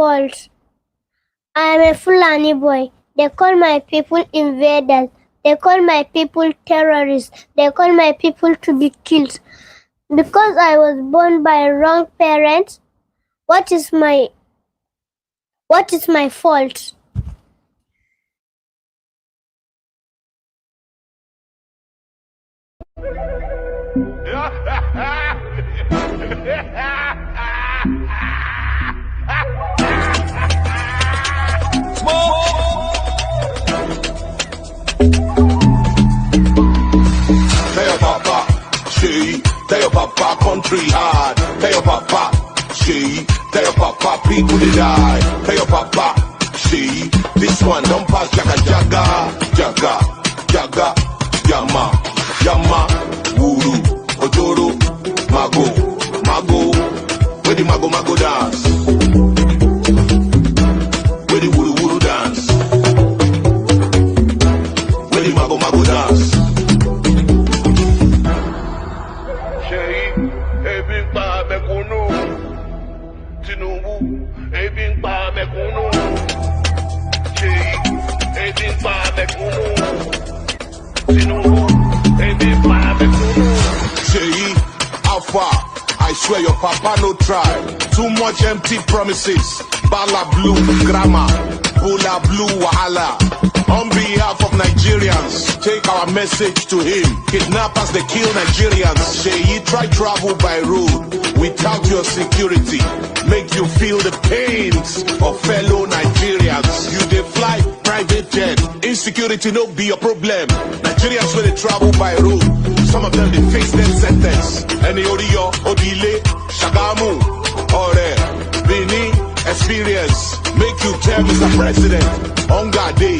fault. I am a Fulani boy. They call my people invaders. They call my people terrorists. They call my people to be killed. Because I was born by wrong parents, what is my fault? Tell your papa, tell your papa, country hard. Tell your papa, tell your papa, people they die. Tell your papa, this one don't pass jaga jaga, jaga, jaga, yama, yama, wuru, ojoro, mago, mago. Where the mago mago dance? Where the wuru wuru dance? Where the mago mago dance? Alpha, I swear your papa no try. Too much empty promises. Bala blue grammar, Bula blue wahala. On behalf of Nigerians, take our message to him. Kidnappers, they kill Nigerians. Sheyi, try travel by road without your security. Make you feel the pains of fellow Nigerians. You they fly private jet. Insecurity no be your problem. Nigerians when they travel by road, some of them they face death sentence. Any Odio, Odile, Shagamu, Ore, Bini, experience. Make you tell Mr. President, hunger day,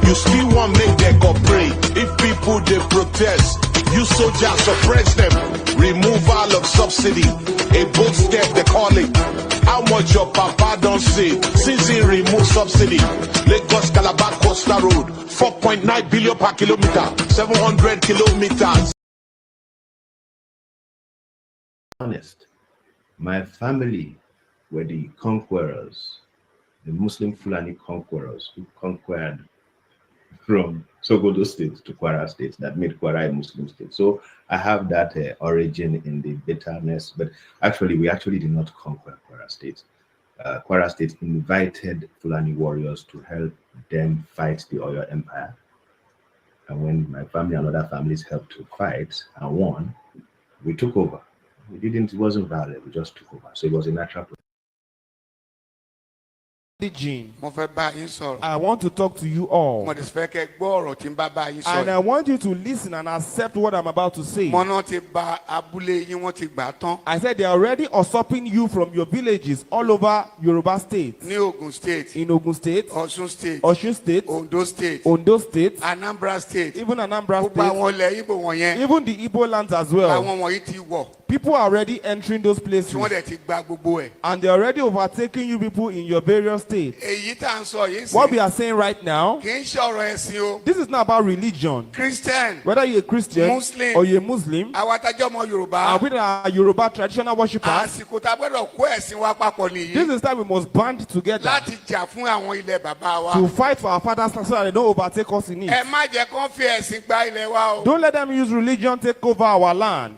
you still want make them cooperate. If people they protest, you soldiers suppress them. Removal of subsidy, a bold step they call it. How much your papa don't say since he removed subsidy? Lagos Calabar Coastal Road, 4.9 billion per kilometer, 700 kilometers. Honest, my family were the conquerors, the Muslim Fulani conquerors who conquered from Sokoto State to Kwara State, that made Kwara a Muslim state. So I have that origin in the bitterness, but actually we did not conquer Kwara State. Kwara State invited Fulani warriors to help them fight the Oyo Empire. And when my family and other families helped to fight and won, we took over. It wasn't violent, we just took over. So it was a natural process. I want to talk to you all, and I want you to listen and accept what I'm about to say. I said they are already usurping you from your villages all over Yoruba State. In Ogun State, Osun State, Ondo State, Anambra State, even Anambra State, even the Igbo lands as well. People are already entering those places, and they're already overtaking you people in your various states. What we are saying right now, this is not about religion. Christian, whether you're a Christian Muslim, or you're a Muslim, and with our Yoruba traditional worshippers, this is that we must band together to fight for our fathers so that they don't overtake us in it. Don't let them use religion take over our land.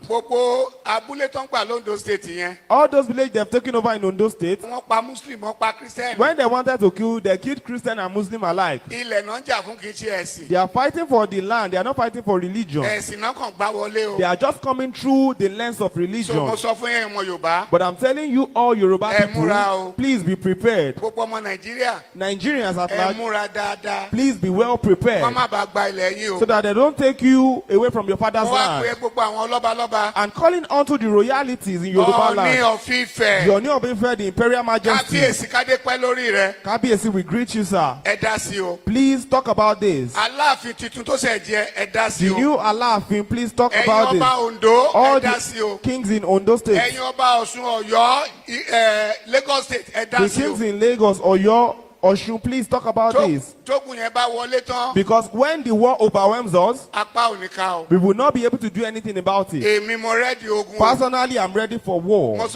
All those villages they've taken over in Ondo State, when they wanted to kill, they killed Christian and Muslim alike. They are fighting for the land. They are not fighting for religion. They are just coming through the lens of religion. But I'm telling you all Yoruba people, please be prepared. Nigerians at large, please be well prepared, so that they don't take you away from your father's land. And calling on to the royalties in Yoruba land. The Oni of Ife, the Imperial Majesty. Kabiesi, we greet you, sir. Please talk about this. The new Alaafin, please talk about this. All the kings in Ondo State. The kings in Lagos, Oyo, Oshun, please talk about this. Because when the war overwhelms us, we will not be able to do anything about it. Personally, I'm ready for war. I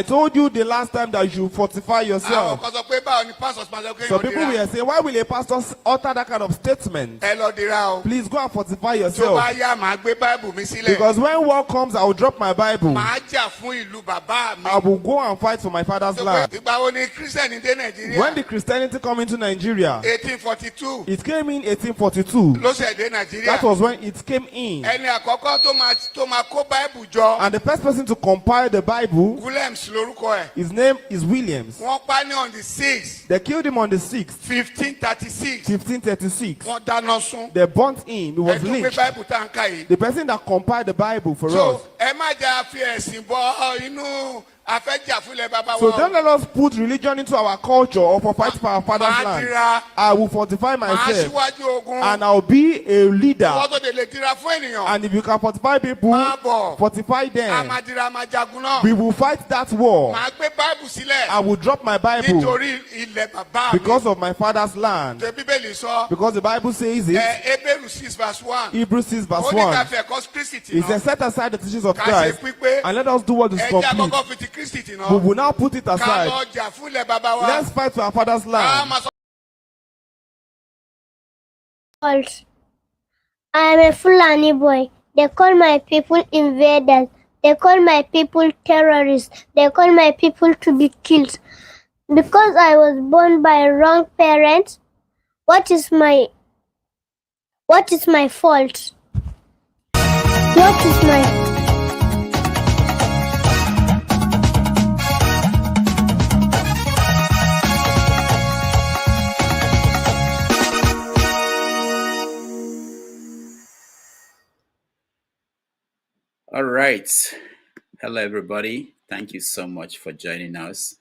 told you the last time that you fortify yourself. So people will say, why will a pastor utter that kind of statement? Please go and fortify yourself. Because when war comes, I will drop my Bible. I will go and fight for my father's land. When the Christianity came into Nigeria, 1842. it came in 1842. That was when it came in. And the first person to compile the Bible, his name is Williams. They killed him on the 6th, 1536. They burnt him. He was lynched. The person that compiled the Bible for us. So don't let us put religion into our culture or for fight for our father's land. I will fortify myself and I'll be a leader. And if you can fortify people, fortify them. We will fight that war. I will drop my Bible because of my father's land. Because the Bible says it. Hebrews 6 verse 1. It says, set aside the teachings of Christ and let us do what is complete. We will now put it aside. Let's fight for our father's land. I am a Fulani boy. They call my people invaders. They call my people terrorists. They call my people to be killed. Because I was born by wrong parents, what is my fault? What is my All right. Hello, everybody. Thank you so much for joining us.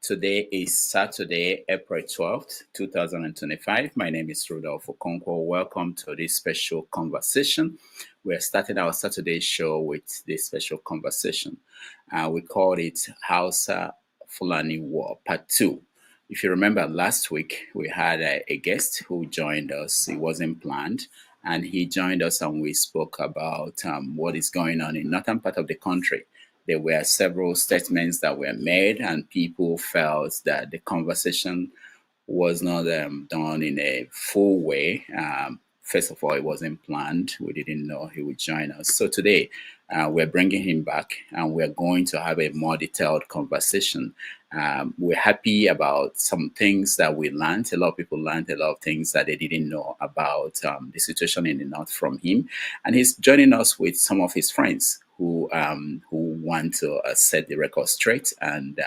Today is Saturday, April 12th, 2025. My name is Rudolph Okonkwo. Welcome to this special conversation. We're starting our Saturday show with this special conversation. We called it Hausa-Fulani War, Part 2. If you remember last week, we had a guest who joined us. It wasn't planned. And he joined us and we spoke about what is going on in northern part of the country. There were several statements that were made and people felt that the conversation was not done in a full way. First of all, it wasn't planned. We didn't know he would join us. So today, we're bringing him back and we're going to have a more detailed conversation. We're happy about some things that we learned. A lot of people learned a lot of things that they didn't know about the situation in the north from him. And he's joining us with some of his friends who want to set the record straight and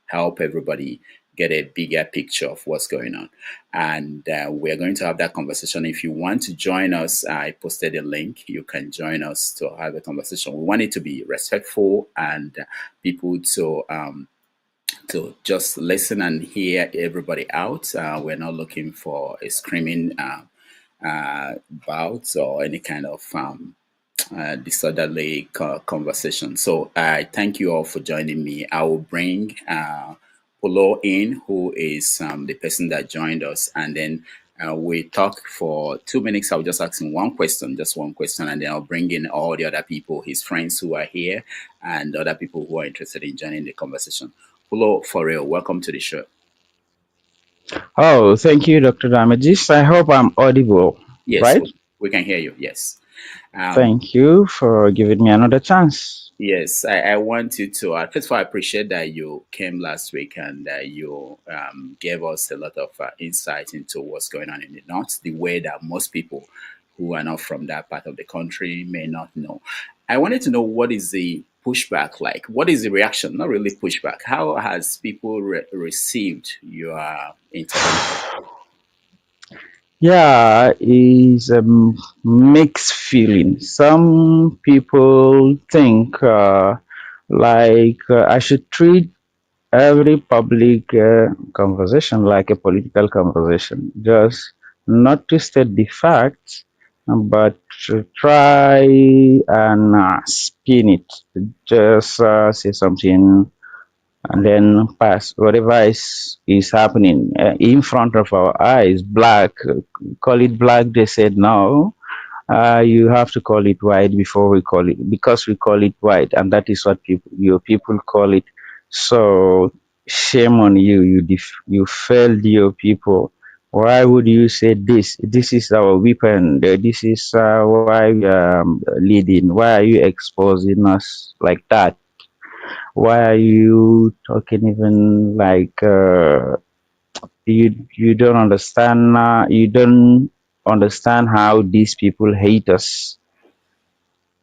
help everybody get a bigger picture of what's going on. And we're going to have that conversation. If you want to join us, I posted a link. You can join us to have a conversation. We want it to be respectful and people to just listen and hear everybody out. We're not looking for a screaming bout or any kind of disorderly conversation. So I thank you all for joining me. I will bring Pullo in, who is the person that joined us, and then we talk for 2 minutes. I'll just ask him just one question, and then I'll bring in all the other people, his friends who are here, and other people who are interested in joining the conversation. Pullo, for real, welcome to the show. Oh, thank you, Dr. Damagis. I hope I'm audible. Yes, right? We can hear you. Yes. Thank you for giving me another chance. Yes, I want you to, first of all, I appreciate that you came last week and you gave us a lot of insight into what's going on in the north, the way that most people who are not from that part of the country may not know. I wanted to know, what is the pushback like? What is the reaction? Not really pushback. How has people received your interview? Yeah, it's a mixed feeling. Some people think I should treat every public conversation like a political conversation, just not to state the facts, but to try and spin it, just say something and then pass whatever is happening in front of our eyes. Black, call it black. They said no. You have to call it white before we call it, because we call it white, and that is what your people call it. So shame on you. You failed your people. Why would you say this? This is our weapon. This is why we are leading. Why are you exposing us like that? Why are you talking even like you don't understand? You don't understand how these people hate us.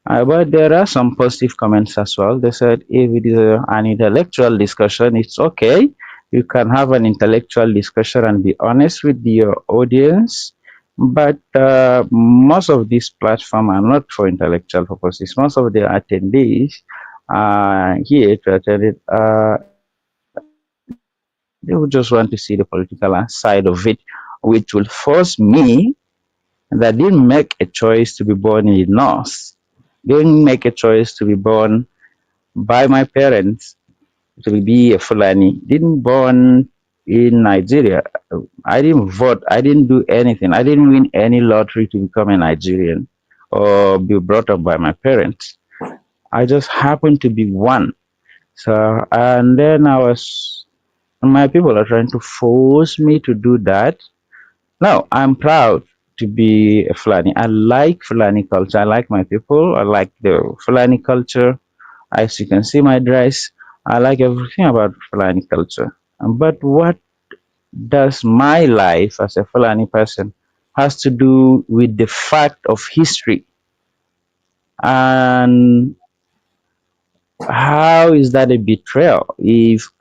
But there are some positive comments as well. They said if it is an intellectual discussion, it's okay. You can have an intellectual discussion and be honest with your audience. But most of these platforms are not for intellectual purposes. Most of the attendees are here to attend it. They would just want to see the political side of it, which will force me that didn't make a choice to be born in the North, didn't make a choice to be born by my parents to be a Fulani, didn't born in Nigeria. I didn't vote. I didn't do anything. I didn't win any lottery to become a Nigerian or be brought up by my parents. I just happened to be one. So, and then my people are trying to force me to do that. No, I'm proud to be a Fulani. I like Fulani culture. I like my people. I like the Fulani culture. As you can see my dress, I like everything about Fulani culture. But what does my life as a Fulani person has to do with the fact of history? And how is that a betrayal if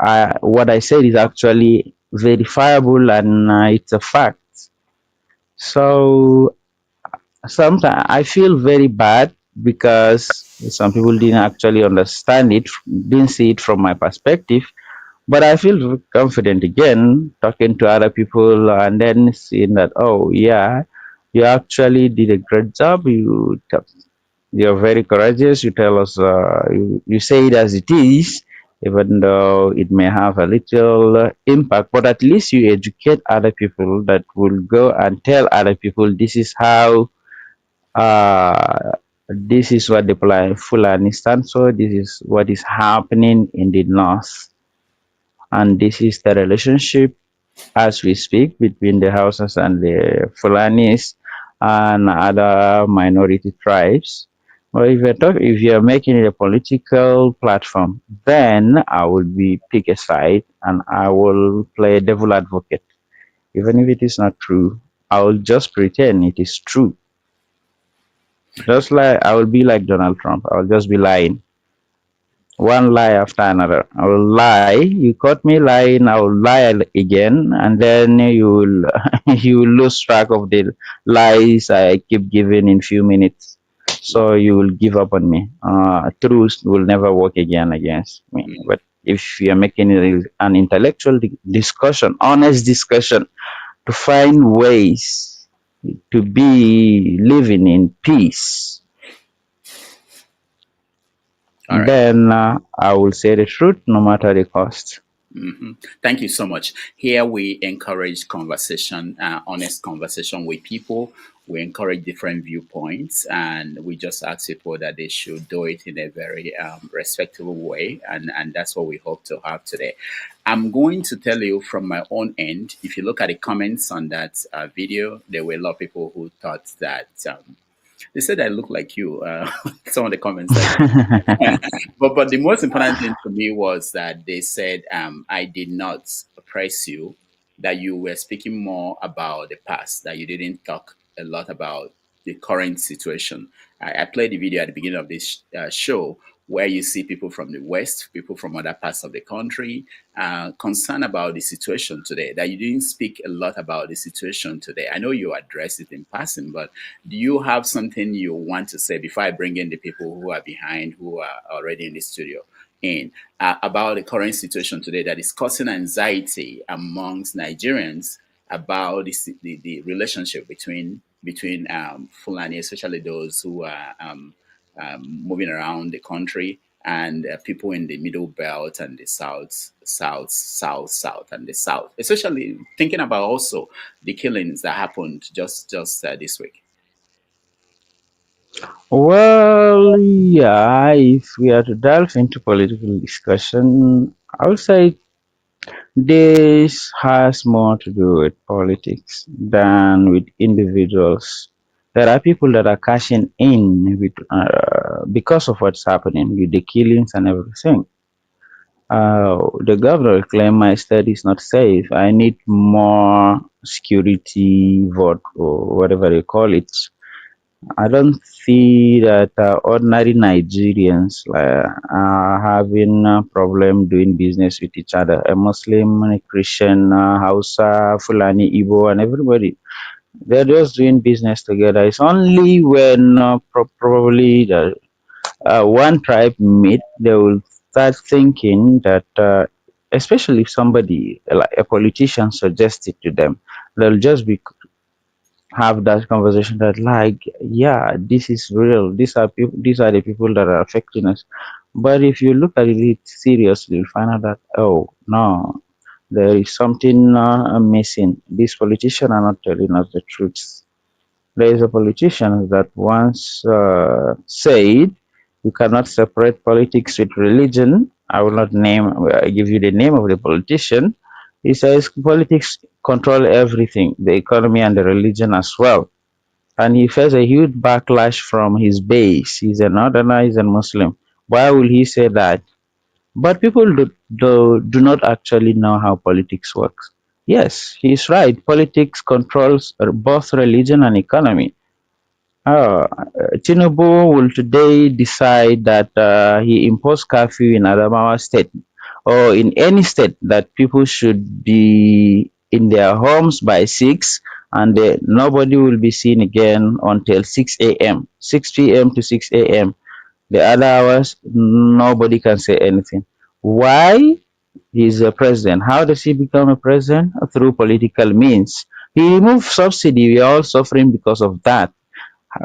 what I said is actually verifiable and it's a fact? So sometimes I feel very bad because some people didn't actually understand it, didn't see it from my perspective. But I feel confident again talking to other people and then seeing that, oh, yeah, you actually did a great job. You're very courageous. You tell us, you say it as it is, even though it may have a little impact, but at least you educate other people that will go and tell other people this is how this is what the Fulani stands for. This is what is happening in the north, and this is the relationship as we speak between the Hausas and the Fulanis and other minority tribes. But if you're making it a political platform, then I will be pick a side and I will play devil advocate, even if it is not true. I will just pretend it is true. Just like I will be like Donald Trump. I will just be lying. One lie after another. I will lie. You caught me lying. I will lie again, and then you will you will lose track of the lies I keep giving in few minutes. So you will give up on me. Truth will never work again against me. But if you are making it an intellectual discussion, honest discussion, to find ways to be living in peace, All right. then I will say the truth no matter the cost. Thank you so much. Here we encourage conversation, honest conversation with people. We encourage different viewpoints, and we just ask people that they should do it in a very respectable way, and that's what we hope to have today. I'm going to tell you from my own end. If you look at the comments on that video, there were a lot of people who thought that. They said I look like you. Some of the comments. But the most important thing to me was that they said I did not oppress you, that you were speaking more about the past, that you didn't talk a lot about the current situation. I played the video at the beginning of this show where you see people from the West, people from other parts of the country, concerned about the situation today, that you didn't speak a lot about the situation today. I know you addressed it in passing, but do you have something you want to say before I bring in the people who are behind, who are already in the studio, about the current situation today that is causing anxiety amongst Nigerians about the relationship between Fulani, especially those who are moving around the country, and people in the middle belt and the south, and the south, especially thinking about also the killings that happened just this week. Well, yeah, if we are to delve into political discussion, I would say this has more to do with politics than with individuals. There are people that are cashing in with because of what's happening with the killings and everything. The governor claimed my state is not safe. I need more security vote or whatever you call it. I don't see that ordinary Nigerians are having a problem doing business with each other. A Muslim, a Christian, Hausa, Fulani, Igbo, and everybody. They're just doing business together. It's only when probably one tribe meet, they will start thinking that, especially if somebody, like a politician, suggests it to them, they'll just be have that conversation that, like, yeah, this is real, these are the people that are affecting us. But if you look at it seriously, you'll find out that, oh no, there is something missing. These politicians are not telling us the truth. There is a politician that once said you cannot separate politics with religion. I will not give you the name of the politician. He says politics control everything, the economy and the religion as well. And he faced a huge backlash from his base. He's a northerner, he's a Muslim. Why will he say that? But people do not actually know how politics works. Yes, he's right. Politics controls both religion and economy. Tinubu will today decide that he imposed curfew in Adamawa state or in any state that people should be in their homes by 6 and nobody will be seen again until 6 a.m. 6 p.m. to 6 a.m. The other hours, nobody can say anything. Why? He's a president. How does he become a president? Through political means. He removed subsidy. We are all suffering because of that.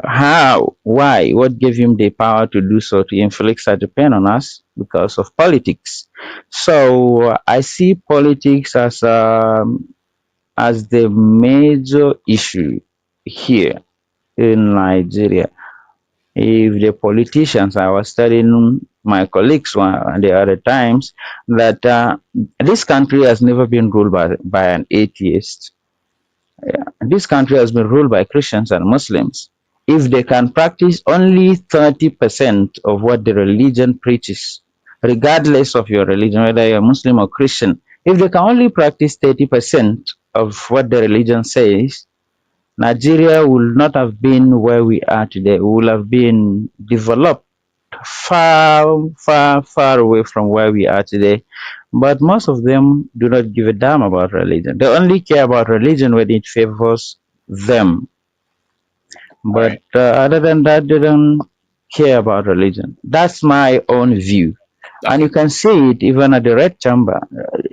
How? Why? What gave him the power to do so, to inflict such a pain on us? Because of politics. So I see politics as the major issue here in Nigeria. If the politicians, I was telling my colleagues the other times that this country has never been ruled by an atheist. This country has been ruled by Christians and Muslims. If they can practice only 30% of what the religion preaches, regardless of your religion, whether you're Muslim or Christian, if they can only practice 30% of what the religion says, Nigeria will not have been where we are today. We will have been developed far, far, far away from where we are today. But most of them do not give a damn about religion. They only care about religion when it favors them. But other than that, they don't care about religion. That's my own view. And you can see it even at the Red Chamber.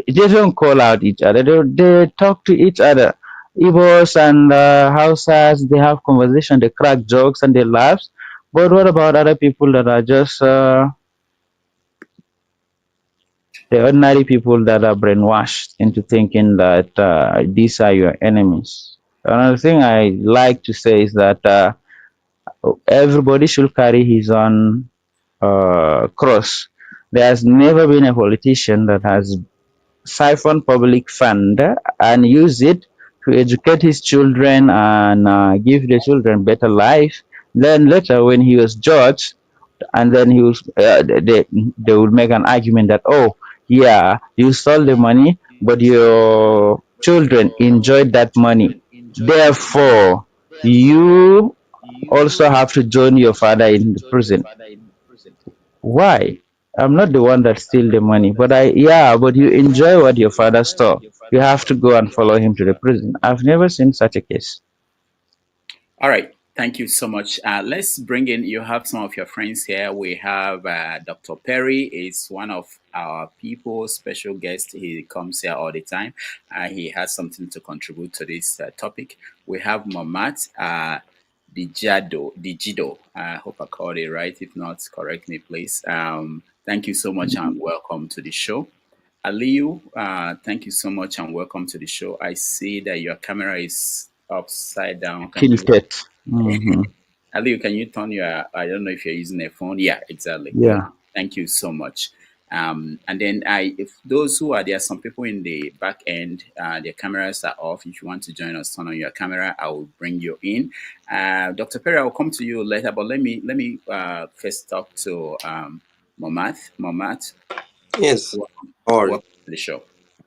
They don't call out each other. They talk to each other. Igbos and Hausas, they have conversation, they crack jokes and they laugh. But what about other people that are just the ordinary people that are brainwashed into thinking that these are your enemies? Another thing I like to say is that everybody should carry his own cross. There has never been a politician that has siphoned public fund and use it to educate his children and give the children better life. Then later, when he was judged, and then they would make an argument that, oh, yeah, you stole the money, but your children enjoyed that money. Therefore, you also have to join your father in the prison. Why? I'm not the one that steal the money, but but you enjoy what your father stole. You have to go and follow him to the prison. I've never seen such a case. All right. Thank you so much. Let's bring in, you have some of your friends here. We have Dr. Perry is one of our people, special guest. He comes here all the time. He has something to contribute to this topic. We have Mamat Dijido. I hope I called it right. If not, correct me, please. Thank you so much and welcome to the show. Aliyu, thank you so much and welcome to the show. I see that your camera is upside down. Can you, Tilted. Hmm. Aliyu, can you turn your, I don't know if you're using a phone. Yeah, exactly. Good. Yeah. Thank you so much. And then if those who are there, some people in the back end, their cameras are off. If you want to join us, turn on your camera. I will bring you in. Dr. Perry, I will come to you later, but let me first talk to Momat. Momat, Yes. welcome, How are you? welcome to the show.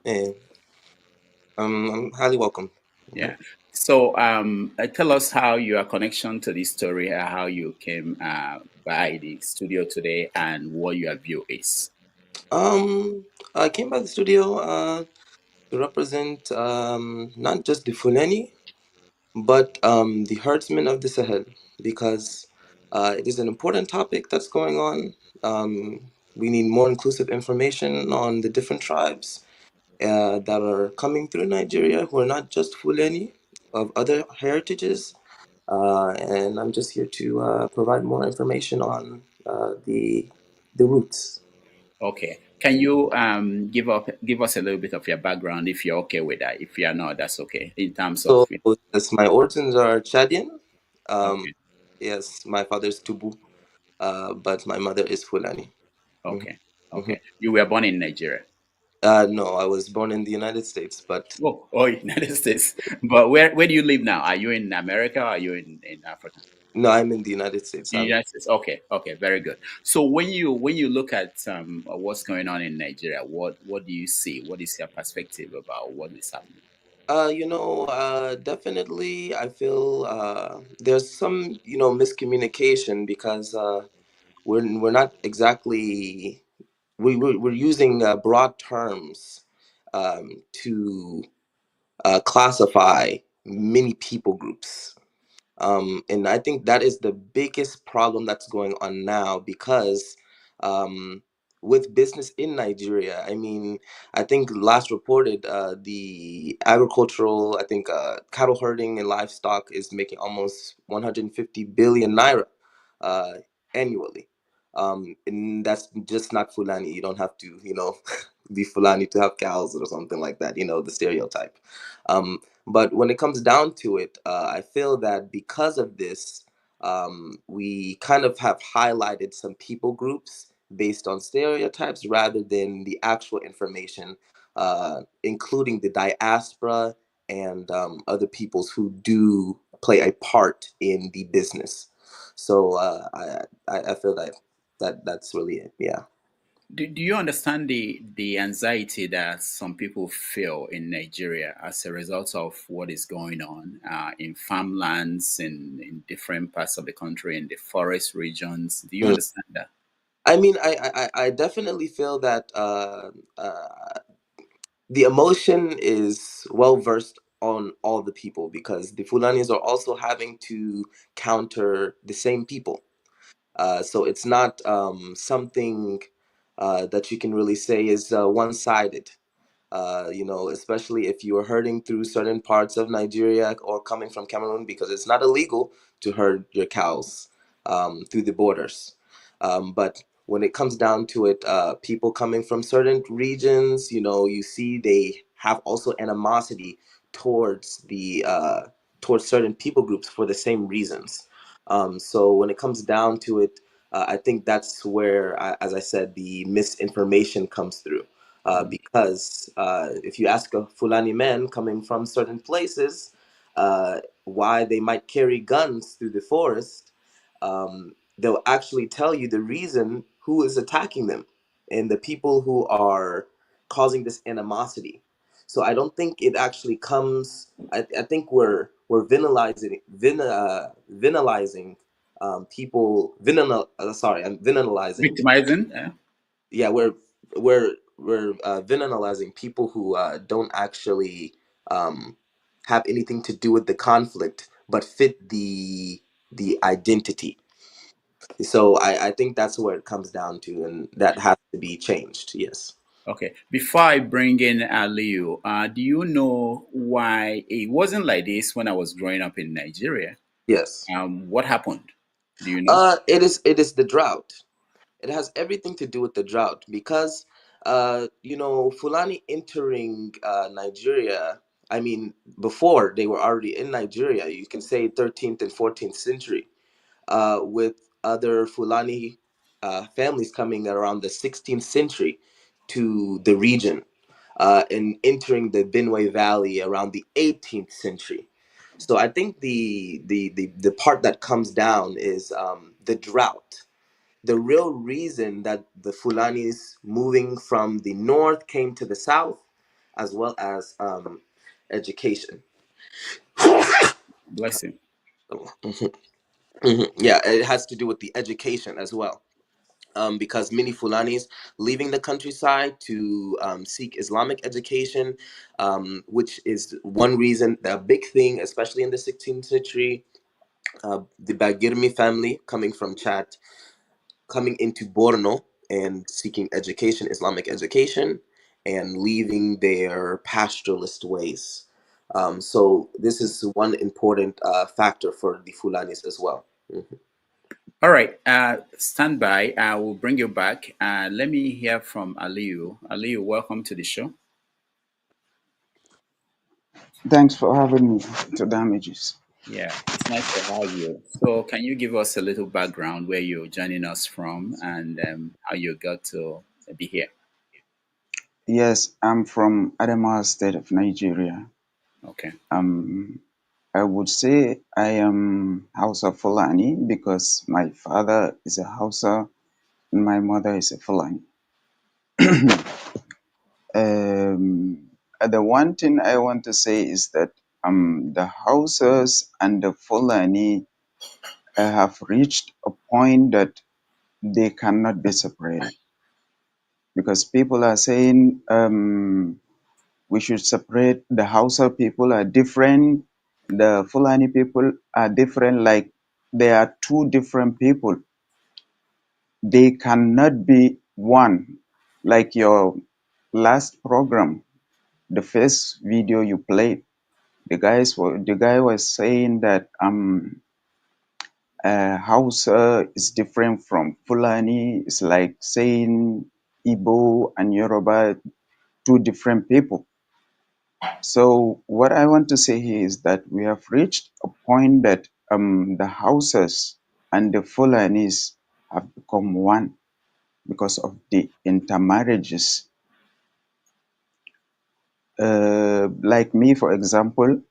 Eh, I'm highly welcome. Yeah. So tell us how your connection to this story, how you came by the studio today, and what your view is. I came by the studio to represent not just the Fulani, but the herdsmen of the Sahel, because it is an important topic that's going on. We need more inclusive information on the different tribes that are coming through Nigeria who are not just Fulani, of other heritages. And I'm just here to provide more information on the roots. Okay. Can you give us a little bit of your background if you're okay with that? If you're not, that's okay. In terms of So, yes, my origins are Chadian. Um, okay, yes, my father's Tubu, but my mother is Fulani. Mhm. okay, Mhm. okay. You were born in Nigeria. No, I was born in the United States, but Oh, United States. But where do you live now? Are you in America or are you in Africa? no, I'm in the United States. I'm United States. Okay, very good. So when you look at what's going on in Nigeria, what do you see? What is your perspective about what is happening? definitely I feel there's some, miscommunication because we're not exactly we're using broad terms to classify many people groups. And I think that is the biggest problem that's going on now because um, with business in Nigeria, I mean, I think last reported the agricultural, I think cattle herding and livestock is making almost 150 billion naira uh, annually. And that's just not Fulani. You don't have to, be Fulani to have cows or something like that, the stereotype. But when it comes down to it, I feel that because of this, we kind of have highlighted some people groups based on stereotypes rather than the actual information, including the diaspora and other peoples who do play a part in the business. So I feel that's really it. Yeah. Do you understand the anxiety that some people feel in Nigeria as a result of what is going on in farmlands in different parts of the country, in the forest regions? Do you Mm. understand that? I mean, I definitely feel that the emotion is well versed on all the people because the Fulanis are also having to counter the same people. So it's not something that you can really say is one sided. Especially if you are herding through certain parts of Nigeria or coming from Cameroon, because it's not illegal to herd your cows through the borders. But when it comes down to it, people coming from certain regions, you see they have also animosity towards towards certain people groups for the same reasons. So when it comes down to it, I think that's where, as I said, the misinformation comes through because if you ask a Fulani man coming from certain places why they might carry guns through the forest, they'll actually tell you the reason who is attacking them and the people who are causing this animosity. So I don't think it actually comes. I think we're vinalizing people. Sorry, I'm vinalizing. Victimizing? Yeah. Yeah, we're villainizing people who don't actually um, have anything to do with the conflict, but fit the identity. So I think that's where it comes down to, and that has to be changed. Yes. Okay. Before I bring in Leo, do you know why it wasn't like this when I was growing up in Nigeria? Yes. What happened? Do you know? It is the drought. It has everything to do with the drought because, Fulani entering Nigeria, I mean, before they were already in Nigeria, you can say 13th and 14th century, with other Fulani families coming around the 16th century to the region, and entering the Benue Valley around the 18th century. So I think the part that comes down is the drought. The real reason that the Fulanis moving from the north came to the south, as well as education. Bless you. Mhm, mhm. Yeah, it has to do with the education as well. Because many Fulanis leaving the countryside to seek Islamic education, which is one reason, a big thing, especially in the 16th century. The Bagirmi family coming from Chad, coming into Borno and seeking education, Islamic education, and leaving their pastoralist ways. So this is one important factor for the Fulanis as well. Mhm. All right, stand by. I will bring you back. Let me hear from Aliyu. Aliyu, welcome to the show. Thanks for having me to Damages. Yeah, it's nice to have you. So, can you give us a little background where you're joining us from and how you got to be here? Yes, I'm from Adamawa State of Nigeria. Okay. Um, I would say I am Hausa-Fulani because my father is a Hausa and my mother is a Fulani. The one thing I want to say is that the Hausas and the Fulani have reached a point that they cannot be separated because people are saying we should separate. The Hausa people are different, the Fulani people are different, like they are two different people. They cannot be one. Like your last program, the first video you played, the guy was saying that Hausa is different from Fulani. It's like saying Igbo and Yoruba, two different people. So what I want to say here is that we have reached a point that the Hausas and the Fulanis have become one because of the intermarriages. Like me, for example,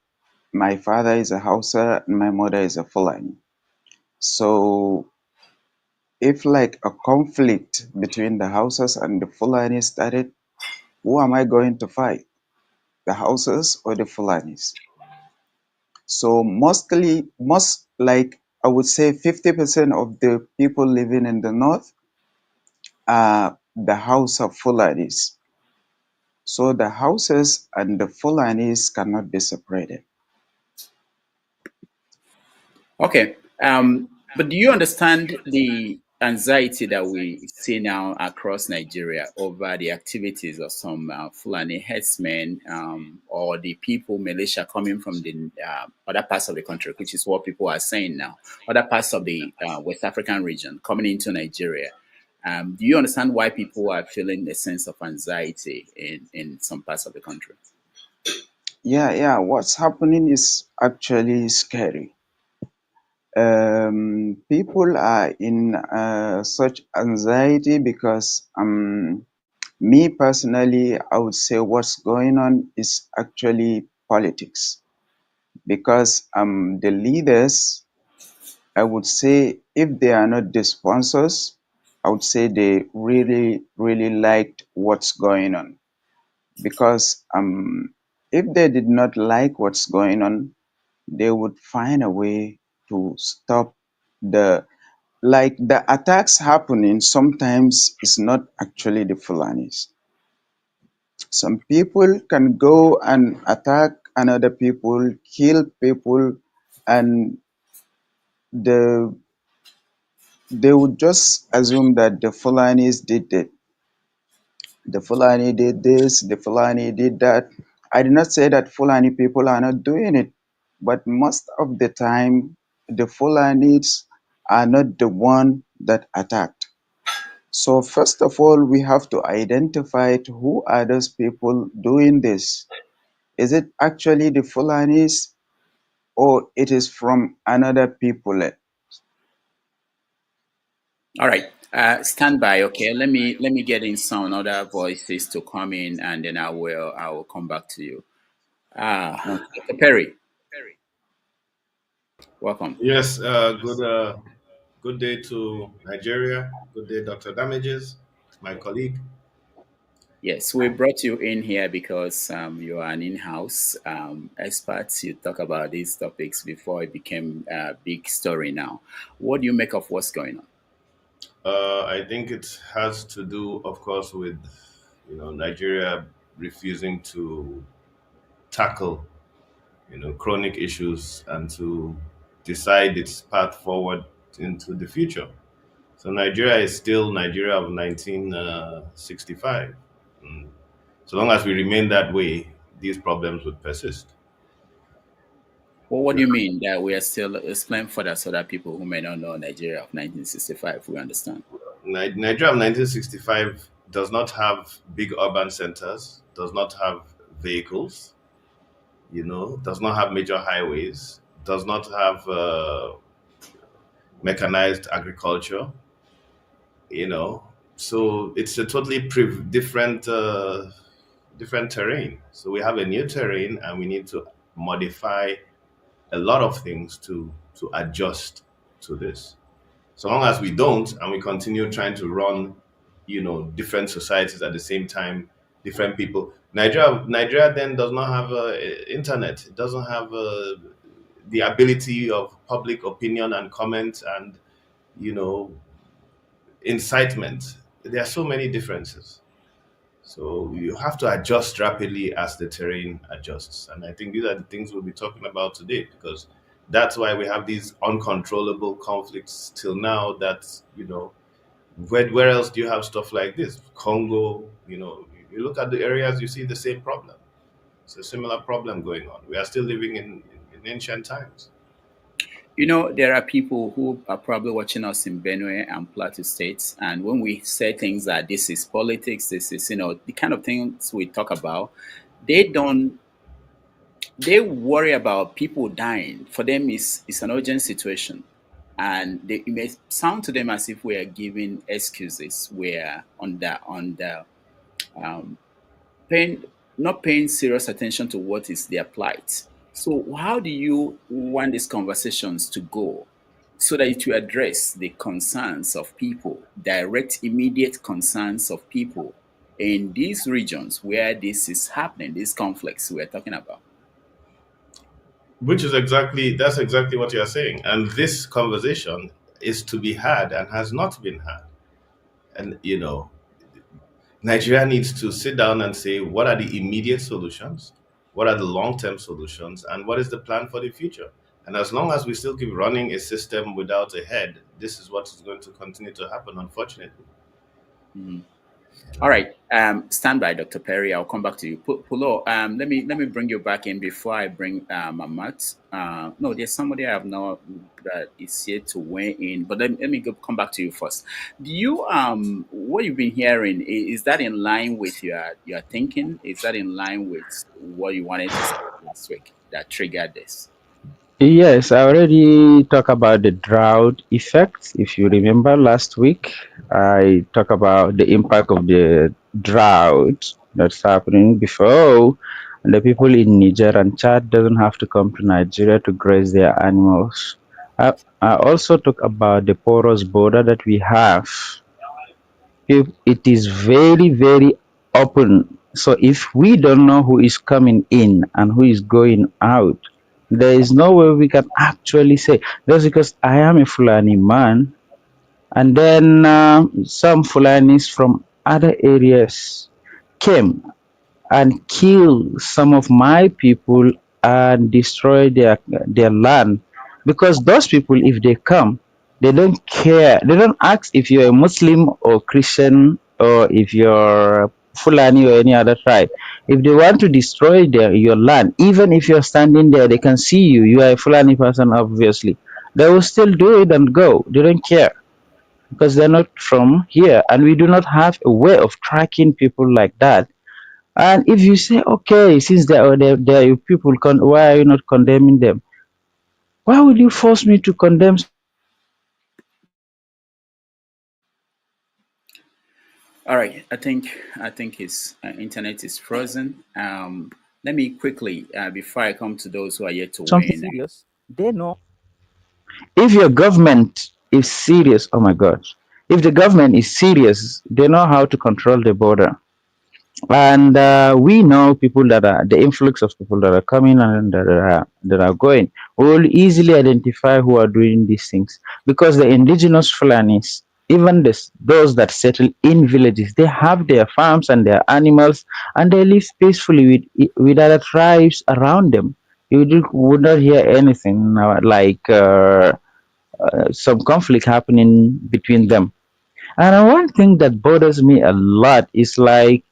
my father is a Hausa and my mother is a Fulani. So if like a conflict between the Hausas and the Fulanis started, who am I going to fight? The Hausas or the Fulanis? So most like I would say 50% of the people living in the north are the Hausa Fulanis. So the Hausas and the Fulanis cannot be separated. Okay. But do you understand the anxiety that we see now across Nigeria over the activities of some Fulani herdsmen or the people, militia coming from the other parts of the country, which is what people are saying now, other parts of the West African region coming into Nigeria? Do you understand why people are feeling a sense of anxiety in some parts of the country? Yeah. What's happening is actually scary. People are in such anxiety because me personally, I would say what's going on is actually politics because the leaders, I would say, if they are not the sponsors, I would say they really liked what's going on because if they did not like what's going on, they would find a way to stop the the attacks happening. Sometimes it's not actually the Fulanis. Some people can go and attack another people, kill people, and the they would just assume that the Fulanis did it. The Fulani did this, the Fulani did that. I did not say that Fulani people are not doing it, but most of the time, the Fulanis are not the one that attacked. So first of all, we have to identify who are those people doing this. Is it actually the Fulanis or it is from another people? All right. Stand by. Okay. Let me get in some other voices to come in, and then I will come back to you. Dr. Perry, welcome. Yes, good day to Nigeria. Good day, Dr. Damages, my colleague. Yes, we brought you in here because you are an in-house expert. You talk about these topics before it became a big story now. What do you make of what's going on? I think it has to do, of course, with Nigeria refusing to tackle chronic issues and to decide its path forward into the future. So Nigeria is still Nigeria of 1965. Mm. So long as we remain that way, these problems would persist. Well, what do you mean that we are still explain further so that people who may not know Nigeria of 1965 will understand? Nigeria of 1965 does not have big urban centers, does not have vehicles, does not have major highways, does not have mechanized agriculture, you know. So it's a totally different terrain. So we have a new terrain, and we need to modify a lot of things to adjust to this. So long as we don't, and we continue trying to run, different societies at the same time, different people. Nigeria then does not have internet. It doesn't have the ability of public opinion and comment and you know incitement. There are so many differences. So you have to adjust rapidly as the terrain adjusts. And I think these are the things we'll be talking about today, because that's why we have these uncontrollable conflicts till now that, where else do you have stuff like this? Congo, you look at the areas, you see the same problem. It's a similar problem going on. We are still living in ancient times. There are people who are probably watching us in Benue and Plateau states, and when we say things like this is politics, this is the kind of things we talk about, they worry about people dying. For them, it's an urgent situation, and it may sound to them as if we are giving excuses. We're um, paying not paying serious attention to what is their plight. So how do you want these conversations to go so that it will address the concerns of people, direct, immediate concerns of people in these regions where this is happening, these conflicts we're talking about? That's exactly what you're saying. And this conversation is to be had and has not been had. And, Nigeria needs to sit down and say, what are the immediate solutions? What are the long term solutions? And what is the plan for the future? And as long as we still keep running a system without a head, this is what is going to continue to happen, unfortunately. Mhm. All right. Stand by, Dr. Perry. I'll come back to you. Pullo, let me bring you back in before I bring Mamat. No, there's somebody I have now that is here to weigh in, but let me come back to you first. Do you what you've been hearing, is that in line with your thinking? Is that in line with what you wanted to say last week that triggered this? Yes, I already talked about the drought effects. If you remember last week, I talked about the impact of the drought that's happening before. And the people in Niger and Chad doesn't have to come to Nigeria to graze their animals. I also talk about the porous border that we have. If it is very, very open. So if we don't know who is coming in and who is going out, there is no way we can actually say, just because I am a Fulani man, and then some Fulanis from other areas came and kill some of my people and destroy their land, because those people, if they come, they don't care, they don't ask if you're a Muslim or Christian or if you're Fulani or any other tribe. If they want to destroy your land, even if you're standing there, they can see you are a Fulani person, obviously, they will still do it and go, they don't care. because they're not from here, and we do not have a way of tracking people like that. And if you say, okay, since they are your people, why are you not condemning them? Why would you force me to condemn someone who is not my people? All right, I think his internet is frozen. Let me quickly, before I come to those who are yet to Something weigh in. serious, they know. If your government is serious, oh my God, if the government is serious, they know how to control the border. And we know people that are the influx of people that are coming and that are going. We will easily identify who are doing these things because the indigenous Fulanis, even those that settle in villages, they have their farms and their animals, and they live peacefully with other tribes around them. Would not hear anything like some conflict happening between them. And one thing that bothers me a lot is like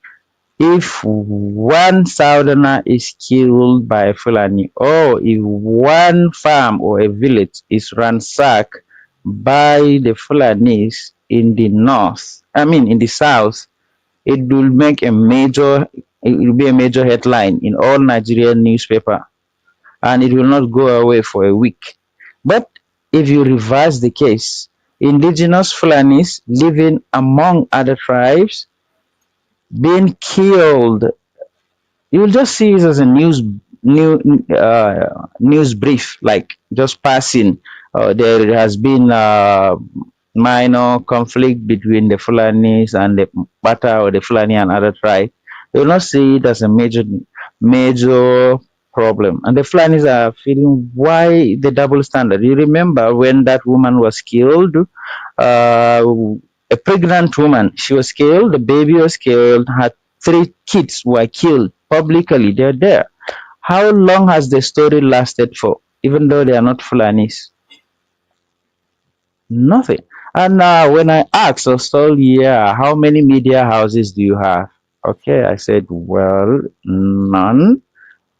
if one southerner is killed by Fulani, or if one farm or a village is ransacked by the Fulanis in the north, I mean in the south, it will make it will be a major headline in all Nigerian newspaper, and it will not go away for a week. But if you reverse the case, indigenous Fulanis living among other tribes being killed, you will just see it as a news brief, like just passing. There has been minor conflict between the Fulanis and the Bata, or the Fulani and other tribe. You will not see it as a major problem. And the Fulanis are feeling, why the double standard? You remember when that woman was killed, a pregnant woman, she was killed, the baby was killed, her 3 kids were killed publicly. They're there. How long has the story lasted for, even though they are not Fulanis? Nothing. And when I asked, I was told, yeah, how many media houses do you have? Okay, I said, well, none.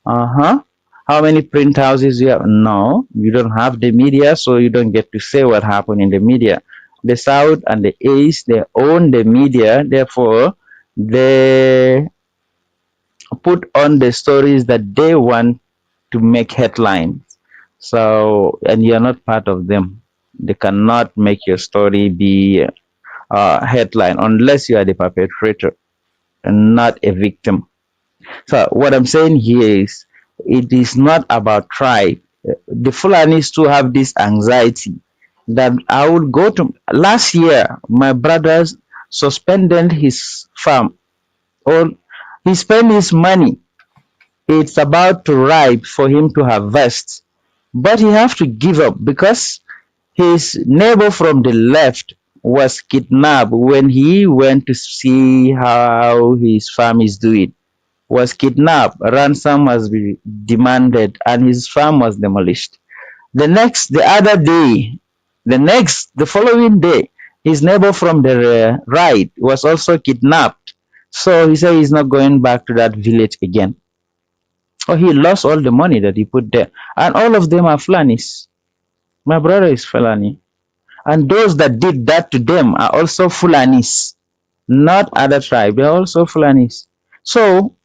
Uh-huh. How many print houses do you have? No, you don't have the media, so you don't get to say what happened in the media. The South and the East, they own the media, therefore they put on the stories that they want to make headlines. So, and you're not part of them. They cannot make your story be a headline unless you are the perpetrator and not a victim. So, what I'm saying here is, it is not about tribe. The Fulanis too have this anxiety that I would go to. Last year, my brothers suspended his farm, or he spent his money. It's about to ripe for him to harvest, but he have to give up because his neighbor from the left was kidnapped when he went to see how his farm is doing. Was kidnapped, ransom was demanded, and his farm was demolished. The following day, his neighbor from the right was also kidnapped. So he said he's not going back to that village again. Oh, he lost all the money that he put there. And all of them are Fulanis. My brother is Fulani. And those that did that to them are also Fulanis, not other tribe. They're also Fulanis. So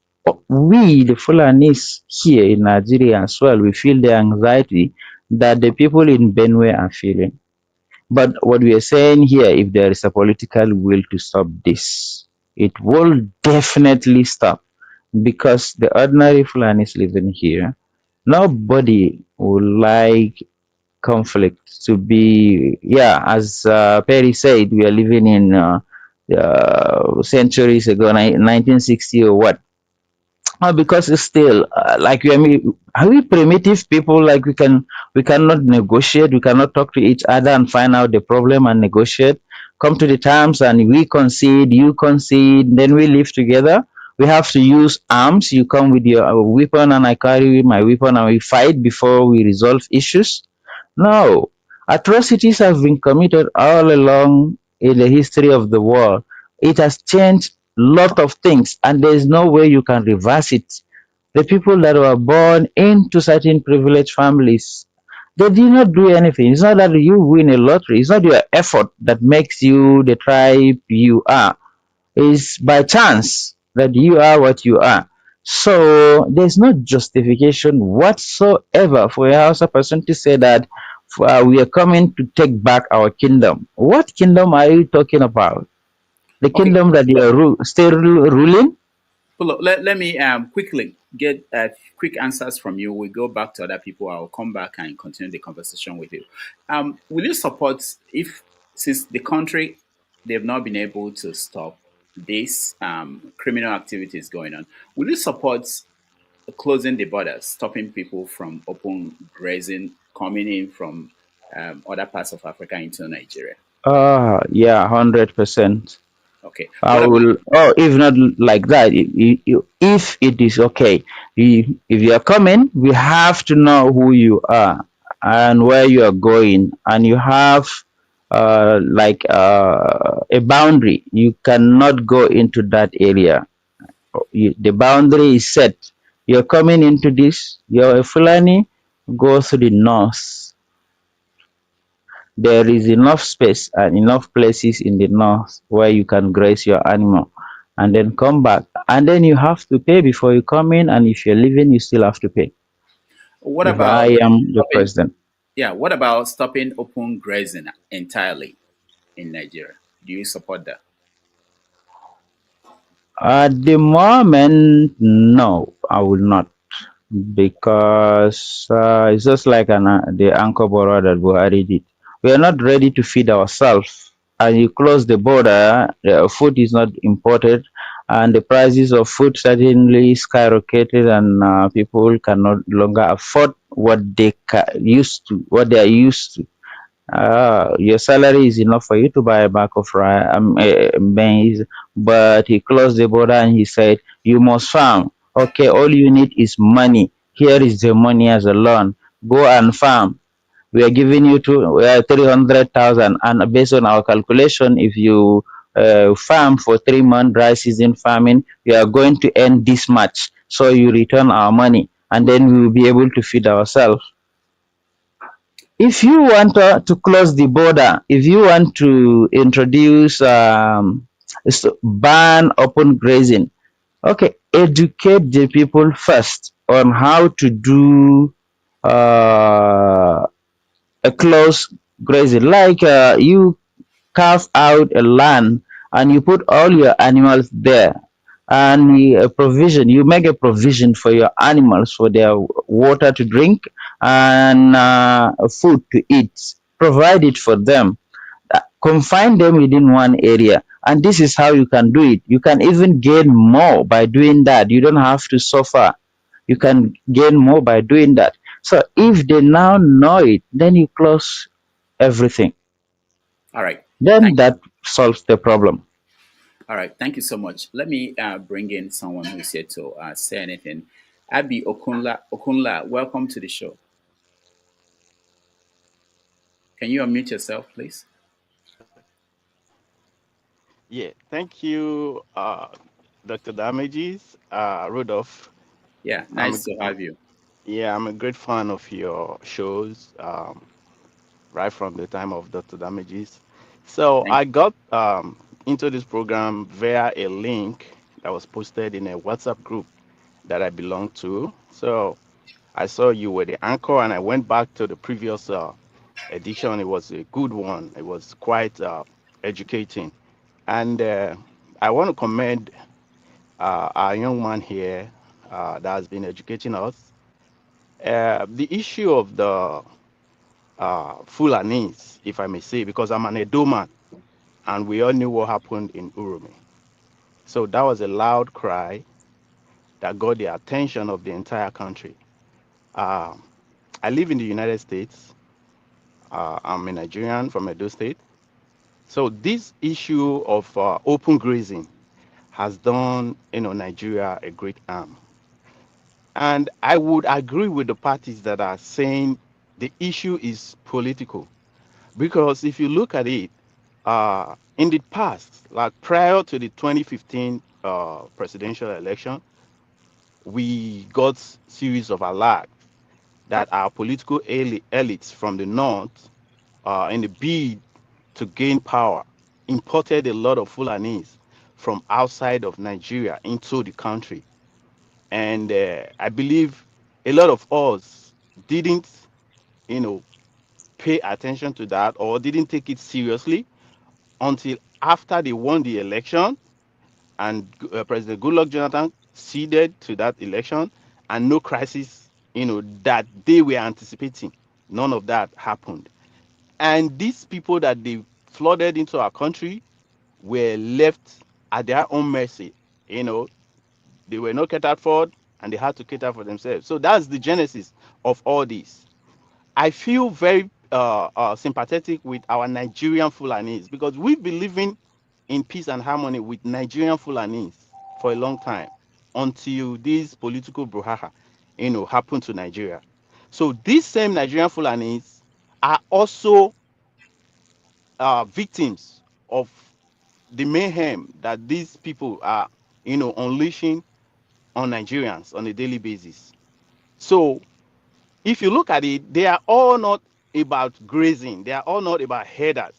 we, the Fulanis here in Nigeria as well, we feel the anxiety that the people in Benue are feeling. But what we are saying here, if there is a political will to stop this, it will definitely stop, because the ordinary Fulanis living here, nobody would like conflict to be, yeah, as Perry said, we are living in centuries ago, 1960 or what. Because it's still like are we primitive people? Like we cannot negotiate, we cannot talk to each other and find out the problem and negotiate, come to the terms, and we concede, you concede, then we live together. We have to use arms. You come with your weapon and I carry my weapon, and we fight before we resolve issues. No, atrocities have been committed all along in the history of the world. It has changed a lot of things, and there is no way you can reverse it. The people that were born into certain privileged families, They did not do anything. It's not that you win a lottery. It's not your effort that makes you the tribe you are. It's by chance that you are what you are. So there's no justification whatsoever for a Hausa person to say that we are coming to take back our kingdom. What kingdom are you talking about? The Okay, kingdom that you are still ruling? Pullo, let me quickly get quick answers from you. We go back to other people. I'll come back and continue the conversation with you. Will you support, if since the country they've not been able to stop this criminal activities going on, will you support closing the borders, stopping people from open grazing coming in from other parts of Africa into Nigeria? Yeah, 100%. Okay. I What about will, oh, if not like that, if it is okay, if you are coming, we have to know who you are and where you are going, and you have a boundary. You cannot go into that area. The boundary is set. You're coming into this, you're a Fulani, go to the north. There is enough space and enough places in the north where you can graze your animal and then come back. And then you have to pay before you come in, and if you're leaving, you still have to pay. what If about I am the stopping? president. Yeah, what about stopping open grazing entirely in Nigeria? Do you support that? At the moment, no, I will not, because it's just like the anchor border that Buhari did. We are not ready to feed ourselves, and you close the border, food is not imported, and the prices of food suddenly skyrocketed, and people can no longer afford what what they are used to. Your salary is enough for you to buy a bag of maize, but he closed the border and he said, "You must farm. Okay, all you need is money. Here is the money as a loan. Go and farm. We are giving you 300,000, and based on our calculation, if you farm for 3 months, dry season farming, you are going to earn this much. So you return our money, and then we will be able to feed ourselves." If you want to close the border, if you want to introduce ban open grazing, okay, educate the people first on how to do a close grazing. Like you carve out a land and you put all your animals there, and you make a provision for your animals for their water to drink and food to eat. Provide it for them. Confine them within one area, and this is how you can do it. You can even gain more by doing that. You don't have to suffer. You can gain more by doing that. So if they now know it, then you close everything. All right. Then Thank that solves the problem. All right. Thank you so much. Let me bring in someone who's here to say anything. Abby Okunla, welcome to the show. Can you unmute yourself, please? Yeah, thank you, Dr. Damages, Rudolph. Yeah, I'm, nice to I'm have you. yeah, I'm a great fan of your shows, right from the time of Dr. Damages. So Thank I got into this program via a link that was posted in a WhatsApp group that I belong to. So I saw you were the anchor, and I went back to the previous edition. It was a good one. It was quite educating, and I want to commend our young man here that has been educating us. The issue of the Fulanese, if I may say, because I'm an Edo man, and we all knew what happened in Urumi. So that was a loud cry that got the attention of the entire country. Uh, I live in the United States. I'm a Nigerian from Edo State. So this issue of open grazing has done, Nigeria a great harm. And I would agree with the parties that are saying the issue is political. Because if you look at it, in the past, like prior to the 2015 presidential election, we got series of alerts that our political elites from the north, in the bid to gain power, imported a lot of Fulanis from outside of Nigeria into the country. And I believe a lot of us didn't, you know, pay attention to that or didn't take it seriously until after they won the election and President Goodluck Jonathan ceded to that election, and no crisis, that they were anticipating. None of that happened. And these people that they flooded into our country were left at their own mercy. You know, they were not catered for, and they had to cater for themselves. So that's the genesis of all this. I feel very sympathetic with our Nigerian Fulanis because we've been living in peace and harmony with Nigerian Fulanis for a long time until this political brouhaha, happened to Nigeria. So these same Nigerian Fulanis are also victims of the mayhem that these people are, unleashing on Nigerians on a daily basis. So if you look at it, they are all not about grazing. They are all not about herders.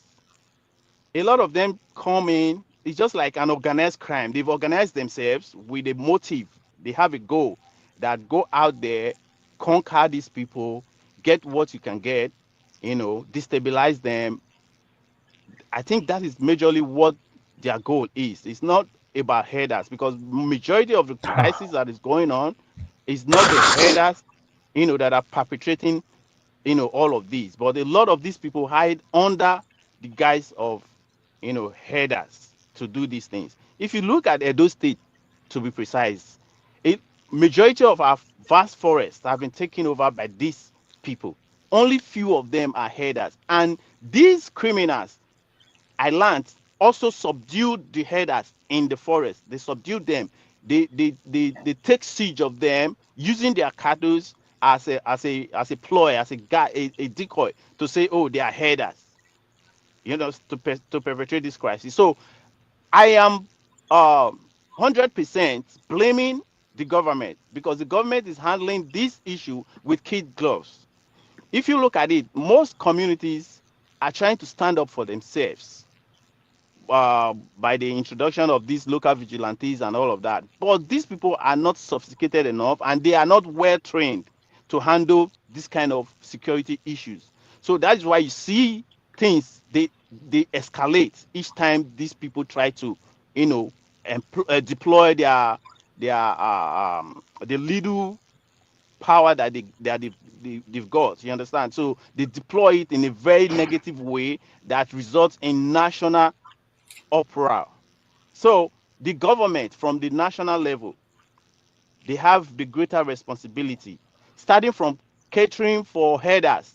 A lot of them come in, it's just like an organized crime. They've organized themselves with a motive. They have a goal that go out there, conquer these people, get what you can get, destabilize them. I think that is majorly what their goal is. It's not about herders because majority of the crisis that is going on is not the herders, that are perpetrating, all of these. But a lot of these people hide under the guise of, herders to do these things. If you look at Edo State, to be precise, a majority of our vast forests have been taken over by these people. Only few of them are herders. And these criminals, I learned, also subdued the herders in the forest. They subdued them. They take siege of them using their cattle as a ploy, as a guy, a decoy to say, oh, they are herders, to perpetrate this crisis. So I am 100% blaming the government because the government is handling this issue with kid gloves. If you look at it, most communities are trying to stand up for themselves by the introduction of these local vigilantes and all of that. But these people are not sophisticated enough and they are not well trained to handle this kind of security issues. So that's why you see things, they escalate each time these people try to, deploy the little power that they've got. You understand? So they deploy it in a very negative way that results in national uproar. So the government from the national level, they have the greater responsibility, starting from catering for herders.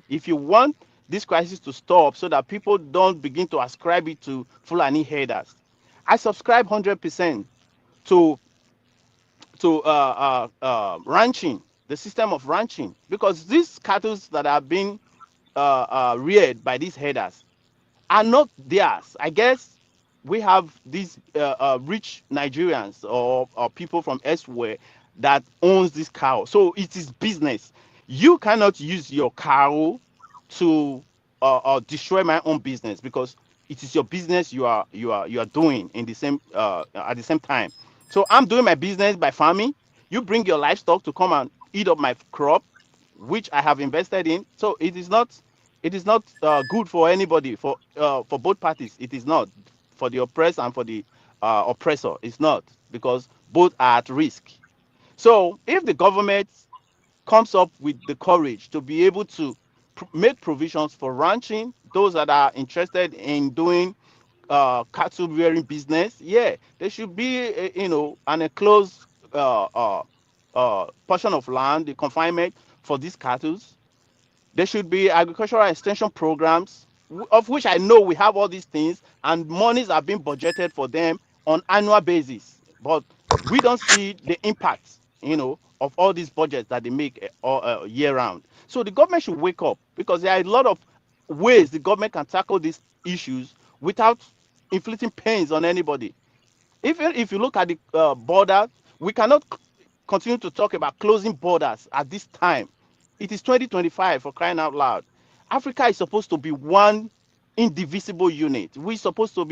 If you want this crisis to stop so that people don't begin to ascribe it to Fulani herders, I subscribe 100% to ranching, the system of ranching, because these cattle that are being reared by these herders are not theirs. I guess we have these rich Nigerians or people from elsewhere that owns this cow. So it is business. You cannot use your cow to destroy my own business because it is your business you are doing in the same at the same time. So I'm doing my business by farming. You bring your livestock to come and eat up my crop, which I have invested in. So it is not good for anybody, for both parties. It is not for the oppressed and for the oppressor. It's not, because both are at risk. So if the government comes up with the courage to be able to make provisions for ranching, those that are interested in doing cattle rearing business, yeah, there should be an enclosed portion of land, the confinement for these cattle. There should be agricultural extension programs, of which I know we have all these things, and monies are being budgeted for them on annual basis. But we don't see the impact, of all these budgets that they make year round. So the government should wake up, because there are a lot of ways the government can tackle these issues without inflicting pains on anybody. If you look at the border, we cannot continue to talk about closing borders at this time It is 2025, for crying out loud. Africa is supposed to be one indivisible unit. We're supposed to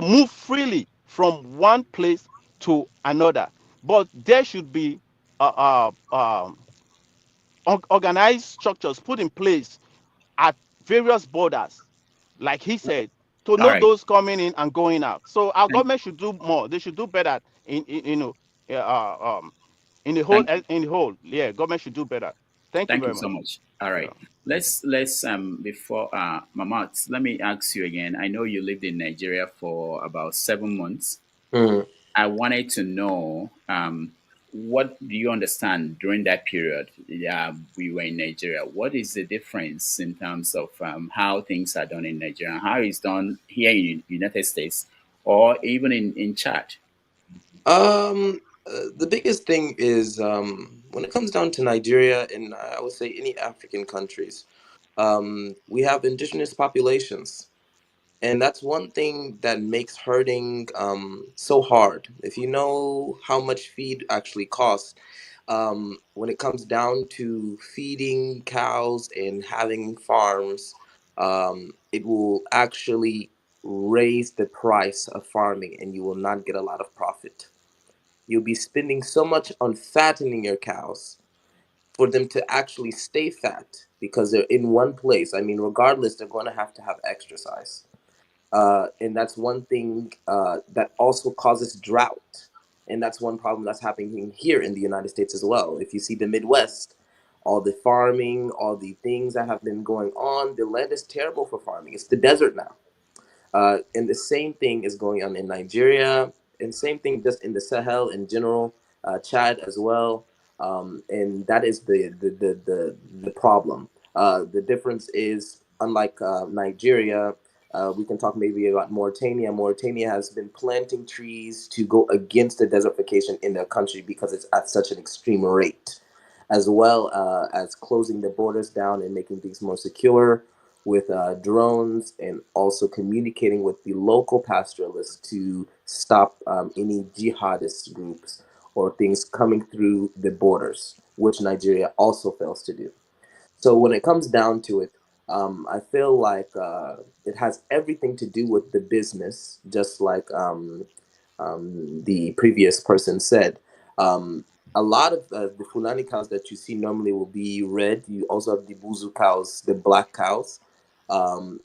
move freely from one place to another. But there should be organized structures put in place at various borders, like he said, to All know right. those coming in and going out. So our Thank, government should do more. They should do better in in the whole thank, yeah, government should do better. Thank you thank you very so much. much. All right. Yeah. Let's before Mamat, let me ask you again. I know you lived in Nigeria for about 7 months. Mm. I wanted to know what do you understand during that period? Yeah, we were in Nigeria. What is the difference in terms of how things are done in Nigeria, and how it's done here in United States, or even in Chad? The biggest thing is when it comes down to Nigeria and I would say any African countries, we have indigenous populations. And that's one thing that makes herding so hard. If you know how much feed actually costs, when it comes down to feeding cows and having farms, it will actually raise the price of farming and you will not get a lot of profit. You'll be spending so much on fattening your cows for them to actually stay fat because they're in one place. I mean, regardless, they're going to have exercise. And that's one thing that also causes drought. And that's one problem that's happening here in the United States as well. If you see the Midwest, all the farming, all the things that have been going on, the land is terrible for farming. It's the desert now. And the same thing is going on in Nigeria, and same thing just in the Sahel in general, Chad as well. And that is the problem. The difference is, unlike Nigeria, we can talk maybe about Mauritania. Mauritania has been planting trees to go against the desertification in their country because it's at such an extreme rate, as well as closing the borders down and making things more secure with drones, and also communicating with the local pastoralists to stop any jihadist groups or things coming through the borders, which Nigeria also fails to do. So when it comes down to it, I feel like it has everything to do with the business, just like the previous person said. Um, a lot of the Fulani cows that you see normally will be red. You also have the Buzu cows, the black cows,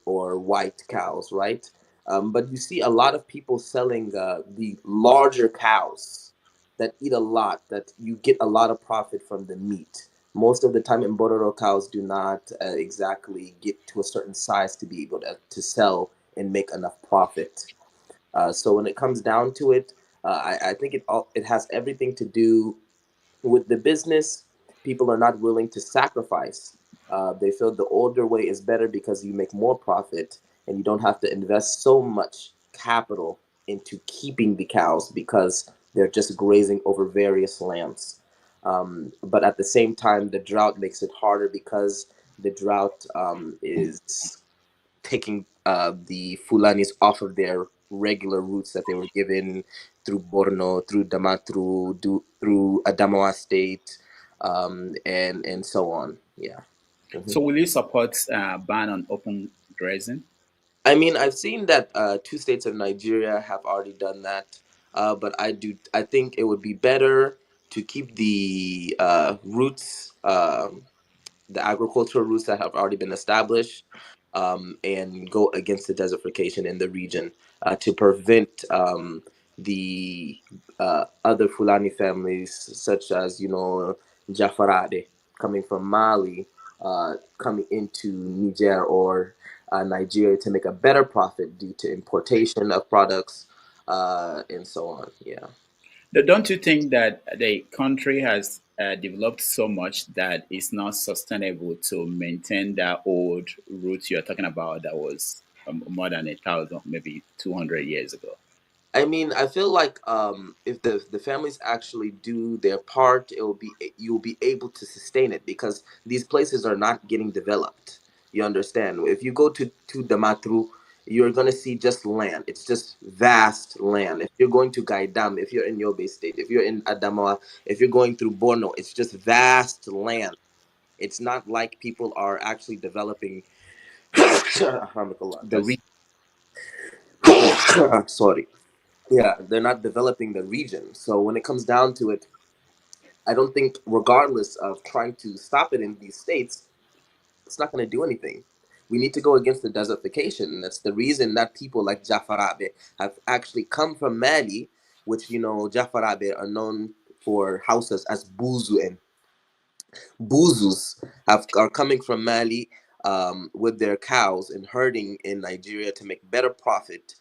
or white cows, right? But you see a lot of people selling the larger cows that eat a lot, that you get a lot of profit from the meat. Most of the time, Mbororo cows do not exactly get to a certain size to be able to sell and make enough profit. So when it comes down to it, I think it has everything to do with the business. People are not willing to sacrifice. They feel the older way is better because you make more profit and you don't have to invest so much capital into keeping the cows because they're just grazing over various lands. But at the same time, the drought makes it harder because the drought is taking the Fulanis off of their regular routes that they were given through Borno, through Damatru, through Adamawa State, and so on. Yeah. So will you support ban on open grazing? I mean, I've seen that two states of Nigeria have already done that, but I think it would be better to keep the routes. The agricultural routes that have already been established, and go against the desertification in the region to prevent the other Fulani families, such as, Jafarade, coming from Mali, coming into Niger or Nigeria to make a better profit due to importation of products, and so on. Yeah. Don't you think that the country has developed so much that it's not sustainable to maintain that old route you're talking about that was more than 1,000, maybe 200 years ago? I mean, I feel like if the families actually do their part, you'll be able to sustain it because these places are not getting developed. You understand? If you go to Damatru, you're gonna see just land. It's just vast land. If you're going to Gaidam, if you're in Yobe State, if you're in Adamawa, if you're going through Borno, it's just vast land. It's not like people are actually developing the sorry. Yeah, they're not developing the region. So when it comes down to it, I don't think, regardless of trying to stop it in these states, it's not going to do anything. We need to go against the desertification. That's the reason that people like Jafarabe have actually come from Mali, which, Jafarabe are known for houses as Buzu, and Buzus are coming from Mali with their cows and herding in Nigeria to make better profit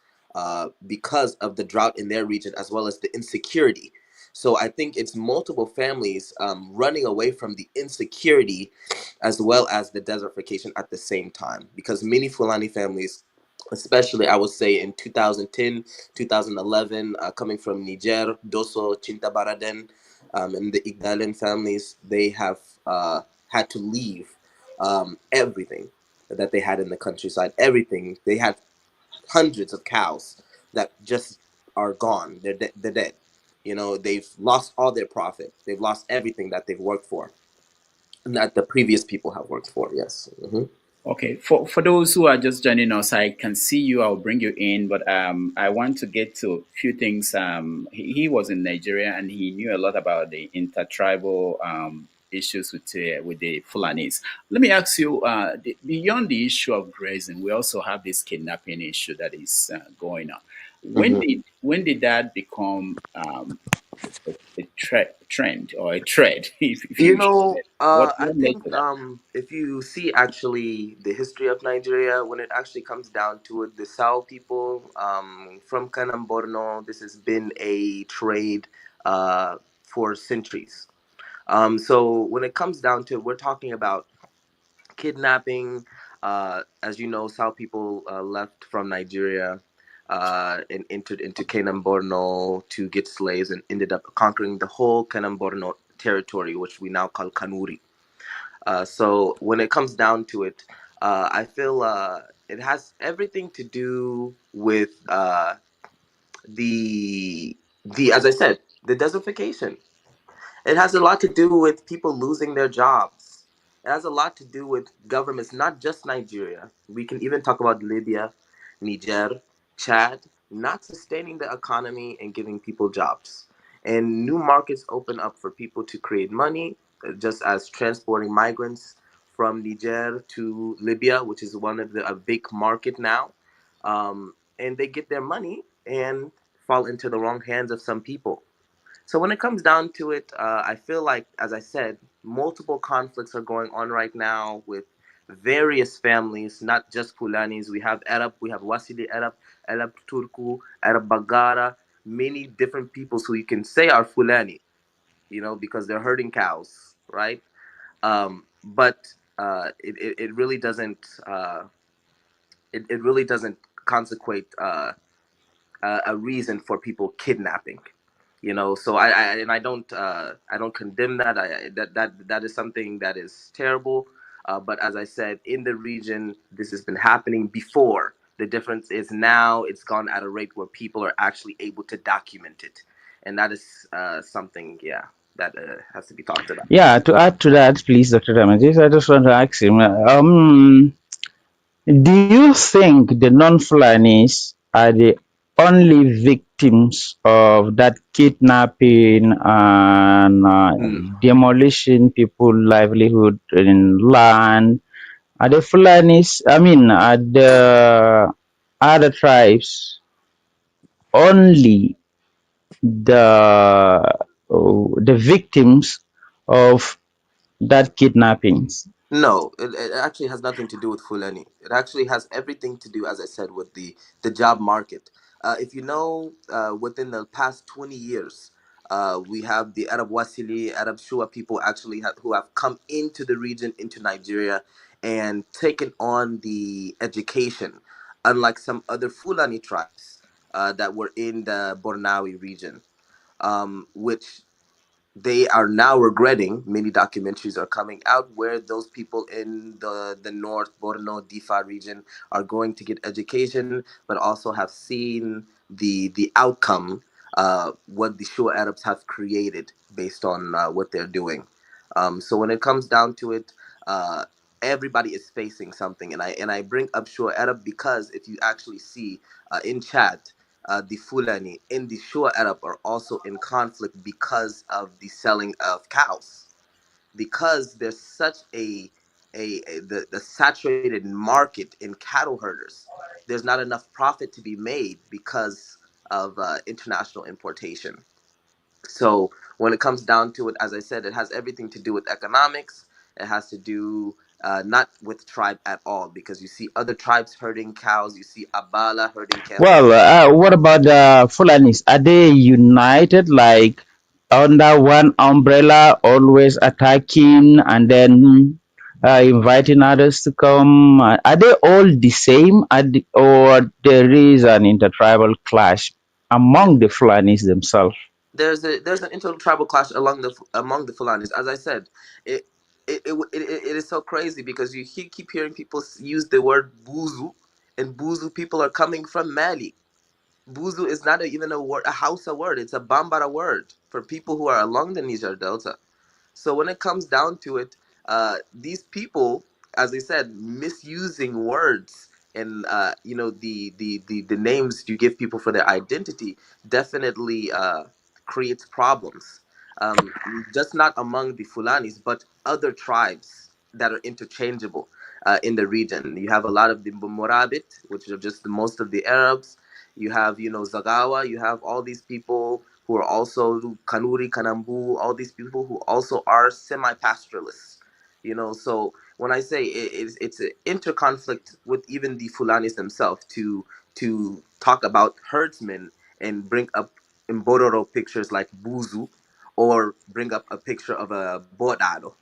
because of the drought in their region, as well as the insecurity. So I think it's multiple families running away from the insecurity as well as the desertification at the same time, because many Fulani families, especially I would say in 2010, 2011, coming from Niger, Doso, Chintabaraden, and the Igdalen families, they have had to leave everything that they had in the countryside. Everything. They had hundreds of cows that just are gone. They're dead. They've lost all their profit. They've lost everything that they've worked for, and that the previous people have worked for. Yes. Okay, for those who are just joining us, I can see you. I'll bring you in, but I want to get to a few things. He was in Nigeria and he knew a lot about the intertribal issues with the Fulanis. Let me ask you, beyond the issue of grazing, we also have this kidnapping issue that is going on. When did that become a trend or a thread? If you I what led think to that? if you see actually the history of Nigeria, when it actually comes down to it, the Sao people from Kanam Borno, this has been a trade for centuries. So when it comes down to it, we're talking about kidnapping. As you know, Sao people left from Nigeria and entered into Kanam Borno to get slaves and ended up conquering the whole Kanam Borno territory, which we now call Kanuri. So when it comes down to it, I feel it has everything to do with the as I said, the desertification. It has a lot to do with people losing their jobs. It has a lot to do with governments, not just Nigeria. We can even talk about Libya, Niger, Chad, not sustaining the economy and giving people jobs. And new markets open up for people to create money, just as transporting migrants from Niger to Libya, which is one of a big market now. And they get their money and fall into the wrong hands of some people. So when it comes down to it, I feel like, as I said, multiple conflicts are going on right now with various families, not just Fulanis. We have Arab, we have Wasili Arab, Arab Turku, Arab Bagara, many different peoples who you can say are Fulani, because they're herding cows, right? But it really doesn't it really doesn't consecrate a reason for people kidnapping. So I don't condemn that. That is something that is terrible. But as I said, in the region, this has been happening before. The difference is now it's gone at a rate where people are actually able to document it, and that is something, yeah, that has to be talked about. Yeah, to add to that, please, Dr. Damages, I just want to ask him, do you think the non-Fulanis are the only victims of that kidnapping and Mm. demolition people livelihood in land? Are the Fulanis, I mean, are the other tribes only the victims of that kidnappings? No, it actually has nothing to do with Fulani. It actually has everything to do, as I said, with the job market. If you know, within the past 20 years, we have the Arab Wasili, Arab Shua people actually who have come into the region, into Nigeria, and taken on the education, unlike some other Fulani tribes that were in the Bornawi region, which they are now regretting. Many documentaries are coming out where those people in the North Borno Difa region are going to get education, but also have seen the outcome, what the Shua Arabs have created based on what they're doing. So when it comes down to it, everybody is facing something. And I bring up Shua Arab because if you actually see in chat, the Fulani in the Shua Arab are also in conflict because of the selling of cows, because there's such the saturated market in cattle herders. There's not enough profit to be made because of international importation. So when it comes down to it, as I said, it has everything to do with economics. It has to do not with tribe at all, because you see other tribes herding cows. You see Abala herding Well, camels. what about the Fulanis? Are they united, like under one umbrella, always attacking and then inviting others to come? Are they all the same, or there is an intertribal clash among the Fulanis themselves? There's an intertribal clash among the Fulanis. As I said, it it is so crazy because you keep hearing people use the word buzu, and buzu people are coming from Mali. Buzu is not even a word, a Hausa word. It's a Bambara word for people who are along the Niger Delta. So when it comes down to it, these people, as I said, misusing words and the names you give people for their identity definitely creates problems. Just not among the Fulanis, but other tribes that are interchangeable in the region. You have a lot of the Morabit, which are just most of the Arabs. You have, Zagawa. You have all these people who are also Kanuri, Kanambu, all these people who also are semi-pastoralists. So when I say it's an interconflict with even the Fulanis themselves to talk about herdsmen and bring up Mbororo pictures like Buzu, or bring up a picture of a Bodado,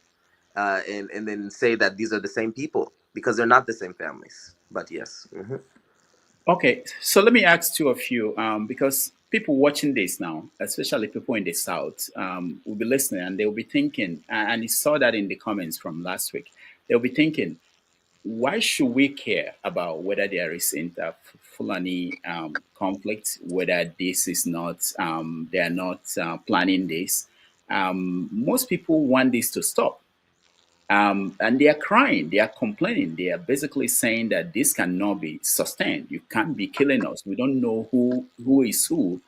and then say that these are the same people, because they're not the same families. But yes. Okay, so let me ask two of you, because people watching this now, especially people in the South, will be listening and they'll be thinking, and you saw that in the comments from last week, they'll be thinking, why should we care about whether there is inter-Fulani conflict, whether this is not, they are not planning this? Most people want this to stop. And they are crying, they are complaining, they are basically saying that this cannot be sustained. You can't be killing us. We don't know who is who.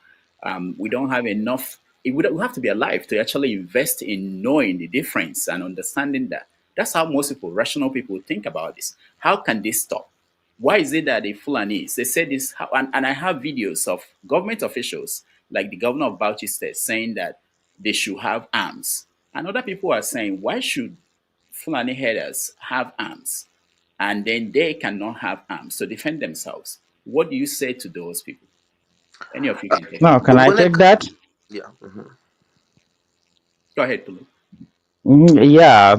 We don't have enough. We have to be alive to actually invest in knowing the difference and understanding that. That's how most people, rational people, think about this. How can this stop? Why is it that the Fulanis, they say this, and I have videos of government officials, like the governor of Bauchi State, saying that they should have arms. And other people are saying, why should Fulani herders have arms, and then they cannot have arms to defend themselves? What do you say to those people? Any of you can take it. Now, can I When it, take that? yeah. Go ahead, Pulu. Yeah,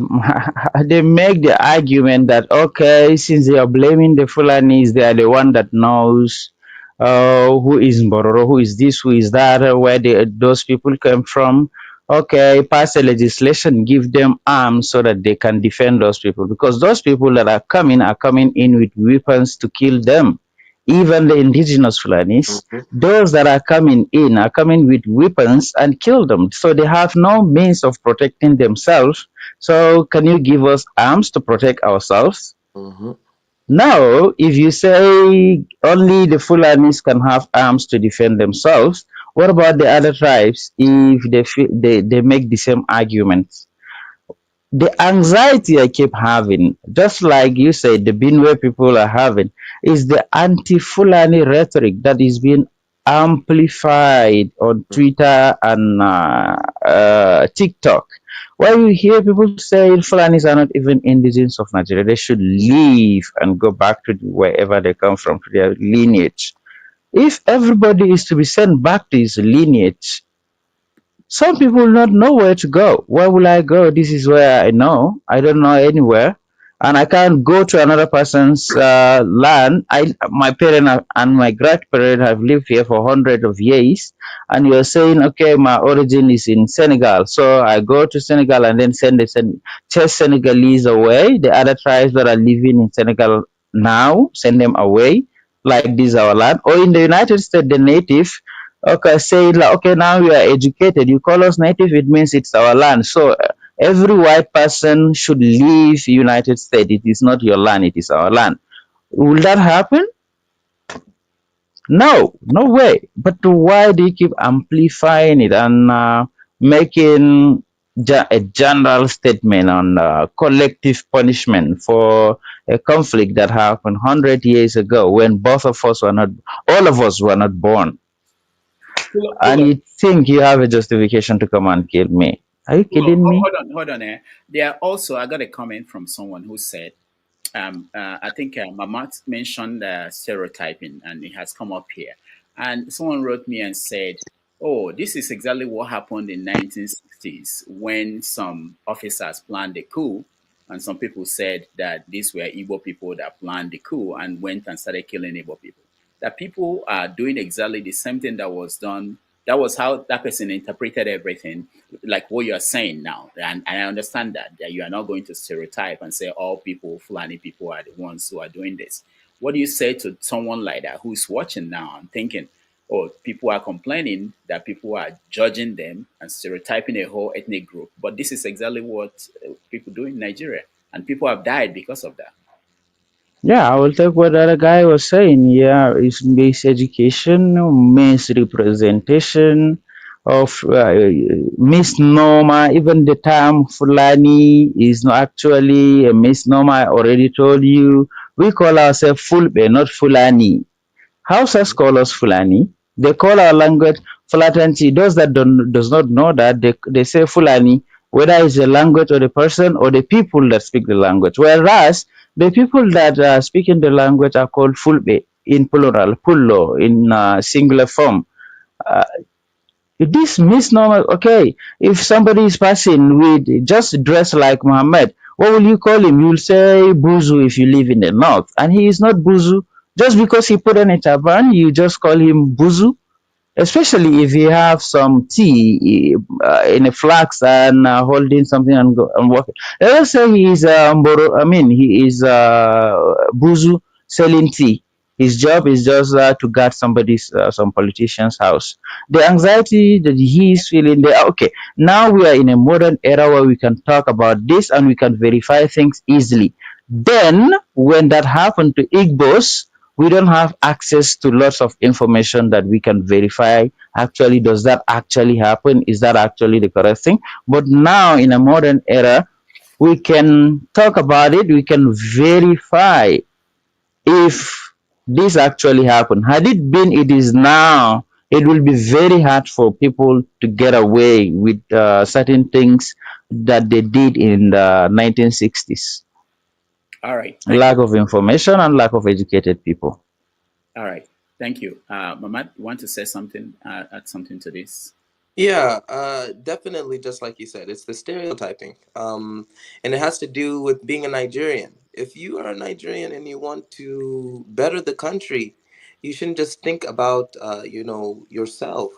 they make the argument that okay, since they are blaming the Fulanis, they are the one that knows who is Mbororo, who is this, who is that, where those people came from. Okay, pass a legislation, give them arms so that they can defend those people, because those people that are coming in with weapons to kill them. Even the indigenous Fulanis, those that are coming in are coming with weapons and kill them. So they have no means of protecting themselves. So can you give us arms to protect ourselves? Now, if you say only the Fulanis can have arms to defend themselves, what about the other tribes if they make the same arguments? The anxiety I keep having, just like you said, the Benue people are having, is the anti-Fulani rhetoric that is being amplified on Twitter and TikTok, where you hear people saying Fulanis are not even indigenous of Nigeria. They should leave and go back to wherever they come from, to their lineage. If everybody is to be sent back to his lineage, some people will not know where to go. Where will I go? This is where I know. I don't know anywhere. And I can't go to another person's land. My parent and my grandparent have lived here for hundreds of years. And you're saying, okay, my origin is in Senegal. So I go to Senegal and then chase Senegalese away. The other tribes that are living in Senegal now, send them away. Like this is our land. Or in the United States, the native, okay, say like, okay, now we are educated. You call us native, it means it's our land. So every white person should leave United States. It is not your land, it is our land. Will that happen? No, no way. But why do you keep amplifying it and making a general statement on collective punishment for a conflict that happened 100 years ago when both of us were not, all of us were not born? And Pullo, you think you have a justification to come and kill me? Are you Pullo, kidding me? hold on. There are also, I got a comment from someone who said, I think Mamat mentioned stereotyping, and it has come up here. And someone wrote me and said, "Oh, this is exactly what happened in 1960s when some officers planned a coup, and some people said that these were Igbo people that planned the coup and went and started killing Igbo people. That people are doing exactly the same thing that was done. That was how that person interpreted everything, like what you are saying now. And I understand that you are not going to stereotype and say all people, Fulani people, are the ones who are doing this. What do you say to someone like that who's watching now and thinking, oh, people are complaining that people are judging them and stereotyping a whole ethnic group, but this is exactly what people do in Nigeria, and people have died because of that. Yeah, I will take what the other guy was saying. Yeah, it's miseducation, misrepresentation of misnomer. Even the term Fulani is not actually a misnomer. I already told you. We call ourselves Fulbe, not Fulani. Hausas call us Fulani. They call our language Fulatanchi. Those that does not know that, they say Fulani, whether it's the language or the person or the people that speak the language. Whereas the people that are speaking the language are called Fulbe in plural, Pullo in singular form. Uh, this misnomer, okay, if somebody is passing with just dressed like Muhammad, what will you call him? You'll say Buzu if you live in the north. And he is not Buzu. Just because he put on a turban, you just call him Buzu, especially if you have some tea in a flask and holding something and go and walking. Let's say he is he is buzu selling tea. His job is just to guard somebody's some politician's house. The anxiety that he is feeling there. Okay, now we are in a modern era where we can talk about this and we can verify things easily. Then when that happened to Igbos, we don't have access to lots of information that we can verify. Actually, does that actually happen? Is that actually the correct thing? But now in a modern era, we can talk about it, we can verify if this actually happened. Had it been it is now, it will be very hard for people to get away with certain things that they did in the 1960s. All right, thank Lack you. of information and lack of educated people. All right, thank you. Mamat, you want to say something, add something to this? Yeah, definitely. Just like you said, it's the stereotyping, and it has to do with being a Nigerian. If you are a Nigerian and you want to better the country, you shouldn't just think about, yourself.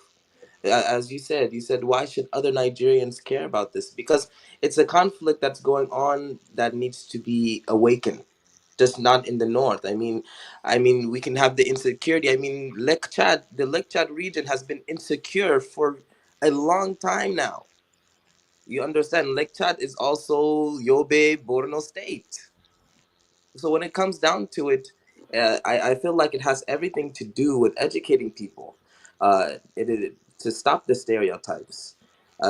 As you said, why should other Nigerians care about this? Because it's a conflict that's going on that needs to be awakened, just not in the north. I mean, we can have the insecurity. I mean, the Lake Chad region has been insecure for a long time now. You understand? Lake Chad is also Yobe, Borno State. So when it comes down to it, I feel like it has everything to do with educating people, to stop the stereotypes.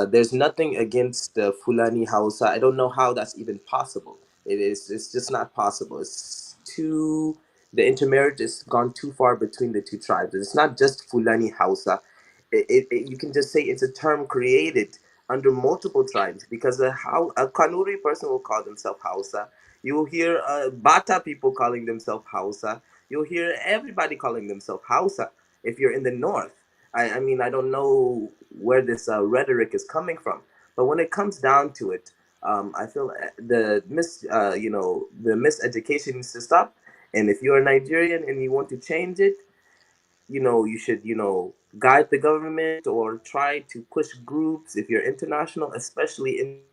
There's nothing against the Fulani Hausa. I don't know how that's even possible. It's just not possible. It's too The intermarriage has gone too far between the two tribes. It's not just Fulani Hausa. You can just say it's a term created under multiple tribes, because a Kanuri person will call themselves Hausa. You will hear Bata people calling themselves Hausa. You'll hear everybody calling themselves Hausa if you're in the north. I mean, I don't know where this rhetoric is coming from, but when it comes down to it, I feel the miseducation needs to stop. And if you're a Nigerian and you want to change it, you should, guide the government or try to push groups. If you're international, especially international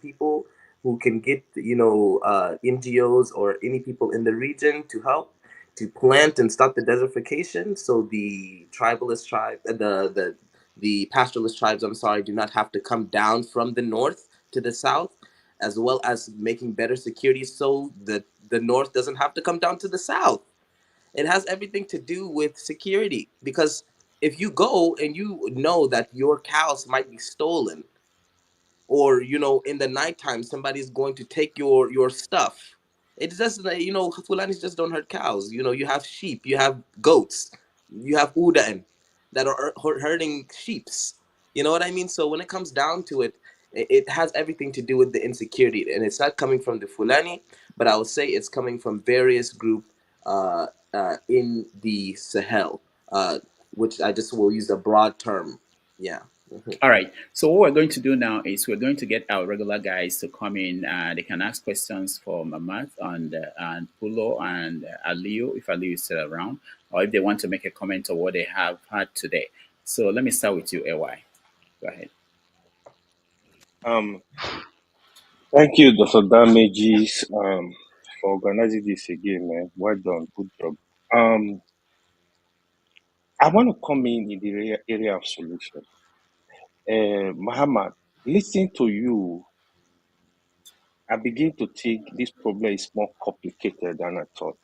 people who can get, NGOs or any people in the region to help to plant and stop the desertification, so the pastoralist tribes, I'm sorry, do not have to come down from the north to the south, as well as making better security so that the north doesn't have to come down to the south. It has everything to do with security, because if you go and you know that your cows might be stolen, or in the nighttime somebody's going to take your stuff. It doesn't, Fulanis just don't herd cows. You have sheep, you have goats, you have udan that are herding sheeps. You know what I mean? So when it comes down to it, it has everything to do with the insecurity, and it's not coming from the Fulani, but I would say it's coming from various group in the Sahel, which I just will use a broad term. Yeah. All right. So what we're going to do now is we're going to get our regular guys to come in. They can ask questions for Mamat and Pullo and Aliu, if Aliu is still around, or if they want to make a comment on what they have had today. So let me start with you, AY. Go ahead. Thank you, Dr. Damages, for organizing this again, man. Well done, good job. I want to come in the area of solution. Muhammad, listening to you, I begin to think this problem is more complicated than I thought.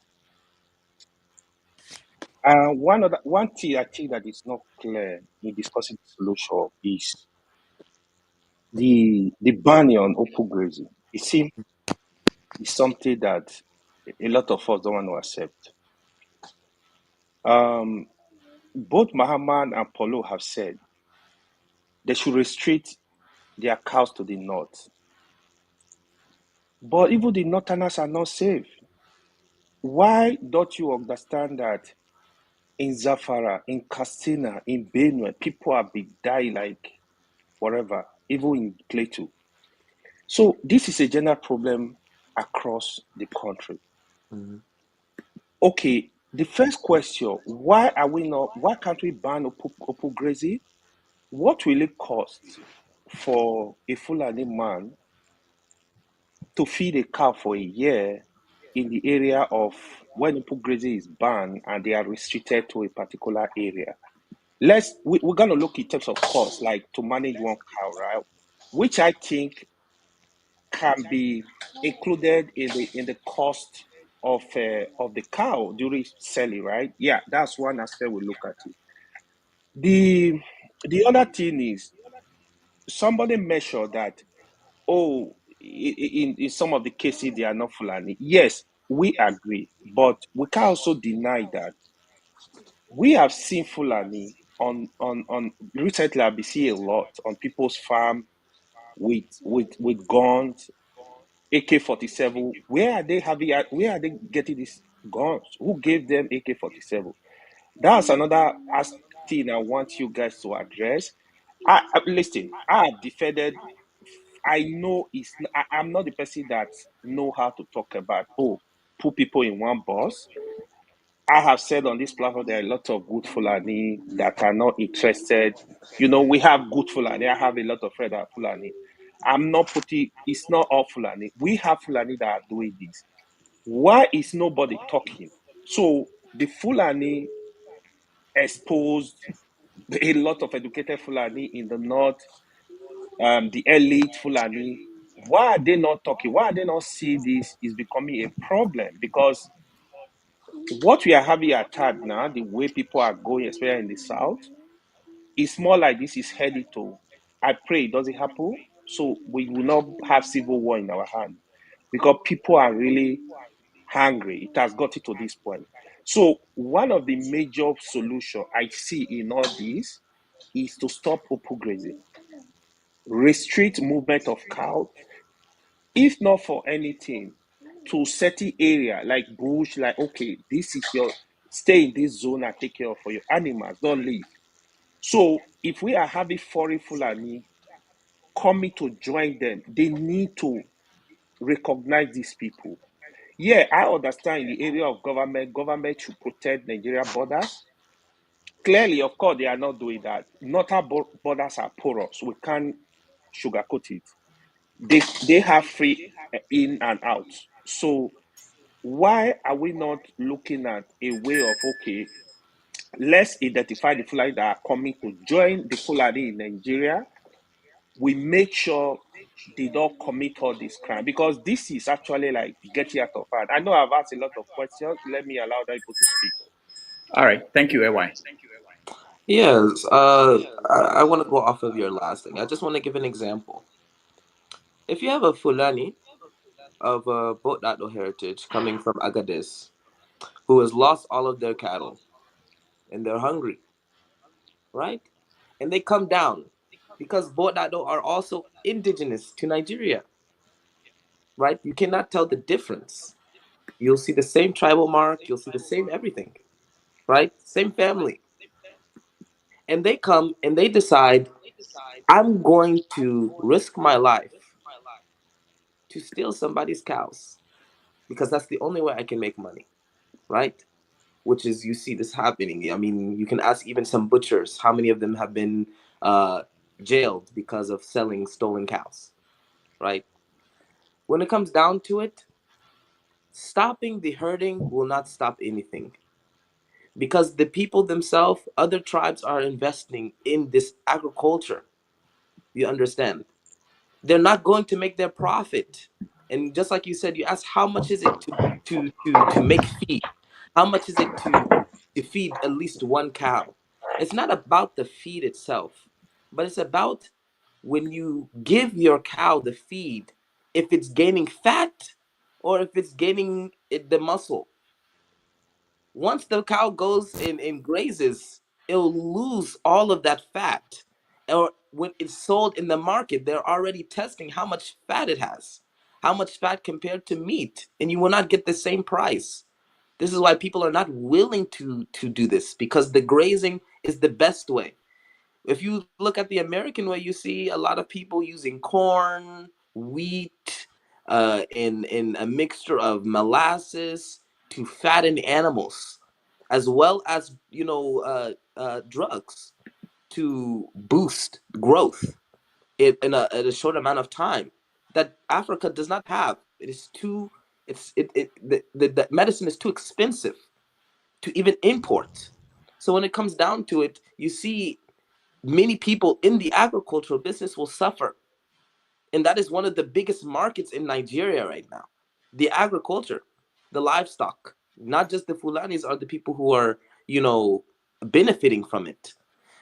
One thing I think that is not clear in discussing the solution is the banning on open grazing. It seems it's something that a lot of us don't want to accept. Both Muhammad and Pullo have said they should restrict their cows to the north. But even the northerners are not safe. Why don't you understand that in Zafara, in Katsina, in Benue, people have been dying like forever, even in Plateau. So this is a general problem across the country. Mm-hmm. Okay, the first question, why can't we ban open grazing? What will it cost for a Fulani man to feed a cow for a year in the area of when open grazing is banned and they are restricted to a particular area? We're going to look in terms of cost, like to manage one cow, right? Which I think can be included in the cost of the cow during selling, right? Yeah, that's one aspect we look at it. The other thing is somebody measured that, in some of the cases they are not Fulani. Yes, we agree, but we can also deny that we have seen Fulani on recently. I've been seeing a lot on people's farm with guns, AK-47. Where are they getting these guns? Who gave them AK-47? That's another thing I want you guys to address. Listen, I have defended. I know I'm not the person that know how to talk about, put people in one bus. I have said on this platform there are a lot of good Fulani that are not interested. We have good Fulani. I have a lot of friends that are Fulani. It's not all Fulani. We have Fulani that are doing this. Why is nobody talking? So the Fulani exposed a lot of educated Fulani in the north, the elite Fulani. Why are they not talking? Why are they not seeing this is becoming a problem? Because what we are having at hand now, the way people are going, especially in the south, it's more like this is headed to. I pray it doesn't happen, so we will not have civil war in our hand, because people are really hungry. It has got it to this point. So one of the major solutions I see in all this is to stop open grazing, restrict movement of cows, if not for anything, to certain area like bush, like, okay, this is your, stay in this zone and take care of for your animals, don't leave. So if we are having foreign Fulani coming to join them, they need to recognize these people. Yeah, I understand in the area of government should protect Nigeria borders. Clearly, of course, they are not doing that. Not our borders are porous. We can't sugarcoat it. They have free in and out. So why are we not looking at a way of, okay, let's identify the Fulani that are coming to join the Fulani in Nigeria. We make sure they don't commit all this crime, because this is actually like getting out of hand. I know I've asked a lot of questions. Let me allow other people to speak. All right. Thank you, AY. Yes, I want to go off of your last thing. I just want to give an example. If you have a Fulani of Bodado heritage coming from Agadez who has lost all of their cattle and they're hungry, right? And they come down because Bodado are also indigenous to Nigeria, right? You cannot tell the difference. You'll see the same tribal mark, you'll see the same everything, right? Same family. And they come and they decide, I'm going to risk my life to steal somebody's cows because that's the only way I can make money, right? Which is, you see this happening. I mean, you can ask even some butchers how many of them have been uh, jailed because of selling stolen cows, right? When it comes down to it, stopping the herding will not stop anything because the people themselves, other tribes are investing in this agriculture. You understand? They're not going to make their profit. And just like you said, you asked how much is it to make feed? How much is it to feed at least one cow? It's not about the feed itself, but it's about when you give your cow the feed, if it's gaining fat or if it's gaining the muscle. Once the cow goes and grazes, it'll lose all of that fat. Or when it's sold in the market, they're already testing how much fat it has, how much fat compared to meat, and you will not get the same price. This is why people are not willing to do this, because the grazing is the best way. If you look at the American way, you see a lot of people using corn, wheat, in a mixture of molasses to fatten animals, as well as drugs to boost growth in a short amount of time that Africa does not have. It is too. The medicine is too expensive to even import. So when it comes down to it, you see many people in the agricultural business will suffer. And that is one of the biggest markets in Nigeria right now. The agriculture, the livestock, not just the Fulanis are the people who are, benefiting from it.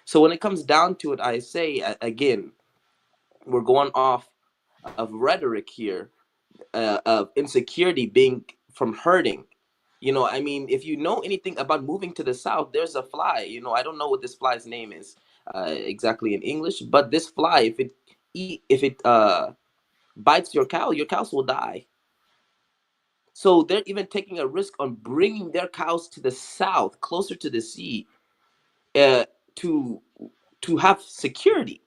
So when it comes down to it, I say again, we're going off of rhetoric here, of insecurity being from hurting. I mean, if you know anything about moving to the south, there's a fly. I don't know what this fly's name is exactly in English, but this fly, if it bites your cows will die. So they're even taking a risk on bringing their cows to the south, closer to the sea, uh, to to have security.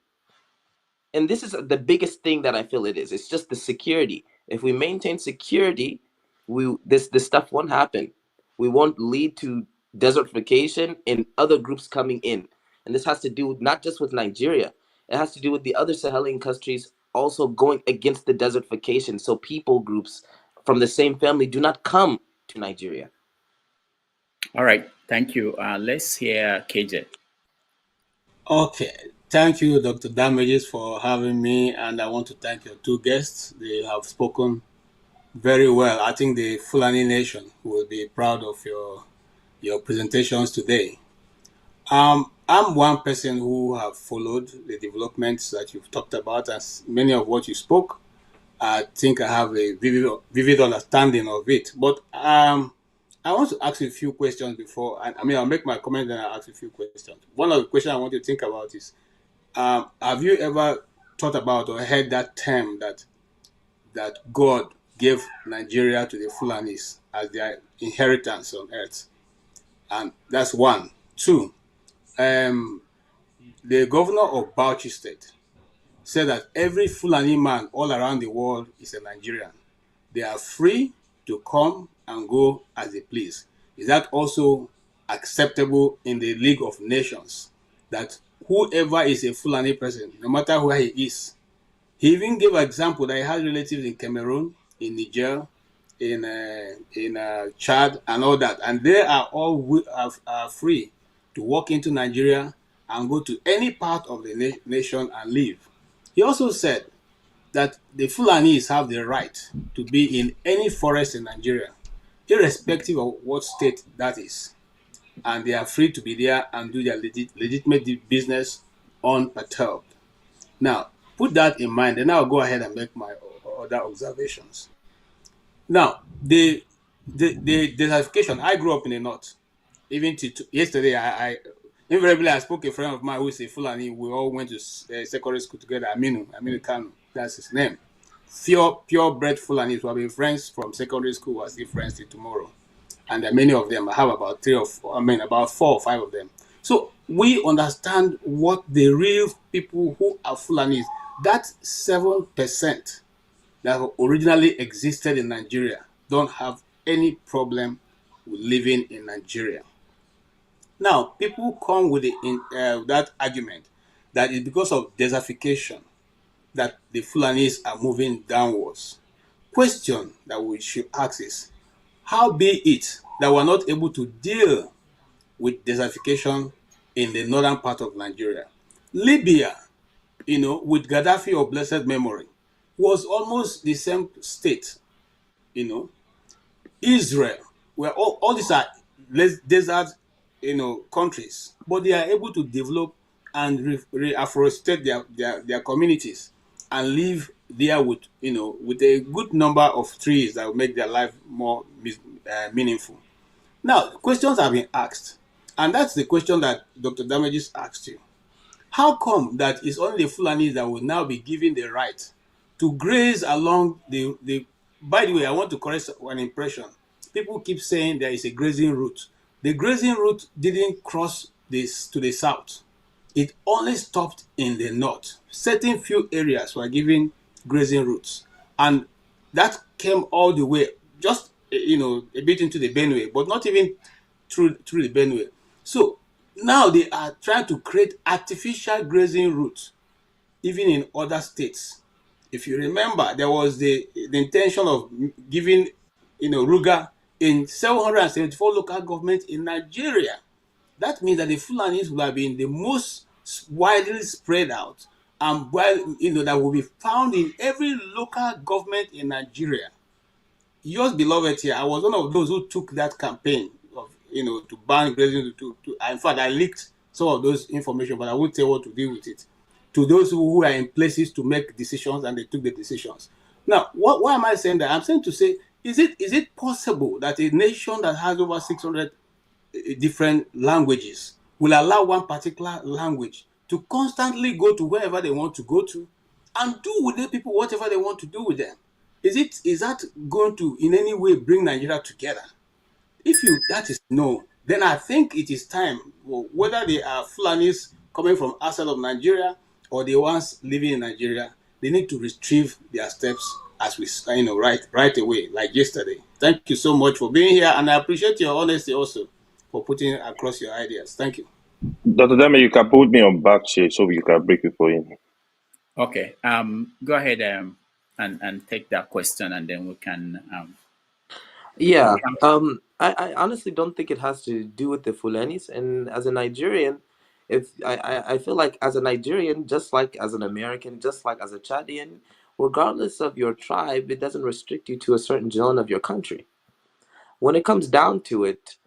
And this is the biggest thing that I feel it is. It's just the security. If we maintain security, this stuff won't happen. We won't lead to desertification and other groups coming in. And this has to do not just with Nigeria. It has to do with the other Sahelian countries also going against the desertification. So people groups from the same family do not come to Nigeria. All right. Thank you. Let's hear KJ. Okay, thank you, Dr. Damages, for having me, and I want to thank your two guests. They have spoken very well. I think the Fulani Nation will be proud of your presentations today. I'm one person who have followed the developments that you've talked about, as many of what you spoke. I think I have a vivid understanding of it. But I want to ask you a few questions before. I'll make my comment, then I'll ask you a few questions. One of the questions I want you to think about is, have you ever thought about or heard that term that God gave Nigeria to the Fulanis as their inheritance on earth? And that's one. Two, the governor of Bauchi State said that every Fulani man all around the world is a Nigerian. They are free to come and go as they please. Is that also acceptable in the League of Nations? That whoever is a Fulani person, no matter where he is, he even gave an example that he has relatives in Cameroon, in Niger, in Chad, and all that, and they are all are free to walk into Nigeria and go to any part of the nation and live. He also said that the Fulanis have the right to be in any forest in Nigeria, irrespective of what state that is. And they are free to be there and do their legitimate business unperturbed. Now, put that in mind, and I'll go ahead and make my other observations. Now, the desertification, I grew up in the north. Even yesterday, I invariably I spoke to a friend of mine who is a Fulani. We all went to secondary school together. Aminu Kanu, that's his name. Purebred Fulanis who have been friends from secondary school, are still friends till tomorrow. And many of them, I have about about 4 or 5 of them. So we understand what the real people who are Fulanis, that 7% that originally existed in Nigeria, don't have any problem with living in Nigeria. Now, people come with that argument that it's because of desertification that the Fulanis are moving downwards. Question that we should ask is, how be it that we're not able to deal with desertification in the northern part of Nigeria? Libya, with Gaddafi of blessed memory, was almost the same state. Israel, where all these are desert, countries, but they are able to develop and reforestate their communities and live there with a good number of trees that will make their life more meaningful. Now, questions have been asked, and that's the question that Dr. Damages asked you. How come that it's only the Fulani that will now be given the right to graze along the by the way, I want to correct an impression. People keep saying there is a grazing route. The grazing route didn't cross this to the south. It only stopped in the north. Certain few areas were given grazing routes, and that came all the way, just a bit into the Benue, but not even through the Benue. So now they are trying to create artificial grazing routes, even in other states. If you remember, there was the intention of giving, Ruga in 774 local governments in Nigeria. That means that the Fulanis will have been the most widely spread out, and that will be found in every local government in Nigeria. Yours beloved here, I was one of those who took that campaign of, to ban grazing. In fact, I leaked some of those information, but I won't tell what to do with it. To those who are in places to make decisions, and they took the decisions. Now, why am I saying that? I'm saying to say, is it possible that a nation that has over 600 different languages will allow one particular language to constantly go to wherever they want to go to and do with the people whatever they want to do with them? Is that going to in any way bring Nigeria together? If that is no, then I think it is time, whether they are Fulanis coming from outside of Nigeria or the ones living in Nigeria, they need to retrieve their steps as we right away, like yesterday. Thank you so much for being here, and I appreciate your honesty also for putting across your ideas. Thank you. Dr. Dame, you can put me on back chair so you can break people in. Okay. Go ahead and take that question, and then we can. Yeah. I honestly don't think it has to do with the Fulanis. And as a Nigerian, if I feel like as a Nigerian, just like as an American, just like as a Chadian, regardless of your tribe, it doesn't restrict you to a certain zone of your country. When it comes down to it,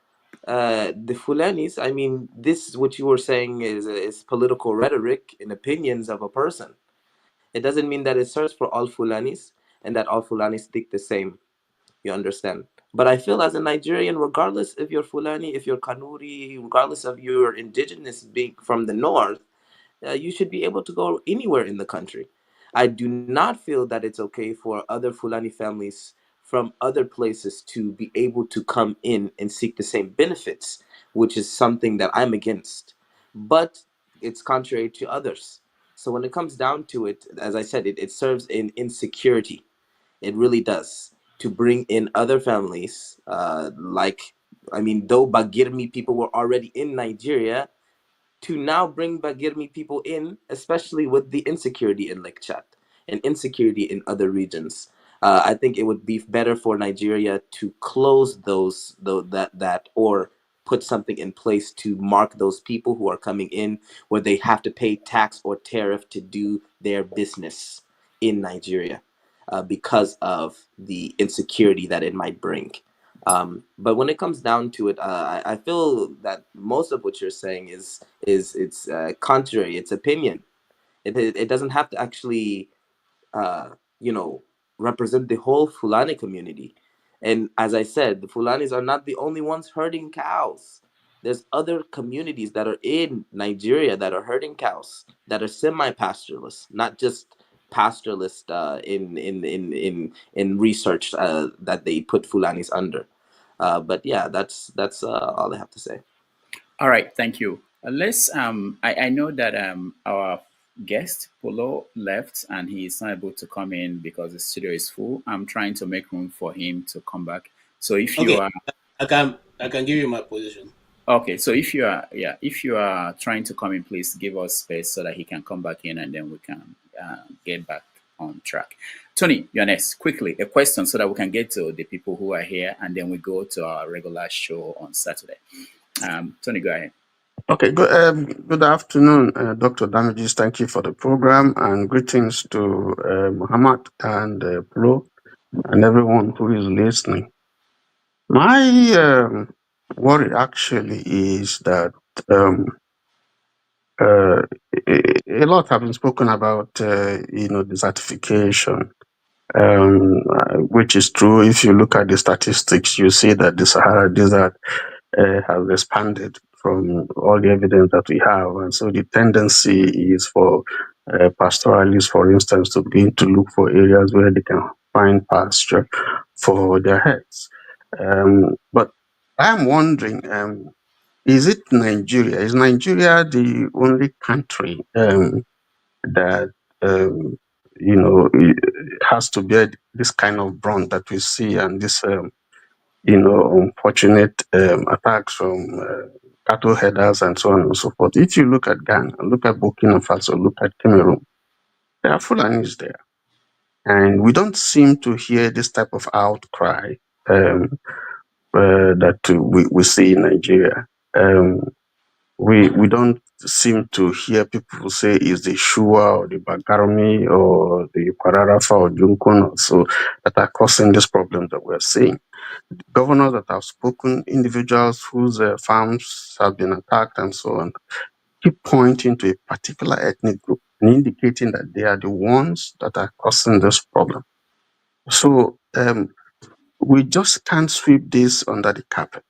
the Fulanis, I mean, this what you were saying is political rhetoric and opinions of a person. It doesn't mean that it serves for all Fulanis and that all Fulanis think the same. You understand? But I feel as a Nigerian, regardless if you're Fulani, if you're Kanuri, regardless of your indigenous being from the north, you should be able to go anywhere in the country. I do not feel that it's okay for other Fulani families from other places to be able to come in and seek the same benefits, which is something that I'm against. But it's contrary to others. So when it comes down to it, as I said, it serves in insecurity. It really does. To bring in other families, though Bagirmi people were already in Nigeria, to now bring Bagirmi people in, especially with the insecurity in Lake Chad and insecurity in other regions. I think it would be better for Nigeria to close that or put something in place to mark those people who are coming in, where they have to pay tax or tariff to do their business. in Nigeria because of the insecurity that it might bring. But when it comes down to it, I feel that most of what you're saying is it's contrary. It's opinion. It doesn't have to actually uh, you know, represent the whole Fulani community. And as I said, the Fulanis are not the only ones herding cows. There's other communities that are in Nigeria that are herding cows that are semi-pastoralist, not just pastoralist in research that they put Fulanis under. But yeah, that's all I have to say. All right, thank you. Let's I know that our guest Pullo left and he is not able to come in because the studio is full. I'm trying to make room for him to come back. So if you Okay, are I can give you my position. okay, so if you are trying to come in, please give us space so that he can come back in and then we can get back on track. Tony, you're next. Quickly, a question so that we can get to the people who are here and then we go to our regular show on Saturday. Tony, go ahead. Okay, good afternoon, Dr. Damages. Thank you for the program and greetings to Muhammad and Pullo and everyone who is listening. My worry actually is that um, uh, a lot have been spoken about, desertification, which is true. If you look at the statistics, you see that the Sahara Desert has expanded from all the evidence that we have. And so the tendency is for pastoralists, for instance, to begin to look for areas where they can find pasture for their herds. But I'm wondering, is it Nigeria? Is Nigeria the only country that, has to bear this kind of brunt that we see and this unfortunate attacks from cattle headers and so on and so forth. If you look at Ghana, look at Burkina Faso, look at Cameroon, there are Fulanis there. And we don't seem to hear this type of outcry that we see in Nigeria. We don't seem to hear people say is the Shua or the Bagarmi or the Kwararafa or Junkun or so that are causing this problem that we're seeing. Governors that have spoken, individuals whose farms have been attacked and so on, keep pointing to a particular ethnic group and indicating that they are the ones that are causing this problem. So we just can't sweep this under the carpet.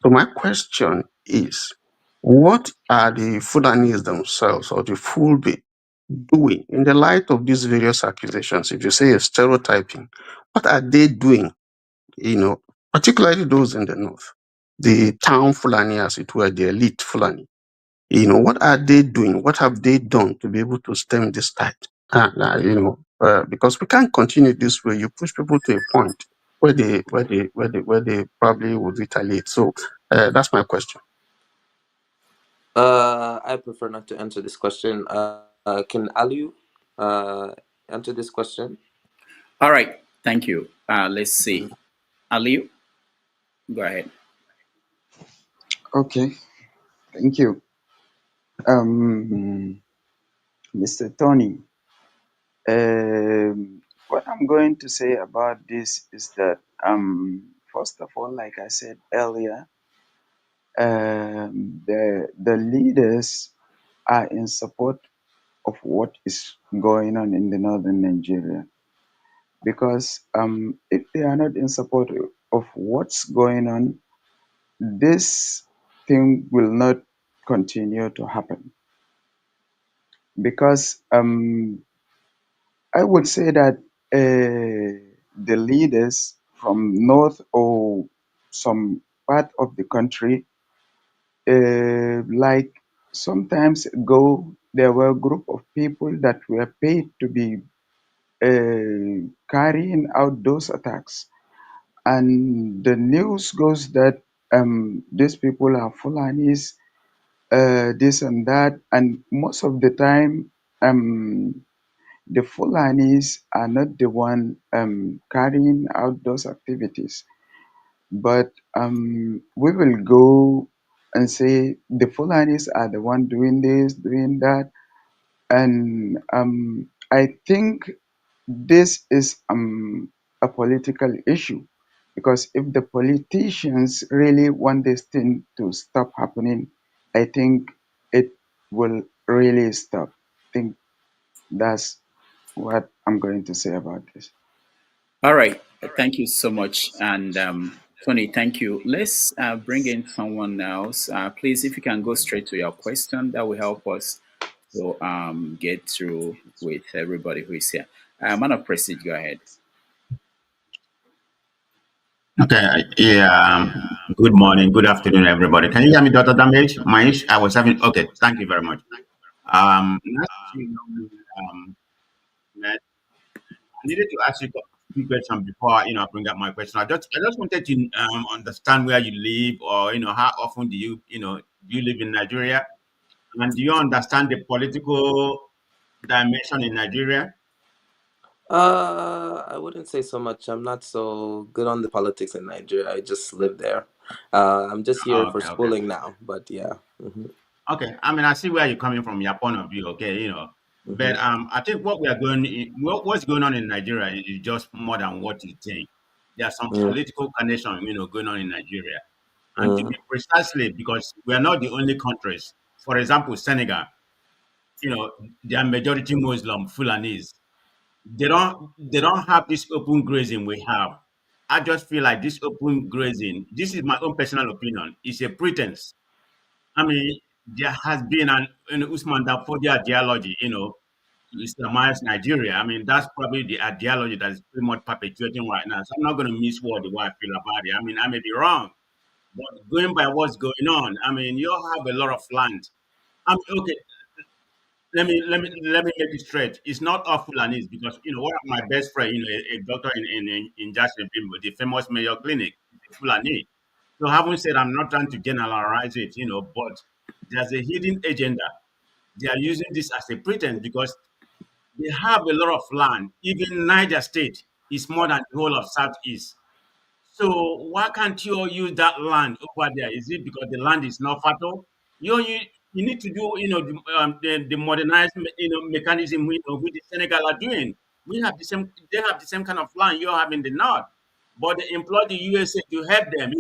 So my question is, what are the Fulanis themselves or the Fulbe doing in the light of these various accusations? If you say a stereotyping, what are they doing, particularly those in the north, the town Fulani, as it were, the elite Fulani? What are they doing? What have they done to be able to stem this tide? Because we can't continue this way. You push people to a point where they probably would retaliate. So that's my question. I prefer not to answer this question. Can Aliu answer this question? All right, thank you. Let's see. Ali, go ahead. Okay, thank you. Mr. Tony, what I'm going to say about this is that, first of all, like I said earlier, the leaders are in support of what is going on in the northern Nigeria, because if they are not in support of what's going on, this thing will not continue to happen. Because I would say that the leaders from north or some part of the country, like sometimes ago, there were a group of people that were paid to be carrying out those attacks. And the news goes that these people are Fulanis, this and that. And most of the time, the Fulanis are not the one carrying out those activities. But we will go and say the Fulanis are the one doing this, doing that. And I think this is a political issue, because if the politicians really want this thing to stop happening, I think it will really stop. I think that's what I'm going to say about this. All right. Thank you so much. And Tony, thank you. Let's bring in someone else. Please, if you can go straight to your question, that will help us to get through with everybody who is here. Man of Prestige, go ahead. Okay, yeah. Good morning, good afternoon, everybody. Can you hear me, Dr. Damage? I was having. Okay, thank you very much. Nice to see you, Matt. I needed to ask you a few questions before I bring up my question. I just wanted to understand where you live, or how often do you live in Nigeria, and do you understand the political dimension in Nigeria? I wouldn't say so much. I'm not so good on the politics in Nigeria. I just live there. I'm just here Oh, for okay, okay. schooling now, but yeah. Okay, I mean, I see where you're coming from, your point of view. Okay, but I think what's going on in Nigeria is just more than what you think. There's some Mm, political connection, going on in Nigeria, and to mm, be precisely, because we are not the only countries. For example, Senegal, they are majority Muslim Fulanese. They don't have this open grazing we have. I just feel like this open grazing. This is my own personal opinion. It's a pretense. I mean, there has been an Usman Dafodia ideology, to Islamize Nigeria. I mean, that's probably the ideology that is pretty much perpetuating right now. So I'm not going to misword the way I feel about it. I mean, I may be wrong, but going by what's going on, I mean, you have a lot of land. Okay. Let me make it straight. It's not all Fulanis, because one of my best friend, a doctor in Jacksonville, the famous Mayo Clinic, is a Fulani. So having said, I'm not trying to generalize it, but there's a hidden agenda. They are using this as a pretense because they have a lot of land. Even Niger State is more than the whole of Southeast. So why can't you use that land over there? Is it because the land is not fertile? You need to do the modernized mechanism which the Senegal are doing. We have the same. They have the same kind of land you have in the north, but they employ the USA to help them.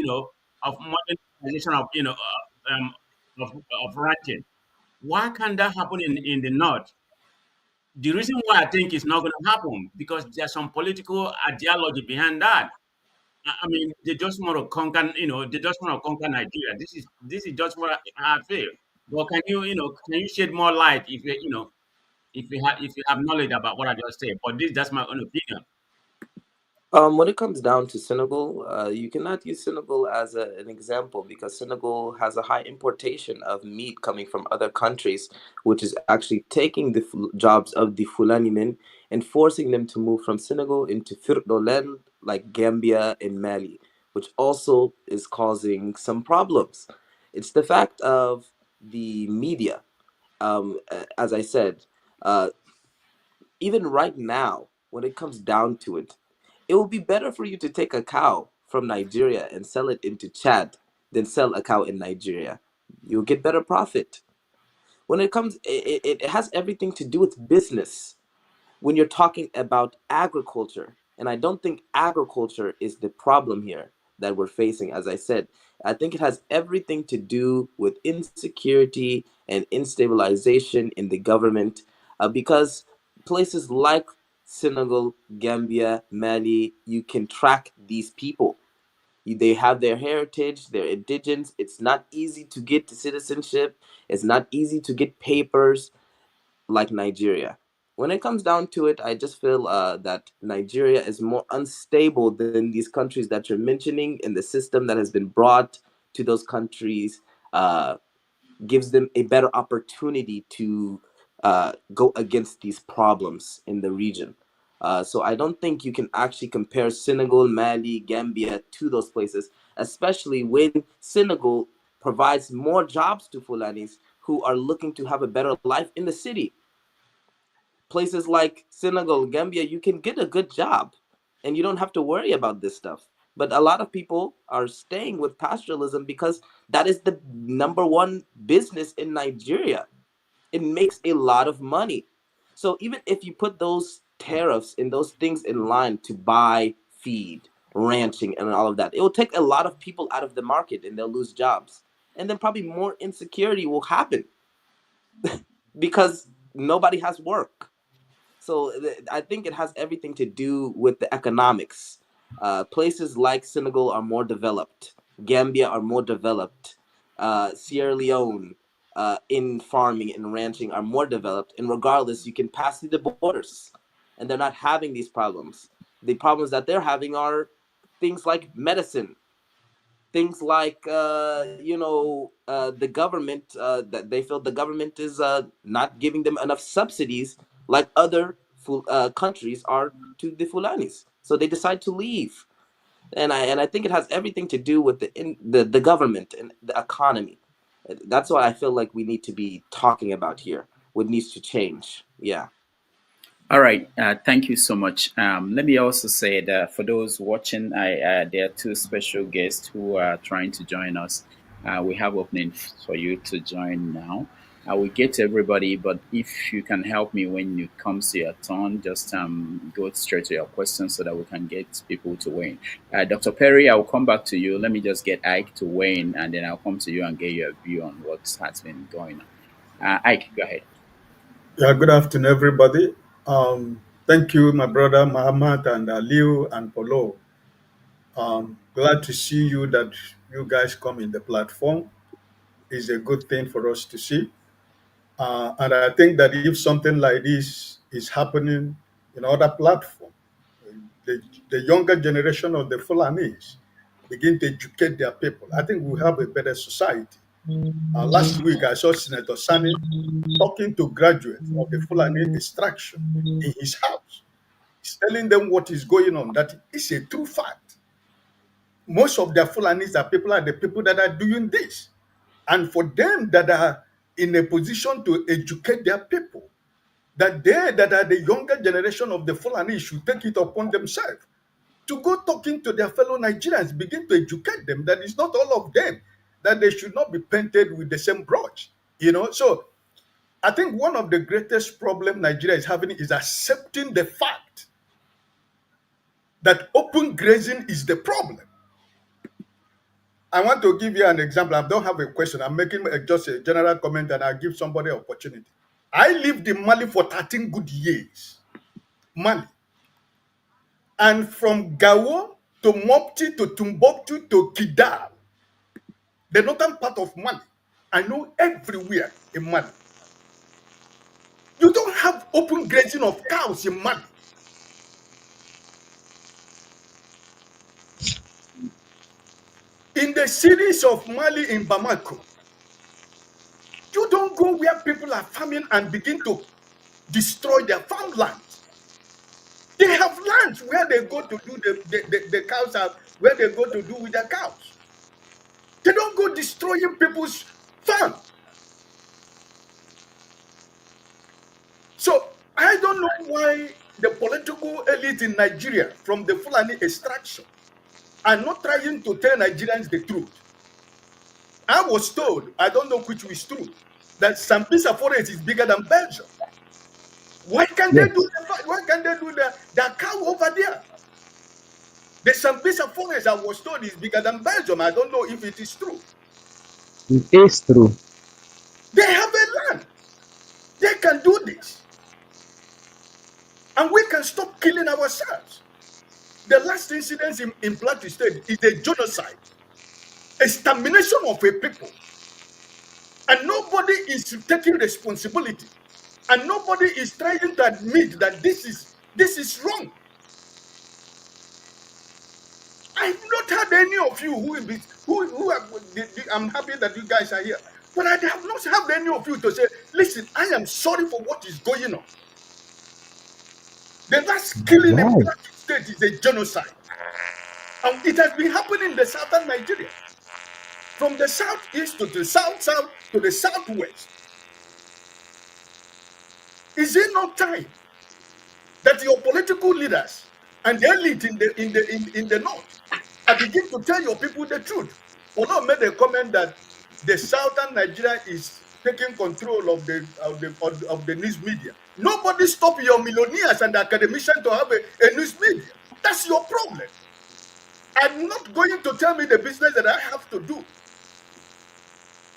Of modernization of of ranching. Why can't that happen in the north? The reason why I think it's not going to happen, because there's some political ideology behind that. I mean, they just want to conquer, they just want to conquer Nigeria. This is just what I feel. But can you shed more light if you have knowledge about what I just said? But that's my own opinion. When it comes down to Senegal, you cannot use Senegal as an example because Senegal has a high importation of meat coming from other countries, which is actually taking the jobs of the Fulani men and forcing them to move from Senegal into Firdo land like Gambia and Mali, which also is causing some problems. It's the fact of the media. As I said, uh, even right now, when it comes down to it, it will be better for you to take a cow from Nigeria and sell it into Chad than sell a cow in Nigeria. You'll get better profit. When it comes, it has everything to do with business when you're talking about agriculture. And I don't think agriculture is the problem here that we're facing. As I said, I think it has everything to do with insecurity and instabilization in the government, because places like Senegal, Gambia, Mali, you can track these people. They have their heritage, they're indigenous. It's not easy to get to citizenship, it's not easy to get papers like Nigeria. When it comes down to it, I just feel that Nigeria is more unstable than these countries that you're mentioning, and the system that has been brought to those countries gives them a better opportunity to go against these problems in the region. So I don't think you can actually compare Senegal, Mali, Gambia to those places, especially when Senegal provides more jobs to Fulanis who are looking to have a better life in the city. Places like Senegal, Gambia, you can get a good job and you don't have to worry about this stuff. But a lot of people are staying with pastoralism because that is the number one business in Nigeria. It makes a lot of money. So even if you put those tariffs and those things in line to buy feed, ranching, and all of that. It will take a lot of people out of the market and they'll lose jobs. And then probably more insecurity will happen because nobody has work. So I think it has everything to do with the economics. Places like Senegal are more developed. Gambia are more developed. Sierra Leone in farming and ranching are more developed. And regardless, you can pass through the borders, and they're not having these problems. The problems that they're having are things like medicine, things like the government, that they feel the government is not giving them enough subsidies like other countries are to the Fulanis, so they decide to leave. And I think it has everything to do with the government and the economy. That's what I feel like we need to be talking about here. What needs to change? Yeah. All right, thank you so much. Let me also say that for those watching, there are two special guests who are trying to join us. We have opening for you to join now. I will get to everybody, but if you can help me when it comes to your turn, just go straight to your questions so that we can get people to weigh in. Dr. Perry, I will come back to you. Let me just get Ike to weigh in, and then I'll come to you and get your view on what has been going on. Ike, go ahead. Yeah, good afternoon, everybody. Thank you, my brother Muhammad and Aliu and Polo. Glad to see you that you guys come in the platform. Is a good thing for us to see. And I think that if something like this is happening in other platforms, the younger generation of the Fulanis begin to educate their people, I think we have a better society. Last week, I saw Senator Sani talking to graduates of the Fulani extraction in his house. He's telling them what is going on, that is a true fact. Most of their Fulanis are the people that are doing this. And for them that are in a position to educate their people, that they that are the younger generation of the Fulani should take it upon themselves to go talking to their fellow Nigerians, begin to educate them that it's not all of them, that they should not be painted with the same brush. So I think one of the greatest problems Nigeria is having is accepting the fact that open grazing is the problem. I want to give you an example. I don't have a question. I'm making just a general comment, and I'll give somebody an opportunity. I lived in Mali for 13 good years. Mali. And from Gao to Mopti to Timbuktu to Kidal, the northern part of Mali, I know everywhere in Mali. You don't have open grazing of cows in Mali. In the cities of Mali, in Bamako, you don't go where people are farming and begin to destroy their farmlands. They have lands where they go to do the cows are where they go to do with their cows. They don't go destroying people's farm. So I don't know why the political elite in Nigeria from the Fulani extraction are not trying to tell Nigerians the truth. I was told, I don't know which is true, that Sambisa forest is bigger than Belgium. Why can't they do the cow over there? The Sambisa forest, I was told, is bigger than Belgium. I don't know if it is true. It is true. They have a land. They can do this. And we can stop killing ourselves. The last incident in Plateau State is a genocide, extermination of a people. And nobody is taking responsibility. And nobody is trying to admit that this is wrong. I've not heard any of you who are, I'm happy that you guys are here, but I have not heard any of you to say, listen, I am sorry for what is going on. The last killing in Plateau State is a genocide. And it has been happening in the southern Nigeria. From the southeast to the south to the southwest. Is it not time that your political leaders and the elite in the north are begin to tell your people the truth? Pullo made a comment that the southern Nigeria is taking control of the news media. Nobody stop your millionaires and academicians to have a news media. That's your problem. I'm not going to tell me the business that I have to do.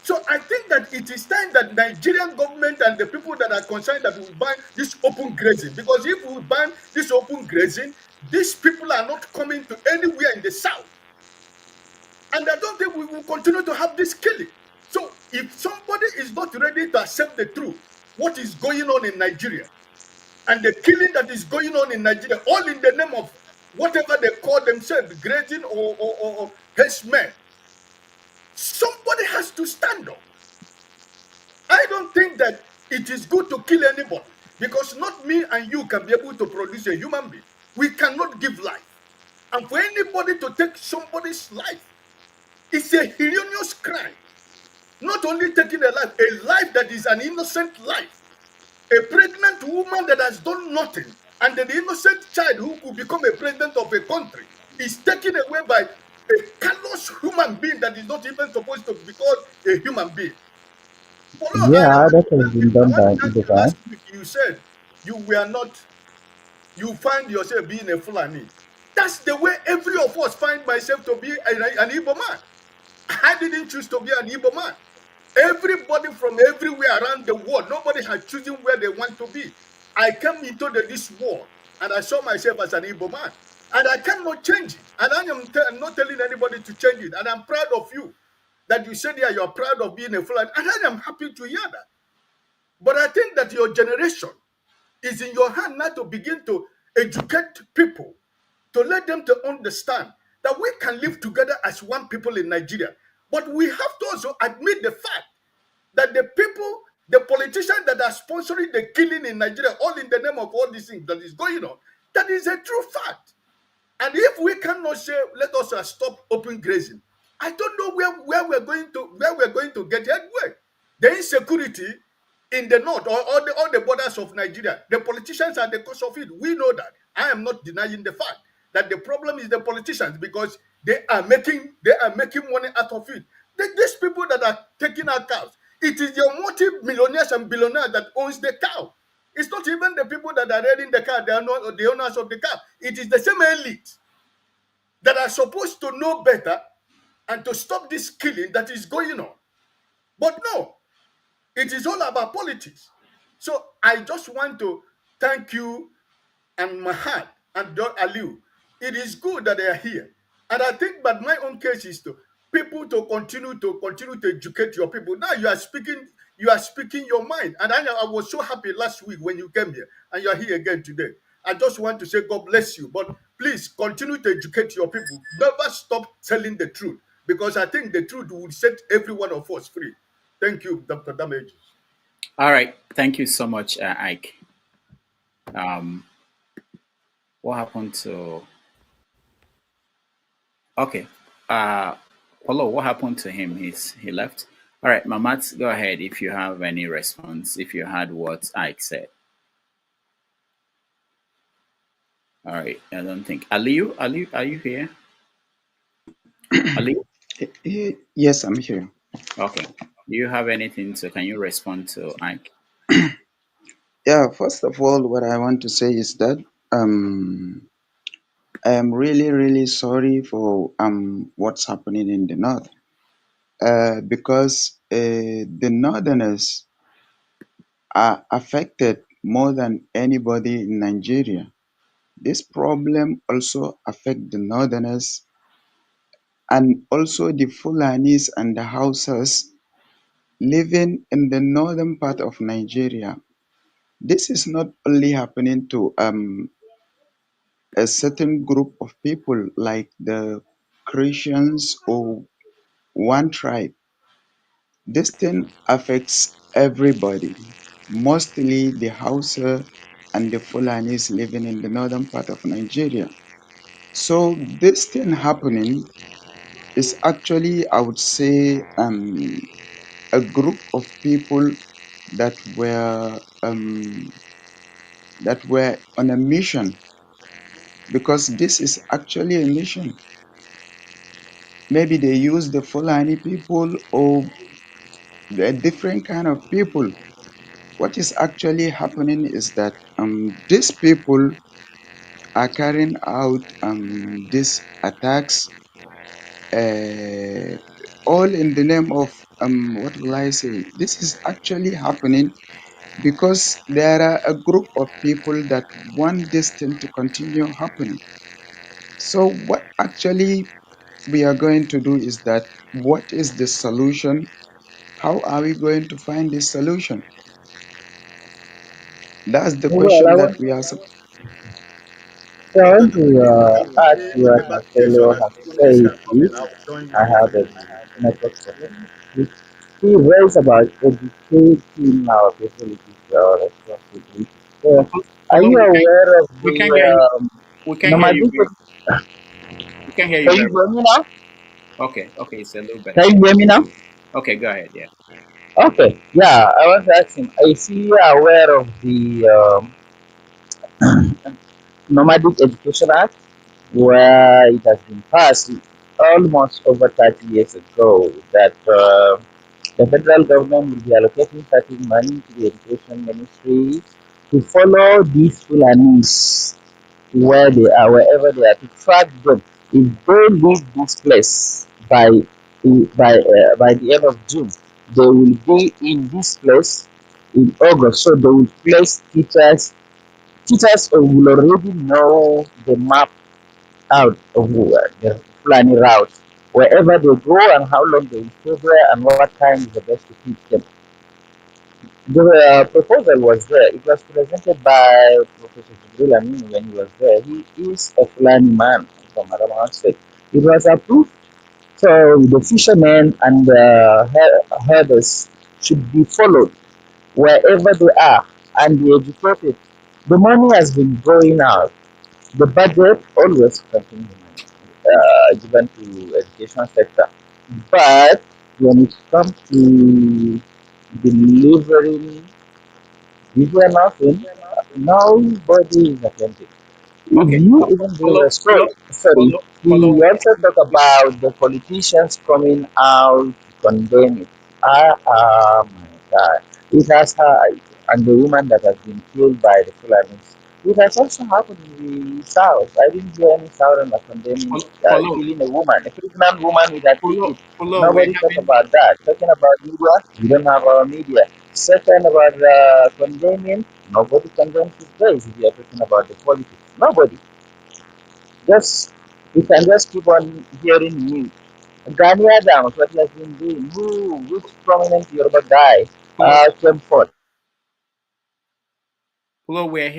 So I think that it is time that Nigerian government and the people that are concerned that we ban this open grazing. Because if we ban this open grazing, these people are not coming to anywhere in the south. And I don't think we will continue to have this killing. So if somebody is not ready to accept the truth, what is going on in Nigeria, and the killing that is going on in Nigeria, all in the name of whatever they call themselves, grazing or herdsmen, somebody has to stand up. I don't think that it is good to kill anybody, because not me and you can be able to produce a human being. We cannot give life. And for anybody to take somebody's life, it's a heinous crime. Not only taking a life that is an innocent life, a pregnant woman that has done nothing, and the innocent child who could become a president of a country is taken away by a callous human being that is not even supposed to be called a human being. Polo, Yeah, that has been I done want by to thank you. Ibuka. Last week you said you find yourself being a Fulani. That's the way every of us find myself to be an Igbo man. I didn't choose to be an Igbo man. Everybody from everywhere around the world, nobody has chosen where they want to be. I came into this world and I saw myself as an Igbo man. And I cannot change it. And I'm not telling anybody to change it. And I'm proud of you that you said, yeah, you're proud of being a Fulani. And I am happy to hear that. But I think that your generation is in your hand now to begin to educate people, to let them to understand that we can live together as one people in Nigeria. But we have to also admit the fact that the people, the politicians that are sponsoring the killing in Nigeria, all in the name of all these things that is going on, that is a true fact. And if we cannot say, let us stop open grazing, I don't know where we're going to get headway. The insecurity in the north or all the borders of Nigeria, the politicians are the cause of it. We know that. I am not denying the fact that the problem is the politicians, because they are making money out of it. These people that are taking our cows, it is your multi-millionaires and billionaires that owns the cow. It's not even the people that are rearing the cow, they are not the owners of the cow. It is the same elite that are supposed to know better and to stop this killing that is going on. But no, it is all about politics. So I just want to thank you and Mahat and Dr. Aliu. It is good that they are here. And I think, but my own case is to people to continue to educate your people. Now you are speaking your mind. And I was so happy last week when you came here and you are here again today. I just want to say God bless you. But please continue to educate your people. Never stop telling the truth, because I think the truth will set every one of us free. Thank you, Dr. Damages. All right. Thank you so much, Ike. What happened to? Okay. Pullo, what happened to him? He left. All right, Mamat, go ahead if you have any response. If you heard what Ike said. All right. I don't think Aliu, are you here? Aliu? Yes, I'm here. Okay. Do you have anything? So can you respond to Ike? Yeah, first of all, what I want to say is that I am really, really sorry for what's happening in the north. Because the northerners are affected more than anybody in Nigeria. This problem also affect the northerners and also the Fulanis and the Hausas living in the northern part of Nigeria. This is not only happening to a certain group of people like the Christians or one tribe. This thing affects everybody, mostly the Hausa and the Fulanis living in the northern part of Nigeria. So this thing happening is actually, I would say, a group of people that were on a mission, because this is actually a mission. Maybe they use the Fulani people, or They're different kind of people. What is actually happening is that these people are carrying out these attacks, uh, all in the name of what will I say? This is actually happening because there are a group of people that want this thing to continue happening. So what actually we are going to do is that what is the solution? How are we going to find this solution? That's the Well, question that we are. so I Dr. want to David, add to what my fellow has said, please. I'll join you I in have a a minute. network problem. He raised about educating our people, it is our responsibility. So, are Pullo, you aware of we can hear you. the We can hear you nomadic? very. We can hear you Can you very hear well. me now? Okay, okay, it's a little better. Can you hear me now? Okay, go ahead. Yeah. Okay, yeah, I want to ask him, is he aware of the Nomadic Education Act, where it has been passed almost over 30 years ago that the federal government will be allocating certain money to the education ministry to follow these Fulanis where they are, wherever they are, to track them. If they leave this place by the end of June, they will be in this place in August. So they will place teachers. Teachers will already know the map out of the Fulani route, wherever they go and how long they will stay there and what time is the best to teach them. The proposal was there. It was presented by Professor Jibril Amin when he was there. He is a Fulani man from Adamawa State. It was approved. So the fishermen and the herders should be followed wherever they are and be educated. The money has been going out. The budget always continues given to education sector. But when it comes to delivering visual nothing, nobody is attentive. If Okay. you even do Pullo, a story, sorry, Pullo. he also talk about the politicians coming out to condemn it. My God. It has and the woman that has been killed by the Fulanis. It has also happened in the South. I didn't hear any Southern condemning it, Pullo, killing a woman, a pregnant woman with a Pullo, ticket. Pullo. We're Nobody talk having. about that. Talking about media, we don't have our media. Second, about condemning, nobody condemns these days if you are talking about the politics. Nobody. Just we can just keep on hearing news. Gani Adams, what he has been doing, which prominent Yoruba guy Pullo, came forth. Pullo, we're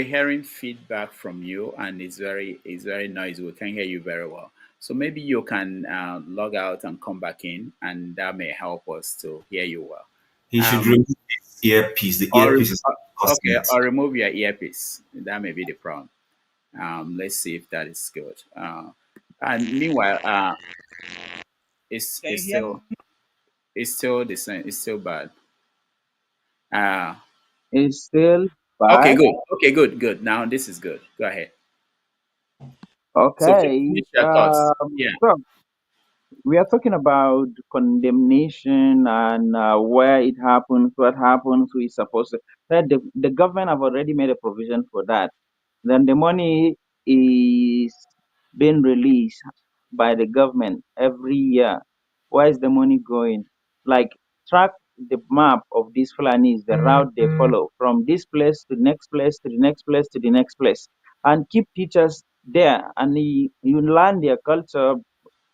hearing feedback from you, and it's very noisy. We can hear you very well. So maybe you can log out and come back in, and that may help us to hear you well. He should Um, remove his earpiece. The or earpiece is costing okay, it. or remove your earpiece. That may be the problem. Let's see if that is good. And meanwhile, it's Can you it's hear still me? it's still the same. It's still bad. Uh, It's still okay, bad. good. Okay, good, good. Now this is good. Go ahead. So Okay. finish your thoughts. Yeah. So we are talking about condemnation and where it happens, what happens, who is supposed to. That the government have already made a provision for that. Then the money is being released by the government every year. Where is the money going? Like track the map of these Fulanis, the route they follow from this place to the next place to the next place to the next place, and keep teachers there, and you learn their culture.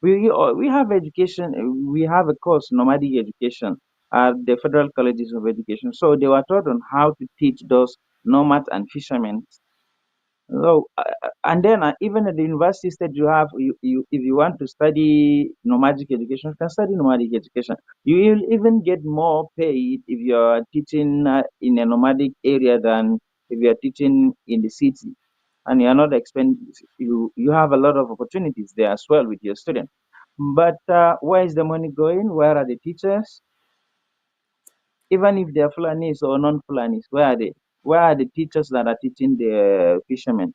We have education. We have a course, nomadic education, at the federal colleges of education. So they were taught on how to teach those nomads and fishermen. So, and then even at the university stage, if you want to study nomadic education, you can study nomadic education. You will even get more paid if you are teaching in a nomadic area than if you are teaching in the city. And you are not you have a lot of opportunities there as well with your students. But where is the money going? Where are the teachers? Even if they are Fulanis or non-Fulanis, where are they? Where are the teachers that are teaching the fishermen?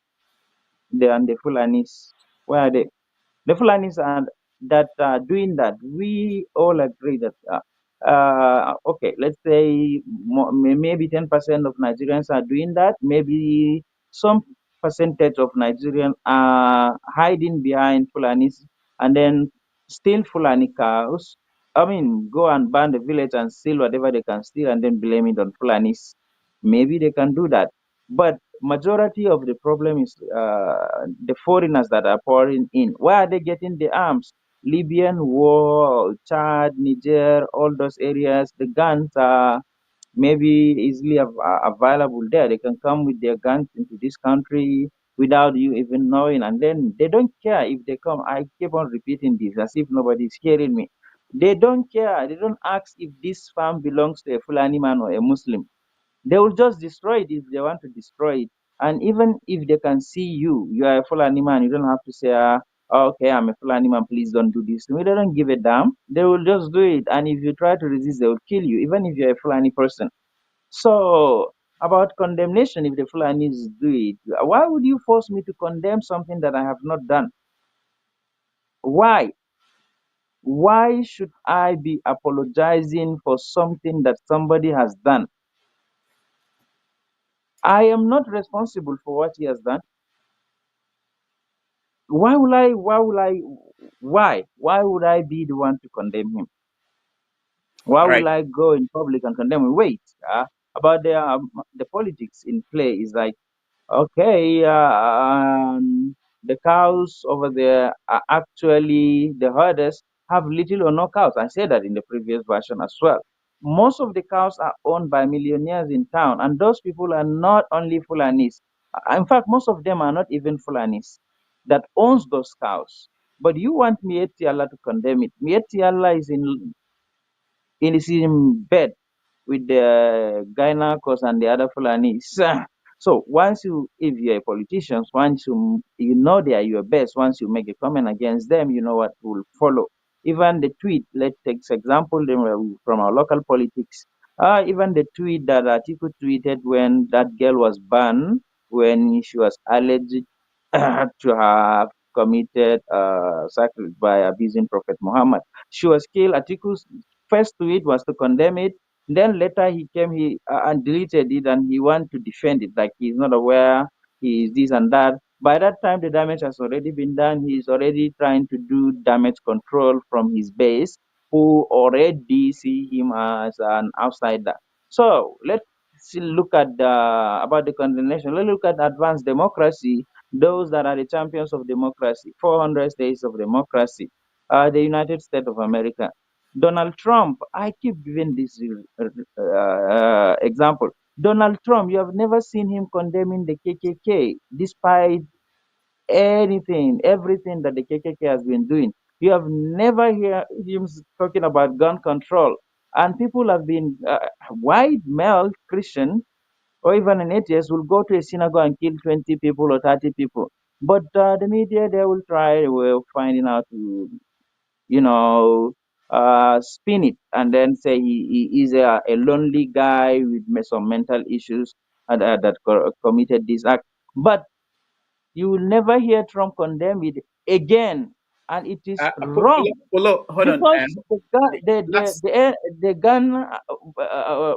And the Fulanis. Where are they? The Fulanis are that are doing that. We all agree that Okay, let's say maybe 10% of Nigerians are doing that. Maybe some percentage of Nigerians are hiding behind Fulanis and then steal Fulani cows. I mean, go and burn the village and steal whatever they can steal and then blame it on Fulanis. Maybe they can do that. But majority of the problem is the foreigners that are pouring in. Where are they getting the arms? Libyan war, Chad, Niger, all those areas, the guns are maybe easily available there. They can come with their guns into this country without you even knowing, and then they don't care if they come. I keep on repeating this as if nobody is hearing me. They don't care. They don't ask if this farm belongs to a Fulani man or a Muslim. They will just destroy it if they want to destroy it. And even if they can see you, you are a Fulani man, you don't have to say, okay, I'm a Fulani man, please don't do this. They don't give a damn. They will just do it. And if you try to resist, they will kill you, even if you're a Fulani person. So, about condemnation, if the Fulanis do it, why would you force me to condemn something that I have not done? Why? Why should I be apologizing for something that somebody has done? I am not responsible for what he has done. Why would I be the one to condemn him? Why All right. will I go in public and condemn him? Wait, about the politics in play is like, okay, the cows over there are actually the herders have little or no cows. I said that in the previous version as well. Most of the cows are owned by millionaires in town, and those people are not only Fulanis. In fact, most of them are not even Fulanis that owns those cows. But you want Mieti Allah to condemn it. Mieti Allah is in his bed with the Gainakos and the other Fulanis. So once you, if you're a politician, once you know they are your best, once you make a comment against them, you know what will follow. Even the tweet, let's take example from our local politics. Even the tweet that Atiku tweeted when that girl was banned, when she was alleged to have committed sacrilege by abusing Prophet Muhammad. She was killed. Atiku's first tweet was to condemn it. Then later he came and deleted it, and he wanted to defend it, like he's not aware, he is this and that. By that time, the damage has already been done. He's already trying to do damage control from his base, who already see him as an outsider. So let's look at about the condemnation. Let's look at advanced democracy. Those that are the champions of democracy, 400 days of democracy, the United States of America. Donald Trump, I keep giving this example. Donald Trump, you have never seen him condemning the KKK, despite everything that the KKK has been doing. You have never heard him talking about gun control. And people have been, white male Christian or even an atheist will go to a synagogue and kill 20 people or 30 people. But the media, they will try, will finding out to, you know, spin it and then say he is a lonely guy with some mental issues that committed this act. But you will never hear Trump condemn it again, and it is wrong Pullo, hold on. because Last, the gun,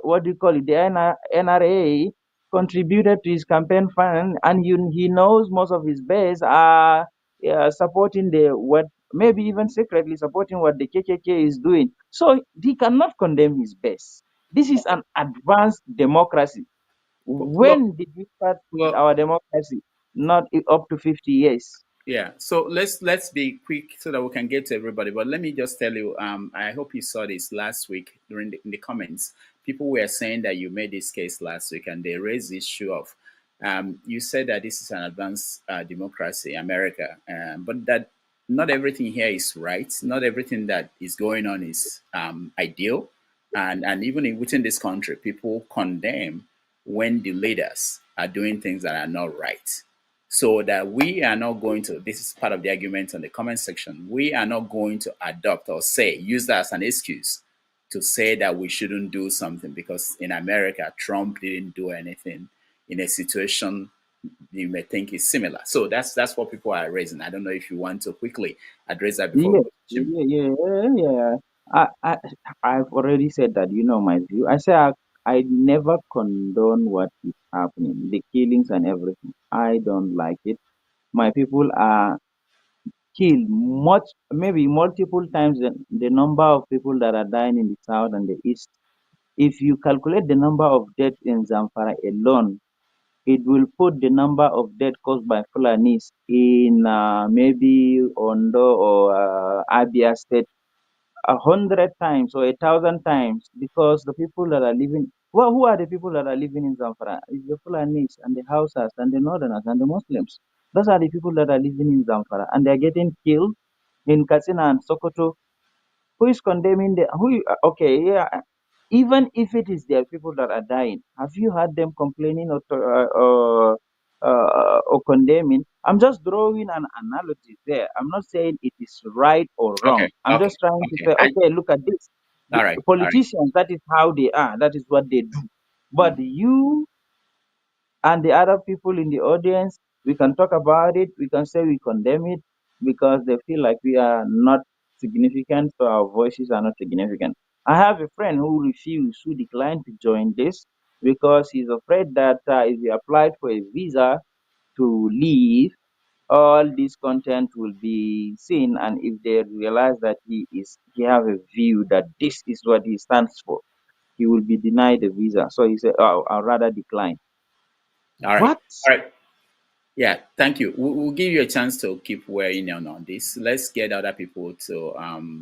what do you call it? The NRA contributed to his campaign fund, and he knows most of his base are supporting the what, maybe even secretly supporting what the KKK is doing. So he cannot condemn his base. This is an advanced democracy. Pullo, When did we start with Pullo, our democracy? Not up to 50 years. yeah. So let's be quick so that we can get to everybody. But let me just tell you, I hope you saw this last week during in the comments. People were saying that you made this case last week, and they raised the issue of, you said that this is an advanced democracy, America, but that not everything here is right. Not everything that is going on is ideal, and even within this country, people condemn when the leaders are doing things that are not right. So that we are not going to, this is part of the argument on the comment section, we are not going to adopt or use that as an excuse to say that we shouldn't do something because in America, Trump didn't do anything in a situation you may think is similar. So that's what people are raising. I don't know if you want to quickly address that before we Yeah, go to Jim. yeah. I I've already said that. You know my view. I never condone what is happening, the killings and everything. I don't like it. My people are killed much, maybe multiple times the number of people that are dying in the south and the east. If you calculate the number of deaths in Zamfara alone, it will put the number of deaths caused by Fulanis in maybe Ondo or Abia State 100 times or 1,000 times, because the people that are living, well, who are the people that are living in Zamfara? It's the Fulanis and the Hausas and the Northerners and the Muslims. Those are the people that are living in Zamfara, and they're getting killed in Katsina and Sokoto. Who is condemning the who? Okay, yeah. Even if it is their people that are dying, have you heard them complaining or condemning? I'm just drawing an analogy there. I'm not saying it is right or Okay, wrong. I'm okay, just trying to okay. say, okay, look at this. The All right, all right, politicians, that is how they are. That is what they do. But you and the other people in the audience, we can talk about it. We can say we condemn it because they feel like we are not significant, so our voices are not significant. I have a friend who declined to join this because he's afraid that if he applied for a visa to leave, all this content will be seen, and if they realize that he have a view that this is what he stands for, he will be denied the visa. So he said, "Oh, I'll rather decline." all right, What? all right. Yeah, thank you. We'll give you a chance to keep weighing in on this. Let's get other people to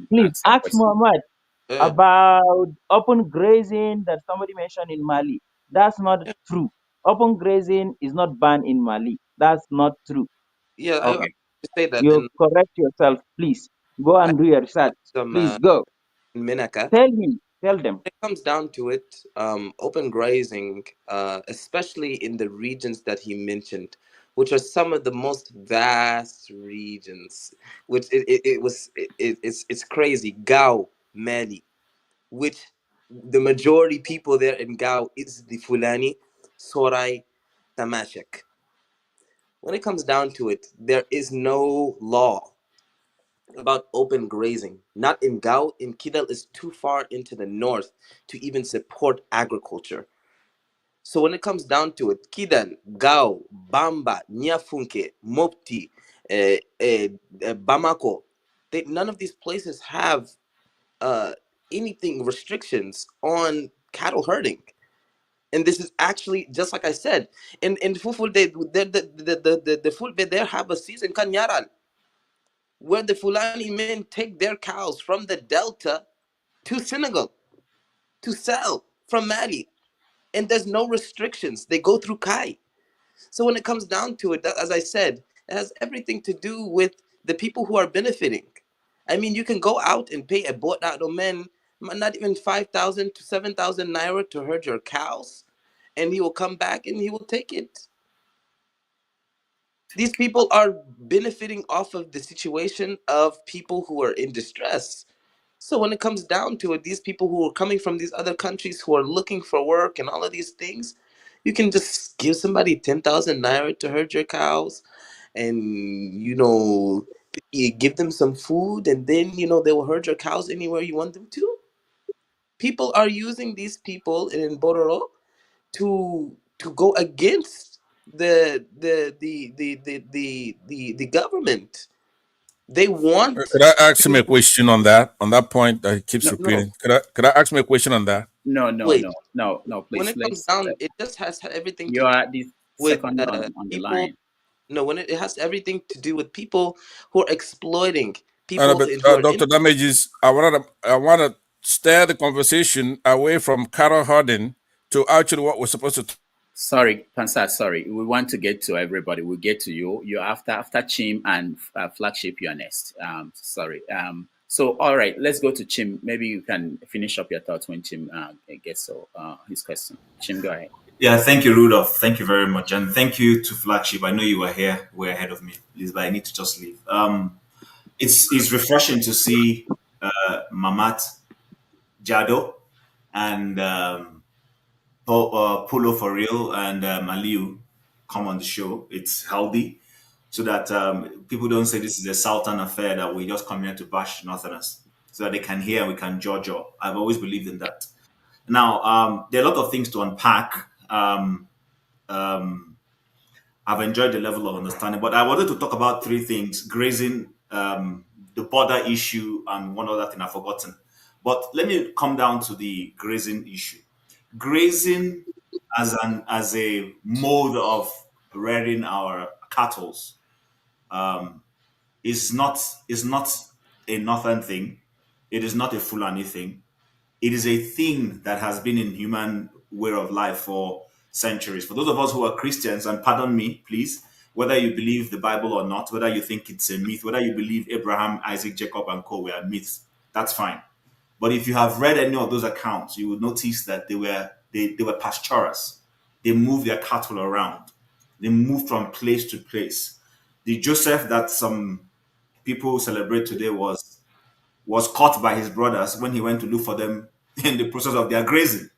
Please ask ask questions. Muhammad Uh, about open grazing that somebody mentioned in Mali. That's not true. Open grazing is not banned in Mali. That's not true. yeah, I Okay. say that, You and correct yourself, please. Go I and do your research. some Please go. in Minaka. Tell me. Tell them. It comes down to it, open grazing, especially in the regions that he mentioned, which are some of the most vast regions, which it's crazy. Gao, Mali, which the majority people there in Gao is the Fulani, Sorai, Tamashek. When it comes down to it, there is no law about open grazing. Not in Gao. In Kidal is too far into the north to even support agriculture. So when it comes down to it, Kidal, Gao, Bamba, Nyafunke, Mopti, Bamako, none of these places have uh, anything restrictions on cattle herding. And this is actually just like I said. In Fuful, the Fulbe there have a season Kanyaran, where the Fulani men take their cows from the Delta to Senegal to sell from Mali. And there's no restrictions. They go through Kai. So when it comes down to it, as I said, it has everything to do with the people who are benefiting. I mean, you can go out and pay a boat out of men, not even 5,000 to 7,000 naira to herd your cows, and he will come back and he will take it. These people are benefiting off of the situation of people who are in distress. So when it comes down to it, these people who are coming from these other countries who are looking for work and all of these things, you can just give somebody 10,000 naira to herd your cows, and you give them some food, and then they will herd your cows anywhere you want them to. People are using these people in Bororo to go against the government. They want Could I ask him a question on that? On that point that he keeps No, no repeating. Could I ask him a question on that? no, no, wait. no, no, no. When Please, it comes down, it just has everything to you do are the with second on the people. line. No, when it has everything to do with people who are exploiting No, people but who are in. Dr. Damages, I want to steer the conversation away from Carol Harding to actually what we're supposed to. Sorry, Pansa, sorry. We want to get to everybody. We'll get to you. You're after Chim and Flagship, you're next. Sorry. So, all right, let's go to Chim. Maybe you can finish up your thoughts when Chim gets his question. Chim, go ahead. Yeah, thank you, Rudolph. Thank you very much. And thank you to Flagship. I know you were here, way ahead of me, please, but I need to just leave. It's refreshing to see Mamat Jado and Pullo for real and Aliu come on the show. It's healthy so that people don't say this is a Southern affair that we just come here to bash Northerners. so that they can hear and we can judge all. I've always believed in that. Now, there are a lot of things to unpack. I've enjoyed the level of understanding, but I wanted to talk about three things: grazing, the border issue, and one other thing I've forgotten. But let me come down to the grazing issue. Grazing as a mode of rearing our cattle is not a northern thing. It is not a Fulani thing. It is a thing that has been in human way of life for centuries. For those of us who are Christians, and pardon me, please, whether you believe the Bible or not, whether you think it's a myth, whether you believe Abraham, Isaac, Jacob, and co were myths, that's fine. But if you have read any of those accounts, you will notice that they were pastorers. They moved their cattle around. They moved from place to place. The Joseph that some people celebrate today was caught by his brothers when he went to look for them in the process of their grazing.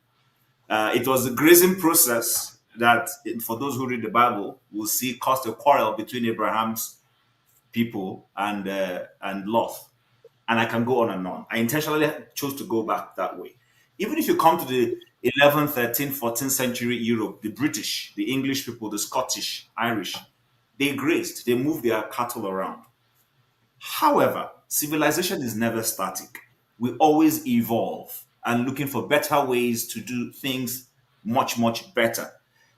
It was the grazing process that, for those who read the Bible, will see caused a quarrel between Abraham's people and Lot. And I can go on and on. I intentionally chose to go back that way. Even if you come to the 11th, 13th, 14th century Europe, the British, the English people, the Scottish, Irish, they grazed, they moved their cattle around. However, civilization is never static. We always evolve and looking for better ways to do things much, much better.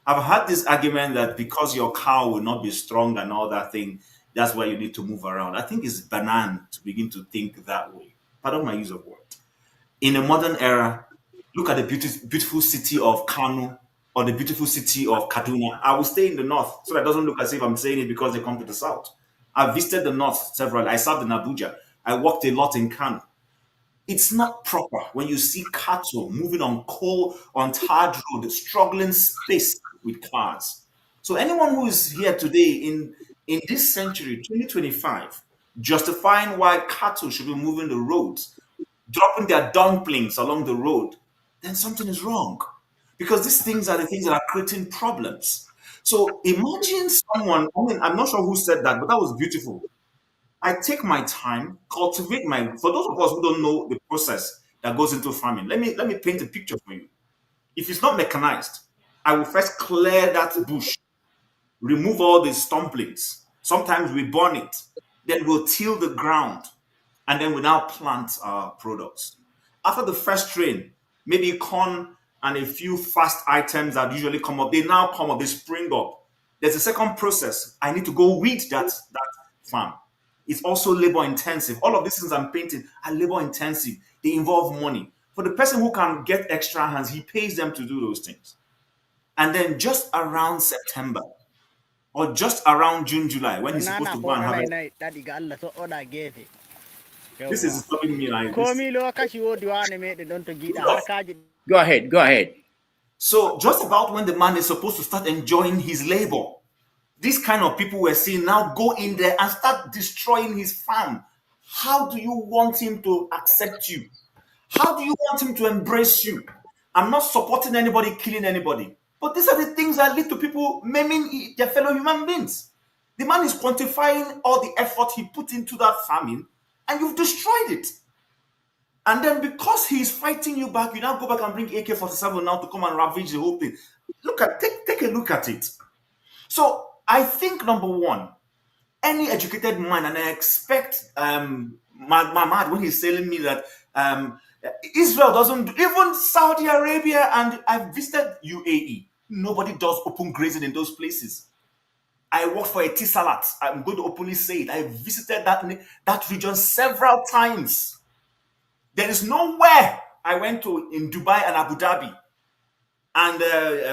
I've had this argument that because your cow will not be strong and all that thing, that's why you need to move around. I think it's banal to begin to think that way. Pardon my use of word. In a modern era, look at the beautiful city of Kano or the beautiful city of Kaduna. I will stay in the north so that it doesn't look as if I'm saying it because they come to the south. I visited the north several. I served in Abuja. I walked a lot in Kano. It's not proper when you see cattle moving on tarred road, struggling space with cars. So anyone who is here today in this century, 2025, justifying why cattle should be moving the roads, dropping their dumplings along the road, then something is wrong. Because these things are the things that are creating problems. So imagine someone, I'm not sure who said that, but that was beautiful. I take my time, cultivate for those of us who don't know the process that goes into farming, let me paint a picture for you. If it's not mechanized, I will first clear that bush, remove all the stumplings. Sometimes we burn it. Then we'll till the ground. And then we now plant our products. After the first rain, maybe corn and a few fast items that usually come up, they now come up, they spring up. There's a second process. I need to go weed that farm. It's also labor intensive. All of these things I'm painting are labor intensive. They involve money. For the person who can get extra hands, he pays them to do those things. And then just around September or just around June, July, when he's supposed to go and have it. This is stopping me like this. Go ahead. So just about when the man is supposed to start enjoying his labor, these kind of people we're seeing now go in there and start destroying his farm. How do you want him to accept you? How do you want him to embrace you? I'm not supporting anybody killing anybody, but these are the things that lead to people maiming their fellow human beings. The man is quantifying all the effort he put into that farming, and you've destroyed it. And then because he's fighting you back, you now go back and bring AK-47 now to come and ravage the whole thing. Take a look at it. So I think, number one, any educated mind, and I expect Mahmoud when he's telling me that Israel doesn't, even Saudi Arabia, and I've visited UAE, nobody does open grazing in those places. I worked for a Tisalat. I'm going to openly say it. I visited that region several times. There is nowhere I went to in Dubai and Abu Dhabi. And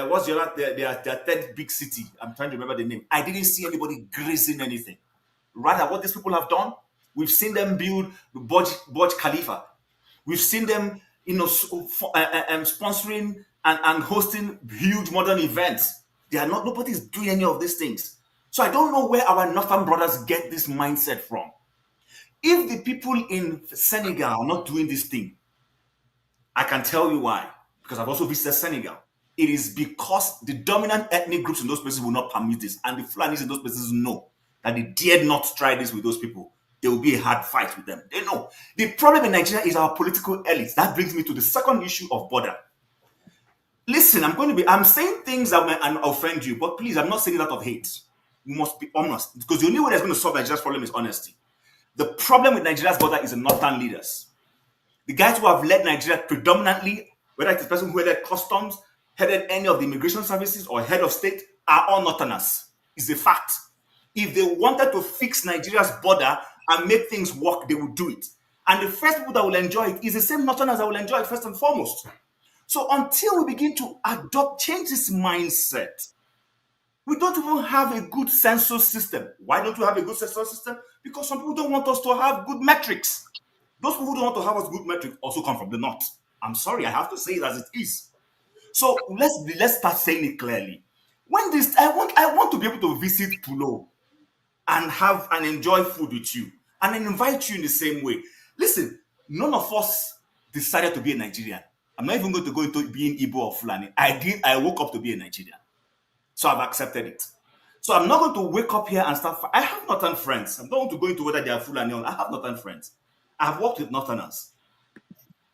what's their third big city? I'm trying to remember the name. I didn't see anybody grazing anything. Rather, what these people have done, we've seen them build the Burj Khalifa. We've seen them, sponsoring and hosting huge modern events. Nobody's doing any of these things. So I don't know where our northern brothers get this mindset from. If the people in Senegal are not doing this thing, I can tell you why. Because I've also visited Senegal. It is because the dominant ethnic groups in those places will not permit this. And the Fulanis in those places know that they dared not try this with those people. there will be a hard fight with them. They know. The problem in Nigeria is our political elites. That brings me to the second issue of border. Listen, I'm saying things that may offend you, but please, I'm not saying it out of hate. We must be honest, because the only way that's going to solve Nigeria's problem is honesty. The problem with Nigeria's border is the northern leaders. The guys who have led Nigeria predominantly, whether it's the person who headed customs, headed any of the immigration services, or head of state, are all northerners. It's a fact. If they wanted to fix Nigeria's border and make things work, they would do it. And the first people that will enjoy it is the same northerners that will enjoy it first and foremost. So until we begin to change this mindset, we don't even have a good census system. Why don't we have a good census system? Because some people don't want us to have good metrics. Those people who don't want to have us good metrics also come from the north. I'm sorry, I have to say it as it is. So let's start saying it clearly. I want to be able to visit Pullo and enjoy food with you, and then invite you in the same way. Listen, none of us decided to be a Nigerian. I'm not even going to go into being Igbo or Fulani. I woke up to be a Nigerian. So I've accepted it. So I'm not going to wake up here and start. I have northern friends. I'm not going to go into whether they are Fulani or not. I have northern friends. I've worked with northerners.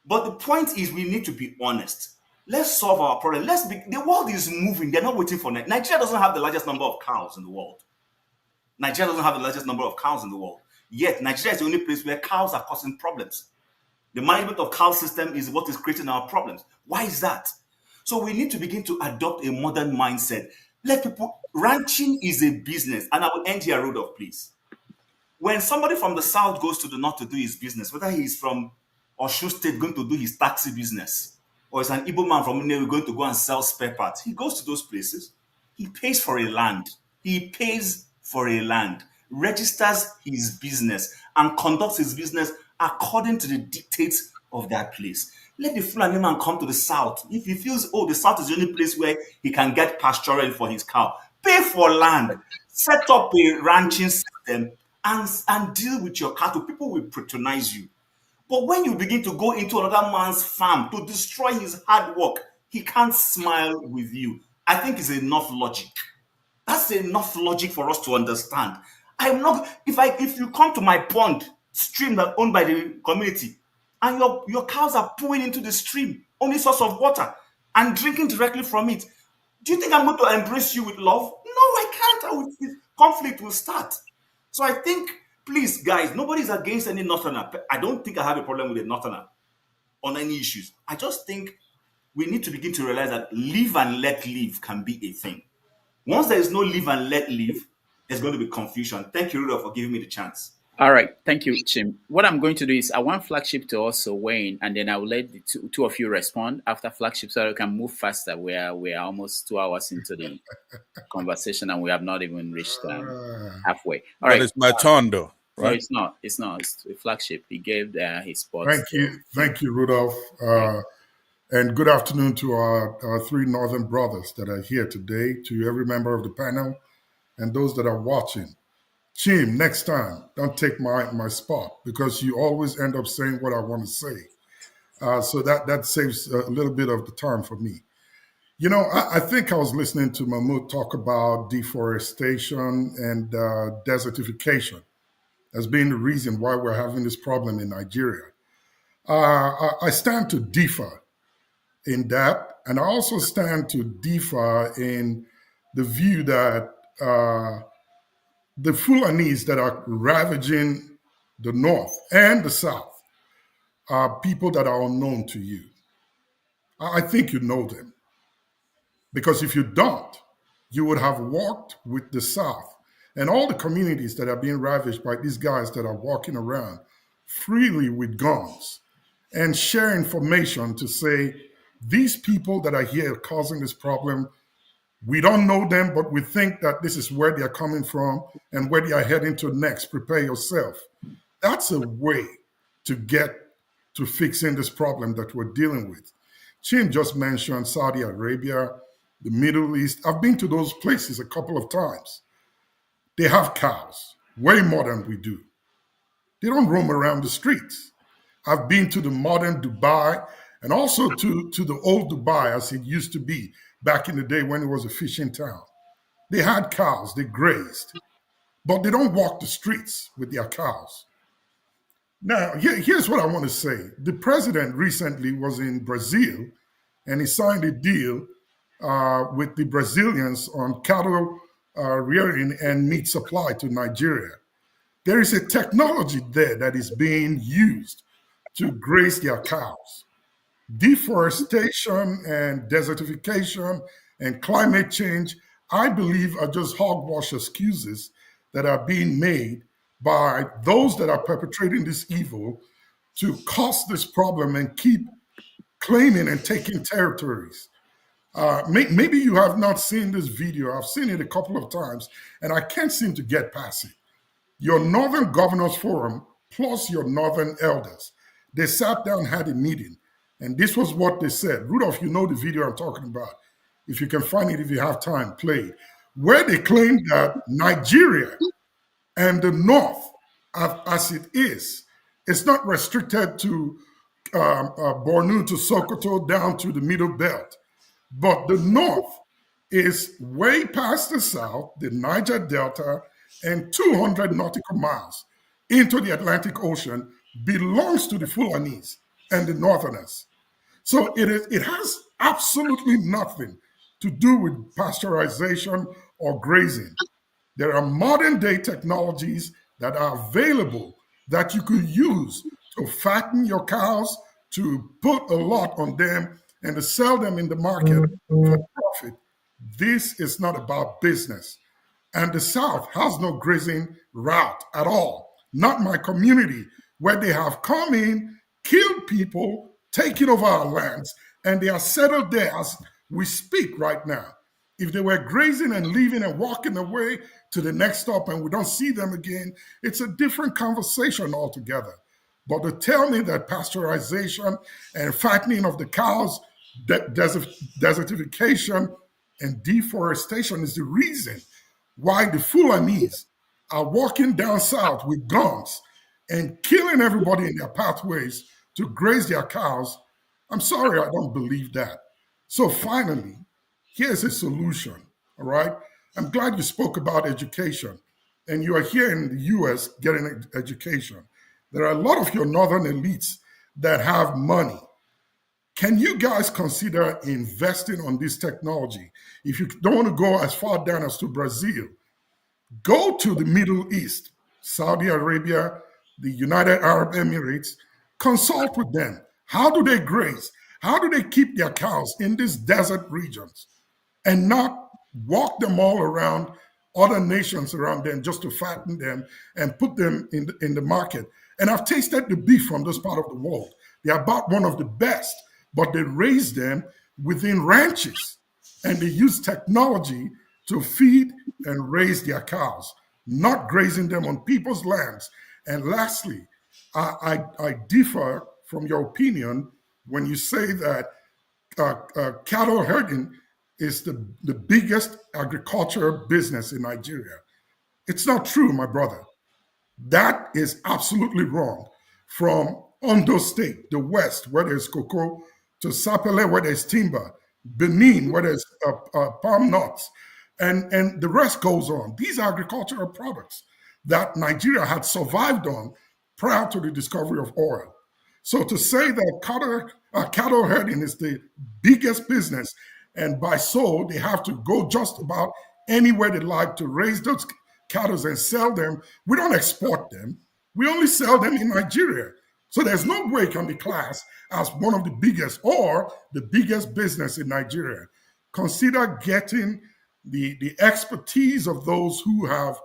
But the point is, we need to be honest. Let's solve our problem. The world is moving. They're not waiting for Nigeria. Nigeria doesn't have the largest number of cows in the world. Nigeria doesn't have the largest number of cows in the world. Yet, Nigeria is the only place where cows are causing problems. The management of cow system is what is creating our problems. Why is that? So we need to begin to adopt a modern mindset. Ranching is a business. And I will end here, Rudolph, please. When somebody from the south goes to the north to do his business, whether he's from Osun State going to do his taxi business, or it's an Igbo man from Nnewi going to go and sell spare parts, he goes to those places. He pays for a land. Registers his business, and conducts his business according to the dictates of that place. Let the Fulani man come to the south. If he feels, the south is the only place where he can get pasturing for his cow, pay for land, set up a ranching system, and deal with your cattle. People will patronize you. But when you begin to go into another man's farm to destroy his hard work, he can't smile with you. I think it's enough logic. That's enough logic for us to understand. I'm not. If you come to my pond stream that owned by the community, and your cows are pouring into the stream, only source of water, and drinking directly from it, do you think I'm going to embrace you with love? No, I can't. Conflict will start. So I think, please, guys, nobody's against any northerner. I don't think I have a problem with a northerner on any issues. I just think we need to begin to realize that live and let live can be a thing. Once there is no live and let live, there's going to be confusion. Thank you, Rudolph, for giving me the chance. All right. Thank you, Chim. What I'm going to do is I want Flagship to also weigh in, and then I will let the two of you respond after Flagship, so we can move faster. We are almost 2 hours into the conversation, and we have not even reached halfway. All right. It's my turn, though. Right? No, it's not. It's not. It's Flagship. He gave his spot. Thank you, Rudolph. And good afternoon to our three northern brothers that are here today, to every member of the panel, and those that are watching. Chim, next time, don't take my spot, because you always end up saying what I want to say. So that saves a little bit of the time for me. You know, I think I was listening to Mahmoud talk about deforestation and desertification as being the reason why we're having this problem in Nigeria. I stand to differ in that, and I also stand to differ in the view that the Fulanis that are ravaging the north and the south are people that are unknown to you. I think you know them. Because if you don't, you would have walked with the south and all the communities that are being ravaged by these guys that are walking around freely with guns and share information to say, these people that are here causing this problem, we don't know them, but we think that this is where they are coming from and where they are heading to next. Prepare yourself. That's a way to get to fixing this problem that we're dealing with. Chin just mentioned Saudi Arabia, the Middle East. I've been to those places a couple of times. They have cows, way more than we do. They don't roam around the streets. I've been to the modern Dubai and also to the old Dubai as it used to be back in the day when it was a fishing town. They had cows, they grazed, but they don't walk the streets with their cows. Now, here's what I want to say. The president recently was in Brazil and he signed a deal with the Brazilians on cattle rearing and meat supply to Nigeria. There is a technology there that is being used to graze their cows. Deforestation and desertification and climate change, I believe, are just hogwash excuses that are being made by those that are perpetrating this evil to cause this problem and keep claiming and taking territories. Maybe you have not seen this video. I've seen it a couple of times, and I can't seem to get past it. Your Northern Governors Forum plus your Northern elders, they sat down, had a meeting, and this was what they said. Rudolph, you know the video I'm talking about. If you can find it, if you have time, play it. Where they claimed that Nigeria and the North, as it is, it's not restricted to Bornu to Sokoto down to the Middle Belt. But the North is way past the South, the Niger Delta, and 200 nautical miles into the Atlantic Ocean belongs to the Fulanese and the Northerners. So it has absolutely nothing to do with pasteurization or grazing. There are modern day technologies that are available that you could use to fatten your cows, to put a lot on them, and to sell them in the market for profit. This is not about business. And the South has no grazing route at all. Not my community, where they have come in, killed people, taken over our lands, and they are settled there as we speak right now. If they were grazing and leaving and walking away to the next stop and we don't see them again, it's a different conversation altogether. But to tell me that pasteurization and fattening of the cows, desertification and deforestation is the reason why the Fulanese are walking down south with guns and killing everybody in their pathways to graze their cows, I'm sorry, I don't believe that. So finally, here's a solution, all right? I'm glad you spoke about education, and you are here in the US getting education. There are a lot of your northern elites that have money. Can you guys consider investing on this technology? If you don't want to go as far down as to Brazil, go to the Middle East, Saudi Arabia, the United Arab Emirates, consult with them. How do they graze? How do they keep their cows in these desert regions and not walk them all around other nations around them just to fatten them and put them in the market? And I've tasted the beef from this part of the world. They're about one of the best, but they raise them within ranches and they use technology to feed and raise their cows, not grazing them on people's lands. And lastly, I differ from your opinion when you say that cattle herding is the biggest agricultural business in Nigeria. It's not true, my brother. That is absolutely wrong. From Ondo State, the West, where there's cocoa, to Sapele, where there's timber, Benin, where there's palm nuts, and the rest goes on. These are agricultural products that Nigeria had survived on prior to the discovery of oil. So to say that cattle herding is the biggest business, and by so they have to go just about anywhere they like to raise those cattle and sell them. We don't export them. We only sell them in Nigeria. So there's no way it can be classed as one of the biggest or the biggest business in Nigeria. Consider getting the expertise of those who have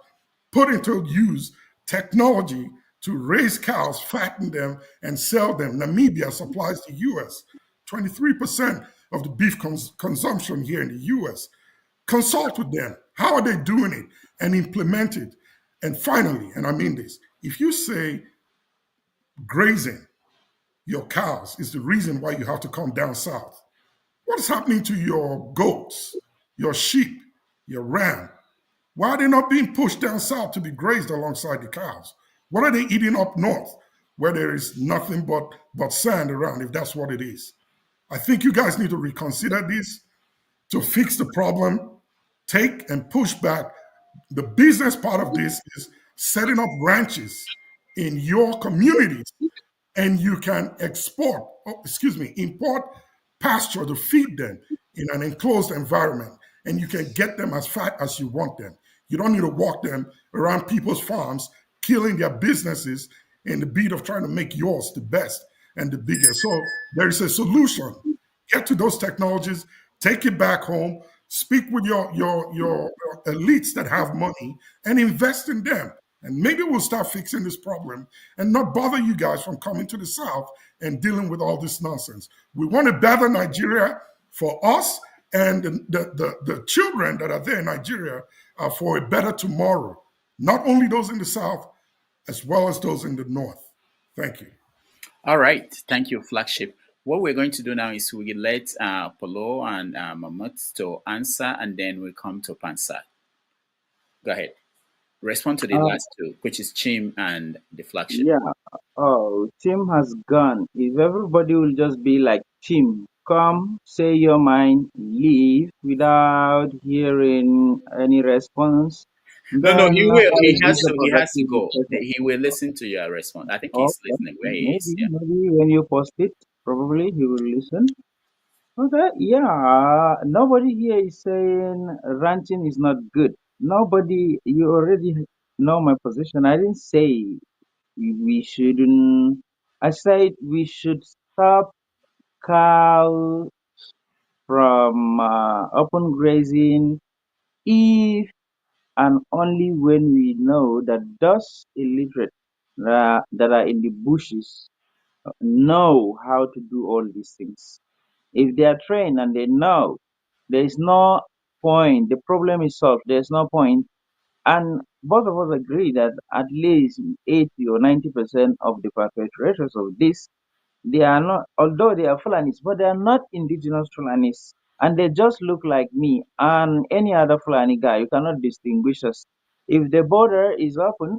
put into use technology to raise cows, fatten them, and sell them. Namibia supplies the US 23% of the beef consumption here in the US. Consult with them. How are they doing it? And implement it. And finally, and I mean this, if you say grazing your cows is the reason why you have to come down south, what is happening to your goats, your sheep, your ram? Why are they not being pushed down south to be grazed alongside the cows? What are they eating up north where there is nothing but sand around, if that's what it is? I think you guys need to reconsider this to fix the problem, take and push back. The business part of this is setting up ranches in your communities, and you can import pasture to feed them in an enclosed environment, and you can get them as fat as you want them. You don't need to walk them around people's farms, killing their businesses in the beat of trying to make yours the best and the biggest. So there is a solution. Get to those technologies, take it back home, speak with your elites that have money, and invest in them. And maybe we'll start fixing this problem and not bother you guys from coming to the South and dealing with all this nonsense. We want a better Nigeria for us and the children that are there in Nigeria for a better tomorrow. Not only those in the South, as well as those in the North. Thank you. All right. Thank you, Flagship. What we're going to do now is we let Polo and Mamut to answer, and then we come to Pansa. Go ahead. Respond to the Uh, last two, which is Chim and the Flagship. yeah. Oh, Tim has gone. If everybody will just be like Tim, come, say your mind, leave without hearing any response, No, no, he then will. how is this a He has to productive go. discussion? He will listen to your response. I think he's Okay, listening where he is. maybe, Yeah. maybe when you post it, probably he will listen. Okay, yeah, nobody here is saying ranching is not good. Nobody, you already know my position. I didn't say we shouldn't. I said we should stop cow from open grazing if and only when we know that those illiterate that are in the bushes know how to do all these things. If they are trained and they know, there is no point. The problem is solved. There's no point. And both of us agree that at least 80 or 90% of the perpetrators of this, they are not, although they are Fulanis, but they are not indigenous Fulanis. And they just look like me and any other Fulani guy. You cannot distinguish us. If the border is open,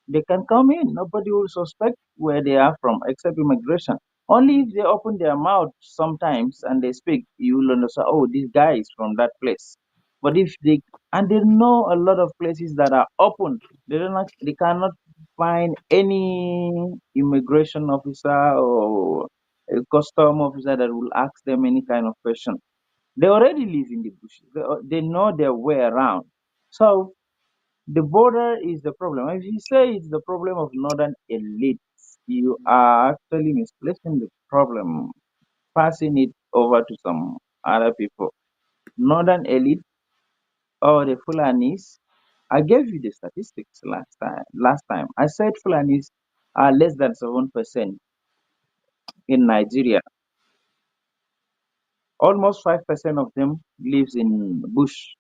they can come in. Nobody will suspect where they are from except immigration. Only if they open their mouth sometimes and they speak, you will understand, oh, this guy is from that place. But if they, and they know a lot of places that are open, they cannot find any immigration officer or a custom officer that will ask them any kind of question. They already live in the bushes. They know their way around. So the border is the problem. If you say it's the problem of northern elites, you are actually misplacing the problem, passing it over to some other people. Northern elite or the Fulanis, I gave you the statistics last time. I said Fulanis are less than 7% in Nigeria. Almost 5% of them lives in bush.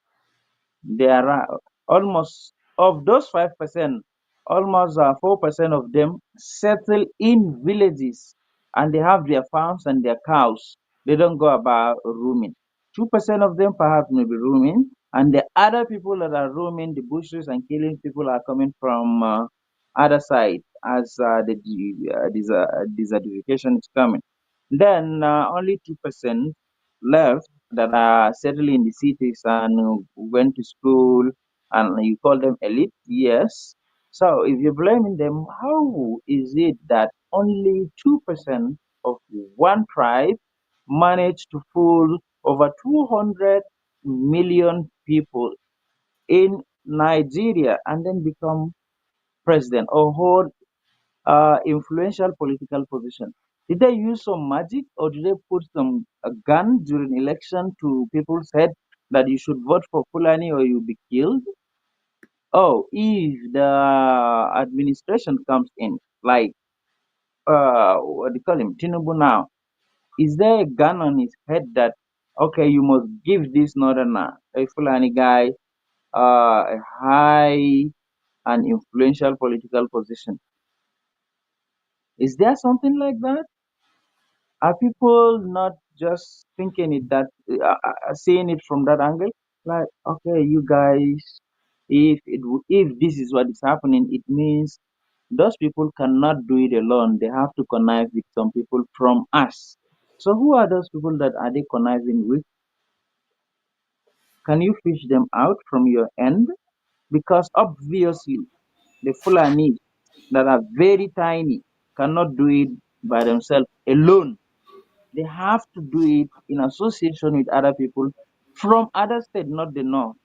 There are almost of those 5%, almost 4% of them settle in villages and they have their farms and their cows. They don't go about roaming. 2% of them perhaps may be roaming, and the other people that are roaming the bushes and killing people are coming from other side as desertification is coming. Then only 2% left that are settled in the cities and went to school, and you call them elite. Yes. So if you're blaming them, how is it that only 2% of one tribe managed to fool over 200 million people in Nigeria and then become president or hold influential political position? Did they use some magic or did they put some a gun during election to people's head that you should vote for Fulani or you'll be killed? Oh, if the administration comes in, like what do you call him, Tinubu now, is there a gun on his head that okay, you must give this northerner, a Fulani guy, a high and influential political position? Is there something like that? Are people not just thinking it that seeing it from that angle? Like, okay, you guys, if this is what is happening, it means those people cannot do it alone. They have to connive with some people from us. So who are those people that are they conniving with? Can you fish them out from your end? Because obviously the Fulani that are very tiny cannot do it by themselves alone. They have to do it in association with other people from other states, not the north.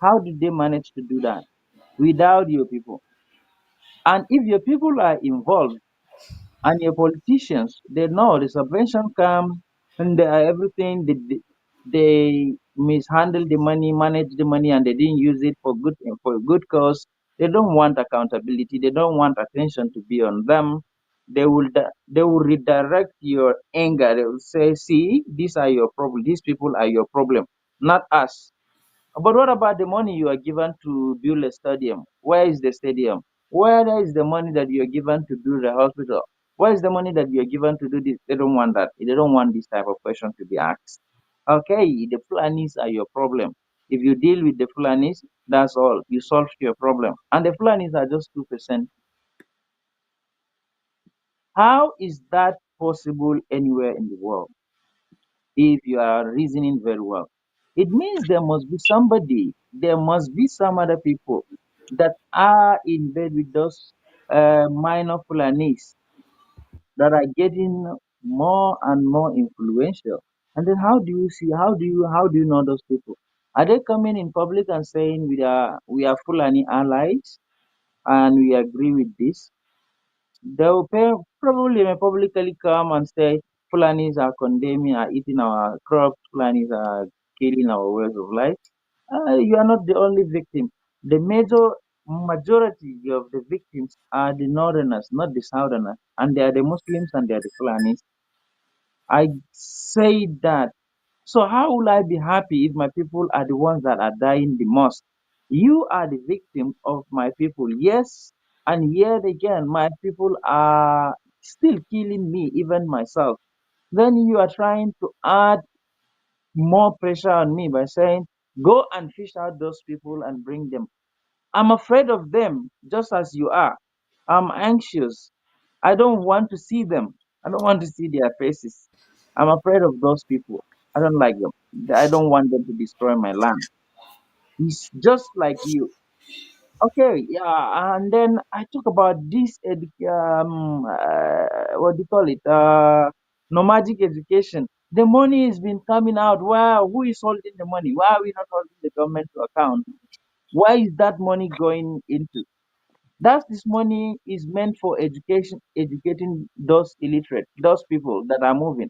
How did they manage to do that without your people? And if your people are involved and your politicians, they know the subvention come and everything, they mishandle the money, manage the money, and they didn't use it for a good cause. They don't want accountability. They don't want attention to be on them. They will redirect your anger. They will say, "See, these are your problem. These people are your problem, not us." But what about the money you are given to build a stadium? Where is the stadium? Where is the money that you are given to build a hospital? Where is the money that you are given to do this? They don't want that. They don't want this type of question to be asked. Okay, the Fulanis are your problem. If you deal with the Fulanis, that's all. You solved your problem. And the Fulanis are just 2%. How is that possible anywhere in the world? If you are reasoning very well, it means there must be somebody, there must be some other people that are in bed with those minor Fulanis that are getting more and more influential. And then how do you know those people? Are they coming in public and saying we are Fulani allies and we agree with this? Probably may publicly come and say Fulanis are condemning, are eating our crops, Fulanis are killing our ways of life. You are not the only victim. The majority of the victims are the northerners, not the southerners, and they are the Muslims and they are the Fulanis. I say that. So how will I be happy if my people are the ones that are dying the most? You are the victim of my people, yes, and yet again, my people are still killing me, even myself. Then you are trying to add more pressure on me by saying, go and fish out those people and bring them. I'm afraid of them, just as you are. I'm anxious. I don't want to see them. I don't want to see their faces. I'm afraid of those people. I don't like them. I don't want them to destroy my land. It's just like you. Okay, yeah, and then I talk about this, what do you call it? Nomadic education. The money has been coming out. Wow, who is holding the money? Why are we not holding the government to account? Why is that money going into? That this money is meant for education, educating those illiterate, those people that are moving,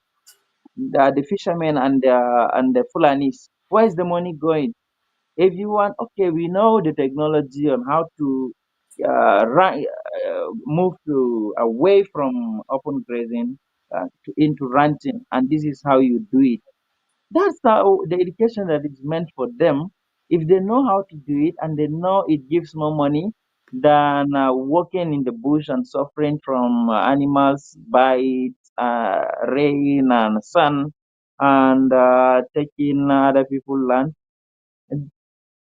the fishermen and the Fulanis. Where is the money going? If you want, okay, we know the technology on how to move to away from open grazing into ranching, and this is how you do it. That's how the education that is meant for them. If they know how to do it and they know it gives more money than working in the bush and suffering from animals, bite, rain, and sun, and taking other people's land,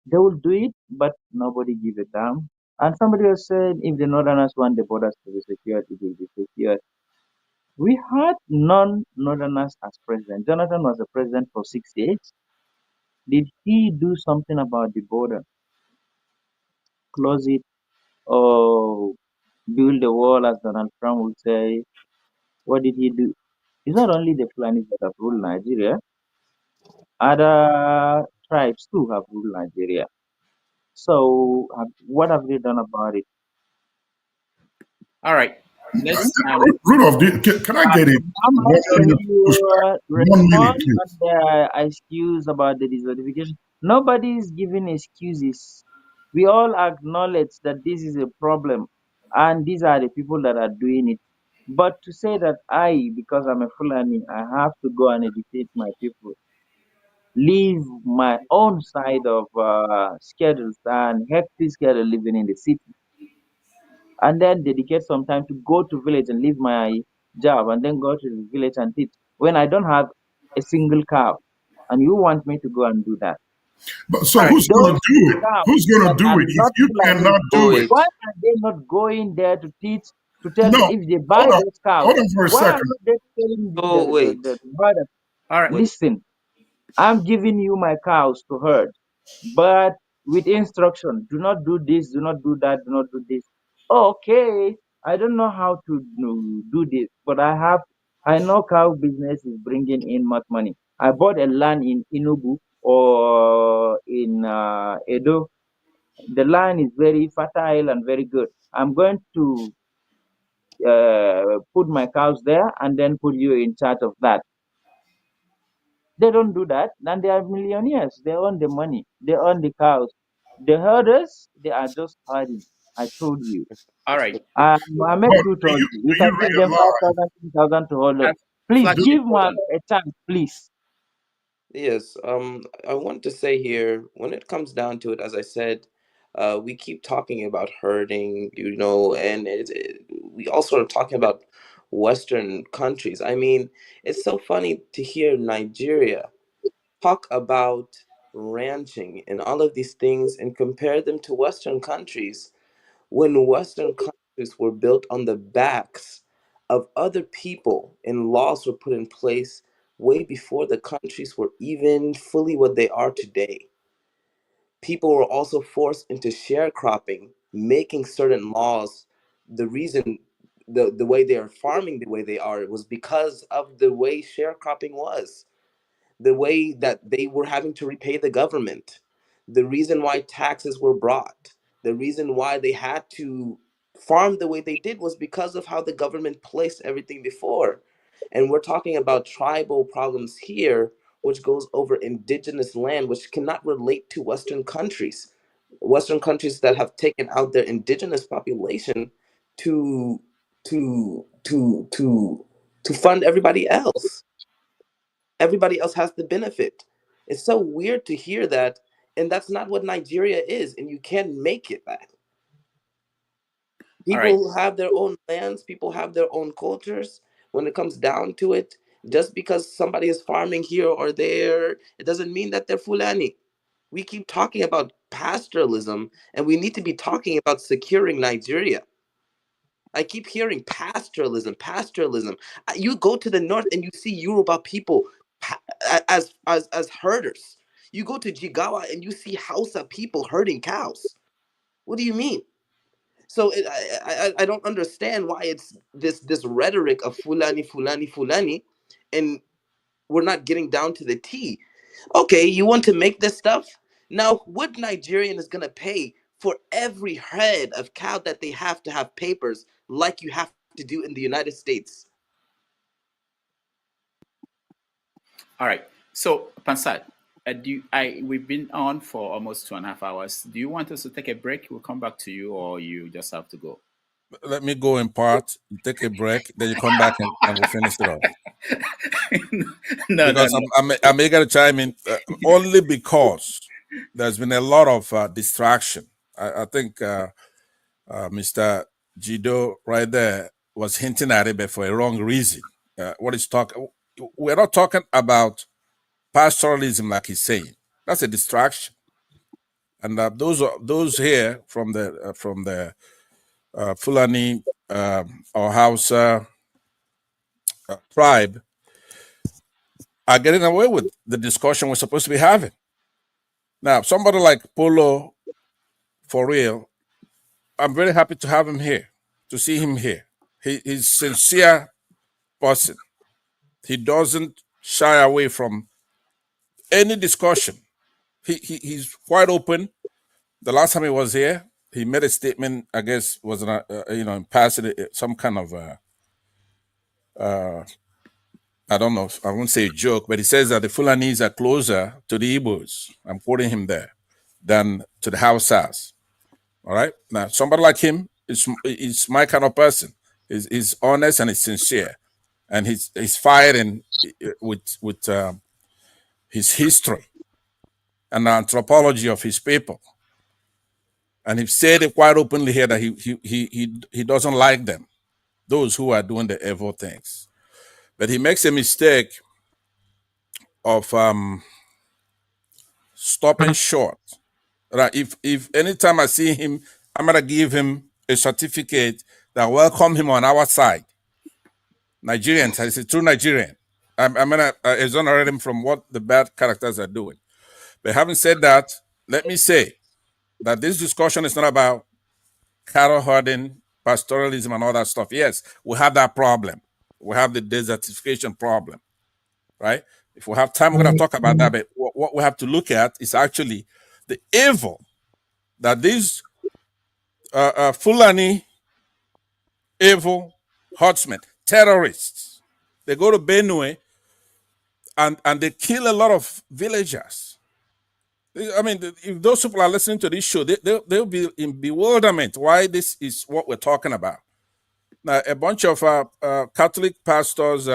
they will do it, but nobody give a damn. And somebody else said, if the Northerners want the borders to be secured, it will be secured. We had non-Northerners as president. Jonathan was the president for 6 years. Did he do something about the border? Close it or build a wall, as Donald Trump would say? What did he do? It's not only the Fulanis that have ruled Nigeria, other tribes too have ruled Nigeria. So, what have they done about it? All right. Let's Rudolph, can I get it? Muhammad, can you Pushback? 1 minute, respond please. on the excuse about the desertification? Nobody is giving excuses. We all acknowledge that this is a problem, and these are the people that are doing it. But to say that because I'm a Fulani, I have to go and educate my people, leave my own side of schedules and hectic schedule living in the city, and then dedicate some time to go to village and leave my job and then go to the village and teach when I don't have a single cow. And you want me to go and do that? But so all right. who's going to Those do it? cows Who's going that to do are it if not you Fulani, cannot Oh do it? wait. why are they not going there to teach, to tell them No, if they buy hold on. those cows? Hold on for a Why are second. not they telling Oh wait. the herders, All right. Wait. listen, I'm giving you my cows to herd, but with instruction, do not do this, do not do that, do not do this. Okay, I don't know how to do this, but I know cow business is bringing in much money. I bought a land in Enugu or in Edo. The land is very fertile and very good. I'm going to put my cows there and then put you in charge of that. They don't do that, and they are millionaires. They own the money. They own the cows. The herders, they are just herding. I told you. All right. Mohammed But too do told you you. You do you can give them realize 5,000, 10,000 to hold on. Uh, Please Do, Flagship, give hold Mohammed on. a chance, please. yes, I want to say here, when it comes down to it, as I said, we keep talking about herding, and we also are talking about Western countries. I mean, it's so funny to hear Nigeria talk about ranching and all of these things and compare them to Western countries when Western countries were built on the backs of other people and laws were put in place way before the countries were even fully what they are today. People were also forced into sharecropping, making certain laws. The reason the way they are farming the way they are was because of the way sharecropping was, the way that they were having to repay the government, the reason why taxes were brought, the reason why they had to farm the way they did was because of how the government placed everything before. And we're talking about tribal problems here, which goes over indigenous land, which cannot relate to Western countries. Western countries that have taken out their indigenous population to to to to to fund everybody else. Everybody else has the benefit. It's so weird to hear that, and that's not what Nigeria is, and you can't make it that. All right. People have their own lands, people have their own cultures. When it comes down to it, just because somebody is farming here or there, it doesn't mean that they're Fulani. We keep talking about pastoralism, and we need to be talking about securing Nigeria. I keep hearing pastoralism, pastoralism. You go to the north and you see Yoruba people as herders. You go to Jigawa and you see Hausa people herding cows. What do you mean? So I don't understand why it's this rhetoric of Fulani, Fulani, Fulani, and we're not getting down to the T. Okay, you want to make this stuff? Now, what Nigerian is going to pay for every head of cow that they have to have papers like you have to do in the United States? All right. So, Pansat, we've been on for almost 2.5 hours. Do you want us to take a break? We'll come back to you, or you just have to go. Let me go in part, you take a break, then you come back and we'll finish it off. No, Because I'm eager to chime in only because there's been a lot of distraction. I think Mr. Jido right there was hinting at it, but for a wrong reason. What he's talking, we're not talking about pastoralism like he's saying. That's a distraction. And those here from the Fulani or Hausa tribe are getting away with the discussion we're supposed to be having. Now, somebody like Pullo, for real, I'm very happy to have him here, to see him here. He's sincere person. He doesn't shy away from any discussion. He's quite open. The last time he was here, he made a statement. I guess was in passing some kind of I don't know. I won't say a joke, but he says that the Fulanis are closer to the Igbos. I'm quoting him there than to the Hausas. All right. Now, somebody like him is my kind of person. He's honest and he's sincere, and he's fighting with his history and the anthropology of his people. And he said it quite openly here that he doesn't like them, those who are doing the evil things. But he makes a mistake of stopping short. Right? If anytime I see him, I'm gonna give him a certificate that welcome him on our side. Nigerians, he's a true Nigerian. I'm gonna exonerate him from what the bad characters are doing. But having said that, let me say that this discussion is not about cattle herding pastoralism and all that stuff. Yes, we have that problem. We have the desertification problem, right? If we have time, we're going to talk about that. But what we have to look at is actually the evil that these Fulani evil herdsmen, terrorists, they go to Benue and they kill a lot of villagers. I mean, if those people are listening to this show, they'll be in bewilderment why this is what we're talking about. Now, a bunch of Catholic pastors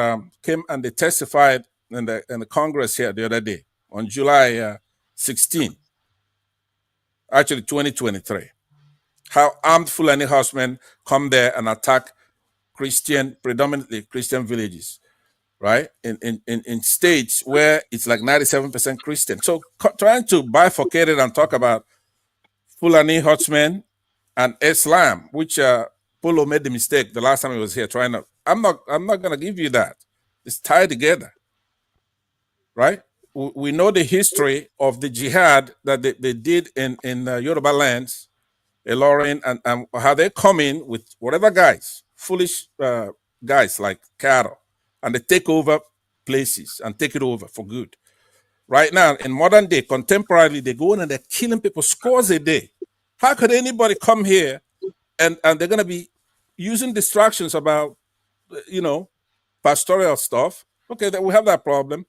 came and they testified in the Congress here the other day on July 16, actually 2023, how armed Fulani horsemen come there and attack predominantly Christian villages, right? In states where it's like 97% Christian. So trying to bifurcate it and talk about Fulani horsemen and Islam, which Pullo made the mistake the last time he was here trying to. I'm not gonna give you that. It's tied together, right? We know the history of the jihad that they did in Yoruba lands, Ilorin, and how they come in with whatever guys, foolish guys like cattle, and they take over places and take it over for good. Right now, in modern day, contemporarily, they go in and they're killing people scores a day. How could anybody come here and they're going to be using distractions about, pastoral stuff? Okay, we have that problem.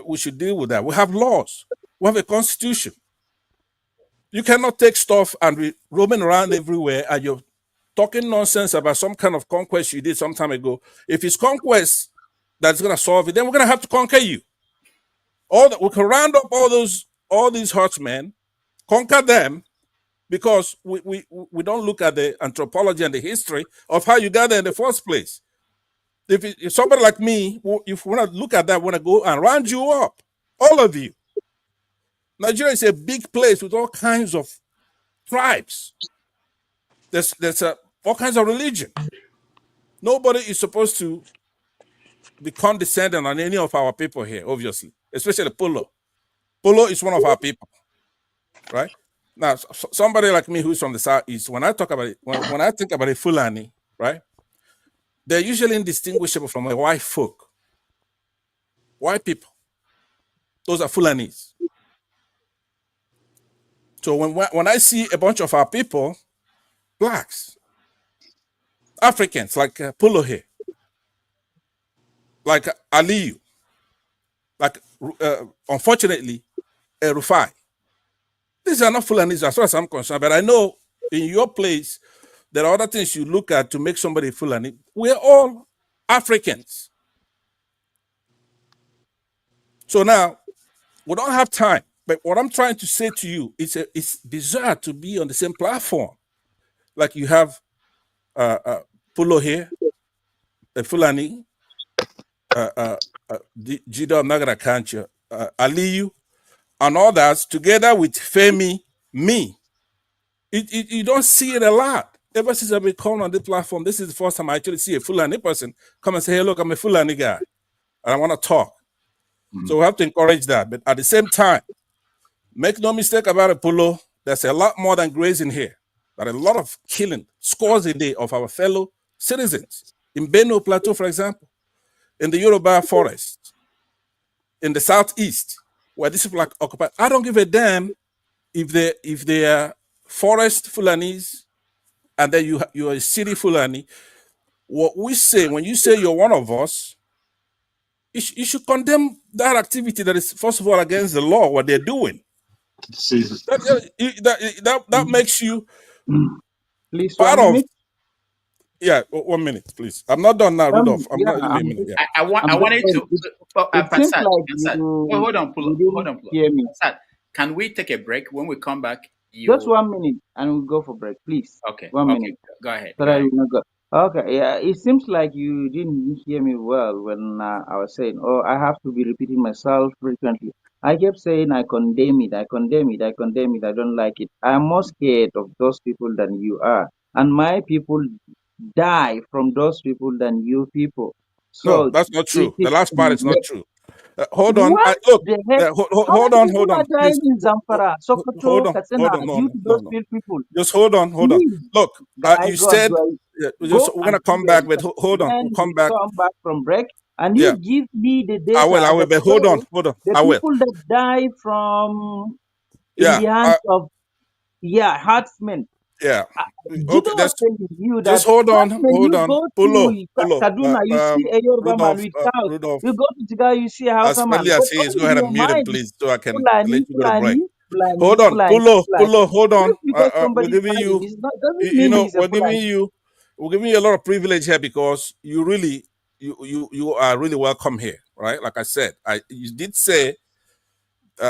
We should deal with that. We have laws. We have a constitution. You cannot take stuff and be roaming around everywhere and you're talking nonsense about some kind of conquest you did some time ago. If it's conquest that's going to solve it, then we're going to have to conquer you. We can round up all these herdsmen, conquer them, because we don't look at the anthropology and the history of how you got there in the first place. If somebody like me, if we want to look at that, want to go and round you up, all of you. Nigeria is a big place with all kinds of tribes. There's all kinds of religion. Nobody is supposed to be condescending on any of our people here, obviously, especially Pullo. Pullo is one of our people, right? Now, somebody like me who's from the Southeast, when I talk about it, when I think about a Fulani, right, they're usually indistinguishable from the white folk. White people, those are Fulanis. So when I see a bunch of our people, blacks, Africans like Pullo here, like Aliyu, like unfortunately, Rufai, these are not Fulanis as far as I'm concerned, but I know in your place, there are other things you look at to make somebody Fulani. We're all Africans. So now, we don't have time, but what I'm trying to say to you is it's bizarre to be on the same platform. Like you have Pullo here, Fulani, Jido Nagara Kancha, Aliyu, and others together with Femi, me. You don't see it a lot. Ever since I've been coming on this platform, this is the first time I actually see a Fulani person come and say, hey, look, I'm a Fulani guy, and I want to talk. So we have to encourage that. But at the same time, make no mistake about it, Pullo, there's a lot more than grazing here. There are a lot of killing, scores a day of our fellow citizens. In Benue Plateau, for example, in the Yoruba forest, in the southeast, where these people are occupied. I don't give a damn if they are forest Fulanis and then you're a city Fulani. What we say, when you say you're one of us, you should condemn that activity that is, first of all, against the law, what they're doing. That makes you Please, part 1 of. minute. Yeah, 1 minute, please. I'm not done now, Rudolph. I'm not even a minute. Yeah. I wanted to. It seems Passat, like Passat. you, Wait, hold on, you Hold didn't on, hear me. Passat, can we take a break? When we come back, Just 1 minute and we'll go for break, please. Okay. 1 minute. Go ahead. So that we will go. Okay, yeah, it seems like you didn't hear me well when I was saying, oh, I have to be repeating myself frequently. I kept saying, I condemn it, I condemn it, I condemn it, I don't like it. I'm more scared of those people than you are. And my people die from those people than you people. No, So that's not it true. is, The last part is not true. Hold on. What Look. the heck? How Hold many on. people Hold are on. dying Please. in Zamfara, Hold Sokoto, on. Katsina Hold on. No. due No. to No. those No. people? Just hold on. Hold on. Please, Look. guy You God, said. go We're and gonna do come your back. But research. hold on. When We'll come we back. come back from break, and Yeah. you give me the I will. data I will. that But hold on. shows Hold on. the I will. people that die from in Yeah. the hands of herdsmen. Yeah. Judo Okay. was telling you that Just hold on. herdsmen, Hold you on. go Pullo. to Pullo. Kaduna, you see a Yoruba man Rudolph. with cows. Rudolph. You go to Jigawa, you see a As Hausa man. friendly But as he is, all go in ahead your and mute him, mind is please, so I can let Fulani, you go to break. Fulani, Fulani, Hold on, Fulani, Pullo. Fulani. Pullo. Hold on. Just because We're somebody is giving fighting, you. doesn't mean he's a We're giving Fulani. you. We're giving you a lot of privilege here because you really, you are really welcome here, right? Like I said, you did say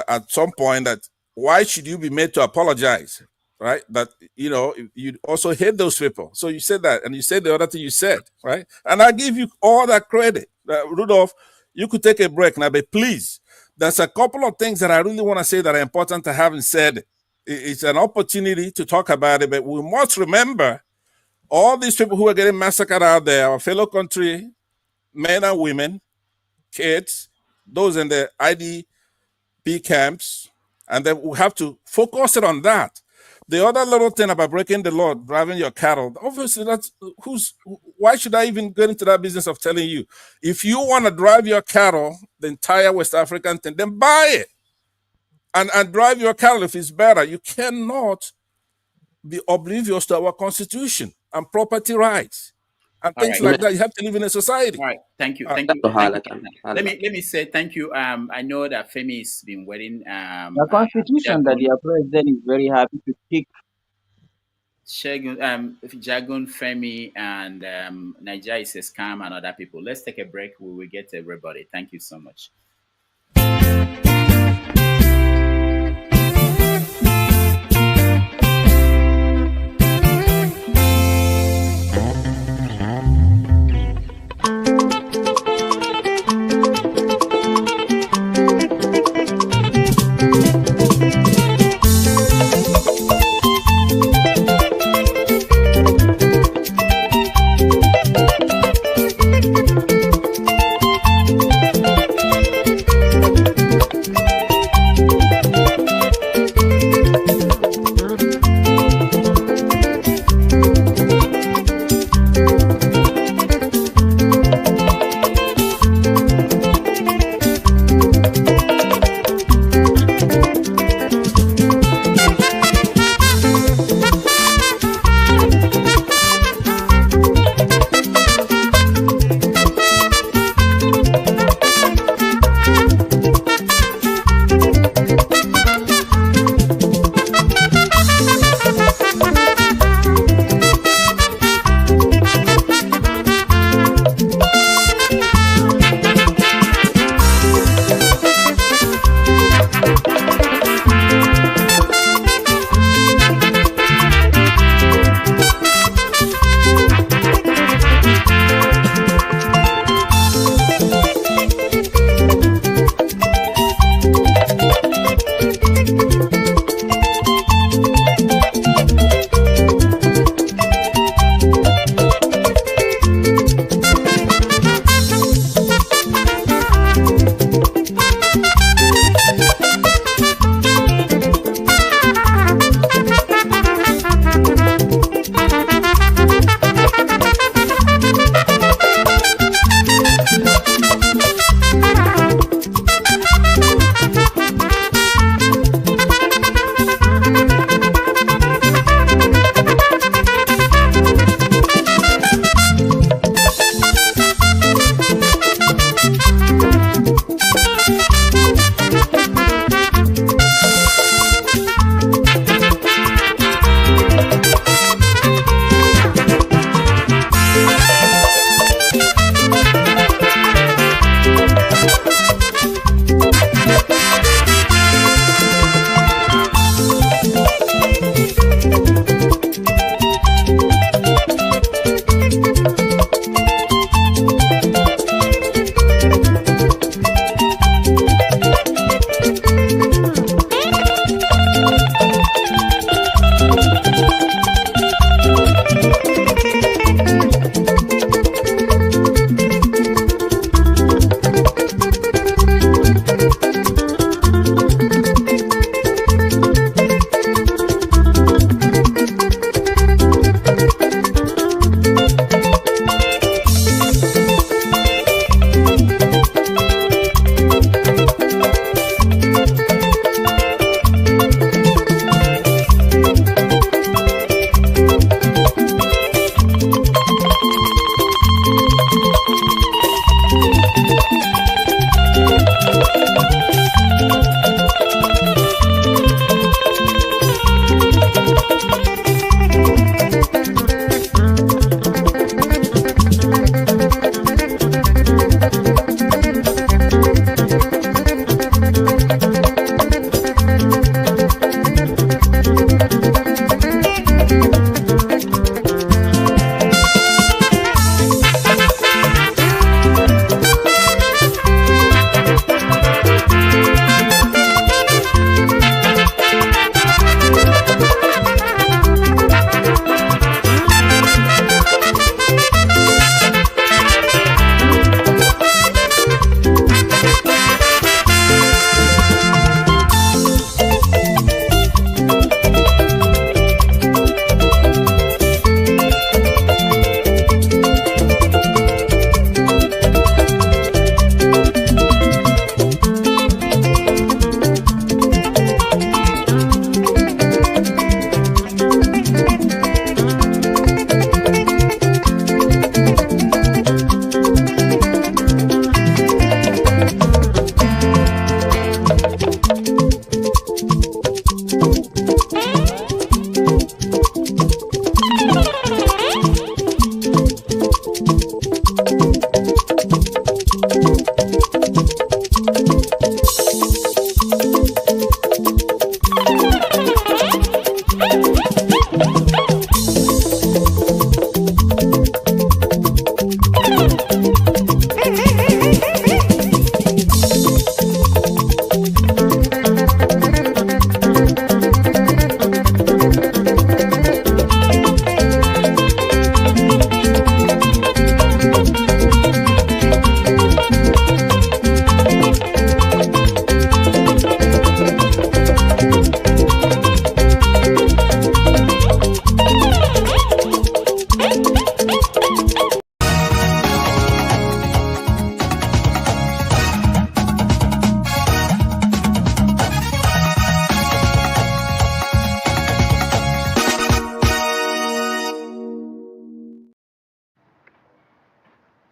at some point that why should you be made to apologize, right? That you also hate those people. So you said that, and you said the other thing you said, right? And I give you all that credit, Rudolph. You could take a break now, but please, there's a couple of things that I really want to say that are important to having said. It's an opportunity to talk about it, but we must remember all these people who are getting massacred out there, our fellow country men and women, kids, those in the IDP camps, and then we have to focus it on that. The other little thing about breaking the law, driving your cattle, obviously that's why should I even get into that business of telling you? If you want to drive your cattle, the entire West African thing, then buy it and drive your cattle if it's better. You cannot be oblivious to our constitution and property rights and All things right. like that. You have to live in a society. All right. Thank you. Uh, Thank you. Thank you. Let me say thank you. I know that Femi's been waiting. The constitution that your president is very happy to pick. Jagun, Femi, and Nigeria is a scam, and other people. Let's take a break. We will get everybody. Thank you so much.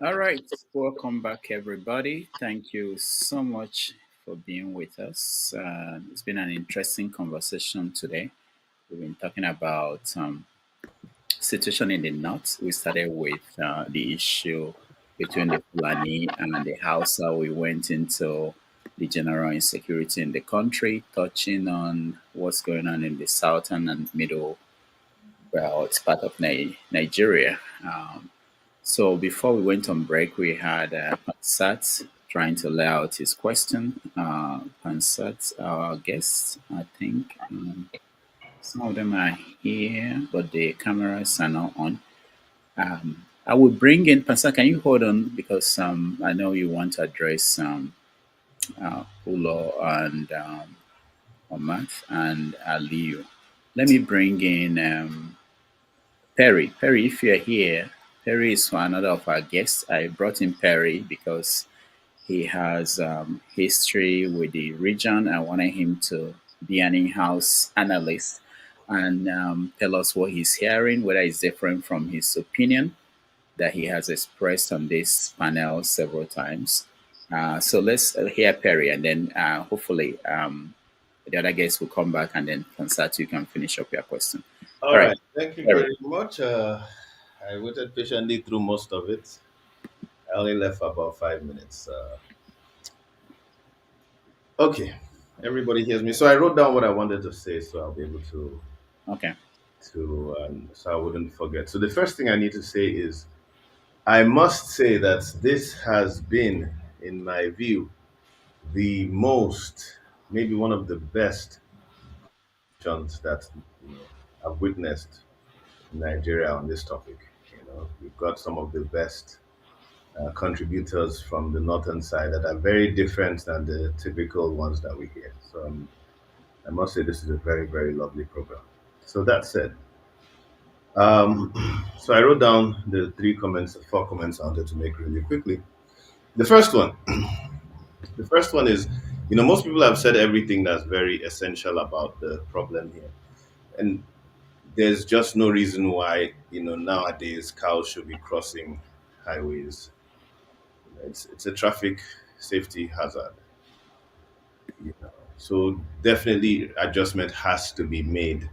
All right, welcome back, everybody. Thank you so much for being with us. It's been an interesting conversation today. We've been talking about situation in the north. We started with the issue between the Fulani and the Hausa. We went into the general insecurity in the country, touching on what's going on in the southern and middle, well, it's part of Nigeria. So before we went on break, we had Pansat trying to lay out his question. Pansat, our guest, I think. Some of them are here, but the cameras are not on. I will bring in Pastor. Can you hold on because I know you want to address Pullo and Omat and Aliyu. Let me bring in Perry. Perry, if you're here, Perry is another of our guests. I brought in Perry because he has history with the region. I wanted him to be an in-house analyst and tell us what he's hearing, whether it's different from his opinion that he has expressed on this panel several times. So let's hear Perry, and then hopefully the other guests will come back, and then Concert, you can finish up your question. All right. Thank you very much. I waited patiently through most of it. I only left for about 5 minutes. Okay. Everybody hears me. So I wrote down what I wanted to say, so I'll be able to. Okay. So I wouldn't forget. So the first thing I need to say is, I must say that this has been, in my view, the most, maybe one of the best that I've witnessed in Nigeria on this topic. We've got some of the best contributors from the northern side that are very different than the typical ones that we hear. So I must say this is a very, very lovely program. So that said, so I wrote down the 4 comments I wanted to make really quickly. The first one, is, most people have said everything that's very essential about the problem here. And there's just no reason why, nowadays cows should be crossing highways. It's a traffic safety hazard. So definitely adjustment has to be made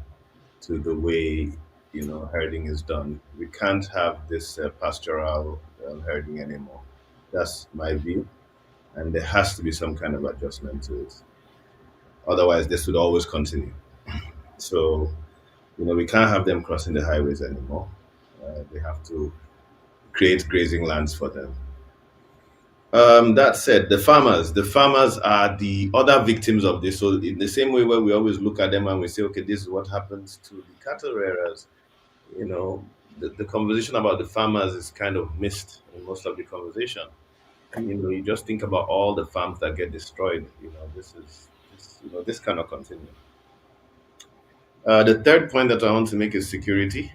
to the way, herding is done. We can't have this pastoral herding anymore. That's my view. And there has to be some kind of adjustment to it. Otherwise, this would always continue. So, we can't have them crossing the highways anymore. They have to create grazing lands for them. That said, the farmers are the other victims of this. So in the same way where we always look at them and we say, okay, this is what happens to the cattle rearers, the conversation about the farmers is kind of missed in most of the conversation. You just think about all the farms that get destroyed. This cannot continue. The third point that I want to make is security.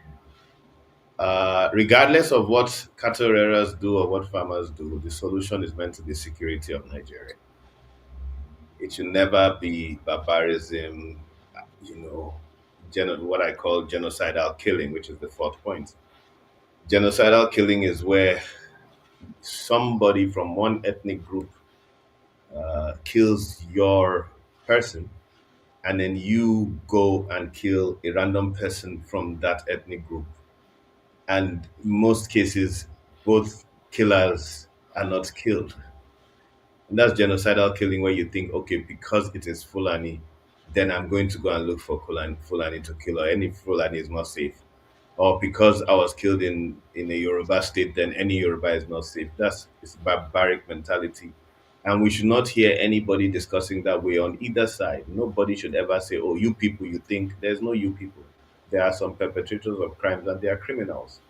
Regardless of what cattle rearers do or what farmers do, the solution is meant to be security of Nigeria. It should never be barbarism, what I call genocidal killing, which is the fourth point. Genocidal killing is where somebody from one ethnic group kills your person, and then you go and kill a random person from that ethnic group. And in most cases, both killers are not killed. And that's genocidal killing, where you think, okay, because it is Fulani, then I'm going to go and look for Fulani to kill, or any Fulani is not safe. Or because I was killed in a Yoruba state, then any Yoruba is not safe. It's barbaric mentality. And we should not hear anybody discussing that way on either side. Nobody should ever say, oh, you people, you think. There's no you people. There are some perpetrators of crimes and they are criminals.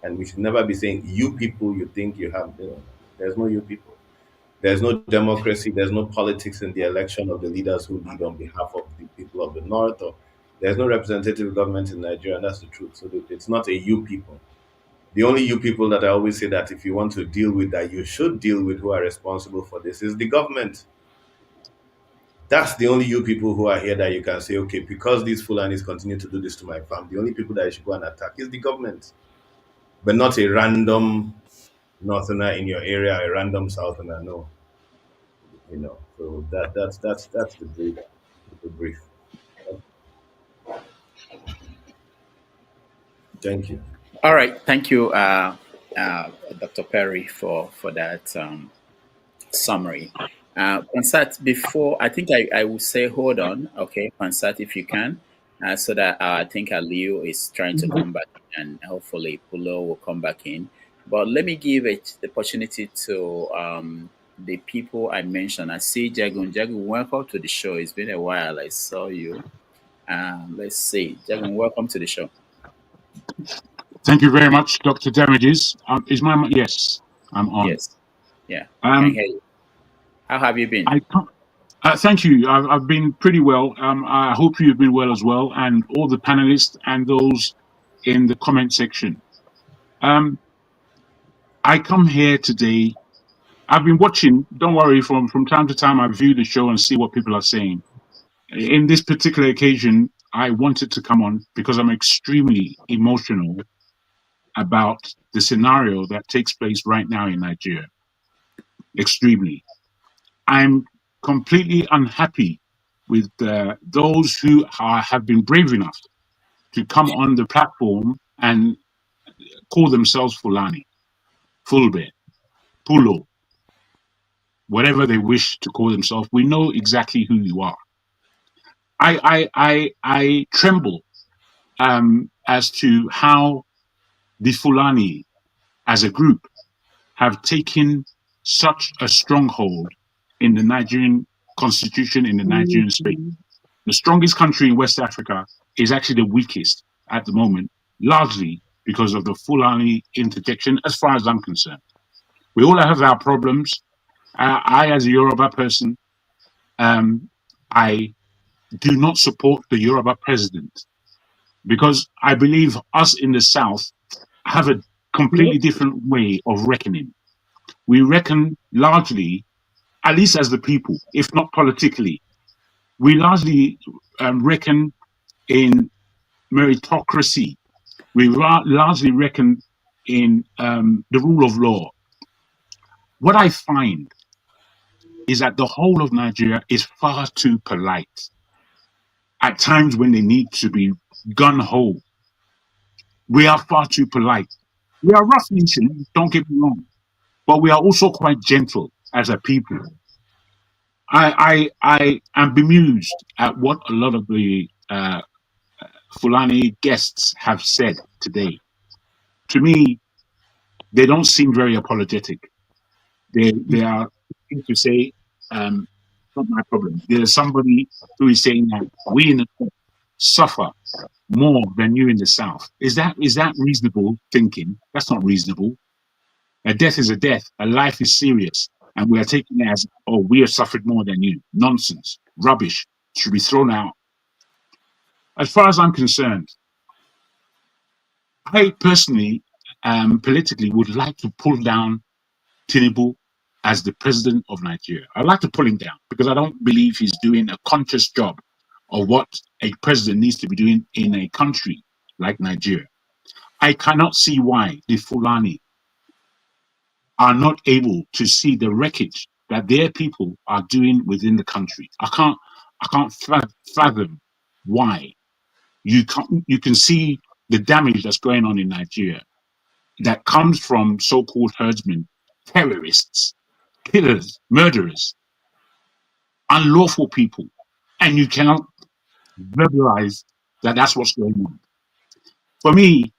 And we should never be saying, you people, you think you have. There's no you people. There's no democracy. There's no politics in the election of the leaders who lead on behalf of the people of the North. Or there's no representative government in Nigeria, and that's the truth. So it's not a you people. The only you people that I always say that if you want to deal with that, you should deal with, who are responsible for this, is the government. That's the only you people who are here that you can say, okay, because these Fulanis continue to do this to my farm, the only people that you should go and attack is the government, but not a random northerner in your area, a random southerner. No, So that's the brief. The brief. Thank you. All right. Thank you, Dr. Perry, for that summary. Pansat, before I think I will say hold on, okay, Pansat, if you can, so that I think Aliu is trying to come back and hopefully Pullo will come back in. But let me give it the opportunity to the people I mentioned. I see Jagun. Jagun, welcome to the show. It's been a while. I saw you. Let's see. Jagun, welcome to the show. Thank you very much, Dr. Damages. Is my yes? I'm on. Yes. Yeah. Can hear you. How have you been? I can't. Thank you. I've been pretty well. I hope you've been well as well, and all the panelists and those in the comment section. I come here today. I've been watching. Don't worry. From time to time, I view the show and see what people are saying. In this particular occasion, I wanted to come on because I'm extremely emotional about the scenario that takes place right now in Nigeria. Extremely. I'm completely unhappy with those who have been brave enough to come on the platform and call themselves Fulani, Fulbe, Pullo, whatever they wish to call themselves. We know exactly who you are. I tremble as to how the Fulani as a group have taken such a stronghold in the Nigerian constitution, in the Nigerian space. The strongest country in West Africa is actually the weakest at the moment, largely because of the Fulani interjection, as far as I'm concerned. We all have our problems. I, as a Yoruba person, I do not support the Yoruba president because I believe us in the South have a completely different way of reckoning. We reckon largely, at least as the people, if not politically, we largely reckon in meritocracy. We largely reckon in the rule of law. What I find is that the whole of Nigeria is far too polite. At times when they need to be gun-ho, we are far too polite. We are rough nation, don't get me wrong, but we are also quite gentle as a people. I am bemused at what a lot of the Fulani guests have said today. To me, they don't seem very apologetic. They are to say, not my problem. There's somebody who is saying that we in the North suffer more than you in the South. Is that reasonable thinking? That's not reasonable. A death is a death. A life is serious. And we are taking it as, oh, we have suffered more than you. Nonsense. Rubbish. Should be thrown out. As far as I'm concerned, I personally, politically, would like to pull down Tinubu as the president of Nigeria. I'd like to pull him down because I don't believe he's doing a conscious job of what a president needs to be doing in a country like Nigeria. I cannot see why the Fulani are not able to see the wreckage that their people are doing within the country. I can't fathom why. You can see the damage that's going on in Nigeria that comes from so-called herdsmen, terrorists, killers, murderers, unlawful people, and you cannot verbalize that that's what's going on. For me,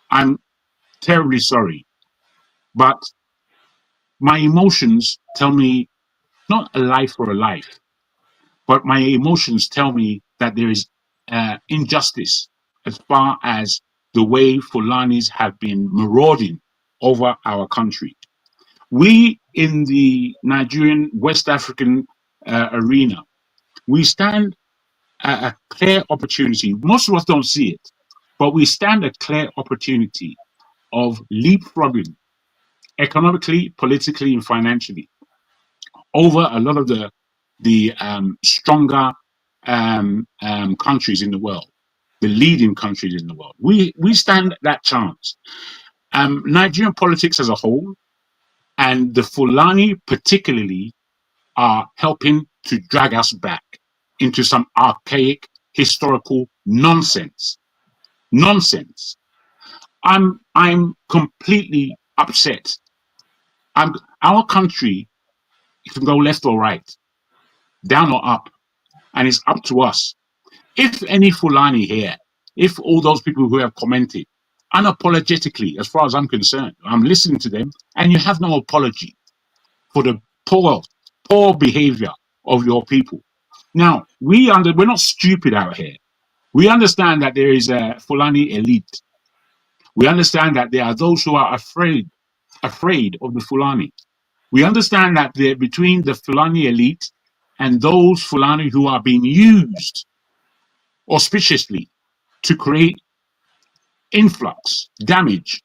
I'm terribly sorry, but my emotions tell me not a life for a life, but my emotions tell me that there is injustice as far as the way Fulanis have been marauding over our country. We in the Nigerian West African arena, we stand a clear opportunity. Most of us don't see it, but we stand a clear opportunity of leapfrogging economically, politically, and financially over a lot of the stronger countries in the world, the leading countries in the world. We stand that chance. Nigerian politics as a whole And the Fulani particularly are helping to drag us back into some archaic historical nonsense. Nonsense. I'm completely upset. Our country can go left or right, down or up, and it's up to us. If any Fulani here, if all those people who have commented, unapologetically, as far as I'm concerned, I'm listening to them, and you have no apology for the poor behavior of your people. Now, we're not stupid out here. We understand that there is a Fulani elite. We understand that there are those who are afraid of the Fulani. We understand that they're between the Fulani elite and those Fulani who are being used auspiciously to create influx, damage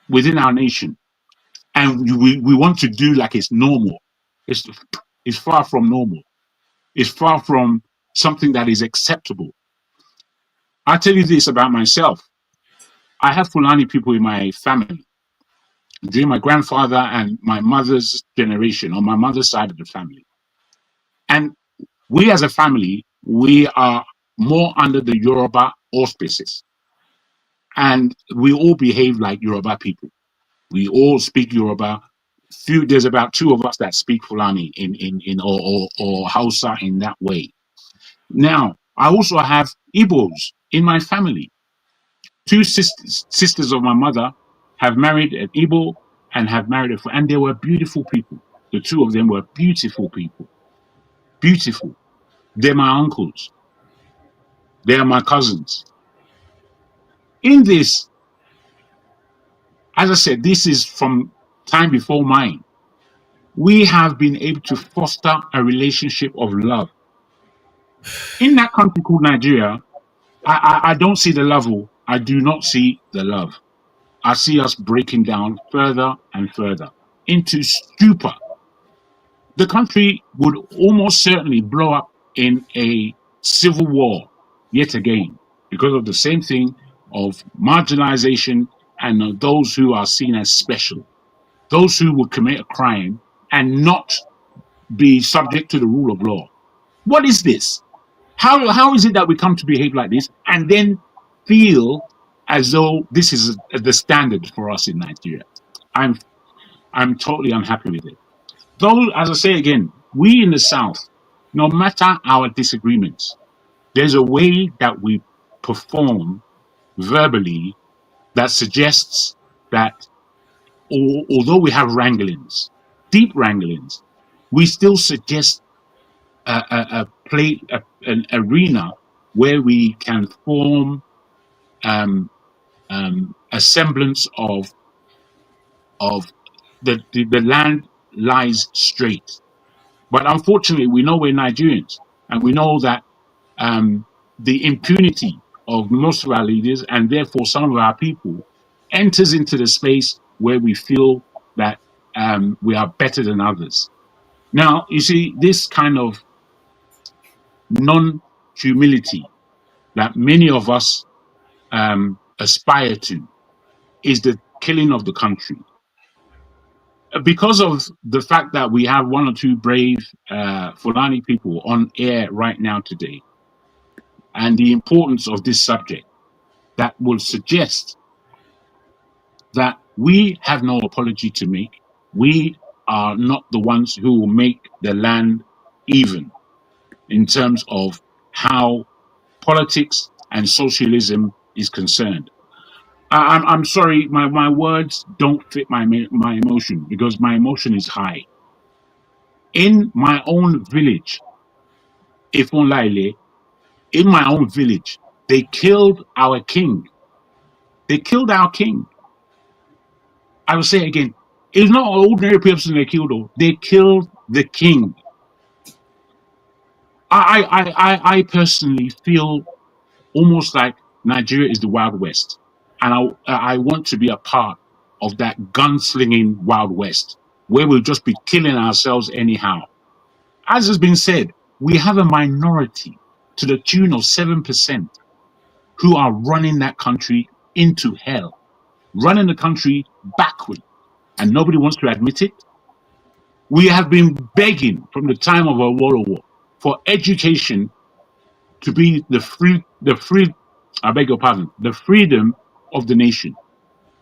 within our nation. And we want to do like it's normal. It's far from normal. It's far from something that is acceptable. I'll tell you this about myself. I have Fulani people in my family. During my grandfather and my mother's generation, on my mother's side of the family. And we as a family, we are more under the Yoruba auspices. And we all behave like Yoruba people. We all speak Yoruba. There's about 2 of us that speak Fulani or Hausa in that way. Now, I also have Igbos in my family. 2 sisters of my mother have married an Igbo and have married and they were beautiful people. The 2 of them were beautiful people. Beautiful. They're my uncles. They are my cousins. In this, as I said, this is from time before mine. We have been able to foster a relationship of love. In that country called Nigeria, I don't see the level. I do not see the love. I see us breaking down further and further into stupor. The country would almost certainly blow up in a civil war yet again because of the same thing of marginalization and of those who are seen as special, those who would commit a crime and not be subject to the rule of law. What is this? How is it that we come to behave like this and then feel as though this is the standard for us in Nigeria? I'm totally unhappy with it. Though, as I say again, we in the South, no matter our disagreements, there's a way that we perform verbally that suggests that although we have wranglings, deep wranglings, we still suggest an arena where we can form a semblance of the land lies straight. But unfortunately, we know we're Nigerians, and we know that the impunity of most of our leaders, and therefore some of our people, enters into the space where we feel that we are better than others. Now, you see, this kind of non-humility that many of us aspire to is the killing of the country. Because of the fact that we have 1 or 2 brave Fulani people on air right now today, and the importance of this subject, that will suggest that we have no apology to make. We are not the ones who will make the land even in terms of how politics and socialism is concerned. I'm sorry, my words don't fit my emotion because my emotion is high. In my own village, Ifonlaile, in my own village, they killed our king. They killed our king. I will say again, it's not an ordinary person they killed, though. They killed the king. I personally feel almost like Nigeria is the Wild West. And I want to be a part of that gunslinging Wild West, where we'll just be killing ourselves anyhow. As has been said, we have a minority to the tune of 7% who are running that country into hell, running the country backward. And nobody wants to admit it. We have been begging from the time of our World War for education to be I beg your pardon, the freedom of the nation.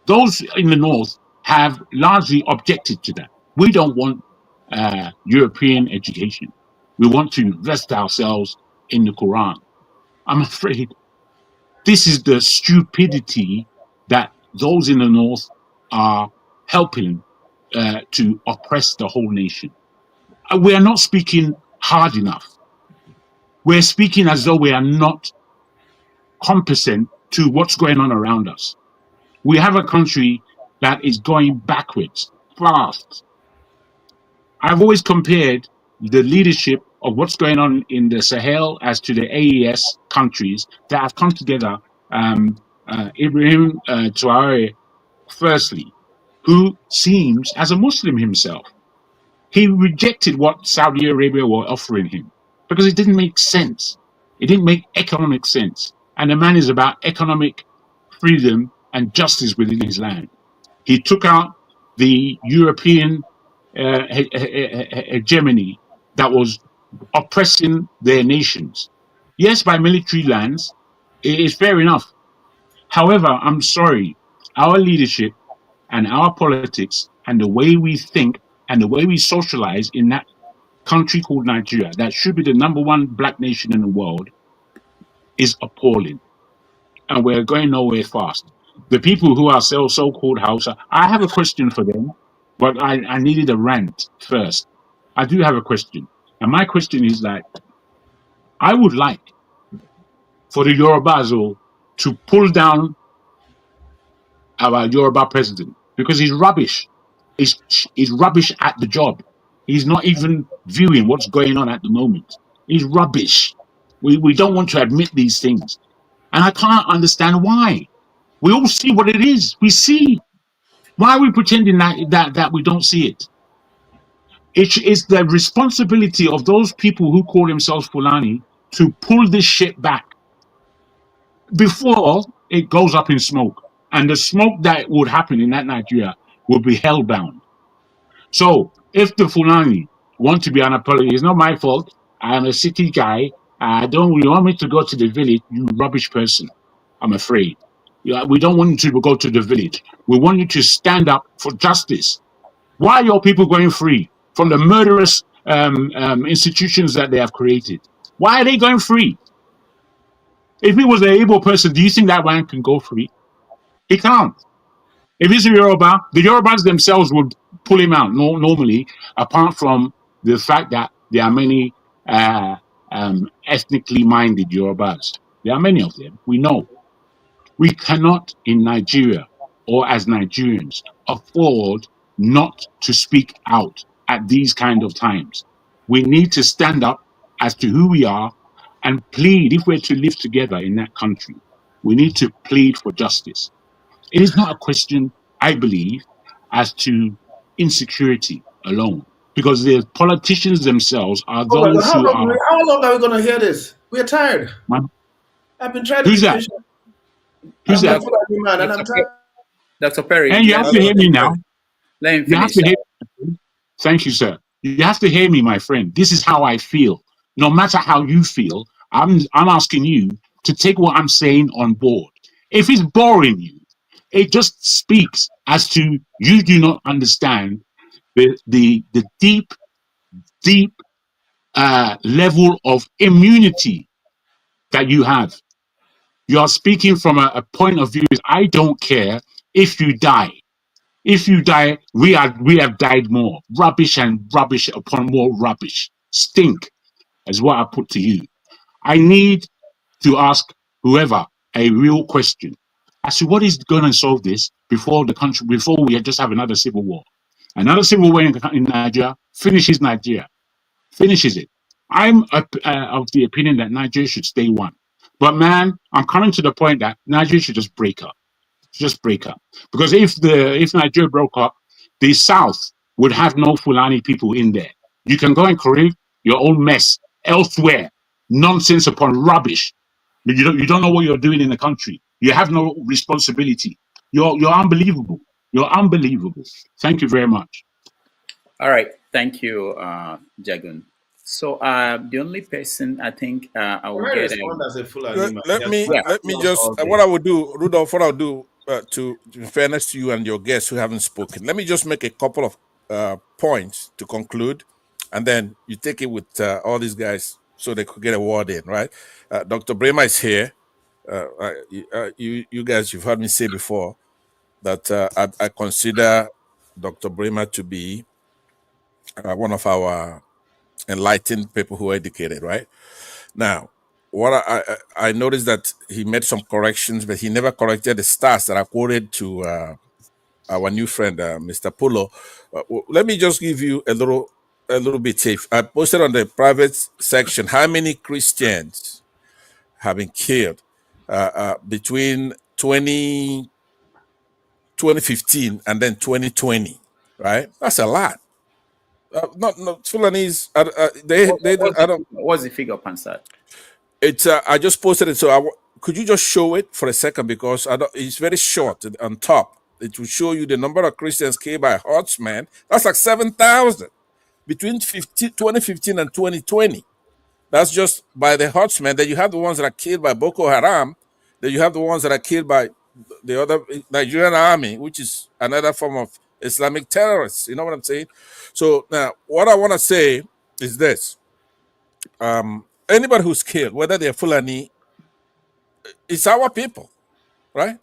Those in the North have largely objected to that. We don't want European education. We want to invest ourselves in the Quran. I'm afraid this is the stupidity that those in the North are helping to oppress the whole nation. We are not speaking hard enough. We're speaking as though we are not competent to what's going on around us. We have a country that is going backwards fast. I've always compared the leadership of what's going on in the Sahel as to the AES countries that have come together. Ibrahim Traore, firstly, who seems as a Muslim himself. He rejected what Saudi Arabia were offering him because it didn't make sense. It didn't make economic sense. And the man is about economic freedom and justice within his land. He took out the European hegemony that was oppressing their nations. Yes, by military lands, it is fair enough. However, I'm sorry, our leadership and our politics and the way we think and the way we socialize in that country called Nigeria, that should be the #1 black nation in the world, is appalling. And we're going nowhere fast. The people who are so-called Hausa, I have a question for them, but I needed a rant first. I do have a question. And my question is that I would like for the Yorubazo to pull down our Yoruba president because he's rubbish. He's rubbish at the job. He's not even viewing what's going on at the moment. He's rubbish. We don't want to admit these things. And I can't understand why. We all see what it is. We see. Why are we pretending that we don't see it? It is the responsibility of those people who call themselves Fulani to pull this shit back before it goes up in smoke. And the smoke that would happen in that Nigeria will be hellbound. So if the Fulani want to be an apology, it's not my fault. I'm a city guy. You want me to go to the village, you rubbish person. I'm afraid. We don't want you to go to the village. We want you to stand up for justice. Why are your people going free from the murderous institutions that they have created? Why are they going free? If he was an able person, do you think that man can go free? He can't. If he's a Yoruba, the Yorubas themselves would pull him out normally, apart from the fact that there are many ethnically minded Yorubas. There are many of them. We know. We cannot in Nigeria or as Nigerians afford not to speak out at these kind of times. We need to stand up as to who we are and plead. If we're to live together in that country, we need to plead for justice. It is not a question, I believe, as to insecurity alone, because the politicians themselves are Oh my God, those who are. how long are we going to hear this? We're tired. Man, I've been trying to who's be that? patient. Who's I'm a that? Fulani man and I'm tired. Dr. Perry, And you have to hear me now. let him You have finish. to hear. Thank you, sir. You have to hear me, my friend. This is how I feel. No matter how you feel, I'm asking you to take what I'm saying on board. If it's boring you, it just speaks as to you do not understand the deep level of immunity that you have. You are speaking from a point of view. I don't care if you die. If you die, we have died more. Rubbish and rubbish upon more rubbish. Stink is what I put to you. I need to ask whoever a real question as to what is going to solve this before we just have another civil war. Another civil war in Nigeria finishes Nigeria. Finishes it. I'm of the opinion that Nigeria should stay one. But man, I'm coming to the point that Nigeria should just break up. Just break up. Because if Nigeria broke up, the South would have no Fulani people in there. You can go and create your own mess elsewhere. Nonsense upon rubbish. You don't know what you're doing in the country. You have no responsibility. You're unbelievable. You're unbelievable. Thank you very much. All right. Thank you, Jagun. So the only person I think I will Can I get respond as a let, Fulani man? let Yes, me my let me lost just all what day. I would do, Rudolph. What I'll do to in fairness to you and your guests who haven't spoken, let me just make a couple of points to conclude, and then you take it with all these guys so they could get a word in. Right? Dr. Brema is here. You guys, you've heard me say before that I consider Dr. Brema to be one of our enlightened people who are educated. Right? Now, what I noticed that he made some corrections, but he never corrected the stats that I quoted to our new friend, Mr. Pullo. Let me just give you a little bit. Safe. I posted on the private section how many Christians have been killed between 2015 and then 2020. Right, that's a lot. Not Fulanese. What's the figure, Pansat? It's I just posted it, so could you just show it for a second because it's very short on top. It will show you the number of Christians killed by herdsmen. That's like 7,000 between 2015 and 2020. That's just by the herdsmen. Then you have the ones that are killed by Boko Haram. Then you have the ones that are killed by the other Nigerian army, which is another form of Islamic terrorists. You know what I'm saying? So now, what I want to say is this: anybody who's killed, whether they're Fulani, it's our people, right?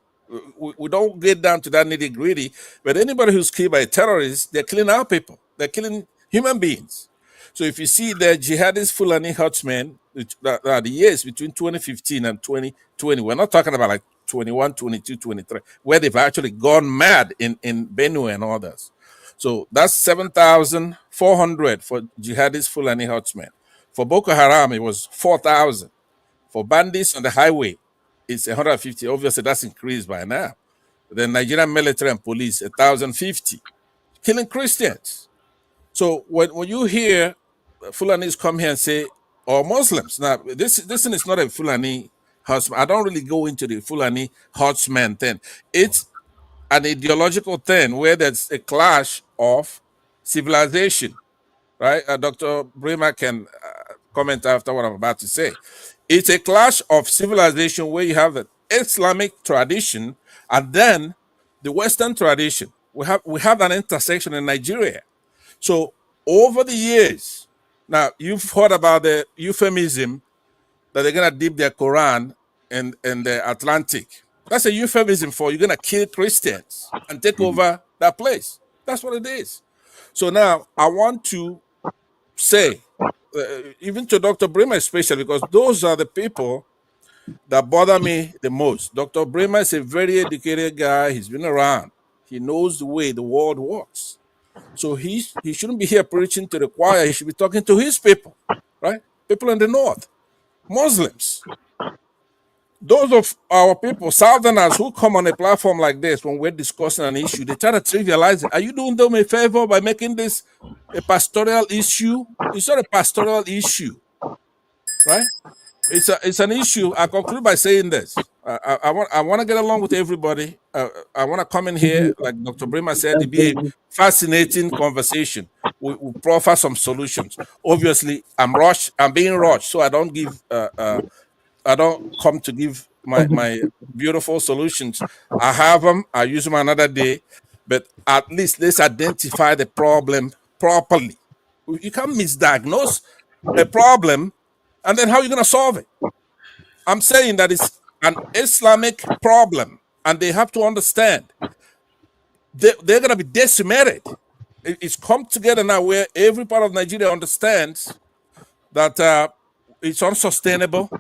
We don't get down to that nitty gritty, but anybody who's killed by terrorists, they're killing our people. They're killing human beings. So if you see the jihadist Fulani herdsmen, the years between 2015 and 2020, we're not talking about like 21, 22, 23, where they've actually gone mad in Benue and others. So that's 7,400 for jihadist Fulani herdsmen. For Boko Haram, it was 4,000. For bandits on the highway, it's 150. Obviously, that's increased by now. The Nigerian military and police, 1,050, killing Christians. So when you hear Fulanis come here and say, or Muslims, now this thing is not a Fulani herdsman. I don't really go into the Fulani herdsman thing. It's an ideological thing where there's a clash of civilization, right? Dr. Bremer can comment after what I'm about to say. It's a clash of civilization where you have the Islamic tradition and then the Western tradition. We have an intersection in Nigeria. So over the years, now you've heard about the euphemism that they're gonna dip their Quran in the Atlantic. That's a euphemism for you're gonna kill Christians and take over that place. That's what it is. So now I want to say, even to Dr. Bremer especially, because those are the people that bother me the most. Dr. Bremer is a very educated guy. He's been around. He knows the way the world works. So he shouldn't be here preaching to the choir. He should be talking to his people, right? People in the north, Muslims. Those of our people, Southerners, who come on a platform like this when we're discussing an issue, they try to trivialize it. Are you doing them a favor by making this a pastoral issue? It's not a pastoral issue, right? It's an issue. I conclude by saying this. I want to get along with everybody. I want to come in here, like Dr. Bremer said, it be a fascinating conversation. We proffer some solutions. Obviously, I'm being rushed, so I don't give. I don't come to give my beautiful solutions. I have them. I use them another day, but at least let's identify the problem properly. You can't misdiagnose a problem, and then how are you going to solve it? I'm saying that it's an Islamic problem, and they have to understand they're going to be decimated. It's come together now where every part of Nigeria understands that it's unsustainable.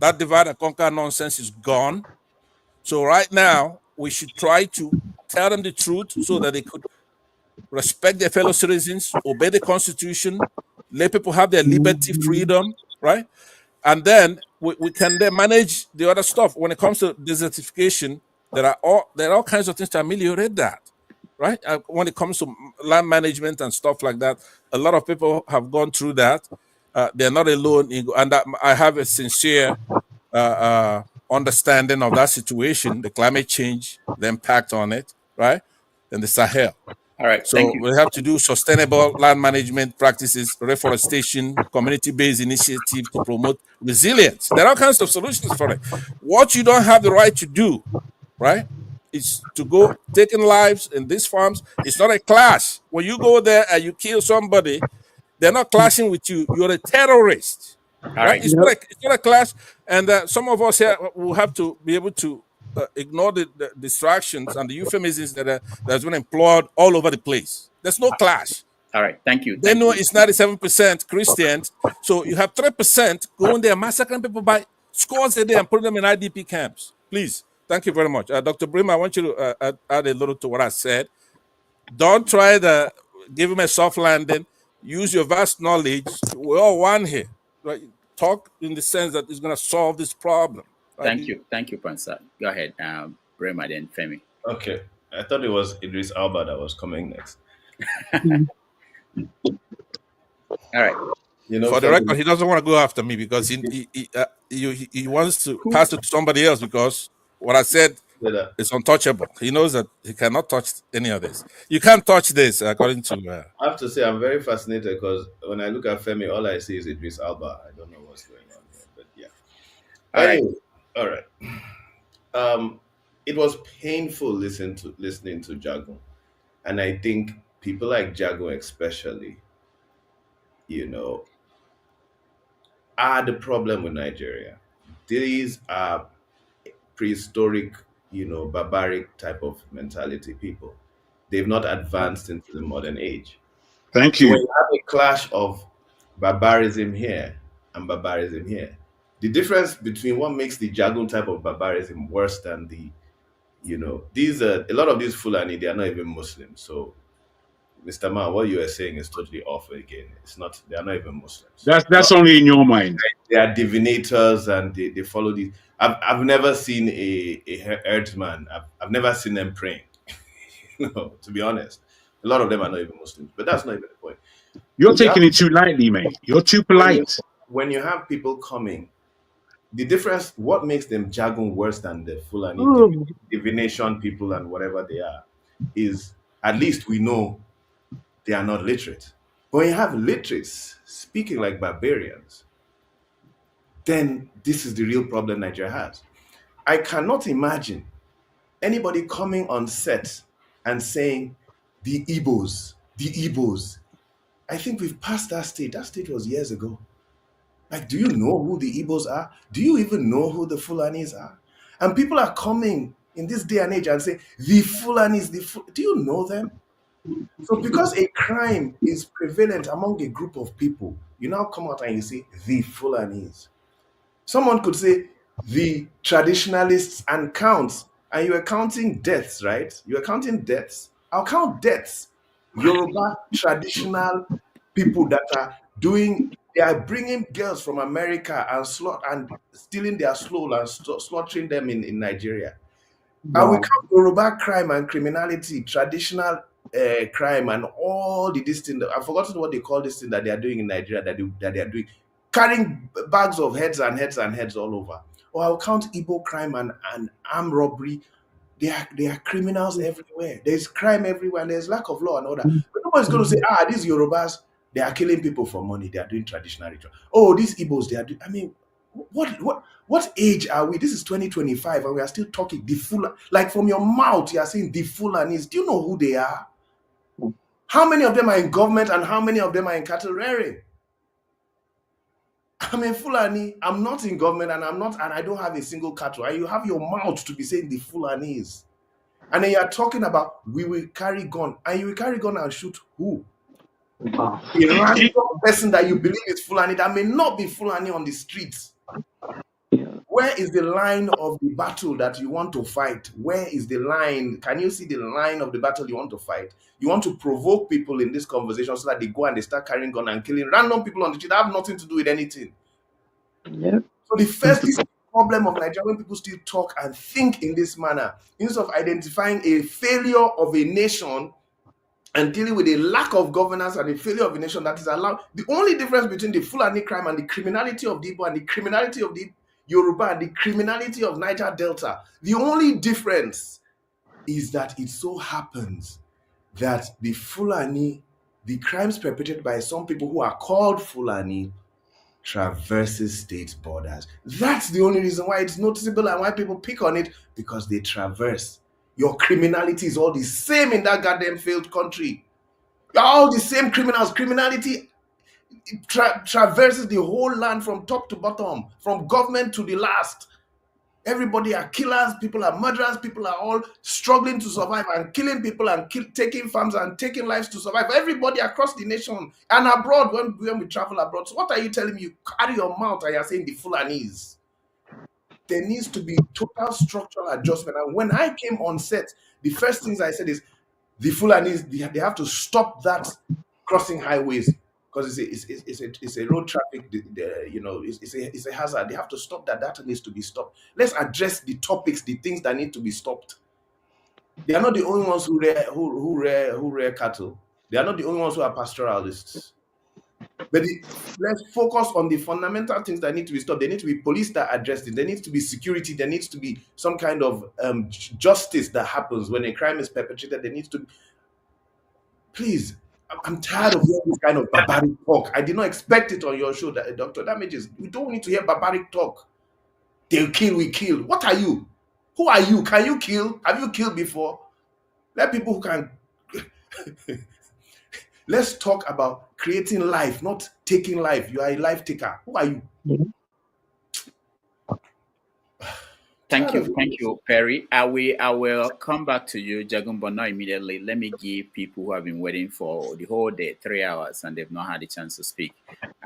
That divide and conquer nonsense is gone. So right now, we should try to tell them the truth so that they could respect their fellow citizens, obey the Constitution, let people have their liberty, freedom, right? And then we can then manage the other stuff. When it comes to desertification, there are all kinds of things to ameliorate that, right? When it comes to land management and stuff like that, a lot of people have gone through that. They're not alone, and I have a sincere understanding of that situation, the climate change, the impact on it, right? And the Sahel. All right. So Thank you. we have to do sustainable land management practices, reforestation, community-based initiative to promote resilience. There are all kinds of solutions for it. What you don't have the right to do, right, is to go taking lives in these farms. It's not a clash. When you go there and you kill somebody, they're not clashing with you. You're a terrorist, All right? right. It's not a clash. And some of us here will have to be able to ignore the distractions and the euphemisms that's been employed all over the place. There's no clash. All right. Thank you. They Thank know you. it's 97% Christians. So you have 3% going there massacring people by scores a day and putting them in IDP camps. Please. Thank you very much. Dr. Brim, I want you to add a little to what I said. Don't try to give him a soft landing. Use your vast knowledge. We're all one here. Right? Talk in the sense that it's going to solve this problem. Thank you. Thank you, Pansa. Go ahead, Brema, then Femi. Okay. I thought it was Idris Alba that was coming next. All right. You know, for the record, he doesn't want to go after me because he wants to pass it to somebody else because what I said is untouchable. He knows that he cannot touch any of this. You can't touch this, according to. I have to say, I'm very fascinated because when I look at Femi, all I see is Idris Alba. I don't know what's going on here, but yeah. Anyway, all right. It was painful listening to Jago, and I think people like Jago, especially, are the problem with Nigeria. These are prehistoric, barbaric type of mentality people. They've not advanced into the modern age. Thank you. So when you have a clash of barbarism here and barbarism here, the difference between what makes the Jagun type of barbarism worse than the, these a lot of these Fulani, they are not even Muslims. So Mr. Man, what you are saying is totally off again. They are not even Muslims. That's only in your mind. They are divinators and they follow these. I've never seen a herdsman. I've never seen them praying. To be honest. A lot of them are not even Muslims, but that's not even the point. You're taking it too lightly, mate. You're too polite. When you have people coming, the difference, what makes them Jagun worse than the Fulani divination people and whatever they are, is at least we know they are not literate. But when you have literates speaking like barbarians, then this is the real problem Nigeria has. I cannot imagine anybody coming on set and saying, the Igbos. I think we've passed that stage. That stage was years ago. Like, do you know who the Igbos are? Do you even know who the Fulanis are? And people are coming in this day and age and say, the Fulanis, do you know them? So because a crime is prevalent among a group of people, you now come out and you say, the Fulanis. Someone could say, the traditionalists and count, and you are counting deaths, right? You are counting deaths. I'll count deaths. Yoruba traditional people that are they are bringing girls from America and stealing their soul and slaughtering them in Nigeria. Wow. And we count Yoruba crime and criminality, traditional crime, and all this thing. I've forgotten what they call this thing that they are doing in Nigeria that they are doing, carrying bags of heads and heads and heads all over. Or I'll count Igbo crime and armed robbery. They are criminals everywhere. There's crime everywhere, and there's lack of law and all that. But nobody's going to say, these Yorubas, they are killing people for money. They are doing traditional ritual. Oh, these Igbos, they are doing. I mean, what age are we? This is 2025, and we are still talking the Fulani. Like, from your mouth, you are saying the Fulanis. Do you know who they are? How many of them are in government, and how many of them are in cattle rearing? I'm a Fulani. I'm not in government, and I don't have a single cattle. And you have your mouth to be saying the Fulanis, and then you are talking about we will carry gun, and you will carry gun and shoot who? A random person that you believe is Fulani that may not be Fulani on the streets. Where is the line of the battle that you want to fight? Where is the line? Can you see the line of the battle you want to fight? You want to provoke people in this conversation so that they go and they start carrying gun and killing random people on the street that have nothing to do with anything. Yeah. So this is the problem of Nigeria when people still talk and think in this manner, instead of identifying a failure of a nation and dealing with a lack of governance and a failure of a nation that is allowed. The only difference between the Fulani crime and the criminality of the Igbo and the criminality of the Yoruba and the criminality of Niger Delta, the only difference is that it so happens that the Fulani, the crimes perpetrated by some people who are called Fulani, traverses state borders. That's the only reason why it's noticeable and why people pick on it, because they traverse. Your criminality is all the same in that goddamn failed country. You're all the same criminals. Criminality traverses the whole land from top to bottom, from government to the last. Everybody are killers, people are murderers, people are all struggling to survive and killing people and taking farms and taking lives to survive. Everybody across the nation and abroad when we travel abroad. So what are you telling me? You carry your mouth and you're saying the Fulanese. There needs to be total structural adjustment. And when I came on set, the first things I said is the Fulanese, they have to stop that crossing highways, because it's a road traffic, it's a hazard. They have to stop that. That needs to be stopped. Let's address the topics, the things that need to be stopped. They are not the only ones who rear cattle. They are not the only ones who are pastoralists. But let's focus on the fundamental things that need to be stopped. There need to be police that address it. There needs to be security. There needs to be some kind of justice that happens when a crime is perpetrated. There needs to be. Please, I'm tired of hearing this kind of barbaric talk. I did not expect it on your show, Dr. Damages. We don't need to hear barbaric talk. They'll kill, we kill. What are you? Who are you? Can you kill? Have you killed before? Let people who can. Let's talk about creating life, not taking life. You are a life taker. Who are you? Thank you, Perry. I will come back to you, Jagumbo, not immediately. Let me give people who have been waiting for the whole day, 3 hours, and they've not had a chance to speak.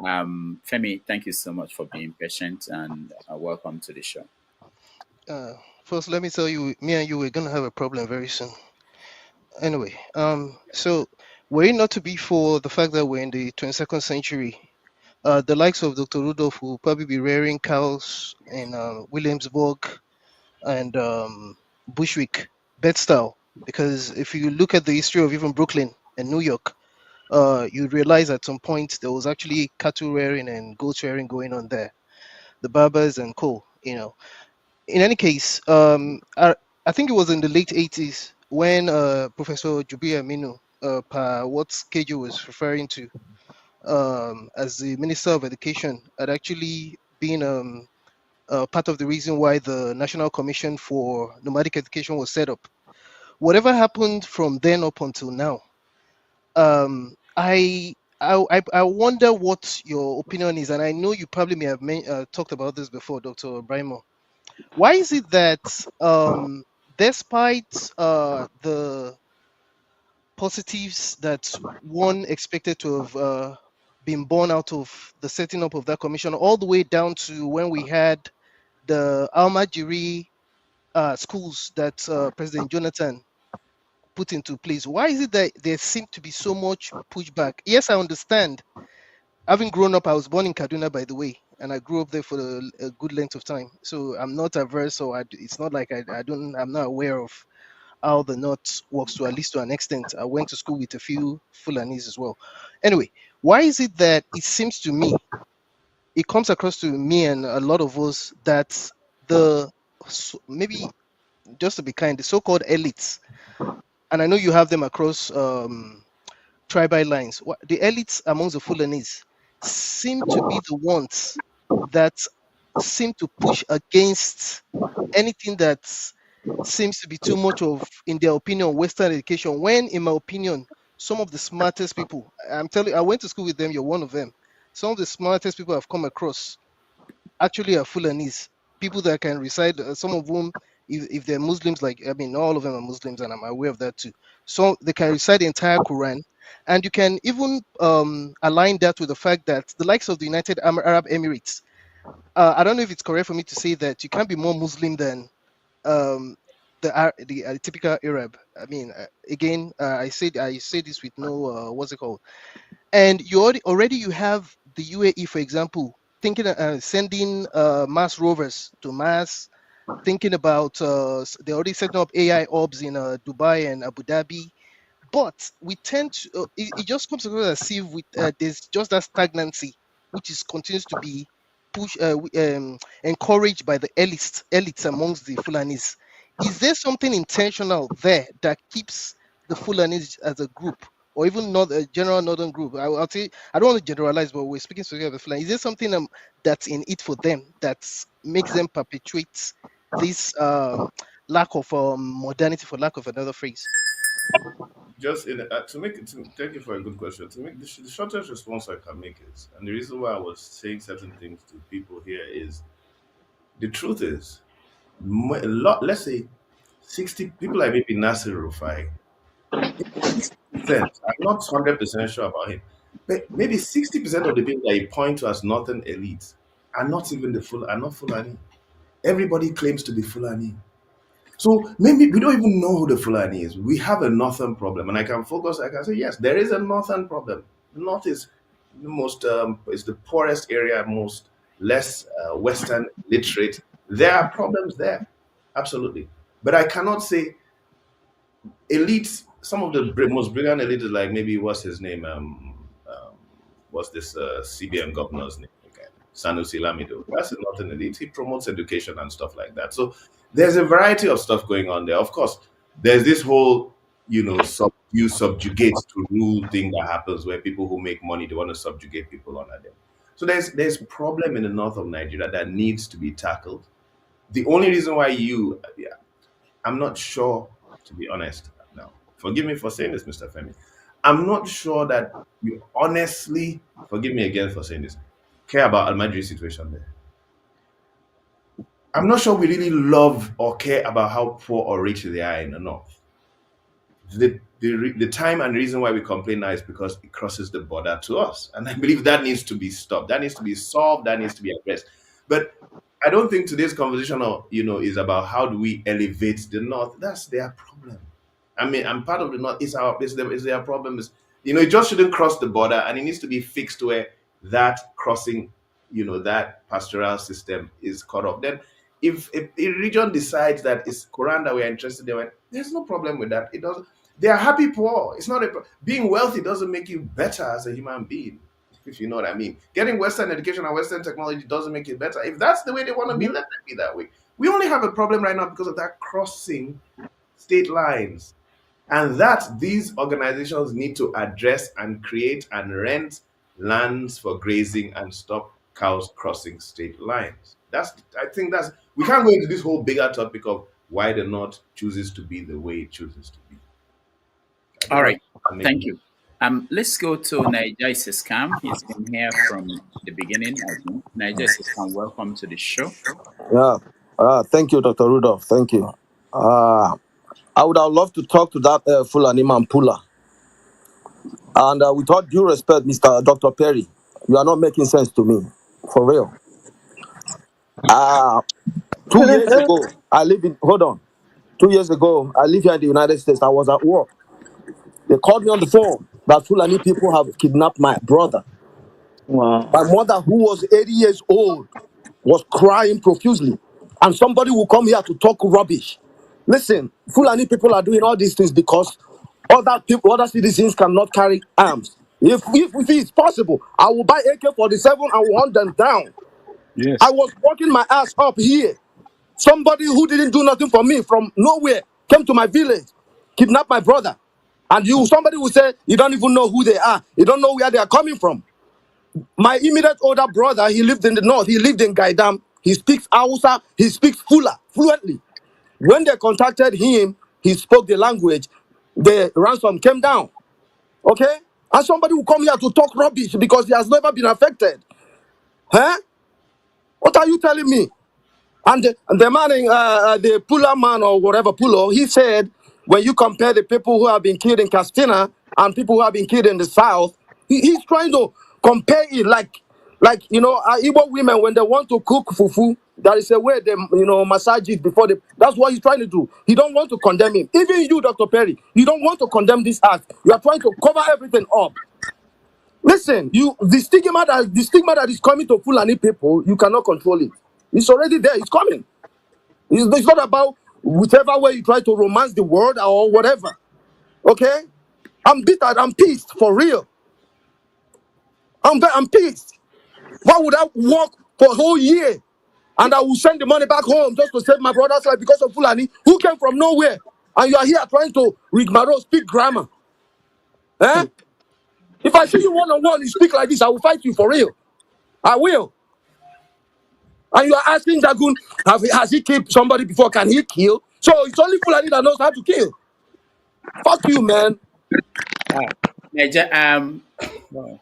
Femi, thank you so much for being patient, and welcome to the show. First, let me tell you, me and you, we're gonna have a problem very soon. Anyway, so were it not to be for the fact that we're in the 22nd century, the likes of Dr. Rudolph will probably be rearing cows in Williamsburg and Bushwick, Bed-Stuy, because if you look at the history of even Brooklyn and New York, you'd realize at some point there was actually cattle rearing and goat rearing going on there, the Barbers and co. In any case, I think it was in the late 80s when Professor Jubi Aminu, what KJ was referring to, as the Minister of Education, had actually been part of the reason why the National Commission for Nomadic Education was set up. Whatever happened from then up until now, I wonder what your opinion is, and I know you probably may have talked about this before, Dr. Brimo. Why is it that despite the positives that one expected to have been born out of the setting up of that commission, all the way down to when we had the Almajiri schools that President Jonathan put into place, why is it that there seemed to be so much pushback? Yes, I understand. Having grown up, I was born in Kaduna, by the way, and I grew up there for a good length of time. So I'm not averse, or it's not like I'm not aware of how the North works, to at least to an extent. I went to school with a few Fulanis as well. Anyway, why is it that it seems to me, it comes across to me and a lot of us that maybe just to be kind, the so-called elites, and I know you have them across tribal lines, the elites amongst the Fulanis seem to be the ones that seem to push against anything that seems to be too much of, in their opinion, Western education, when in my opinion, some of the smartest people, I'm telling you, I went to school with them, you're one of them. Some of the smartest people I've come across actually are Fulanese, people that can recite, some of whom, if they're Muslims, like, I mean, all of them are Muslims, and I'm aware of that too. So they can recite the entire Quran. And you can even align that with the fact that the likes of the United Arab Emirates, I don't know if it's correct for me to say that you can't be more Muslim than the typical Arab. I mean, again, I say this with no what's it called, and you already you have the UAE, for example, thinking sending Mars rovers to Mars, thinking about they're already setting up AI orbs in Dubai and Abu Dhabi. But we tend to it just comes across as if there's just that stagnancy, which continues to be encouraged by the elites amongst the Fulanis. Is there something intentional there that keeps the Fulanis as a group, or even not a general northern group? I'll say I don't want to generalize, but we're speaking to the Fulani. Is there something that's in it for them that makes them perpetuate this lack of modernity, for lack of another phrase? Just to make it, thank you for a good question. To make the shortest response I can make is, and the reason why I was saying certain things to people here is, the truth is, a lot. Let's say 60 people like maybe Nasir Rufai. 60%. I'm not 100% sure about him, but maybe 60% of the people that you point to as northern elites are not even are not Fulani. Everybody claims to be Fulani. So maybe we don't even know who the Fulani is. We have a northern problem, and I can focus. I can say yes, there is a northern problem. The north is the most is the poorest area, most less Western literate. There are problems there, absolutely. But I cannot say elites. Some of the most brilliant elites, like maybe what's his name? What's this CBN governor's name? Okay. Sanusi Lamido. That's not an elite. He promotes education and stuff like that. So there's a variety of stuff going on there. Of course, there's this whole, you subjugate to rule thing that happens where people who make money, they want to subjugate people under them. So there's problem in the north of Nigeria that needs to be tackled. The only reason why I'm not sure, to be honest. Now, forgive me for saying this, Mr. Femi. I'm not sure that you honestly, forgive me again for saying this, care about Almajiri's situation there. I'm not sure we really love or care about how poor or rich they are in the north. The time and reason why we complain now is because it crosses the border to us. And I believe that needs to be stopped. That needs to be solved. That needs to be addressed. But I don't think today's conversation, is about how do we elevate the north. That's their problem. I mean, I'm part of the north. It's their problem. It just shouldn't cross the border, and it needs to be fixed where that crossing, that pastoral system is cut off. Then, if a region decides that it's Quran that we're interested in, there's no problem with that. It doesn't. They are happy poor. It's not being wealthy doesn't make you better as a human being, if you know what I mean. Getting Western education and Western technology doesn't make it better. If that's the way they want to be, let them be that way. We only have a problem right now because of that crossing state lines. And that these organizations need to address and create and rent lands for grazing and stop cows crossing state lines. I think we can't go into this whole bigger topic of why the North chooses to be the way it chooses to be. All right. Thank you. Let's go to Niger Siskam. He's been here from the beginning, I think. Niger Siskam, welcome to the show. Yeah. Thank you, Dr. Rudolph. Thank you. I would have loved to talk to that Fulani man Pullo. And with all due respect, Mr. Dr. Perry, you are not making sense to me. For real. 2 years ago, hold on. 2 years ago, I live here in the United States. I was at work. They called me on the phone that Fulani people have kidnapped my brother. Wow. My mother, who was 80 years old, was crying profusely. And somebody will come here to talk rubbish. Listen, Fulani people are doing all these things because other citizens cannot carry arms. If it is possible, I will buy AK-47 and will hunt them down. Yes. I was working my ass up here. Somebody who didn't do nothing for me from nowhere came to my village, kidnapped my brother. And somebody will say, you don't even know who they are. You don't know where they are coming from. My immediate older brother, he lived in the north. He lived in Gaidam. He speaks Hausa. He speaks Fula fluently. When they contacted him, he spoke the language. The ransom came down. Okay? And somebody will come here to talk rubbish because he has never been affected. Huh? What are you telling me? And the man, the Pullo man or whatever, Pullo, he said, when you compare the people who have been killed in Castina and people who have been killed in the south, he's trying to compare it like Igbo women, when they want to cook fufu, there is a way they, massage it before they, that's what he's trying to do. He don't want to condemn him. Even you, Dr. Perry, you don't want to condemn this act. You are trying to cover everything up. Listen, the stigma that is coming to Fulani people, you cannot control it. It's already there. It's coming. It's not about whichever way you try to romance the word or whatever. Okay? I'm bitter. I'm pissed for real. I'm pissed. Why would I work for a whole year and I will send the money back home just to save my brother's life because of Fulani who came from nowhere? And you are here trying to rigmarole, speak grammar. Eh? If I see you one-on-one, you speak like this, I will fight you for real. I will. And you are asking Jagun, has he killed somebody before? Can he kill? So it's only Fulani that knows how to kill. Fuck you, man. Wow.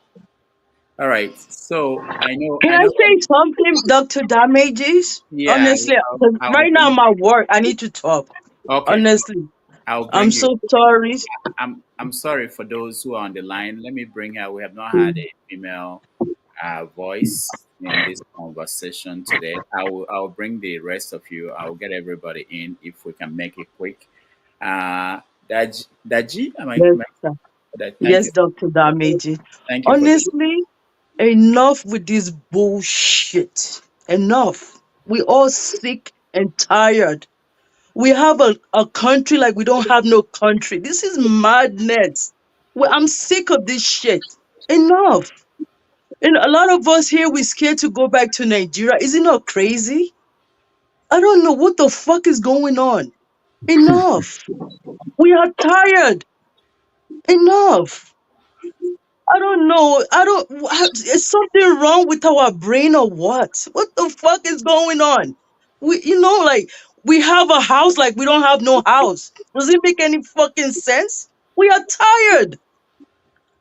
All right. So I know. Can I say something, Dr. Damages? Yeah. Honestly, I'll right now bring. I'm at work. I need to talk. Okay. Honestly, I'll I'm bring you. so sorry. I'm sorry for those who are on the line. Let me bring her. We have not had a female voice in this conversation today. I'll bring the rest of you. I'll get everybody in if we can make it quick. Daji, Yes, sir. thank you. Yes, Dr. Damages. Thank you for this. Honestly, enough with this bullshit. Enough. We all sick and tired. We have a country like we don't have no country. This is madness. I'm sick of this shit. Enough. And a lot of us here, we're scared to go back to Nigeria. Is it not crazy? I don't know what the fuck is going on. Enough. We are tired. Enough. I don't know. Is something wrong with our brain or what? What the fuck is going on? Like, we have a house like we don't have no house. Does it make any fucking sense? We are tired.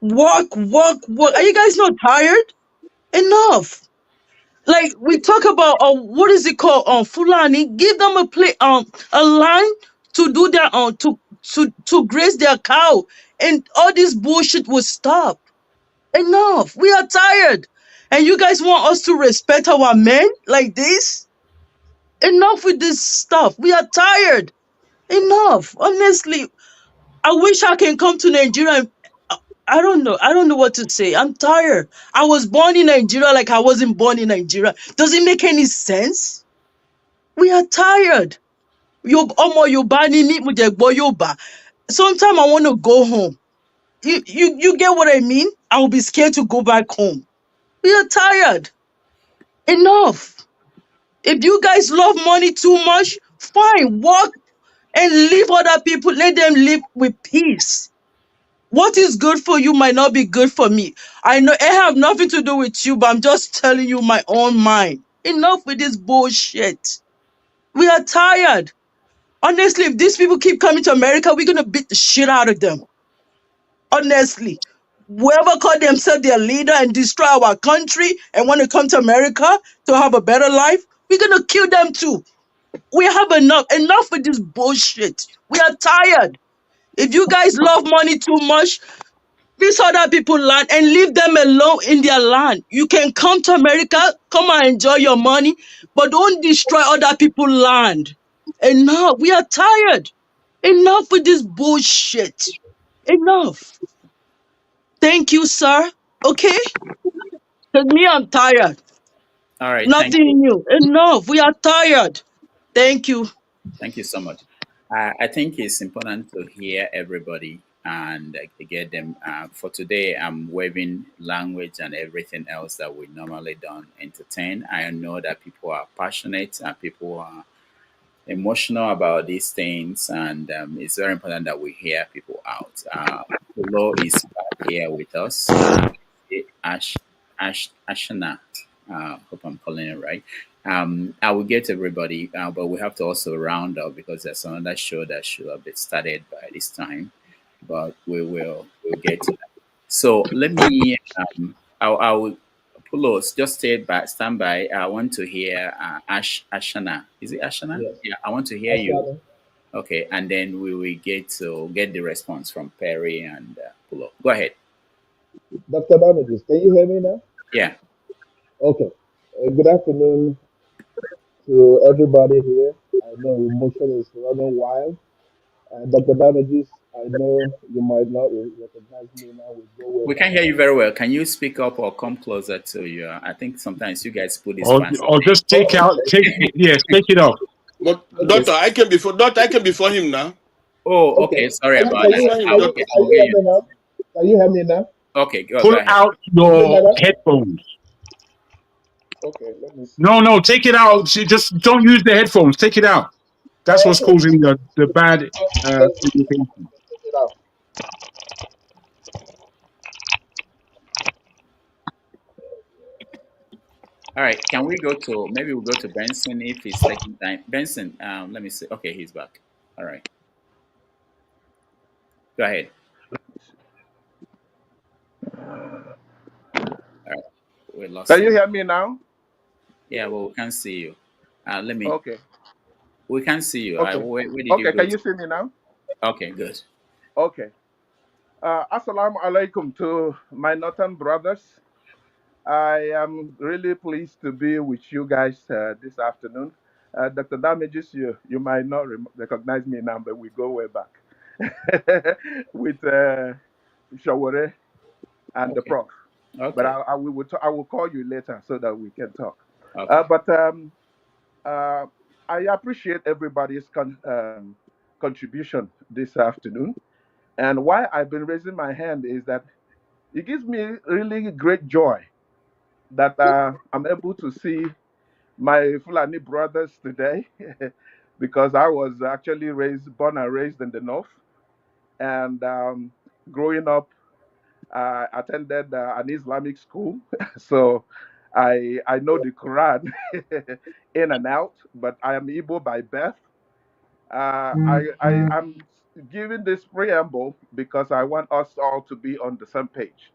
Work, work, work. Are you guys not tired? Enough. Like, we talk about what is it called, Fulani? Give them a line to do their to graze their cow, and all this bullshit will stop. Enough. We are tired. And you guys want us to respect our men like this? Enough with this stuff. We are tired. Enough. Honestly, I wish I can come to Nigeria. I don't know. I don't know what to say. I'm tired. I was born in Nigeria like I wasn't born in Nigeria. Does it make any sense? We are tired. Sometimes I want to go home. You get what I mean? I will be scared to go back home. We are tired. Enough. If you guys love money too much, fine, work and leave other people. Let them live with peace. What is good for you might not be good for me. I know it have nothing to do with you, but I'm just telling you my own mind. Enough with this bullshit. We are tired. Honestly, if these people keep coming to America, we're gonna beat the shit out of them. Honestly. Whoever call themselves their leader and destroy our country and want to come to America to have a better life, we're gonna kill them too. We have enough with this bullshit. We are tired. If you guys love money too much, these other people land and leave them alone in their land. You can come to America, come and enjoy your money, but don't destroy other people's land. Enough. We are tired. Enough with this bullshit. Enough. Thank you, sir. Okay? Because me, I'm tired. All right. Thank you. Nothing new. Enough. We are tired. Thank you. Thank you so much. I think it's important to hear everybody and get them. For today, I'm waiving language and everything else that we normally don't entertain. I know that people are passionate and people are emotional about these things, and it's very important that we hear people out. Pullo is back here with us. Ashana. Hope I'm calling it right. I will get everybody, but we have to also round up because there's another show that should have been started by this time. But we'll get to that. So let me. I will. Pullo, just stand by. I want to hear Ashana. Is it Ashana? Yes. Yeah, I want to hear That's you. right. Okay, and then we will get the response from Perry and Pullo. Go ahead. Dr. Damages, can you hear me now? Yeah. Okay. Good afternoon to everybody here. I know emotion is running wild. Dr. Damages, I know you might not recognize me now. We go way We back. can't hear you very well. Can you speak up or come closer to you? I think sometimes you guys put this fast. Or just take it off. But Okay. Doctor, I came before him now. Oh, Okay. okay. Sorry Can about that. Okay, I you will hear hear you. me now? Can you hear me now? Okay, go Pull ahead. out Is it your better? headphones. Okay, let me see. No, take it out. Just don't use the headphones. Take it out. That's what's causing the bad communication. All right, can we go to maybe we'll go to Benson if he's taking time. Benson, let me see. Okay, he's back. All right, go ahead. All right, we lost Can you him. hear me now? Yeah, well, we can't see you. Let me. Okay. We can't see you. Okay. Where did you Okay. go Can to? you see me now? Okay, good. Okay. Assalamu alaikum to my northern brothers. I am really pleased to be with you guys this afternoon. Dr. Damages, you might not recognize me now, but we go way back with Shawore and the Okay, prof. But okay, I will call you later so that we can talk. okay, But I appreciate everybody's contribution this afternoon. And why I've been raising my hand is that it gives me really great joy that I'm able to see my Fulani brothers today because I was actually born and raised in the north. And growing up, I attended an Islamic school. So I know the Quran in and out, but I am Igbo by birth. I'm giving this preamble because I want us all to be on the same page.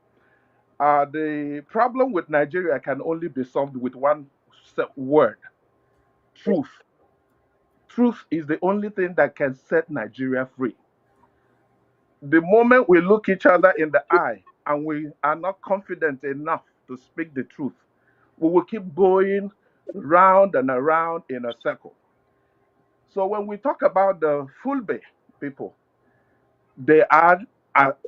The problem with Nigeria can only be solved with one word: truth. Truth is the only thing that can set Nigeria free. The moment we look each other in the eye and we are not confident enough to speak the truth, we will keep going round and around in a circle. So when we talk about the Fulbe people, they are,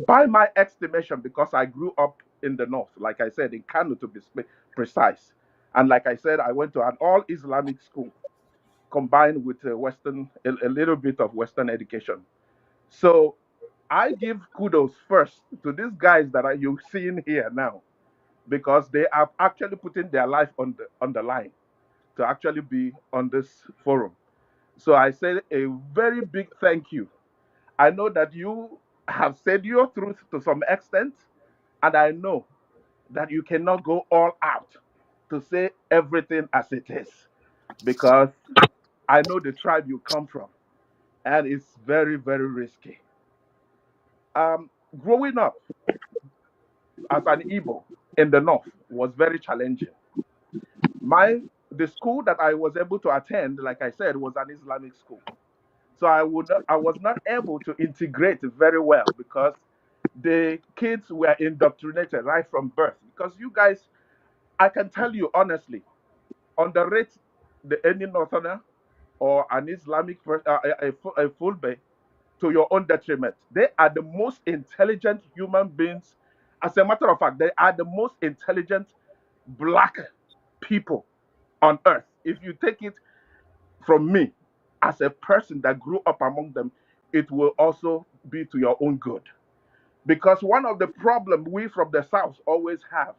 by my estimation, because I grew up in the north, like I said, in Kano to be precise. And like I said, I went to an all Islamic school combined with a little bit of Western education. So I give kudos first to these guys that are you seeing here now, because they are actually putting their life on the line to actually be on this forum. So I say a very big thank you. I know that you have said your truth to some extent, and I know that you cannot go all out to say everything as it is, because I know the tribe you come from, and it's very, very risky. Growing up as an Igbo in the north was very challenging. The school that I was able to attend, like I said, was an Islamic school. So I was not able to integrate very well because the kids were indoctrinated right from birth. Because you guys, I can tell you honestly, underrate any northerner or an Islamic a Fulbe to your own detriment. They are the most intelligent human beings. As a matter of fact, they are the most intelligent black people on earth. If you take it from me as a person that grew up among them, it will also be to your own good. Because one of the problems we from the South always have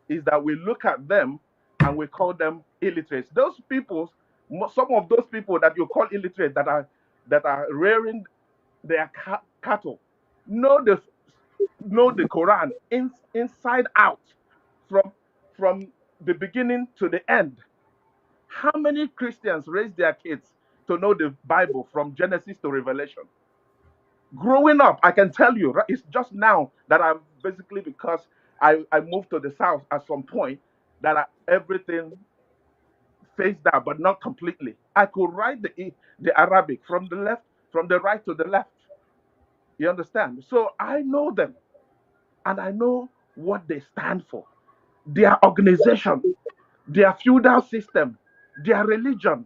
is that we look at them and we call them illiterates. Those people, some of those people that you call illiterate that are rearing their cattle, know the know the Quran inside out, from from the beginning to the end. How many Christians raise their kids to know the Bible from Genesis to Revelation? Growing up, I can tell you, right, it's just now that I'm basically, because I moved to the South at some point, that everything phased out, but not completely. I could write the Arabic from the left, from the right to the left. You understand? So I know them and I know what they stand for. Their organization, their feudal system, their religion.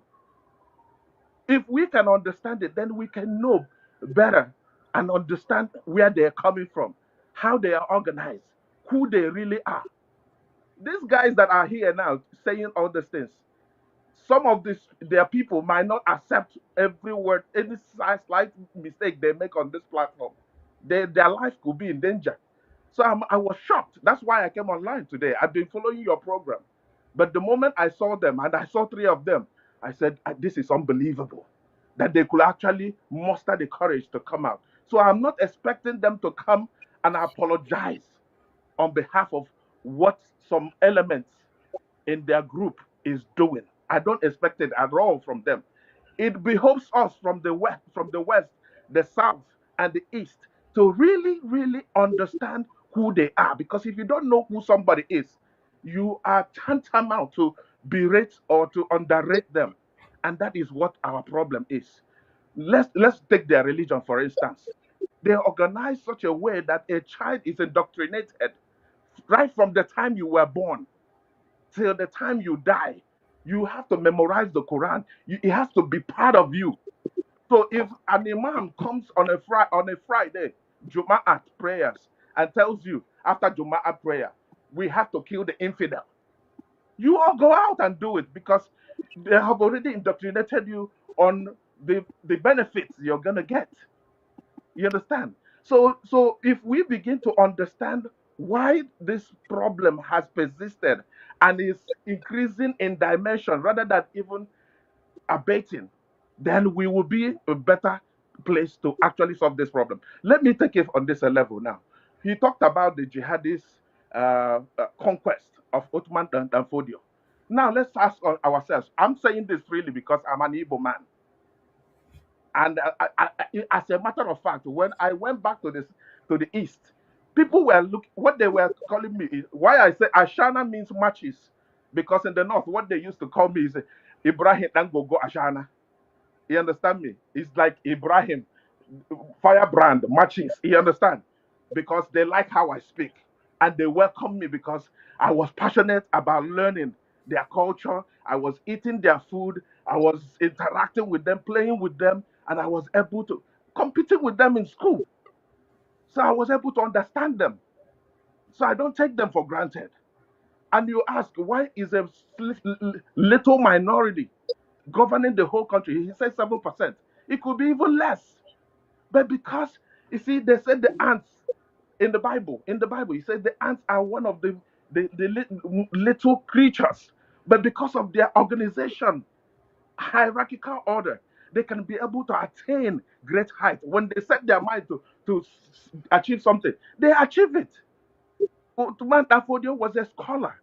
If we can understand it, then we can know better and understand where they're coming from, how they are organized, who they really are. These guys that are here now saying all these things, some of their people might not accept every word, any slight mistake they make on this platform. Their life could be in danger. So I was shocked. That's why I came online today. I've been following your program. But the moment I saw them, and I saw three of them, I said, This is unbelievable." that they could actually muster the courage to come out. So I'm not expecting them to come and apologize on behalf of what some elements in their group is doing. I don't expect it at all from them. It behoves us from the west, the south, and the east to really, really understand who they are. Because if you don't know who somebody is, you are tantamount to berate or to underrate them. And that is what our problem is. Let's take their religion, for instance. They organize such a way that a child is indoctrinated right from the time you were born till the time you die. You have to memorize the Quran. It has to be part of you. So if an imam comes on a Friday, Jum'at prayers, and tells you after Jum'at prayer, we have to kill the infidel, you all go out and do it because they have already indoctrinated you on the benefits you're gonna get. You understand? So if we begin to understand why this problem has persisted and is increasing in dimension rather than even abating, then we will be a better place to actually solve this problem. Let me take it on this level now. He talked about the jihadist conquest of Ottoman and Fodio. Now let's ask ourselves. I'm saying this really because I'm an Igbo man. And as a matter of fact, when I went back to the east, people were looking. What they were calling me is why I say Ashana means matches, because in the north, what they used to call me is Ibrahim Dangogo Ashana. You understand me? It's like Ibrahim firebrand matches. You understand? Because they like how I speak and they welcome me because I was passionate about learning their culture. I was eating their food. I was interacting with them, playing with them, and I was able to competing with them in school. So I was able to understand them. So I don't take them for granted. And you ask, why is a little minority governing the whole country? He said 7%. It could be even less. But because, you see, they said the ants in the Bible, he said the ants are one of the little creatures. But because of their organization, hierarchical order, they can be able to attain great height. When they set their mind to achieve something, they achieve it. Uthman Dafodio was a scholar,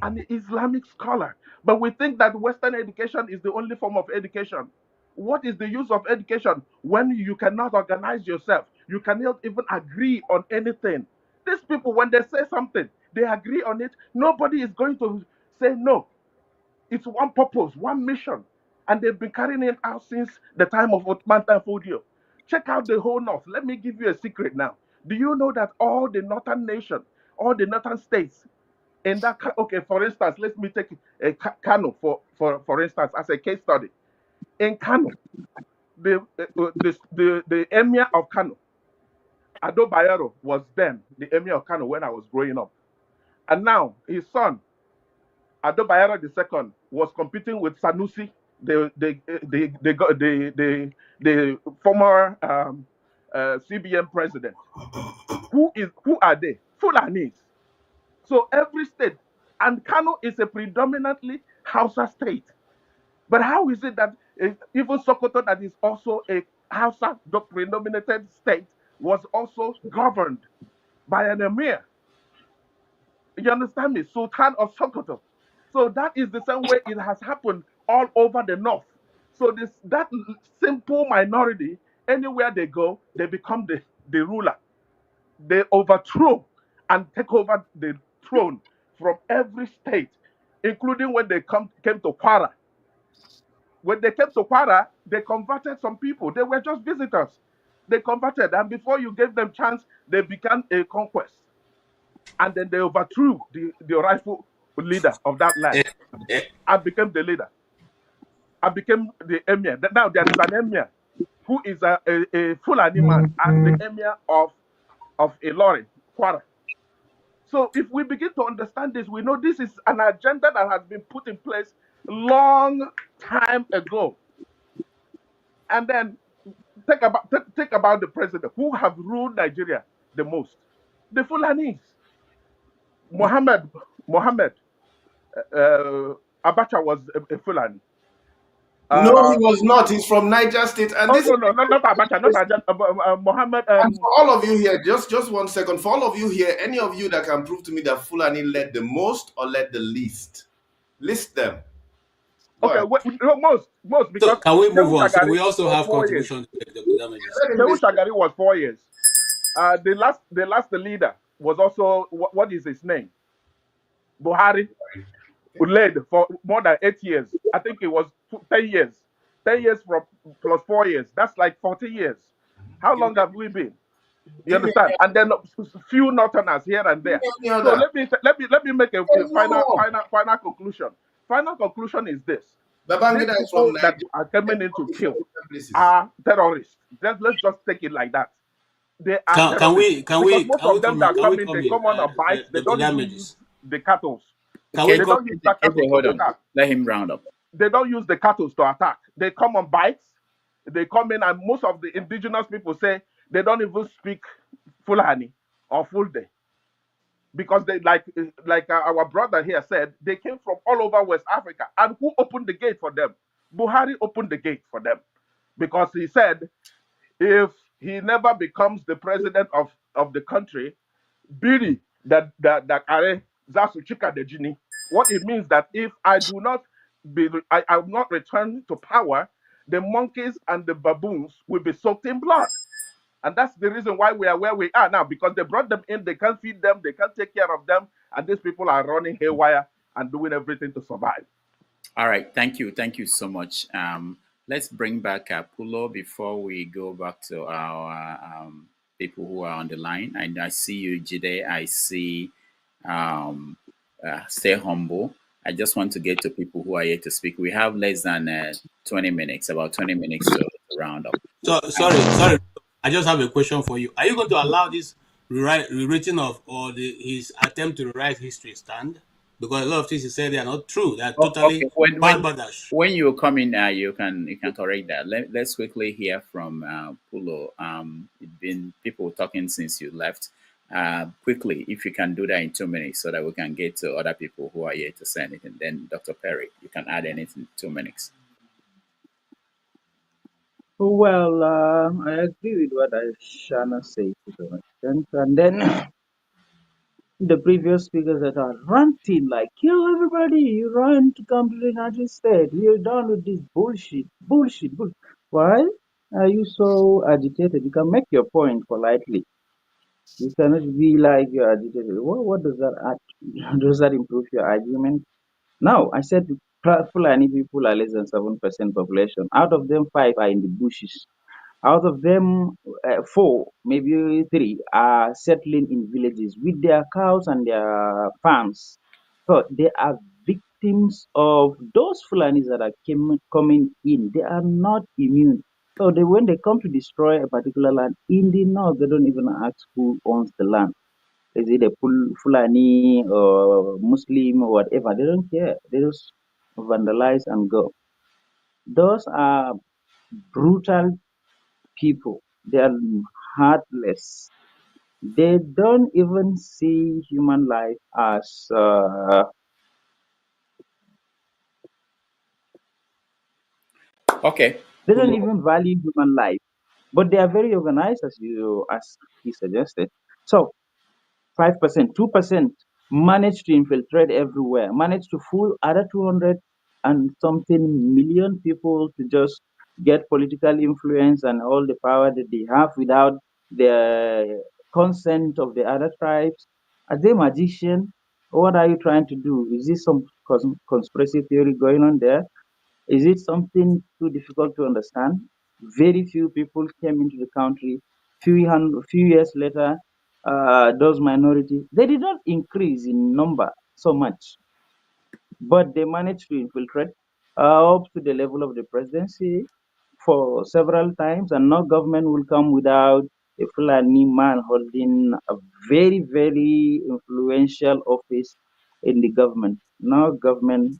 an Islamic scholar. But we think that Western education is the only form of education. What is the use of education when you cannot organize yourself? You cannot even agree on anything. These people, when they say something, they agree on it. Nobody is going to say no. It's one purpose, one mission. And they've been carrying it out since the time of Uthman Fodio. Check out the whole North. Let me give you a secret now. Do you know that all the northern nations, all the northern states, in that, okay, for instance, let me take a Kano for instance as a case study. In Kano, the emir of Kano, Ado Bayero, was then the emir of Kano when I was growing up, and now his son Ado Bayero II was competing with Sanusi, the former CBN president. Who are they? Fulanis. So every state, and Kano is a predominantly Hausa state. But how is it that even Sokoto, that is also a Hausa predominated state, was also governed by an emir? You understand me? Sultan of Sokoto. So that is the same way it has happened all over the north. So that simple minority, anywhere they go, they become the ruler. They overthrow and take over the throne from every state, including when they came to Kwara. When they came to Kwara, they converted some people. They were just visitors. They converted, and before you gave them chance, they began a conquest. And then they overthrew the rightful leader of that land. I became the leader. I became the emir. Now there is an emir who is a Fulani man as the emir of Ilori, Kwara. So if we begin to understand this, we know this is an agenda that has been put in place long time ago. And then think about the president who have ruled Nigeria the most. The Fulanis. Mohammed Abacha was a Fulani. No, he Uh, was not. He's from Niger State, and oh this is no, not Abacha, not Abacha, Mohammed. and for all of you here, just 1 second. For all of you here, any of you that can prove to me that Fulani led the most or led the least, list them. Go Okay, ahead. no, most So because can we move Shehu on? So Shagari we also was have 4 years. contribution to make, Dr. Damages. Let him Shehu list. Shagari was 4 years. The leader was also what is his name? Buhari, who led for more than 8 years. I think it was 10 years. 10 years from plus 4 years. That's like 40 years. How long have we been? You Give me understand? And then few northerners here and there. any So other. let me make a There's no final more. final conclusion. Final conclusion is this: these Babangida is from people that Nigeria. are coming in to From kill different places. are terrorists. Let's just take it like that. They are Can terrorists we can because we most can we of them come in? that Can we come in, come they in, come on bikes. They Dr. don't even use Damages? the cattle. Can They we come? don't use that cattle Hold to on. attack. Let him round up. They don't use the cattle to attack. They come on bikes. They come in, and most of the indigenous people say they don't even speak Fulani or Fulde because they our brother here said they came from all over West Africa. And who opened the gate for them? Buhari opened the gate for them because he said if he never becomes the president of the country, Biri that are Zasu Chika Dejini. What it means that if I do not I will not return to power, the monkeys and the baboons will be soaked in blood. And that's the reason why we are where we are now, because they brought them in, they can't feed them, they can't take care of them, and these people are running haywire and doing everything to survive. All right. Thank you so much. Let's bring back Pullo before we go back to our people who are on the line. I see you, Jide. I see um, Stay Humble. I just want to get to people who are here to speak. We have less than 20 minutes, about 20 minutes to round up. So sorry. I just have a question for you. Are you going to allow this rewriting of or his attempt to rewrite history stand? Because a lot of things he said they are not true. They are Oh, okay. totally bad. When you come in, you can correct that. Let's quickly hear from Pullo. It's been people talking since you left. Quickly, if you can do that in 2 minutes, so that we can get to other people who are here to say anything. Then Dr. Perry, you can add anything in 2 minutes. Well, I agree with what Shana said to some extent. And then the previous speakers that are ranting like, kill everybody, you run to come to the United States. We're done with this bullshit. Bullshit. Why are you so agitated? You can make your point politely. You cannot be like you're agitated. What does that add? Does that improve your argument? No, I said Fulani people are less than 7% population. Out of them, 5 are in the bushes. Out of them, 4, maybe 3, are settling in villages with their cows and their farms. So they are victims of those Fulanis that are coming in. They are not immune. So when they come to destroy a particular land in the north, they don't even ask who owns the land. Is it a Fulani or Muslim or whatever? They don't care. They just vandalize and go. Those are brutal people. They are heartless. They don't even see human life as Okay, they don't Pullo. even value human life. But they are very organized, as he suggested. So 5%, 2% manage to infiltrate everywhere, manage to fool other 200 and something million people to just get political influence and all the power that they have without the consent of the other tribes. Are they magician? What are you trying to do? Is this some conspiracy theory going on there? Is it something too difficult to understand? Very few people came into the country. Few years later, those minorities they did not increase in number so much, but they managed to infiltrate up to the level of the presidency for several times, and no government will come without a Fulani man holding a very, very influential office in the government. No government.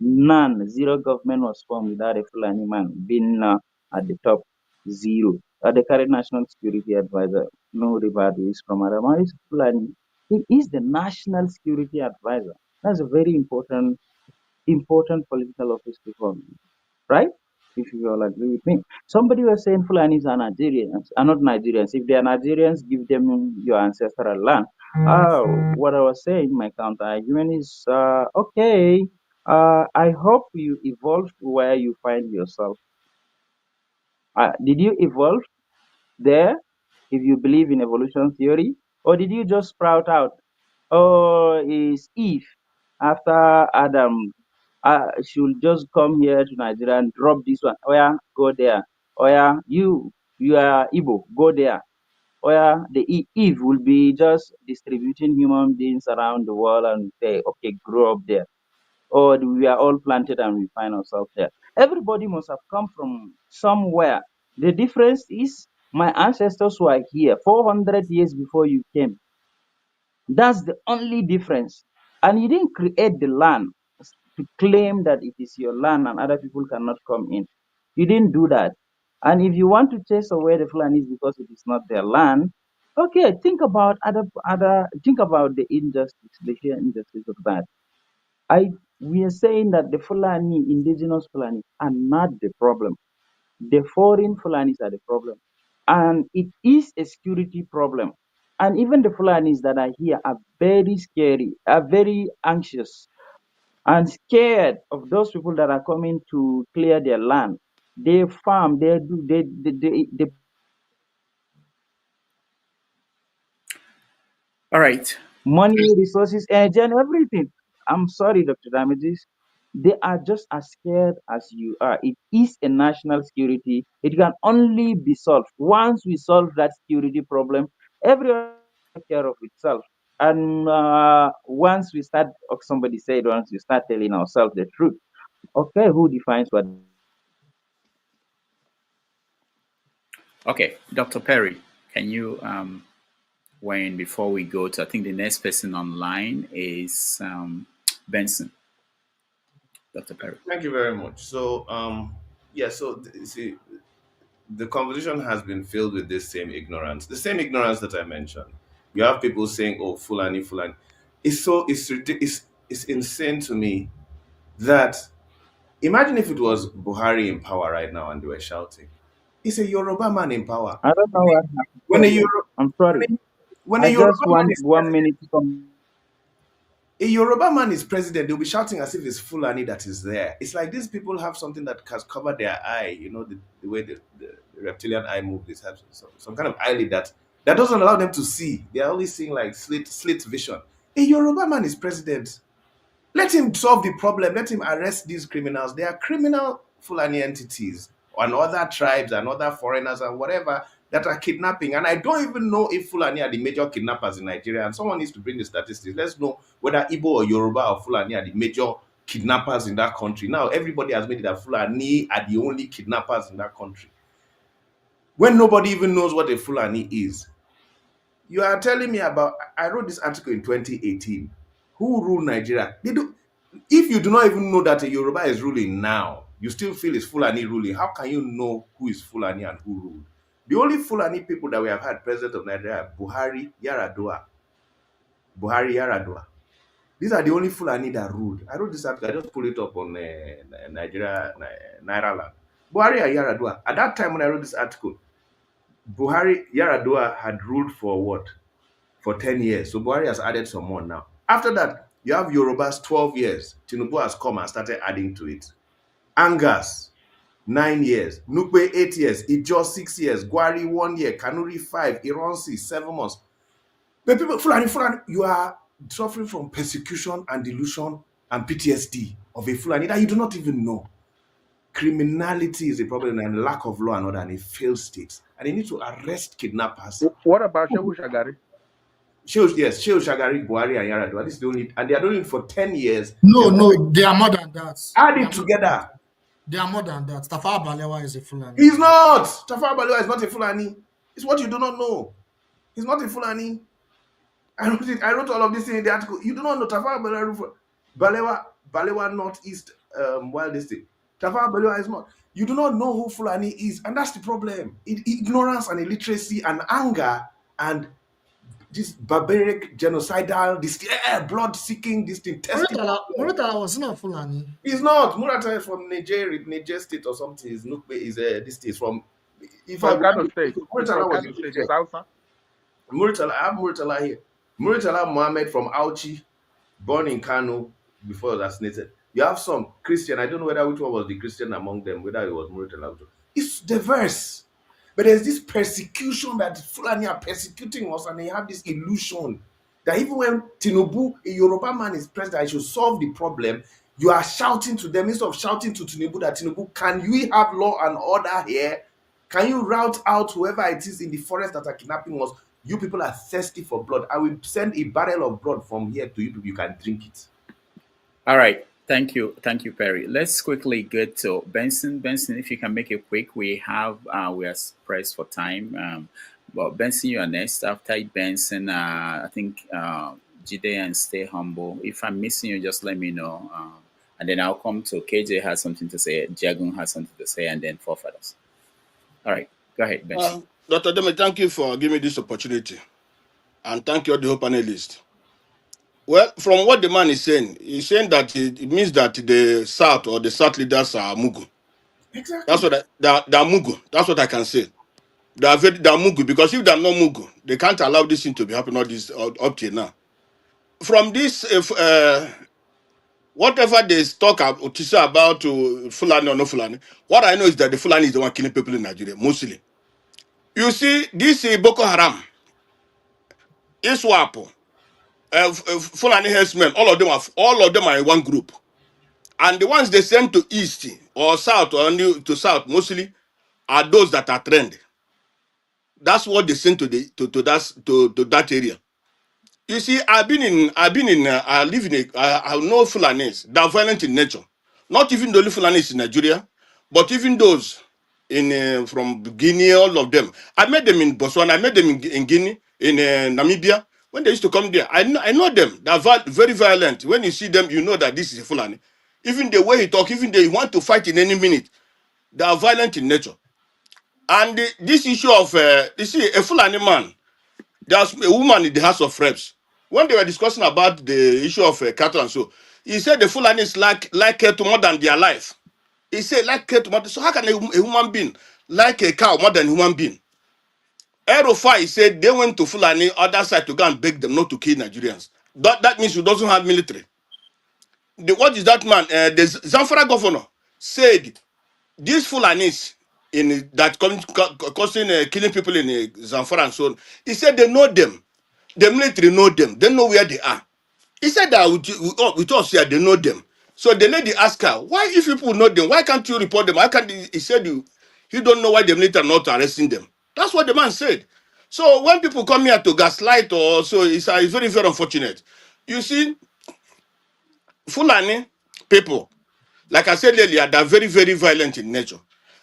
None, zero government was formed without a Fulani man being at the top. Zero. The current National Security Advisor, no regard is from Adama, is Fulani. He is the National Security Advisor. That's a very important political office to form. right? If you all agree with me. Somebody was saying Fulanis are Nigerians, are not Nigerians. If they are Nigerians, give them your ancestral land. What I was saying, my counter argument is okay. I hope you evolved where you find yourself. Did you evolve there if you believe in evolution theory? Or did you just sprout out? Oh, is Eve after Adam should just come here to Nigeria and drop this one. Oh yeah, go there. Oh yeah, you are Igbo, go there. Oh yeah, the Eve will be just distributing human beings around the world and say, okay, grow up there. Or we are all planted and we find ourselves there. Everybody must have come from somewhere. The difference is my ancestors were here 400 years before you came. That's the only difference. And you didn't create the land to claim that it is your land and other people cannot come in. You didn't do that. And if you want to chase away the Fulanis because it is not their land, okay, think about think about the injustice, the sheer injustice of that. We are saying that the Fulani, indigenous Fulani, are not the problem. The foreign Fulanis are the problem. And it is a security problem. And even the Fulanis that are here are very scary, are very anxious and scared of those people that are coming to clear their land. They farm, they All right. money, resources, energy, and everything. I'm sorry, Dr. Damages. They are just as scared as you are. It is a national security. It can only be solved. Once we solve that security problem, everyone will take care of itself. And once we start, or somebody said, once we start telling ourselves the truth, okay, who defines what? Okay, Dr. Perry, can you weigh in before we go to, I think the next person online is Benson. Dr. Perry. Thank you very much. So, yeah, so see, the conversation has been filled with this same ignorance, the same ignorance that I mentioned. You have people saying, "Oh, Fulani, Fulani." It's insane to me that imagine if it was Buhari in power right now and they were shouting. It's a Yoruba man in power. I don't know what happened. When a Sorry. Euro, I'm sorry. when a I Yoruba just man want is 1 minute to come. a Yoruba man is president, they'll be shouting as if it's Fulani that is there. It's like these people have something that has covered their eye, the way the reptilian eye moves, this has some kind of eyelid that doesn't allow them to see. They're only seeing like slit vision. A Yoruba man is president. Let him solve the problem. Let him arrest these criminals. They are criminal Fulani entities and other tribes and other foreigners and whatever that are kidnapping. And I don't even know if Fulani are the major kidnappers in Nigeria. And someone needs to bring the statistics. Let's know whether Igbo or Yoruba or Fulani are the major kidnappers in that country. Now, everybody has made it that Fulani are the only kidnappers in that country. When nobody even knows what a Fulani is. You are telling me about, I wrote this article in 2018. Who ruled Nigeria? If you do not even know that a Yoruba is ruling now, you still feel it's Fulani ruling. How can you know who is Fulani and who ruled? The only Fulani people that we have had president of Nigeria are Buhari, Yaradua. Buhari, Yaradua. These are the only Fulani that ruled. I wrote this article, I just pulled it up on Nigeria, Naira Land. Buhari and Yaradua. At that time when I wrote this article, Buhari, Yaradua had ruled for what? For 10 years. So Buhari has added some more now. After that, you have Yoruba's 12 years. Tinubu has come and started adding to it. Angas, 9 years. Nukwe, 8 years. Ijo, 6 years. Gwari, 1 year. Kanuri, 5. Ironsi, 7 months. But people, Fulani, you are suffering from persecution and delusion and PTSD of a Fulani that you do not even know. Criminality is a problem and lack of law and order and a failed state. And they need to arrest kidnappers. What about Shehu Shagari? Yes, Shehu Shagari, Buhari, and Yaradua. This is the only, and they are doing it for 10 years. No, they are more than that. Add it together. They are more than that. Tafawa Balewa is a Fulani. He's not. Tafawa Balewa is not a Fulani. It's what you do not know. He's not a Fulani. I wrote all of this in the article. You do not know Tafawa Balewa Northeast Wild District. Tafawa Balewa is not. You do not know who Fulani is, and that's the problem. Ignorance and illiteracy and anger and this barbaric, genocidal, this blood-seeking, this thing, testing. Muritala was not Fulani. He's not. Muritala is from Niger State or something. This thing is from. If I From Kano State. Muritala was Kano State. It's Hausa. Muritala, I have Muritala here. Muritala Mohammed from Auchi, born in Kano before assassinated. You have some Christian. I don't know which one was the Christian among them, whether it was Muritala. It's diverse. But there's this persecution that Fulani are persecuting us, and they have this illusion that even when Tinubu, a Yoruba man, is president, I should solve the problem. You are shouting to them instead of shouting to Tinubu that Tinubu, can we have law and order here? Can you route out whoever it is in the forest that are kidnapping us? You people are thirsty for blood. I will send a barrel of blood from here to you people. You can drink it. All right. Thank you, Perry. Let's quickly get to Benson. Benson, if you can make it quick, we are pressed for time. But Benson, you are next. After Benson, I think Jide and Stay Humble. If I'm missing you, just let me know. And then I'll come to KJ has something to say, Jagun has something to say, and then Forefathers. All right, go ahead, Benson. Dr. Deme, thank you for giving me this opportunity. And thank you, all the whole panelists. Well, from what the man is saying, he's saying that it means that the South or the South leaders are Mugu. Exactly. That's what they're Mugu. That's what I can say. They're Mugu, because if they're not Mugu, they can't allow this thing to be happening all this up till now. From this, whatever they talk about Fulani or no Fulani, what I know is that the Fulani is the one killing people in Nigeria, mostly. You see, this Boko Haram, ISWAP, Fulani herdsmen, all of them are in one group. And the ones they send to east or south or to south mostly are those that are trained. That's what they send to that area. You see, I live in I know Fulanis that are violent in nature. Not even the only Fulanis in Nigeria, but even those in from Guinea, all of them. I met them in Botswana. I met them in Guinea, in Namibia. When they used to come there, I know them. They are very violent. When you see them, you know that this is a Fulani. Even the way he talk, even they want to fight in any minute. They are violent in nature. And this issue of you see, a Fulani man. There's a woman in the House of Reps. When they were discussing about the issue of cattle and so, he said the Fulanis like cattle more than their life. He said like cattle more. So how can a human being like a cow more than a human being? Erofai said they went to Fulani other side to go and beg them not to kill Nigerians. That means he doesn't have military. What is that man? The Zamfara governor said these Fulanis that causing killing people in Zamfara and so on. He said they know them. The military know them. They know where they are. He said that with us here, they know them. So the lady asked her, why if people know them, why can't you report them? Why can't he said you don't know why the military are not arresting them. That's what the man said. So when people come here to gaslight or so, it's very, very unfortunate. You see, Fulani people, like I said earlier, they're very, very violent in nature.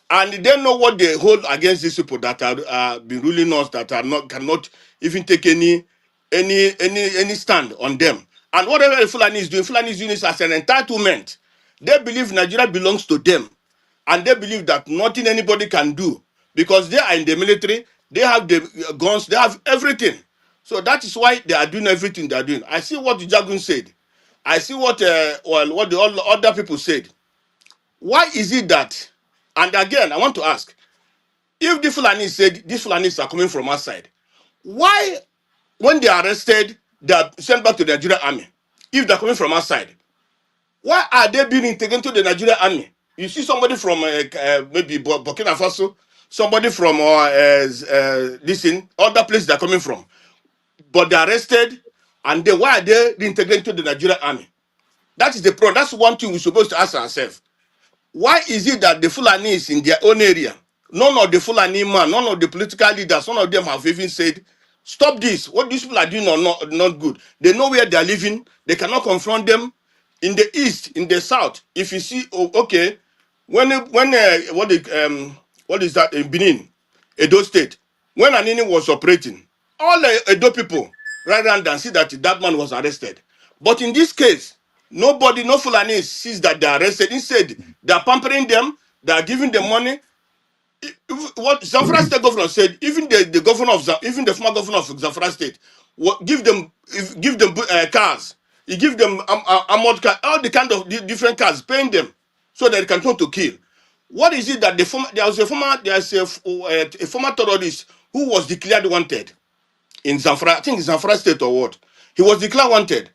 And they know what they hold against these people that are been ruling us, that are not cannot even take any stand on them. And whatever the Fulani is doing this as an entitlement. They believe Nigeria belongs to them. And they believe that nothing anybody can do. Because they are in the military, they have the guns, they have everything. So that is why they are doing everything they are doing. I see what Jagun said. I see what what the other people said. Why is it that, and again, I want to ask, if the Fulani said these Fulanis are coming from outside, why, when they are arrested, they are sent back to the Nigerian army? If they're coming from outside, why are they being integrated to the Nigerian army? You see somebody from maybe Burkina Faso, somebody from other place they're coming from, but they're arrested, and then why are they reintegrated to the Nigerian army? That is the problem. That's one thing we're supposed to ask ourselves. Why is it that the Fulani is in their own area? None of the Fulani man, none of the political leaders, none of them have even said, stop this. What these people are doing are not good. They know where they are living. They cannot confront them. In the east, in the south, if you see, what is that in Benin, Edo State, when Anini was operating, all Edo people ran around and see that man was arrested. But in this case, nobody, no Fulani sees that they are arrested. Instead, they are pampering them, they are giving them money. What Zamfara State governor said, even the governor of even the former governor of Zamfara State, give them cars. He give them armored car, all the kind of different cars, paying them so that they can turn to kill. What is it that there's a former terrorist who was declared wanted in Zamfara, I think it's Zamfara State or what? He was declared wanted,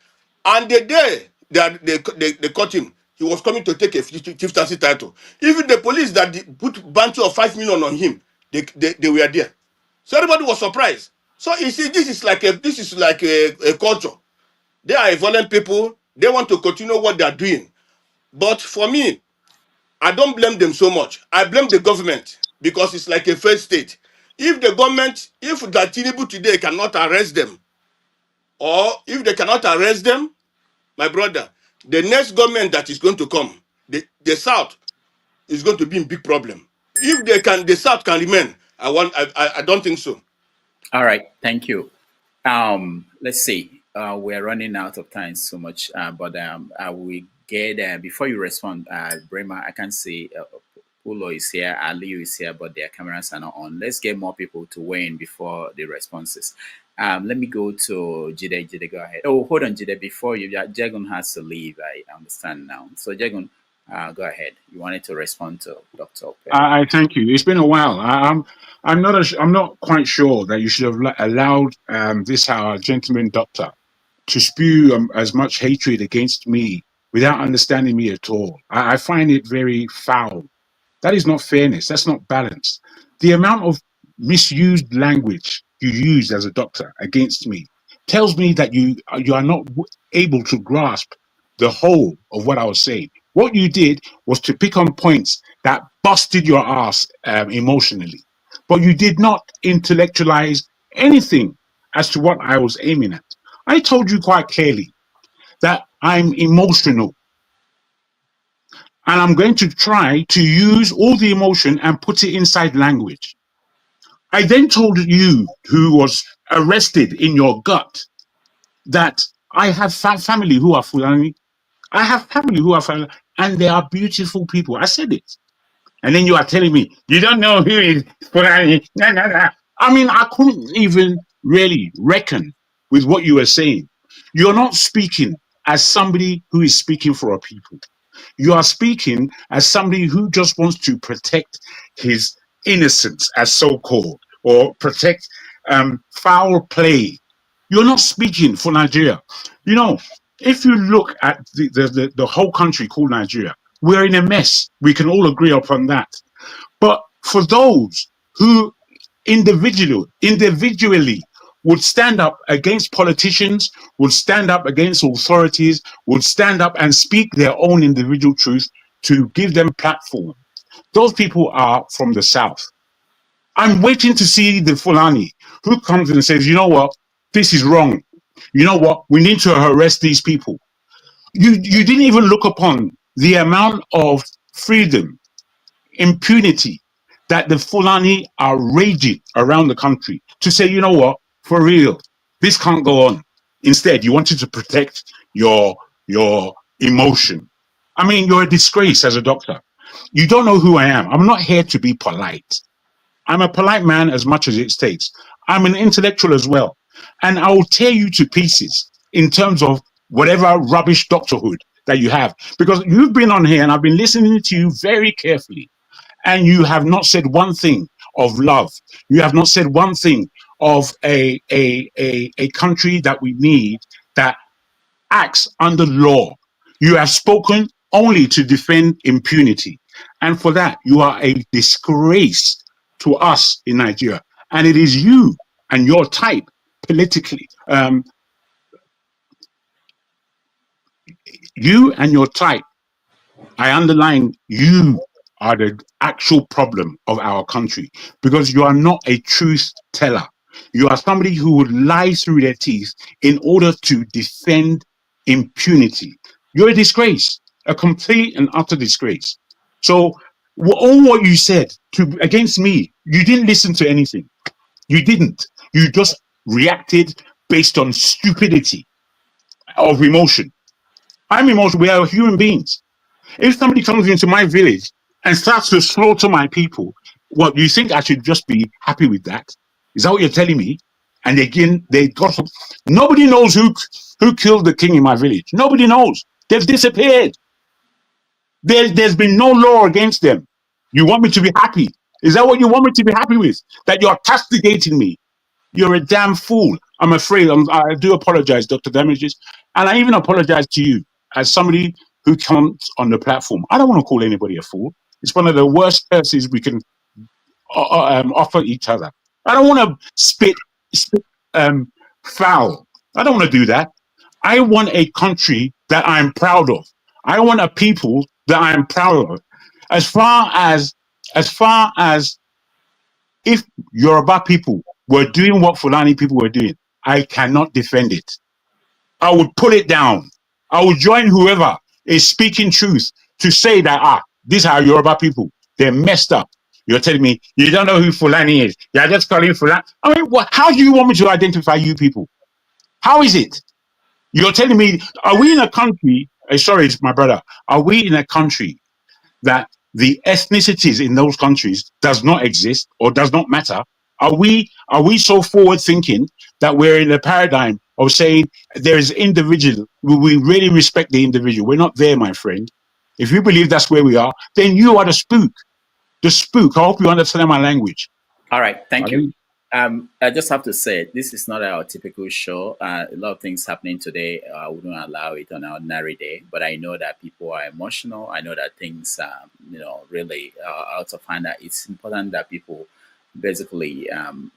and the day they caught him, he was coming to take a chieftaincy title. Even the police that put bounty of 5 million on him, they were there. So everybody was surprised. So you see, this is like a culture. They are a violent people. They want to continue what they are doing. But for me, I don't blame them so much. I blame the government because it's like a failed state. If the government, if the Tinubu today cannot arrest them, or if they cannot arrest them, my brother, the next government that is going to come, the South is going to be in big problem. If the South can remain. I don't think so. All right, thank you. Let's see. We're running out of time so much, but I will get before you respond, Bremer. I can see Pullo is here, Aliu is here, but their cameras are not on. Let's get more people to weigh in before the responses. Let me go to Jide. Jide, go ahead. Oh, hold on, Jide. Before you, Jagun has to leave. I understand now. So, Jagun, go ahead. You wanted to respond to Dr. Ope. I thank you. It's been a while. I'm not quite sure that you should have allowed this gentleman doctor to spew as much hatred against me without understanding me at all. I find it very foul. That is not fairness. That's not balance. The amount of misused language you used as a doctor against me tells me that you are not able to grasp the whole of what I was saying. What you did was to pick on points that busted your ass emotionally, but you did not intellectualize anything as to what I was aiming at. I told you quite clearly that I'm emotional, and I'm going to try to use all the emotion and put it inside language. I then told you, who was arrested in your gut, that I have family who are Fulani. I have family who are Fulani, and they are beautiful people. I said it. And then you are telling me, you don't know who is Fulani. Nah, nah, nah. I mean, I couldn't even really reckon with what you were saying. You're not speaking as somebody who is speaking for a people. You are speaking as somebody who just wants to protect his innocence, as so-called, or protect foul play. You're not speaking for Nigeria. You know, if you look at the whole country called Nigeria, we're in a mess. We can all agree upon that. But for those who individually would stand up against politicians, would stand up against authorities, would stand up and speak their own individual truth to give them platform. Those people are from the South. I'm waiting to see the Fulani who comes and says, you know what, this is wrong. You know what, we need to arrest these people. You didn't even look upon the amount of freedom, impunity that the Fulani are raging around the country to say, you know what, for real, this can't go on. Instead, you wanted to protect your emotion. I mean, you're a disgrace as a doctor. You don't know who I am. I'm not here to be polite. I'm a polite man as much as it takes. I'm an intellectual as well. And I will tear you to pieces in terms of whatever rubbish doctorhood that you have. Because you've been on here and I've been listening to you very carefully. And you have not said one thing of love. You have not said one thing of a country that we need that acts under law. You have spoken only to defend impunity. And for that, you are a disgrace to us in Nigeria. And it is you and your type politically, you and your type, I underline, you are the actual problem of our country because you are not a truth teller. You are somebody who would lie through their teeth in order to defend impunity. You're a disgrace, a complete and utter disgrace. So all what you said against me, you didn't listen to anything. You didn't. You just reacted based on stupidity of emotion. I'm emotional. We are human beings. If somebody comes into my village and starts to slaughter my people, what, do you think I should just be happy with that? Is that what you're telling me? And again, they got nobody knows who killed the king in my village. Nobody knows. They've disappeared. There's been no law against them. You want me to be happy? Is that what you want me to be happy with? That you're castigating me? You're a damn fool. I'm afraid. I do apologize, Dr. Damages. And I even apologize to you as somebody who comes on the platform. I don't want to call anybody a fool. It's one of the worst curses we can offer each other. I don't want to spit foul. I don't want to do that. I want a country that I'm proud of. I want a people that I'm proud of. As far as if Yoruba people were doing what Fulani people were doing, I cannot defend it. I would pull it down. I would join whoever is speaking truth to say that, these are Yoruba people. They're messed up. You're telling me you don't know who Fulani is. You're just calling Fulani. I mean, how do you want me to identify you people? How is it? You're telling me, are we in a country, sorry, my brother, are we in a country that the ethnicities in those countries does not exist or does not matter? Are we so forward thinking that we're in a paradigm of saying there is individual, we really respect the individual? We're not there, my friend. If you believe that's where we are, then you are the spook. The spook. I hope you understand my language. All right, thank you. I just have to say, this is not our typical show. A lot of things happening today. I wouldn't allow it on an ordinary day, but I know that people are emotional. I know that things, really out of hand. It's important that people basically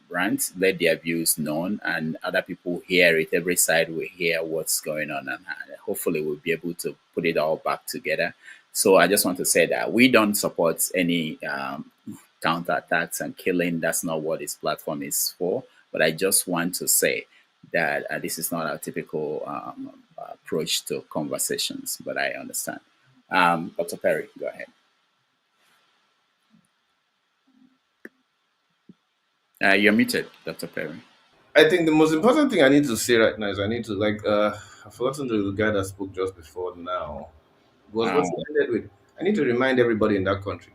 rant, let their views known, and other people hear it. Every side will hear what's going on, and hopefully we'll be able to put it all back together. So I just want to say that we don't support any counterattacks and killing. That's not what this platform is for. But I just want to say that this is not our typical approach to conversations, but I understand. Dr. Perry, go ahead. You're muted, Dr. Perry. I think the most important thing I need to say right now is I need to I've forgotten the guy that spoke just before now. Was what he ended with. I need to remind everybody in that country,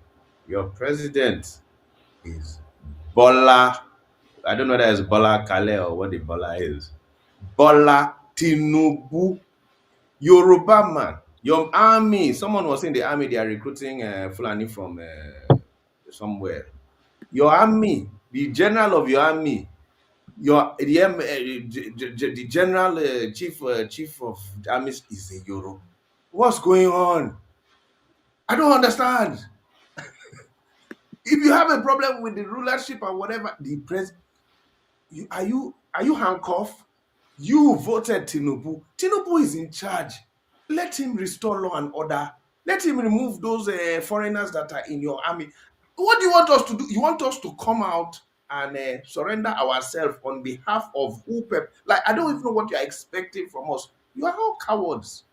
your president is Bola. I don't know whether it's Bola Kale or what the Bola is. Bola Tinubu, Yoruba man. Your army. Someone was in the army. They are recruiting Fulani from somewhere. Your army, the general of your army, the general chief of the army is a Yoruba. What's going on? I don't understand. If you have a problem with the rulership or whatever, the president, are you handcuffed? You voted Tinubu. Tinubu is in charge. Let him restore law and order. Let him remove those foreigners that are in your army. What do you want us to do? You want us to come out and surrender ourselves on behalf of who? Like, I don't even know what you're expecting from us. You are all cowards.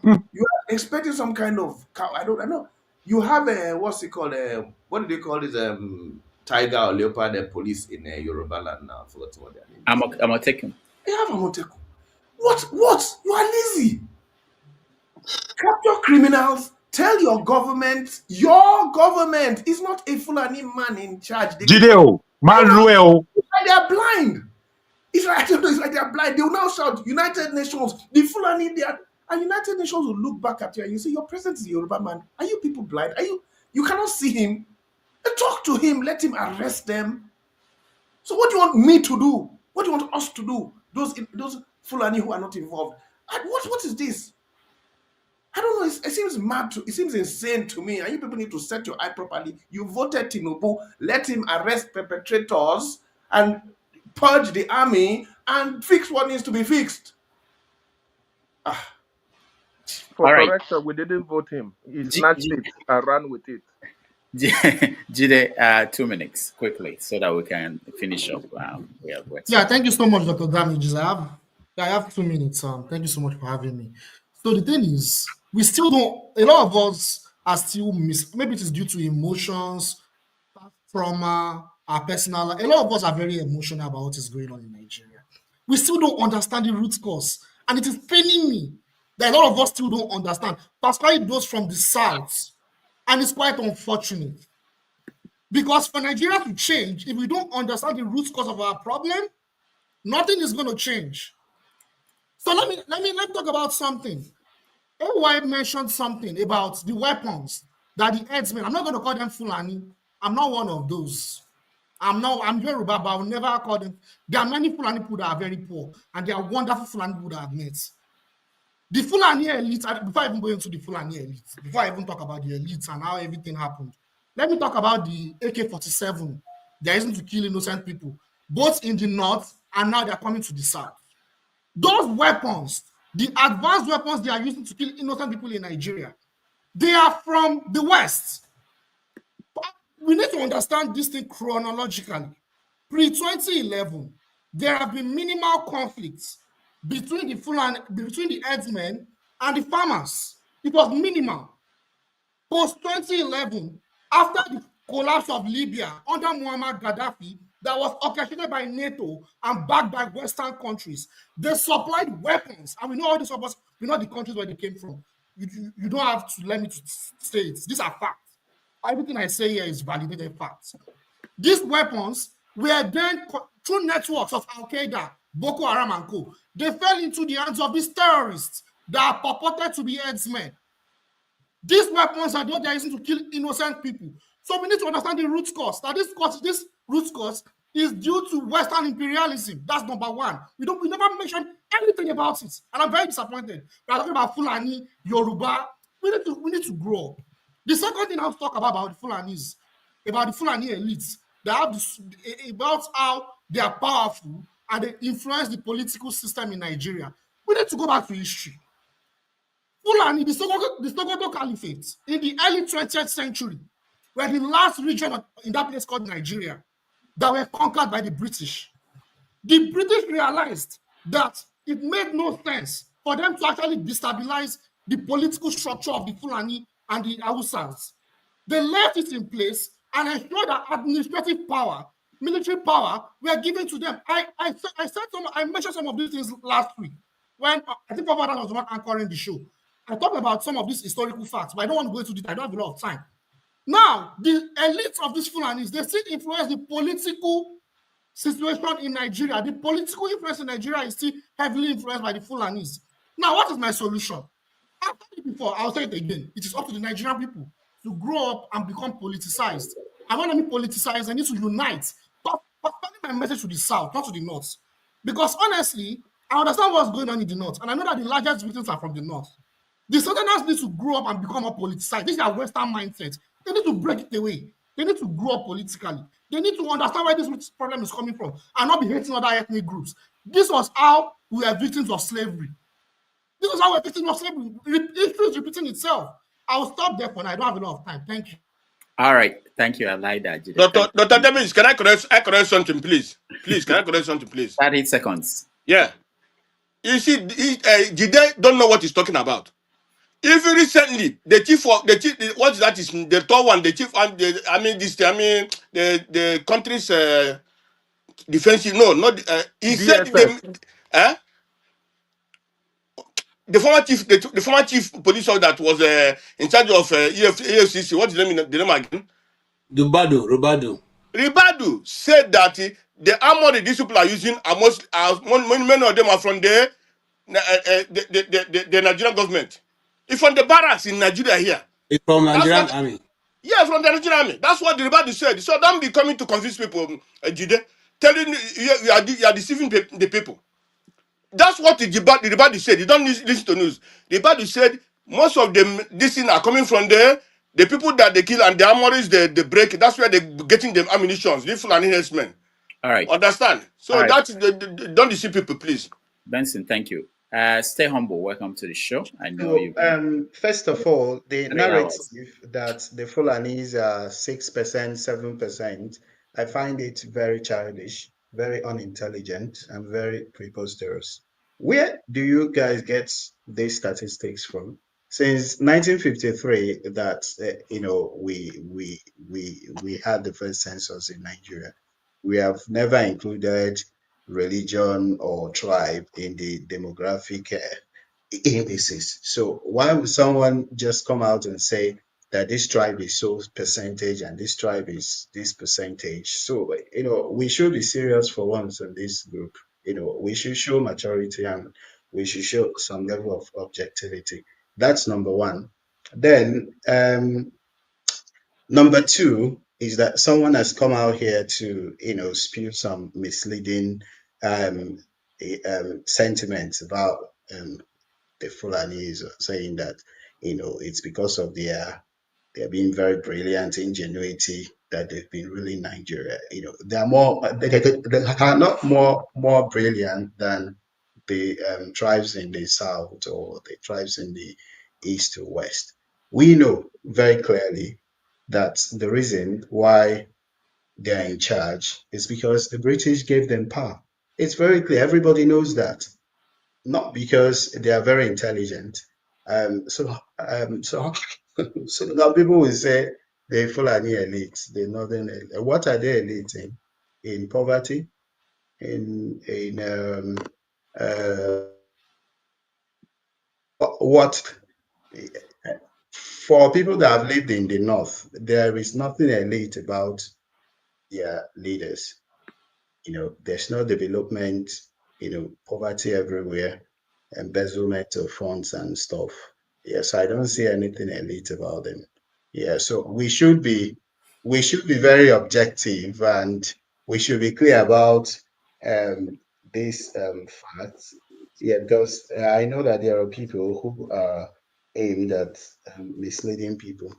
You are expecting some kind of cow. I don't know. You have a what's it called? What do they call this? Tiger or leopard police in Yoruba land now. I forgot what their name is. Amotekun. You have Amotekun. What? You are lazy. Capture criminals. Tell your government is not a Fulani man in charge. Jideo, Manuel. They are blind. It's like they are blind. They will now shout, United Nations, the Fulani, and United Nations will look back at you and you say, your president is a Yoruba man. Are you people blind? You cannot see him? Talk to him. Let him arrest them. So what do you want me to do? What do you want us to do? Those Fulani who are not involved. What is this? I don't know. It seems mad. It seems insane to me. And you people need to set your eye properly. You voted Tinubu. Let him arrest perpetrators and purge the army and fix what needs to be fixed. For correction, we didn't vote him. He snatched it and ran with it. Jide, 2 minutes quickly so that we can finish up. Thank you so much, Dr. Damages. I have 2 minutes. Thank you so much for having me. So the thing is, we still don't. A lot of us are still maybe it is due to emotions, trauma, our personal. A lot of us are very emotional about what is going on in Nigeria. We still don't understand the root cause, and it is paining me that a lot of us still don't understand, particularly those from the south. And it's quite unfortunate because for Nigeria to change, if we don't understand the root cause of our problem, Nothing is going to change. So let me talk about something. AY mentioned something about the weapons that the herdsmen, I'm not going to call them Fulani. I'm not one of those. I'm Yoruba, but I will never call them. There are many Fulani people that are very poor, and there are wonderful Fulani people that I've met. The Fulani elite, before I even go into the Fulani elite, before I even talk about the elites and how everything happened, let me talk about the AK-47. They're using to kill innocent people, both in the north and now they're coming to the south. Those weapons, the advanced weapons they are using to kill innocent people in Nigeria, they are from the West. We need to understand this thing chronologically. Pre-2011, there have been minimal conflicts between the herdsmen and the farmers. It was minimal. Post-2011, after the collapse of Libya under Muammar Gaddafi, that was orchestrated by NATO and backed by Western countries, they supplied weapons, and we know all these weapons, we know the countries where they came from. You don't have to let me to say it. These are facts. Everything I say here is validated facts. These weapons were then, through networks of Al-Qaeda, Boko Haram and co., they fell into the hands of these terrorists that are purported to be herdsmen. These weapons are what they are using to kill innocent people. So we need to understand the root cause. Now this root cause is due to Western imperialism. That's number one. We never mentioned anything about it. And I'm very disappointed. We are talking about Fulani, Yoruba. We need to grow up. The second thing I'll talk about the Fulanis, about the Fulani elites, they have this, about how they are powerful and they influence the political system in Nigeria. We need to go back to history. Fulani, the Sokoto Caliphate, in the early 20th century, were the last region in that place called Nigeria that were conquered by the British. The British realized that it made no sense for them to actually destabilize the political structure of the Fulani and the Hausas. They left it in place and ensured that administrative power, military power were given to them. I mentioned some of these things last week when I think Papa was the one anchoring the show. I talked about some of these historical facts, but I don't want to go into detail. I don't have a lot of time. Now, the elites of these Fulanis, they still influence the political situation in Nigeria. The political influence in Nigeria is still heavily influenced by the Fulanis. Now, what is my solution? I've said it before, I'll say it again. It is up to the Nigerian people to grow up and become politicized. And when I mean politicized, I need to unite. But my message to the South, not to the North. Because honestly, I understand what's going on in the North. And I know that the largest victims are from the North. The Southerners need to grow up and become more politicized. This is their Western mindset. They need to break it away. They need to grow up politically. They need to understand where this problem is coming from and not be hating other ethnic groups. This was how we are victims of slavery. This is how we're victims of slavery. History is repeating itself. I'll stop there for now. I don't have a lot of time. Thank you. All right. Thank you. I like that. Dr. Davis, can I correct something, please? Please, can I correct something, please? 30 seconds. Yeah. You see, Jide don't know what he's talking about. Even recently, what is that? Is the third one? The chief, the country's defensive. No, not. He said the former chief police officer that was in charge of EFCC. What is the name again? Rubadu. Ribadu said that the armory these people are using are many of them are from the Nigerian government. It's from the barracks in Nigeria here. It's from Nigerian army. Yeah, from the Nigerian army. That's what the Ribadu said. So don't be coming to confuse people, Jide, telling you are deceiving the people. That's what the Ribadu said. You don't listen to news. The Ribadu said most of them, this thing are coming from there. The people that they kill and the armories they break. That's where they're getting them ammunition. The Fulani herdsmen. All right. Understand? So right. That's don't deceive people, please. Benson, thank you. Stay humble. Welcome to the show. I know you. First of all, the narrative that the Fulanis are 6%, 7%, I find it very childish, very unintelligent, and very preposterous. Where do you guys get these statistics from? Since 1953, that we had the first census in Nigeria, we have never included religion or tribe in the demographic indices. So why would someone just come out and say that this tribe is so percentage and this tribe is this percentage? So we should be serious for once on this group. We should show maturity and we should show some level of objectivity. That's number one. Then number two is that someone has come out here to, spew some misleading um, sentiments about the Fulanis, saying that, it's because of they're being very brilliant ingenuity that they've been ruling Nigeria. They're they are not more brilliant than the tribes in the south or the tribes in the east or west. We know very clearly that the reason why they're in charge is because the British gave them power. It's very clear. Everybody knows that. Not because they are very intelligent. So so now people will say the Fulani elite, the northern elite. What are they elite in? In poverty, in what for people that have lived in the north, there is nothing elite about their leaders. There's no development, poverty everywhere, embezzlement of funds and stuff. Yes, I don't see anything elite about them. Yeah, so we should be very objective and we should be clear about these facts. Yeah, because I know that there are people who are aimed at misleading people.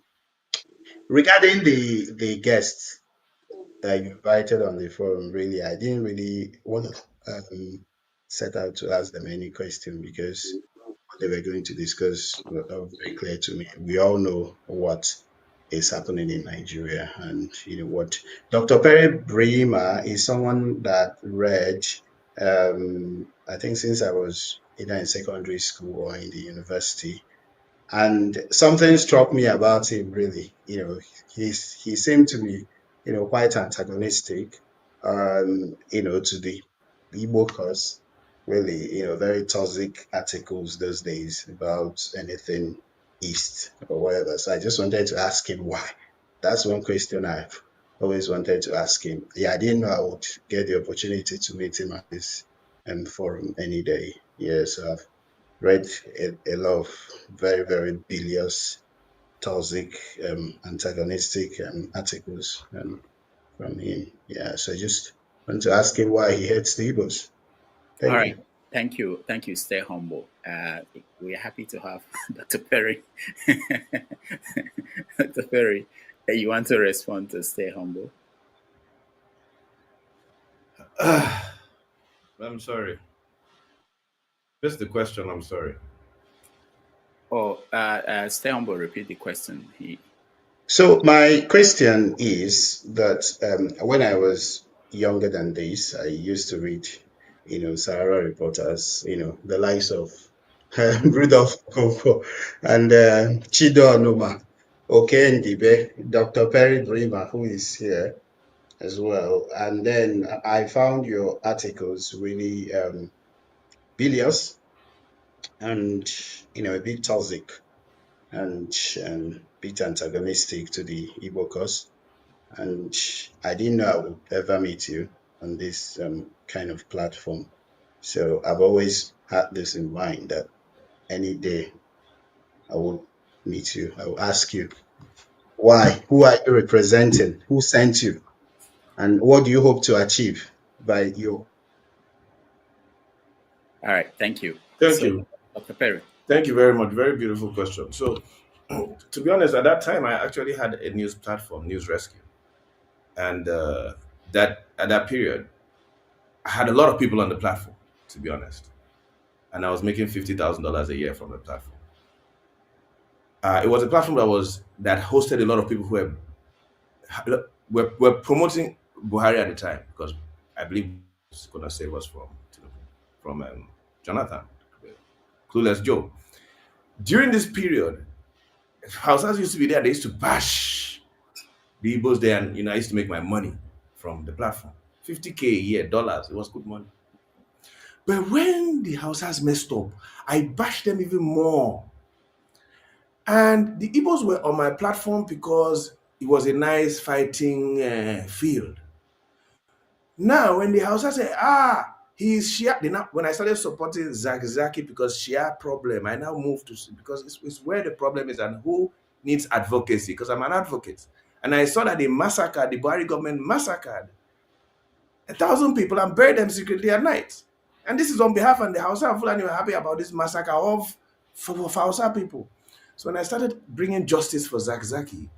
Regarding the guests that you invited on the forum, really, I didn't really want to set out to ask them any question because what they were going to discuss were very clear to me. We all know what is happening in Nigeria, and what Dr. Perry Bremer is someone that read, I think since I was either in secondary school or in the university, and something struck me about him really. He seemed to be, quite antagonistic, to the Igbo cause. Really, very toxic articles those days about anything East or whatever. So I just wanted to ask him why. That's one question I've always wanted to ask him. Yeah, I didn't know I would get the opportunity to meet him at this forum any day. Yeah, so I've read a lot of very, very bilious, toxic, antagonistic articles from him. Yeah, so I just want to ask him why he hates the Igbos. All Thank right. you. Thank you. Stay humble. We are happy to have Dr. Perry. Dr. Perry, you want to respond to stay humble? I'm sorry. Just the question. I'm sorry. Oh, stay humble. Repeat the question. So my question is that when I was younger than this, I used to read, Sahara reporters, the likes of Rudolph Koko and Chido Onuma, Oke Ndibe, Dr. Perry Bremer, who is here as well. And then I found your articles really bilious and, a bit toxic and a bit antagonistic to the Igbo cause. And I didn't know I would ever meet you on this kind of platform. So I've always had this in mind that any day I will meet you. I will ask you why, who are you representing, who sent you, and what do you hope to achieve by your. All right. Thank you. Thank you. Dr. Perry. Thank you very much. Very beautiful question. So, to be honest, at that time, I actually had a news platform, News Rescue, and that at that period, I had a lot of people on the platform. To be honest, and I was making $50,000 a year from the platform. It was a platform that hosted a lot of people who were promoting Buhari at the time because I believe it's going to save us from Jonathan, Clueless Joe. During this period, Hausas used to be there. They used to bash the Igbos there, and I used to make my money from the platform. $50K a year, dollars. It was good money. But when the Hausas messed up, I bashed them even more. And the Igbos were on my platform because it was a nice fighting field. Now, when the Hausas say, He's Shia. When I started supporting Zaki because Shia problem, I now moved to because it's where the problem is and who needs advocacy. Because I'm an advocate, and I saw that they massacred the Buhari government massacred 1,000 people and buried them secretly at night. And this is on behalf of the Hausa-Fulani were happy about this massacre of for Hausa people. So when I started bringing justice for Zaki,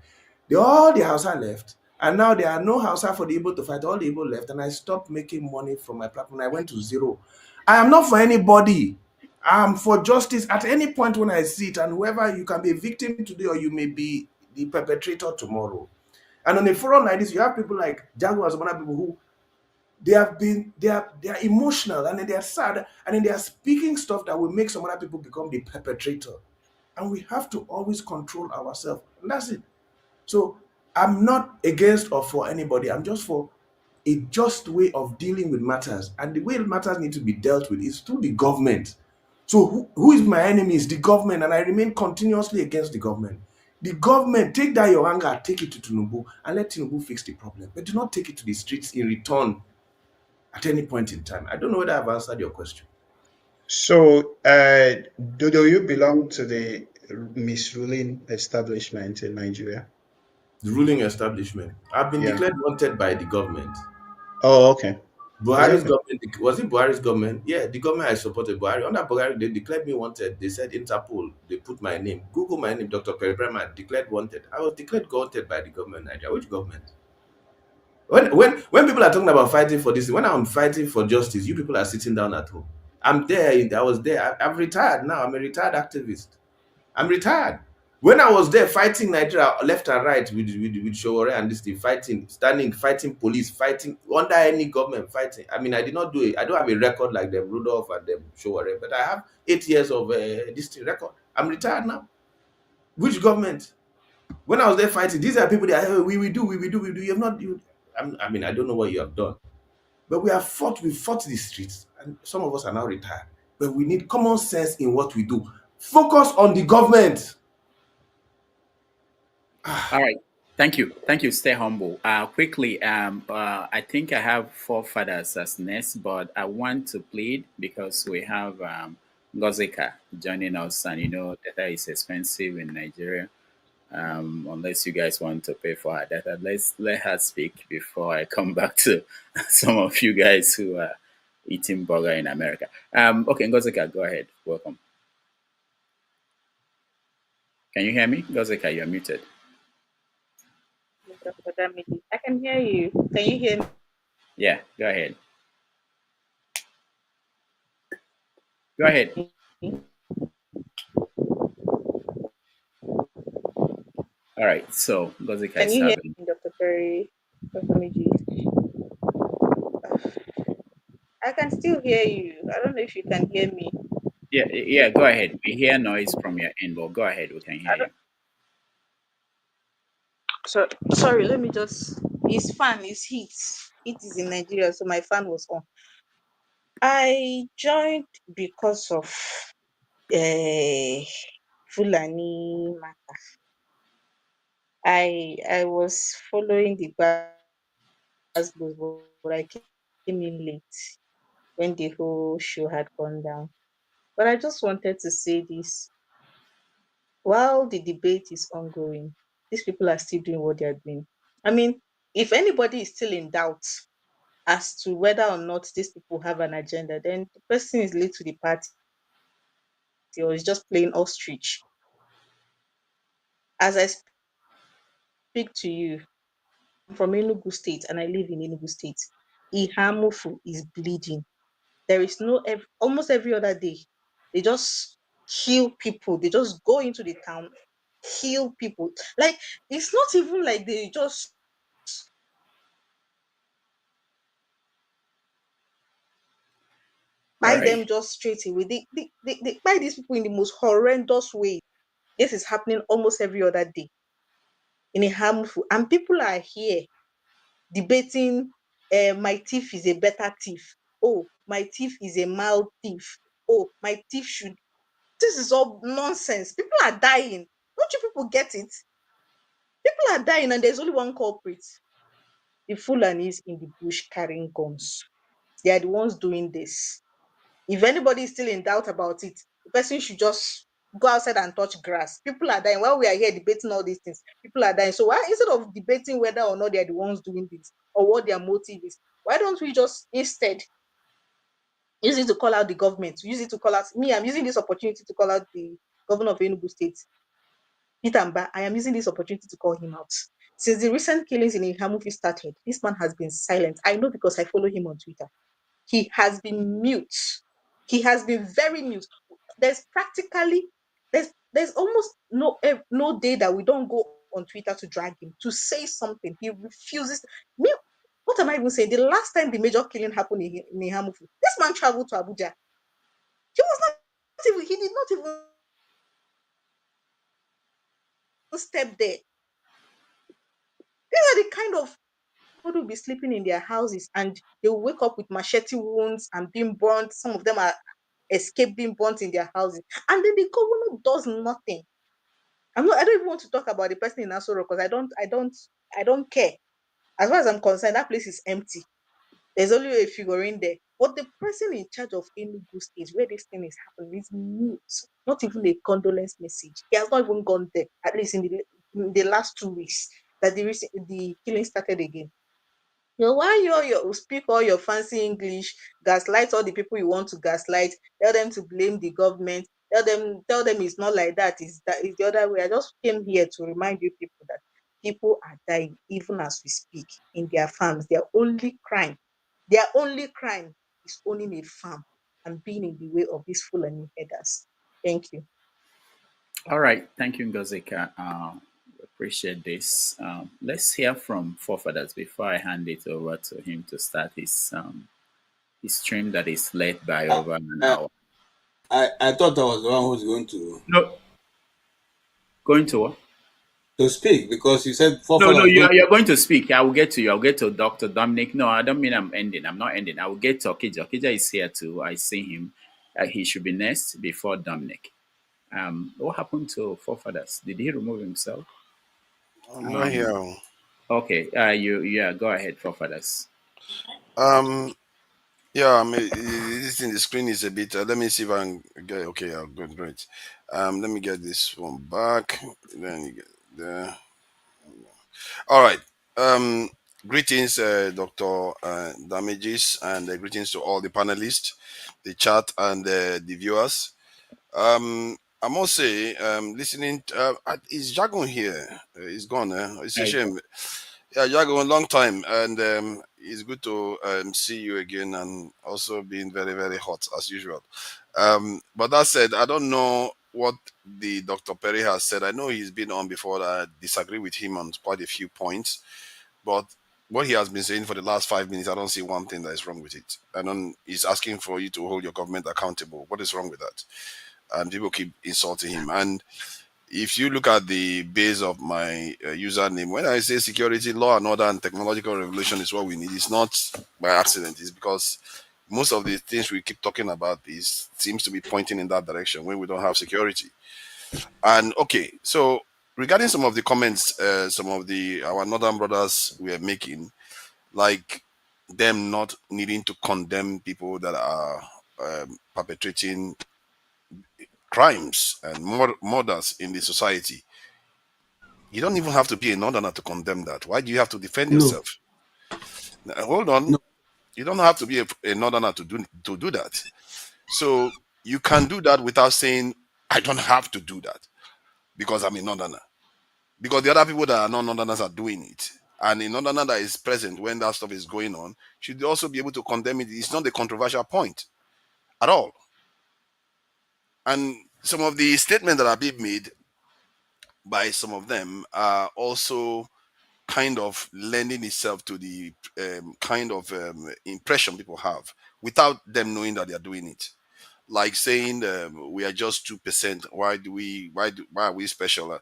all the Hausa left, and now there are no Hausa for the Igbo to fight. All the Igbo left, and I stopped making money from my platform. I went to zero. I am not for anybody. I'm for justice at any point when I see it, and whoever you can be a victim today or you may be the perpetrator tomorrow. And on a forum like this, you have people like Jago and some other people who they are emotional and then they are sad and then they are speaking stuff that will make some other people become the perpetrator. And we have to always control ourselves. And that's it. So I'm not against or for anybody. I'm just for a just way of dealing with matters. And the way matters need to be dealt with is through the government. So who is my enemy is the government, and I remain continuously against the government. The government, take that your anger, take it to Tinubu, and let Tinubu fix the problem. But do not take it to the streets in return at any point in time. I don't know whether I've answered your question. So, do you belong to the misruling establishment in Nigeria? The ruling establishment. I've been Yeah. declared wanted by the government. Oh, okay. It's Buhari's okay. government, was it Buhari's government? Yeah, the government I supported Buhari. Under Buhari, they declared me wanted. They said Interpol, they put my name. Google my name, Dr. Perry Brahma, declared wanted. I was declared wanted by the government of Nigeria. Which government? When people are talking about fighting for this, when I'm fighting for justice, you people are sitting down at home. I'm there, I was there. I'm retired now. I'm a retired activist. I'm retired. When I was there fighting Nigeria left and right with Showore and this thing, fighting, standing, fighting police, fighting under any government, fighting. I mean, I did not do it. I don't have a record like them, Rudolph and them Showore, but I have 8 years of this thing record. I'm retired now. Which government? When I was there fighting, these are people that "Hey, we will do, we will do, we will do. You have not. I mean, I don't know what you have done, but we have fought. We fought the streets, and some of us are now retired. But we need common sense in what we do. Focus on the government. All right. Thank you. Thank you. Stay humble. Quickly, I think I have forefathers as next, but I want to plead because we have Gozeka joining us, and you know data is expensive in Nigeria. Unless you guys want to pay for her data, let her speak before I come back to some of you guys who are eating burger in America. Okay, Gozeka, go ahead. Welcome. Can you hear me, Gozeka? You're muted. Dr. Damiji. I can hear you. Can you hear me? Yeah, go ahead. Go ahead. All right, so Gozika Can is you hear having. me, Dr. Perry? Dr. Damiji? I can still hear you. I don't know if you can hear me. Yeah, go ahead. We hear noise from your end, but go ahead. We can hear you. So sorry, let me just. His fan is heat. It is in Nigeria, so my fan was on. I joined because of Fulani matter. I was following the class, but I came in late when the whole show had gone down. But I just wanted to say this. While the debate is ongoing, these people are still doing what they are doing. I mean, if anybody is still in doubt as to whether or not these people have an agenda, then the person is late to the party or is just playing ostrich. As I speak to you, I'm from Enugu State and I live in Enugu State. Ihamufu is bleeding. There is almost every other day, they just kill people. They just go into the town, kill people. Like, it's not even like they just All buy right. them just straight away. They buy these people in the most horrendous way. This is happening almost every other day in a harmful. And people are here debating, my thief is a better thief. Oh, my thief is a mild thief. Oh, my thief should. This is all nonsense. People are dying. Don't you people get it? People are dying, and there's only one culprit. The Fulanis in the bush carrying guns. they are the ones doing this. If anybody is still in doubt about it, the person should just go outside and touch grass. People are dying. While we are here debating all these things, people are dying. So why, instead of debating whether or not they are the ones doing this or what their motive is, why don't we just instead use it to call out the government, use it to call out me? I'm using this opportunity to call out the governor of Enugu State, Peter Mba. I am using this opportunity to call him out. Since the recent killings in Ihamufi started, this man has been silent. I know because I follow him on Twitter. He has been mute. He has been very mute. There's practically there's almost no day that we don't go on Twitter to drag him to say something. He refuses. Me, what am I even saying? The last time the major killing happened in Ihamufu, this man traveled to Abuja. He was not even. He did not even step there. These are the kind of people who will be sleeping in their houses and they will wake up with machete wounds and being burnt. Some of them are escape being burnt in their houses, and then the government does nothing. I don't even want to talk about the person in Asoro because I don't care. As far as I'm concerned, that place is empty. There's only a figurine there. But the person in charge of Enugu State, where this thing is happening, is mute. Not even a condolence message. He has not even gone there. At least in the last 2 weeks that the killing started again. Why you speak all your fancy English, gaslight all the people you want to gaslight, tell them to blame the government, tell them it's not like that, it's the other way. I just came here to remind you people that people are dying even as we speak in their farms. Their only crime is owning a farm and being in the way of these Fulani headers. Thank you. All right. Thank you, Ngozika. Appreciate this. Let's hear from forefathers before I hand it over to him to start his stream that is led by over an hour. I thought I was the one who's going to. No. Going to what? To speak, because you said No, you're going to speak. I will get to you. I'll get to Dr. Dominic. No, I don't mean I'm ending. I'm not ending. I will get to Okija. Okija is here too. I see him. He should be next before Dominic. What happened to forefathers? Did he remove himself? I'm not here. Okay. Go ahead, forefathers. Yeah, I mean, this in the screen is a bit. Let me see if I can get. Okay, I'll go great. Let me get this one back. Then you get there. All right. Greetings, Dr. Damages, and greetings to all the panelists, the chat, and the viewers. I must say, listening. Is Jagon here? He's gone. It's a shame. Yeah, Jago, a long time, and it's good to see you again, and also being very, very hot as usual. But that said, I don't know what the Dr. Perry has said. I know he's been on before. I disagree with him on quite a few points, but what he has been saying for the last 5 minutes, I don't see one thing that is wrong with it. He's asking for you to hold your government accountable. What is wrong with that? And people keep insulting him. And if you look at the base of my username, when I say security, law and order, and technological revolution is what we need, it's not by accident. It's because most of the things we keep talking about seems to be pointing in that direction when we don't have security. And okay, so regarding some of the comments, some of our northern brothers were making, like them not needing to condemn people that are perpetrating crimes and murders in the society. You don't even have to be a northerner to condemn that. Why do you have to defend yourself? Now, hold on. No. You don't have to be a northerner to do that. So you can do that without saying, I don't have to do that because I'm a northerner. Because the other people that are not northerners are doing it. And a northerner that is present when that stuff is going on should also be able to condemn it. It's not a controversial point at all. And some of the statements that are being made by some of them are also kind of lending itself to the kind of impression people have without them knowing that they are doing it. Like saying we are just 2%. Why are we special?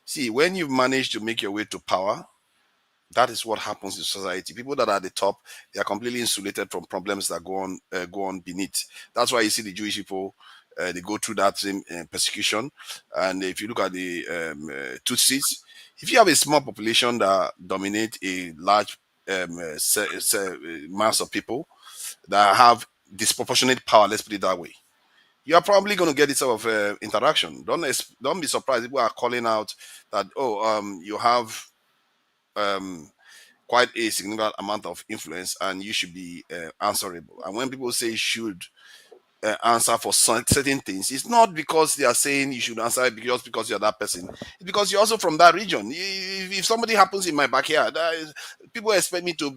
See, when you've managed to make your way to power, that is what happens in society. People that are at the top, they are completely insulated from problems that go on beneath. That's why you see the Jewish people, they go through that same persecution. And if you look at the Tutsis, if you have a small population that dominate a large mass of people, that have disproportionate power, let's put it that way, you are probably going to get this sort of interaction. Don't be surprised people are calling out that, you have quite a significant amount of influence and you should be answerable. And when people say should answer for certain things, it's not because they are saying you should answer just because you're that person. It's because you're also from that region. If somebody happens in my backyard, people expect me to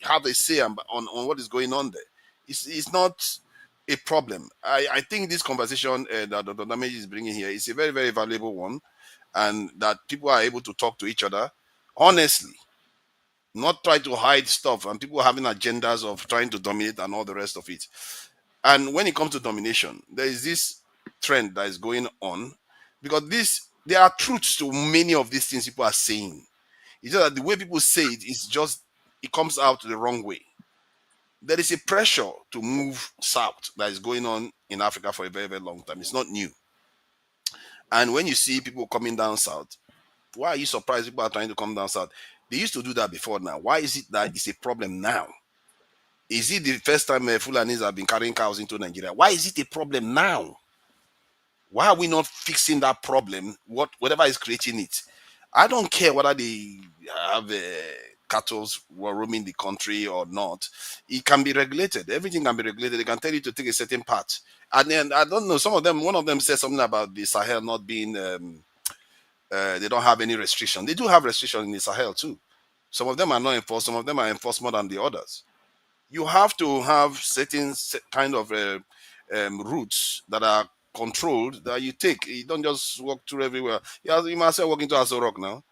have a say on what is going on there. It's not a problem. I think this conversation that Dr. Damage is bringing here is a very, very valuable one, and that people are able to talk to each other honestly, not try to hide stuff, and people having agendas of trying to dominate and all the rest of it. And when it comes to domination, there is this trend that is going on, because there are truths to many of these things people are saying. It's just that the way people say it comes out the wrong way. There is a pressure to move south that is going on in Africa for a very, very long time. It's not new. And when you see people coming down south, why are you surprised people are trying to come down south? They used to do that before now. Why is it that it's a problem now? Is it the first time Fulanis have been carrying cows into Nigeria? Why is it a problem now? Why are we not fixing that problem? Whatever is creating it, I don't care whether they have cattle were roaming the country or not. It can be regulated. Everything can be regulated. They can tell you to take a certain path. And then I don't know. One of them said something about the Sahel not being. They don't have any restriction. They do have restriction in the Sahel too. Some of them are not enforced. Some of them are enforced more than the others. You have to have certain kind of routes that are controlled that you take. You don't just walk through everywhere. You might say walking to Aso Rock now.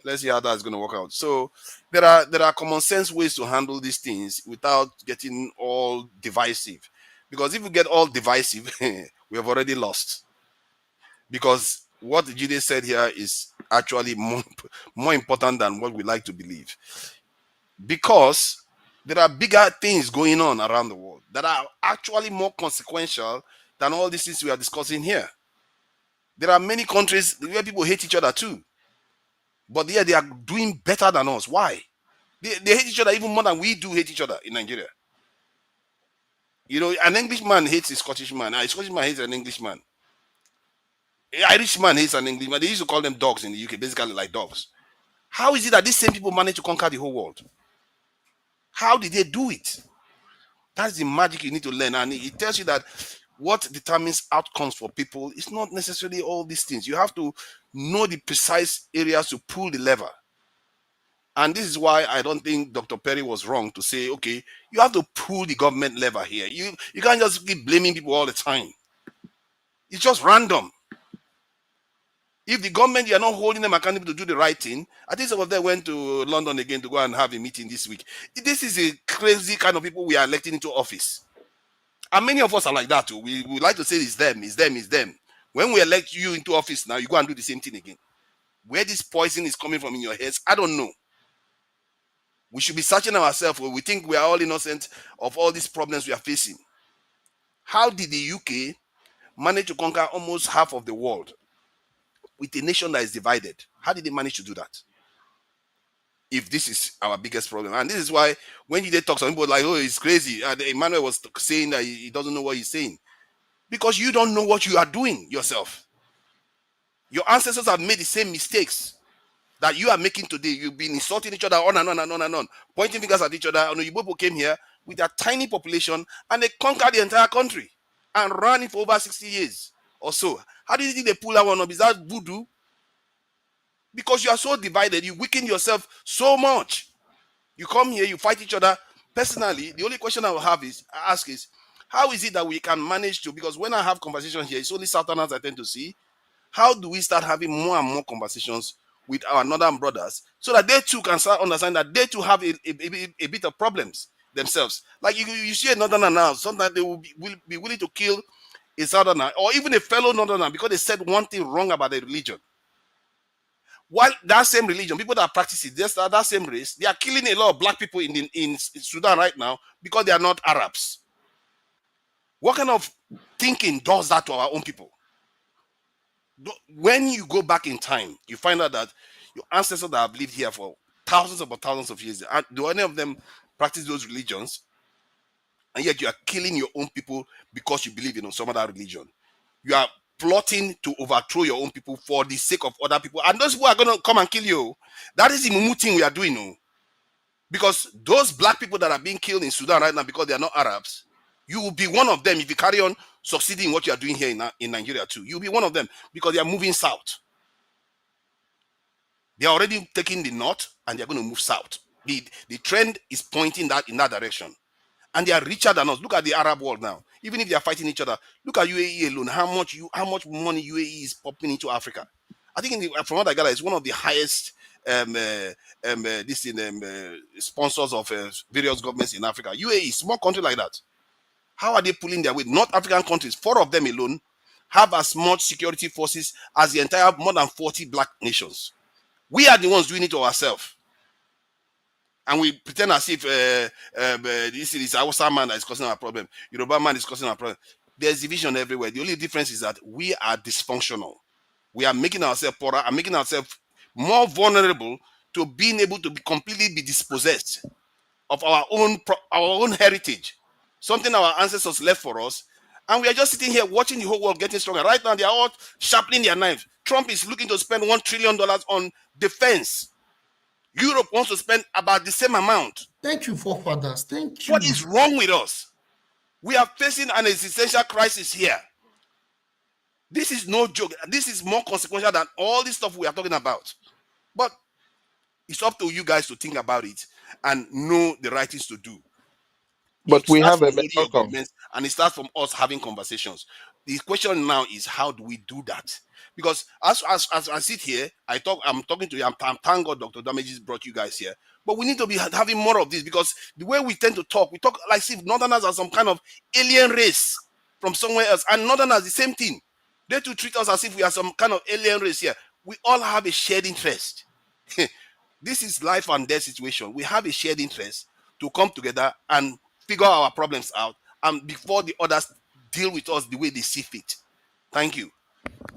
Let's see how that's going to work out. So there are common sense ways to handle these things without getting all divisive. Because if you get all divisive, we have already lost. Because what Jide said here is actually more important than what we like to believe. Because there are bigger things going on around the world that are actually more consequential than all these things we are discussing here. There are many countries where people hate each other too. But yeah, they are doing better than us. Why? They hate each other even more than we do hate each other in Nigeria. You know, an Englishman hates a Scottish man. A Scottish man hates an Englishman. An Irishman hates an Englishman. They used to call them dogs in the UK, basically like dogs. How is it that these same people manage to conquer the whole world? How did they do it? That's the magic you need to learn. And it tells you that what determines outcomes for people is not necessarily all these things. You have to know the precise areas to pull the lever. And this is why I don't think Dr. Perry was wrong to say, okay, you have to pull the government lever here. You can't just keep blaming people all the time. It's just random. If the government, you are not holding them accountable to do the right thing, I think some of them went to London again to go and have a meeting this week. This is a crazy kind of people we are electing into office. And many of us are like that too. We like to say it's them, it's them, it's them. When we elect you into office now, you go and do the same thing again. Where this poison is coming from in your heads, I don't know. We should be searching ourselves. We think we are all innocent of all these problems we are facing. How did the UK manage to conquer almost half of the world with a nation that is divided? How did they manage to do that? If this is our biggest problem. And this is why when they talk, some people are like, oh, it's crazy. Emmanuel was saying that he doesn't know what he's saying. Because you don't know what you are doing yourself. Your ancestors have made the same mistakes that you are making today. You've been insulting each other on and on and on and on, pointing fingers at each other. And Oyibo came here with a tiny population and they conquered the entire country and ran it for over 60 years or so. How did you think they pull that one up? Is that voodoo? Because you are so divided, you weaken yourself so much. You come here, you fight each other. Personally, the only question I will ask is, how is it that we can manage to, because when I have conversations here, it's only Southerners I tend to see. How do we start having more and more conversations with our northern brothers so that they too can start understand that they too have a bit of problems themselves? Like you see a northerner now, sometimes they will be willing to kill a southerner or even a fellow northerner because they said one thing wrong about the religion. While that same religion, people that practice it, that same race, they are killing a lot of black people in Sudan right now because they are not Arabs. What kind of thinking does that to our own people? When you go back in time, you find out that your ancestors that have lived here for thousands of years, do any of them practice those religions? and yet you are killing your own people because you believe in some other religion. You are plotting to overthrow your own people for the sake of other people, and those people are going to come and kill you. That is the mumu thing we are doing. Because those black people that are being killed in Sudan right now because they are not Arabs, you will be one of them if you carry on succeeding in what you are doing here in Nigeria too. You'll be one of them because they are moving south. They are already taking the north and they're going to move south. The trend is pointing in that direction. And they are richer than us. Look at the Arab world now. Even if they are fighting each other, look at UAE alone. How much money UAE is popping into Africa? I think from what I gather, it's one of the highest sponsors of various governments in Africa. UAE, small country like that. How are they pulling their weight? North African countries, 4 of them alone, have as much security forces as the entire more than 40 black nations. We are the ones doing it to ourselves. And we pretend as if this is Hausa man that is causing our problem. Yoruba man is causing our problem. There's division everywhere. The only difference is that we are dysfunctional. We are making ourselves poorer and making ourselves more vulnerable to being able to completely be dispossessed of our own heritage, something our ancestors left for us. And we are just sitting here watching the whole world getting stronger. Right now, they are all sharpening their knives. Trump is looking to spend $1 trillion on defense. Europe wants to spend about the same amount. Thank you, forefathers. Thank you. What is wrong with us? We are facing an existential crisis here. This is no joke. This is more consequential than all this stuff we are talking about. But it's up to you guys to think about it and know the right things to do. But we have a your governments, and it starts from us having conversations. The question now is, how do we do that? Because as I sit here, I'm talking to you. I'm thank God Dr. Damages brought you guys here. But we need to be having more of this, because the way we tend to talk, we talk like if Northerners are some kind of alien race from somewhere else, and Northerners the same thing. They too treat us as if we are some kind of alien race here. We all have a shared interest. This is life and death situation. We have a shared interest to come together and figure our problems out, and before the others deal with us the way they see fit. Thank you.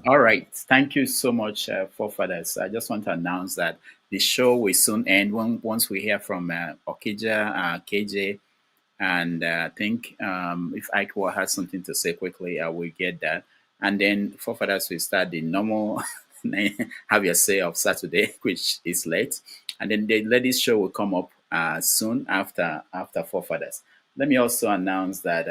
All right. Thank you so much, forefathers. I just want to announce that the show will soon end once we hear from Okija, KJ, and I think if Aikwa has something to say quickly, I will get that. And then forefathers will start the normal have your say of Saturday, which is late. And then the ladies show will come up soon after forefathers. Let me also announce that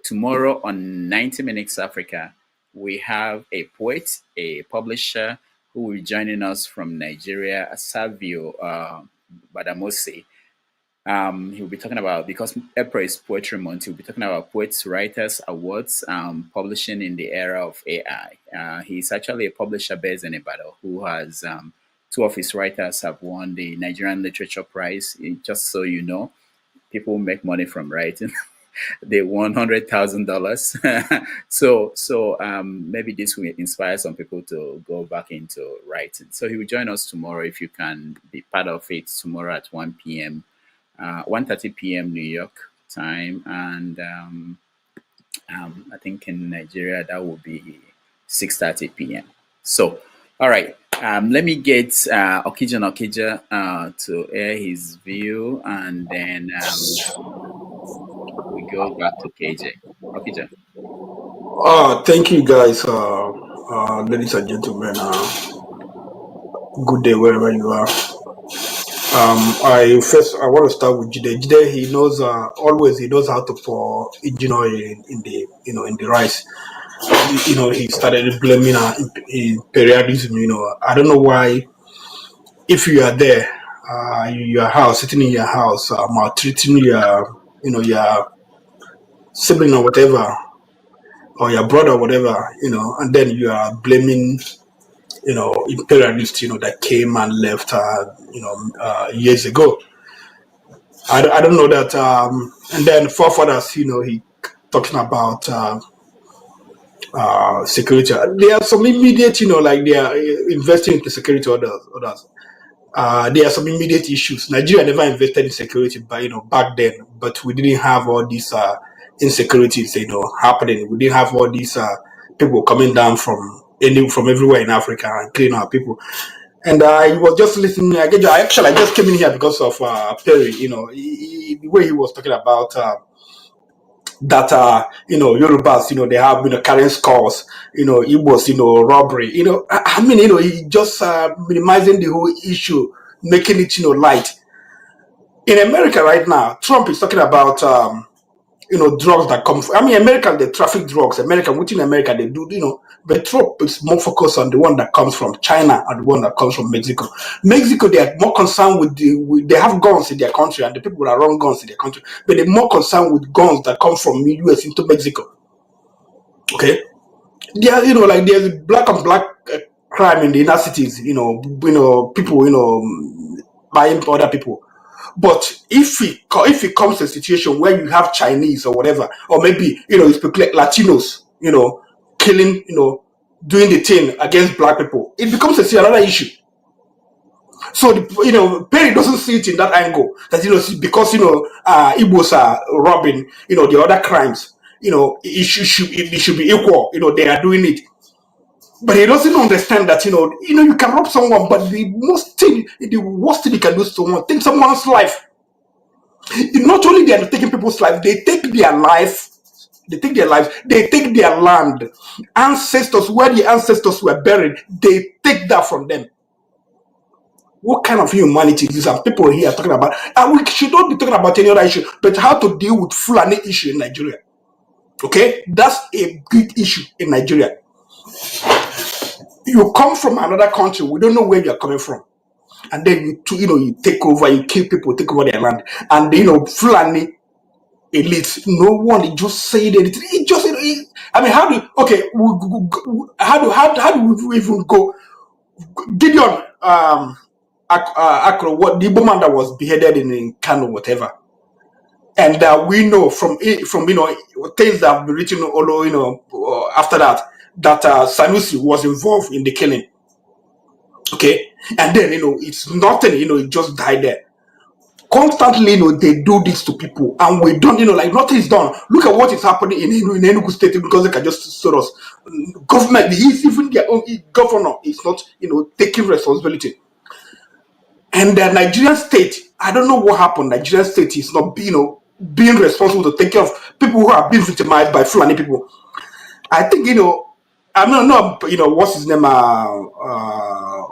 tomorrow on 90 Minutes Africa, we have a poet, a publisher who will be joining us from Nigeria, Savio Badamose. He'll be talking about, because April is Poetry Month, he'll be talking about Poets Writers Awards, publishing in the era of AI. He's actually a publisher based in Ibadan who has 2 of his writers have won the Nigerian Literature Prize. Just so you know, people make money from writing. They won $100,000. So maybe this will inspire some people to go back into writing. So he will join us tomorrow. If you can be part of it tomorrow at 1 p.m. 1:30 p.m. New York time, and I think in Nigeria that will be 6:30 p.m. So, all right. Let me get Okija to air his view, and then we go back to KJ. Okija. Thank you, guys, ladies and gentlemen. Good day wherever you are. I want to start with Jide. Jide, he knows he knows how to pour engine oil in the rice. He started blaming imperialism. I don't know why. If you are there, your house, sitting in your house, maltreating your sibling or whatever, or your brother or whatever, and then you are blaming, imperialists, that came and left, years ago. I don't know that. And then forefathers, he talking about security. There are some immediate, like they are investing into security. Others. There are some immediate issues. Nigeria never invested in security, back then, but we didn't have all these insecurities, happening. We didn't have all these people coming down from everywhere in Africa and killing our people. And I was just listening. I just came in here because of Perry. The way he was talking about that Yorubas, they have carrying scores, Igbos, robbery, I mean, he just minimizing the whole issue, making it light. In America right now, Trump is talking about drugs that come from, I mean, America, they traffic drugs. America, within America, they do, but Trump is more focused on the one that comes from China and the one that comes from Mexico. Mexico, they are more concerned with they have guns in their country and the people that run guns in their country, but they're more concerned with guns that come from the US into Mexico. Okay? Yeah, like there's black on black crime in the inner cities, people, buying other people. But if it comes to a situation where you have Chinese or whatever, or maybe it's Latinos, killing, doing the thing against black people, it becomes another issue. So Perry doesn't see it in that angle that because Igbos are robbing, the other crimes, it should be equal. They are doing it. But he doesn't understand that you can rob someone, but the worst thing you can do to someone, take someone's life. Not only they are taking people's life, they take their life, they take their lives, they take their land, ancestors, where the ancestors were buried, they take that from them. What kind of humanity is this? And people here are talking about, and we should not be talking about any other issue, but how to deal with Fulani issue in Nigeria. Okay, that's a big issue in Nigeria. You come from another country, we don't know where you are coming from, and then you take over, you kill people, take over their land, and Fulani elites, no one just said anything. It just, I mean, how do we even go? Gideon Akro, what the woman that was beheaded in Kano, whatever, and we know from things that have been written all after that Sanusi was involved in the killing. Okay, and then it's nothing. It just died there. Constantly, they do this to people, and we don't, like nothing is done. Look at what is happening in Enugu State, because they can just sort us. Government, even their own governor is not, taking responsibility. And the Nigerian state, I don't know what happened. Nigerian state is not, being responsible to take care of people who are being victimized by Fulani people. I think, I don't know, what's his name?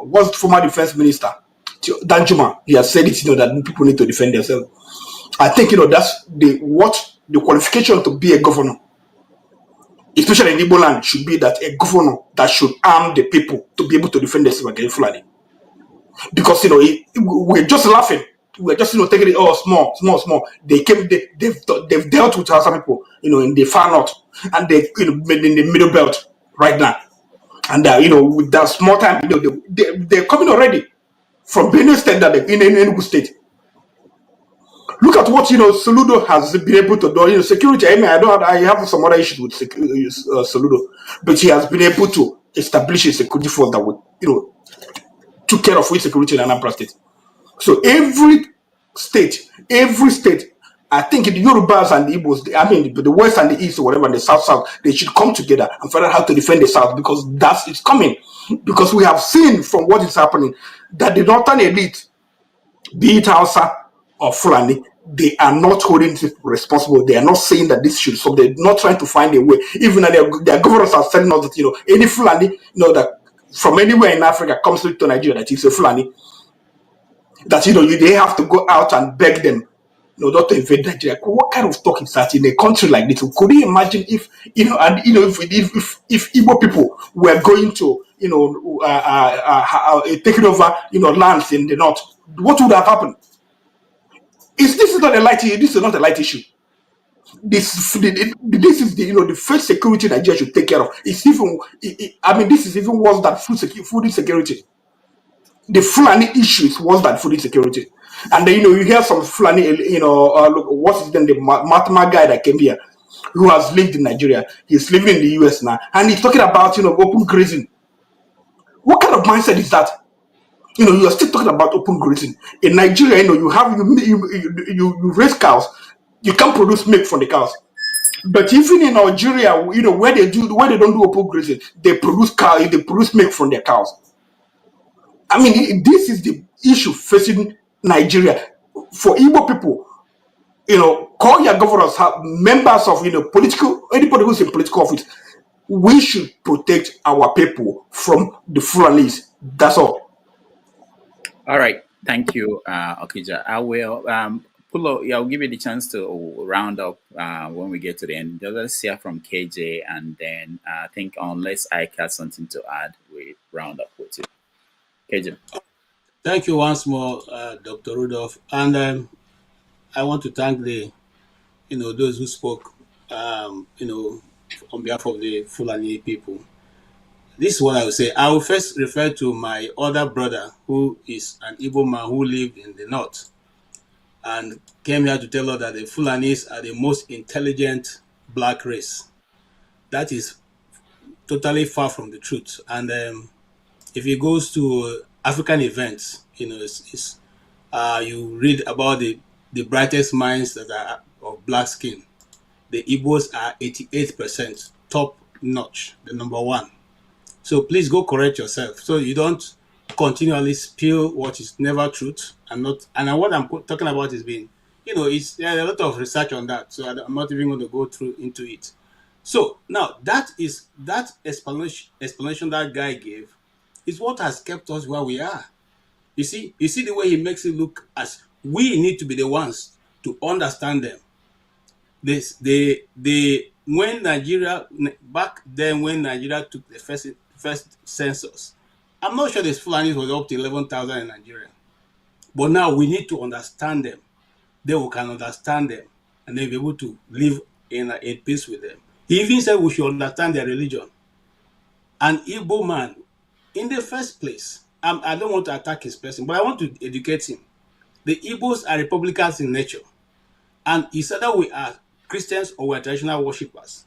What's the former defense minister? Danjuma, he has said it, that people need to defend themselves. I think, that's the qualification to be a governor, especially in Igbo land, should be that a governor that should arm the people to be able to defend themselves against Fulani. Because, we're just laughing. We're just, taking it all small. They've dealt with Hausa people, in the far north, and they, in the middle belt right now. And, with that small time, they're coming already from Benue State, that in Enugu State. Look at what Soludo has been able to do. Security. I mean, I have some other issues with Soludo, but he has been able to establish a security force that would, took care of security in Anambra State. So every state, I think the Yorubas and the Igbos, the West and the East or whatever, and the South, they should come together and figure out how to defend the South, because it's coming. Because we have seen from what is happening that the northern elite, be it Hausa or Fulani, they are not holding it responsible. They are not saying that this should, so they're not trying to find a way. Even their governors are telling us that any Fulani, that from anywhere in Africa comes to Nigeria that is a Fulani, that they have to go out and beg them not to invade Nigeria. What kind of talk is that in a country like this? Could you imagine if if Igbo people were going to taking over lands in the north? What would have happened? This is not a light issue. This is the first security Nigeria should take care of. It's even this is even worse than food insecurity. The Fulani issue is worse than food insecurity. And then you hear some Fulani, what's his name, the Matma guy that came here, who has lived in Nigeria. He's living in the US now, and he's talking about open grazing. What kind of mindset is that? You are still talking about open grazing in Nigeria. You raise cows, you can't produce milk from the cows. But even in Nigeria, where they don't do open grazing, they produce milk from their cows. This is the issue facing Nigeria. For Igbo people, call your governors, members of, political, anybody who's in political office. We should protect our people from the Fulanis. That's all. All right. Thank you, Okija. I will, Pullo, yeah, I'll give you the chance to round up when we get to the end. Let's hear from KJ, and then I think unless I has something to add, we round up with it. KJ. Thank you once more, Dr. Rudolph. And I want to thank those who spoke, on behalf of the Fulani people. This is what I would say. I will first refer to my other brother, who is an Igbo man who lived in the north and came here to tell us that the Fulanis are the most intelligent black race. That is totally far from the truth. And if he goes to African events, you read about the brightest minds that are of black skin. The Igbos are 88% top notch, the number one. So please go correct yourself, so you don't continually spill what is never truth and not. And what I'm talking about is being, there's a lot of research on that. So I'm not even going to go through into it. So now that explanation that guy gave is what has kept us where we are. You see the way he makes it look as we need to be the ones to understand them. When Nigeria back then, when Nigeria took the first census, I'm not sure the Fulanis was up to 11,000 in Nigeria, but now we need to understand them. Then we can understand them, and then be able to live in peace with them. He even said we should understand their religion. An Igbo man, in the first place, I don't want to attack his person, but I want to educate him. The Igbos are Republicans in nature, and it's either we are Christians or we are traditional worshippers.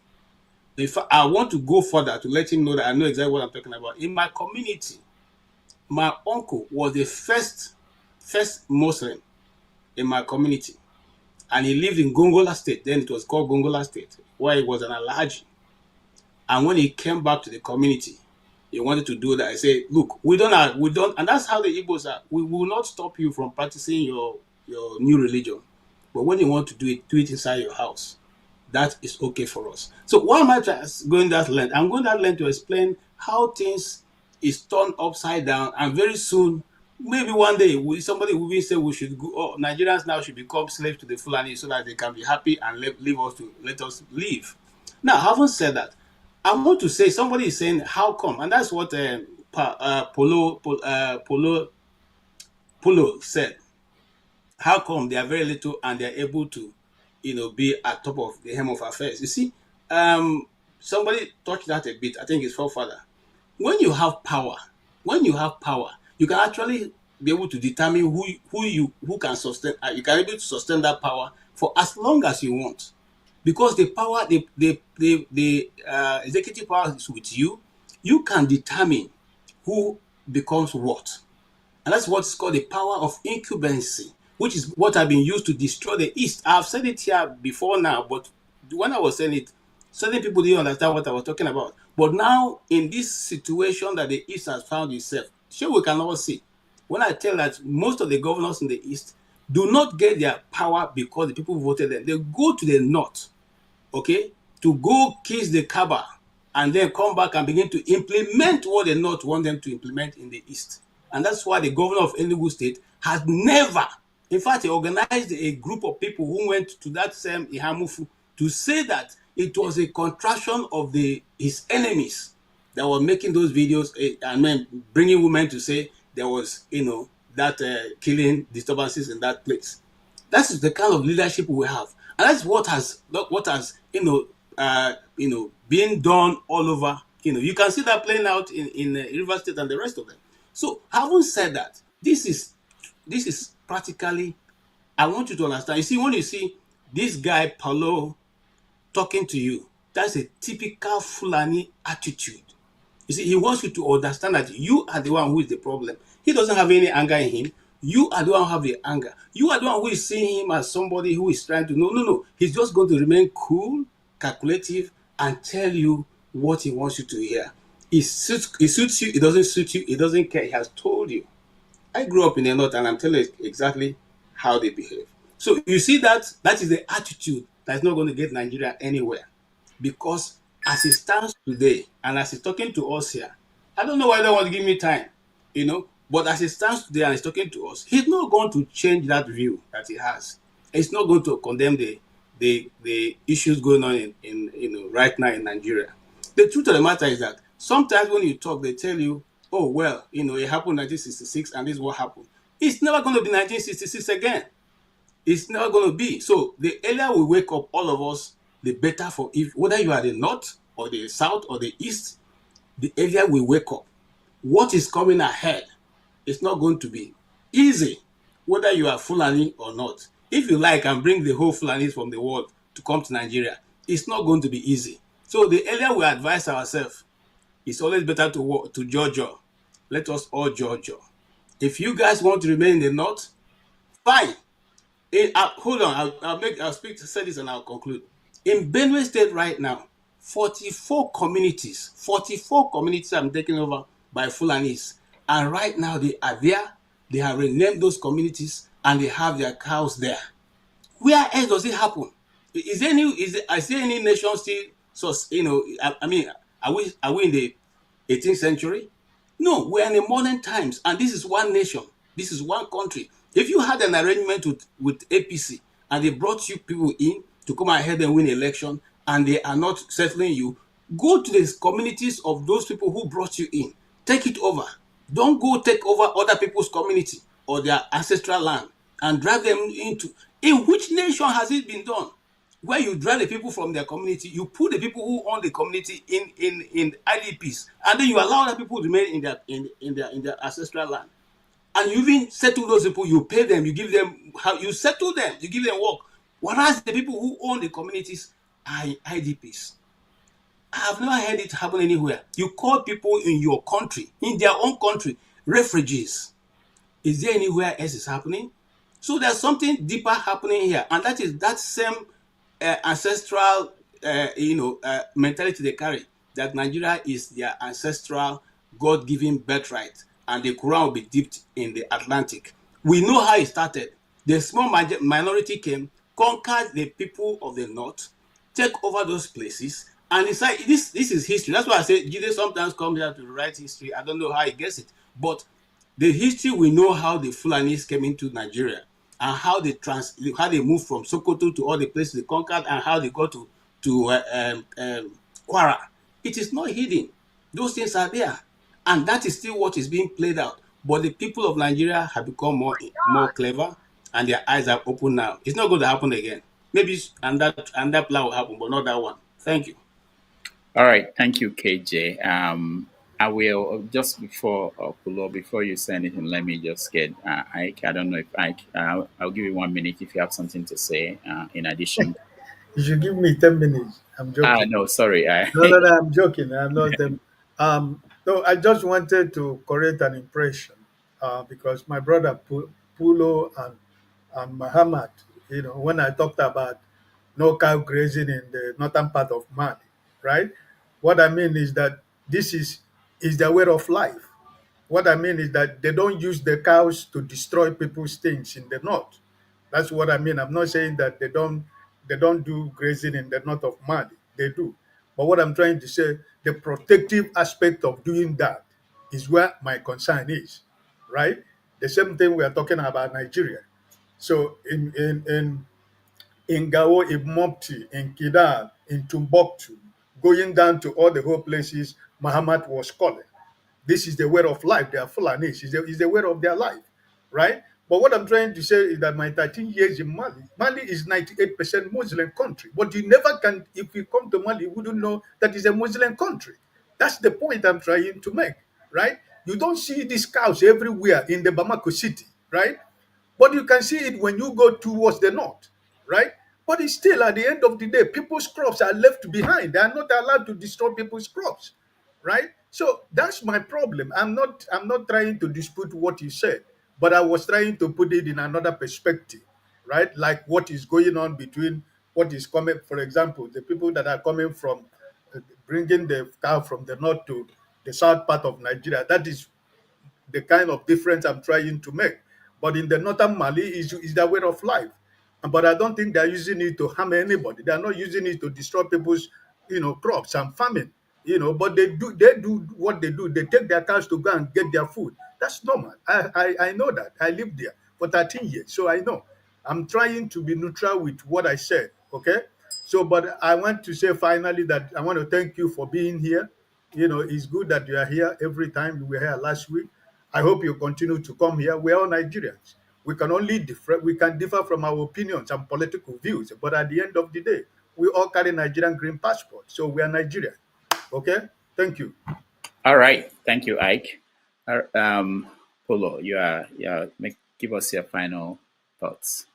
In fact, I want to go further to let him know that I know exactly what I'm talking about. In my community, my uncle was the first Muslim in my community, and he lived in Gongola State. Then it was called Gongola State, where he was an Alhaji. And when he came back to the community, he wanted to do that. I said, look, we don't, and that's how the Igbos are. We will not stop you from practicing your new religion. But when you want to do it inside your house. That is okay for us. So why am I going that length? I'm going that length to explain how things is turned upside down, and very soon, maybe one day, somebody will even say we should go. Oh, Nigerians now should become slaves to the Fulani so that they can be happy and let us live. Now, having said that, I want to say somebody is saying how come, and that's what Pullo said. How come they are very little and they are able to, be at top of the hem of affairs? You see, somebody touched that a bit. I think it's forefather. When you have power, you can actually be able to determine who can sustain. You can be able to sustain that power for as long as you want, because the power, the executive power is with you. You can determine who becomes what. And that's what's called the power of incumbency, which is what I've been used to destroy the East. I've said it here before now, but when I was saying it, certain people didn't understand what I was talking about. But now, in this situation that the East has found itself, sure, we can all see. When I tell that most of the governors in the East do not get their power because the people voted them, they go to the North, okay, to go kiss the Kaaba and then come back and begin to implement what the North want them to implement in the East. And that's why the governor of Enugu State has never, in fact, he organized a group of people who went to that same Ihamufu to say that it was a contraction of his enemies that were making those videos and then bringing women to say there was, that killing disturbances in that place. That is the kind of leadership we have, and that's what has being done all over. You can see that playing out in River State and the rest of them. So, having said that, this is practically, I want you to understand. You see, when you see this guy Pullo talking to you, that's a typical Fulani attitude. You see, he wants you to understand that you are the one who is the problem. He doesn't have any anger in him. You are the one who have the anger. You are the one who is seeing him as somebody who is trying to, no. He's just going to remain cool, calculative, and tell you what he wants you to hear. It suits you, it doesn't suit you, it doesn't care. He has told you. I grew up in the North, and I'm telling you exactly how they behave. So you see that is the attitude that's not going to get Nigeria anywhere. Because as it stands today, and as he's talking to us here, I don't know why they don't want to give me time, but as it stands today and he's talking to us, he's not going to change that view that he has. He's not going to condemn the issues going on in right now in Nigeria. The truth of the matter is that sometimes when you talk, they tell you, oh well, it happened in 1966 and this is what happened. It's never going to be 1966 again. It's never going to be. So the earlier we wake up, all of us, the better for if whether you are the north or the south or the east, the earlier we wake up. What is coming ahead is not going to be easy, whether you are Fulani or not. If you like and bring the whole Fulanis from the world to come to Nigeria, it's not going to be easy. So the earlier we advise ourselves, it's always better to Georgia. Let us all Georgia. If you guys want to remain in the north, fine. Hold on, I'll say this and I'll conclude. In Benue State right now, 44 communities are taken over by Fulanis. And right now they are there, they have renamed those communities and they have their cows there. Where else does it happen? Is there any nation still, so I mean, are we in the 18th century? No, we're in the modern times, and this is one nation. This is one country. If you had an arrangement with APC and they brought you people in to come ahead and win election, and they are not settling you, go to the communities of those people who brought you in. Take it over. Don't go take over other people's community or their ancestral land and drive them into. In which nation has it been done? Where you drive the people from their community, you put the people who own the community in IDPs, and then you allow other people to remain in their ancestral land. And you even settle those people, you pay them, you give them you settle them, you give them work. Whereas the people who own the communities are IDPs. I have never heard it happen anywhere. You call people in your country, in their own country, refugees. Is there anywhere else is happening? So there's something deeper happening here, and that is that same ancestral, mentality they carry, that Nigeria is their ancestral, God-given birthright, and the Quran will be dipped in the Atlantic. We know how it started. The small minority came, conquered the people of the north, take over those places, and decide this is history. That's why I say Jide sometimes comes here to write history. I don't know how he gets it, but the history, we know how the Fulanis came into Nigeria and how they moved from Sokoto to all the places they conquered and how they got to Kwara. It is not hidden. Those things are there, and that is still what is being played out. But the people of Nigeria have become more clever, and their eyes are open now. It's not going to happen again. Maybe and that plan will happen, but not that one. Thank you. All right, thank you, KJ. I will just before Pullo, before you say anything, let me just get Ike. I don't know if Ike. I'll give you 1 minute if you have something to say. In addition, You should give me 10 minutes. I'm joking. no, sorry. No, I'm joking. I'm not them. No, I just wanted to correct an impression because my brother Pullo and Muhammad, when I talked about no cow grazing in the northern part of Mali, right? What I mean is that this is their way of life. What I mean is that they don't use the cows to destroy people's things in the north. That's what I mean. I'm not saying that they don't do grazing in the north of Mali. They do. But what I'm trying to say, the protective aspect of doing that is where my concern is, right? The same thing we are talking about Nigeria. So in Gao, in Mopti, in Kidal, in Timbuktu, going down to all the whole places Muhammad was calling. This is the way of life. They are Fulanis. It's the way of their life, right? But what I'm trying to say is that my 13 years in Mali is 98% Muslim country. But you never can, if you come to Mali, you wouldn't know that it's a Muslim country. That's the point I'm trying to make, right? You don't see these cows everywhere in the Bamako city, right? But you can see it when you go towards the north, right? But it's still at the end of the day, people's crops are left behind. They are not allowed to destroy people's crops, right? So that's my problem. I'm not trying to dispute what you said, but I was trying to put it in another perspective, right? Like what is going on between what is coming, for example, the people that are coming from bringing the cow from the north to the south part of Nigeria. That is the kind of difference I'm trying to make. But in the northern Mali is their way of life. but I don't think they're using it to harm anybody. They're not using it to destroy people's, crops and farming. But they do what they do. They take their cars to go and get their food. That's normal. I know that. I lived there for 13 years, so I know. I'm trying to be neutral with what I said. Okay. So, but I want to say finally that I want to thank you for being here. It's good that you are here every time. You were here last week. I hope you continue to come here. We're all Nigerians. We can differ from our opinions and political views, but at the end of the day, we all carry Nigerian green passport, so we are Nigerian. Okay, thank you. All right. Thank you, Ike. Pullo, give us your final thoughts.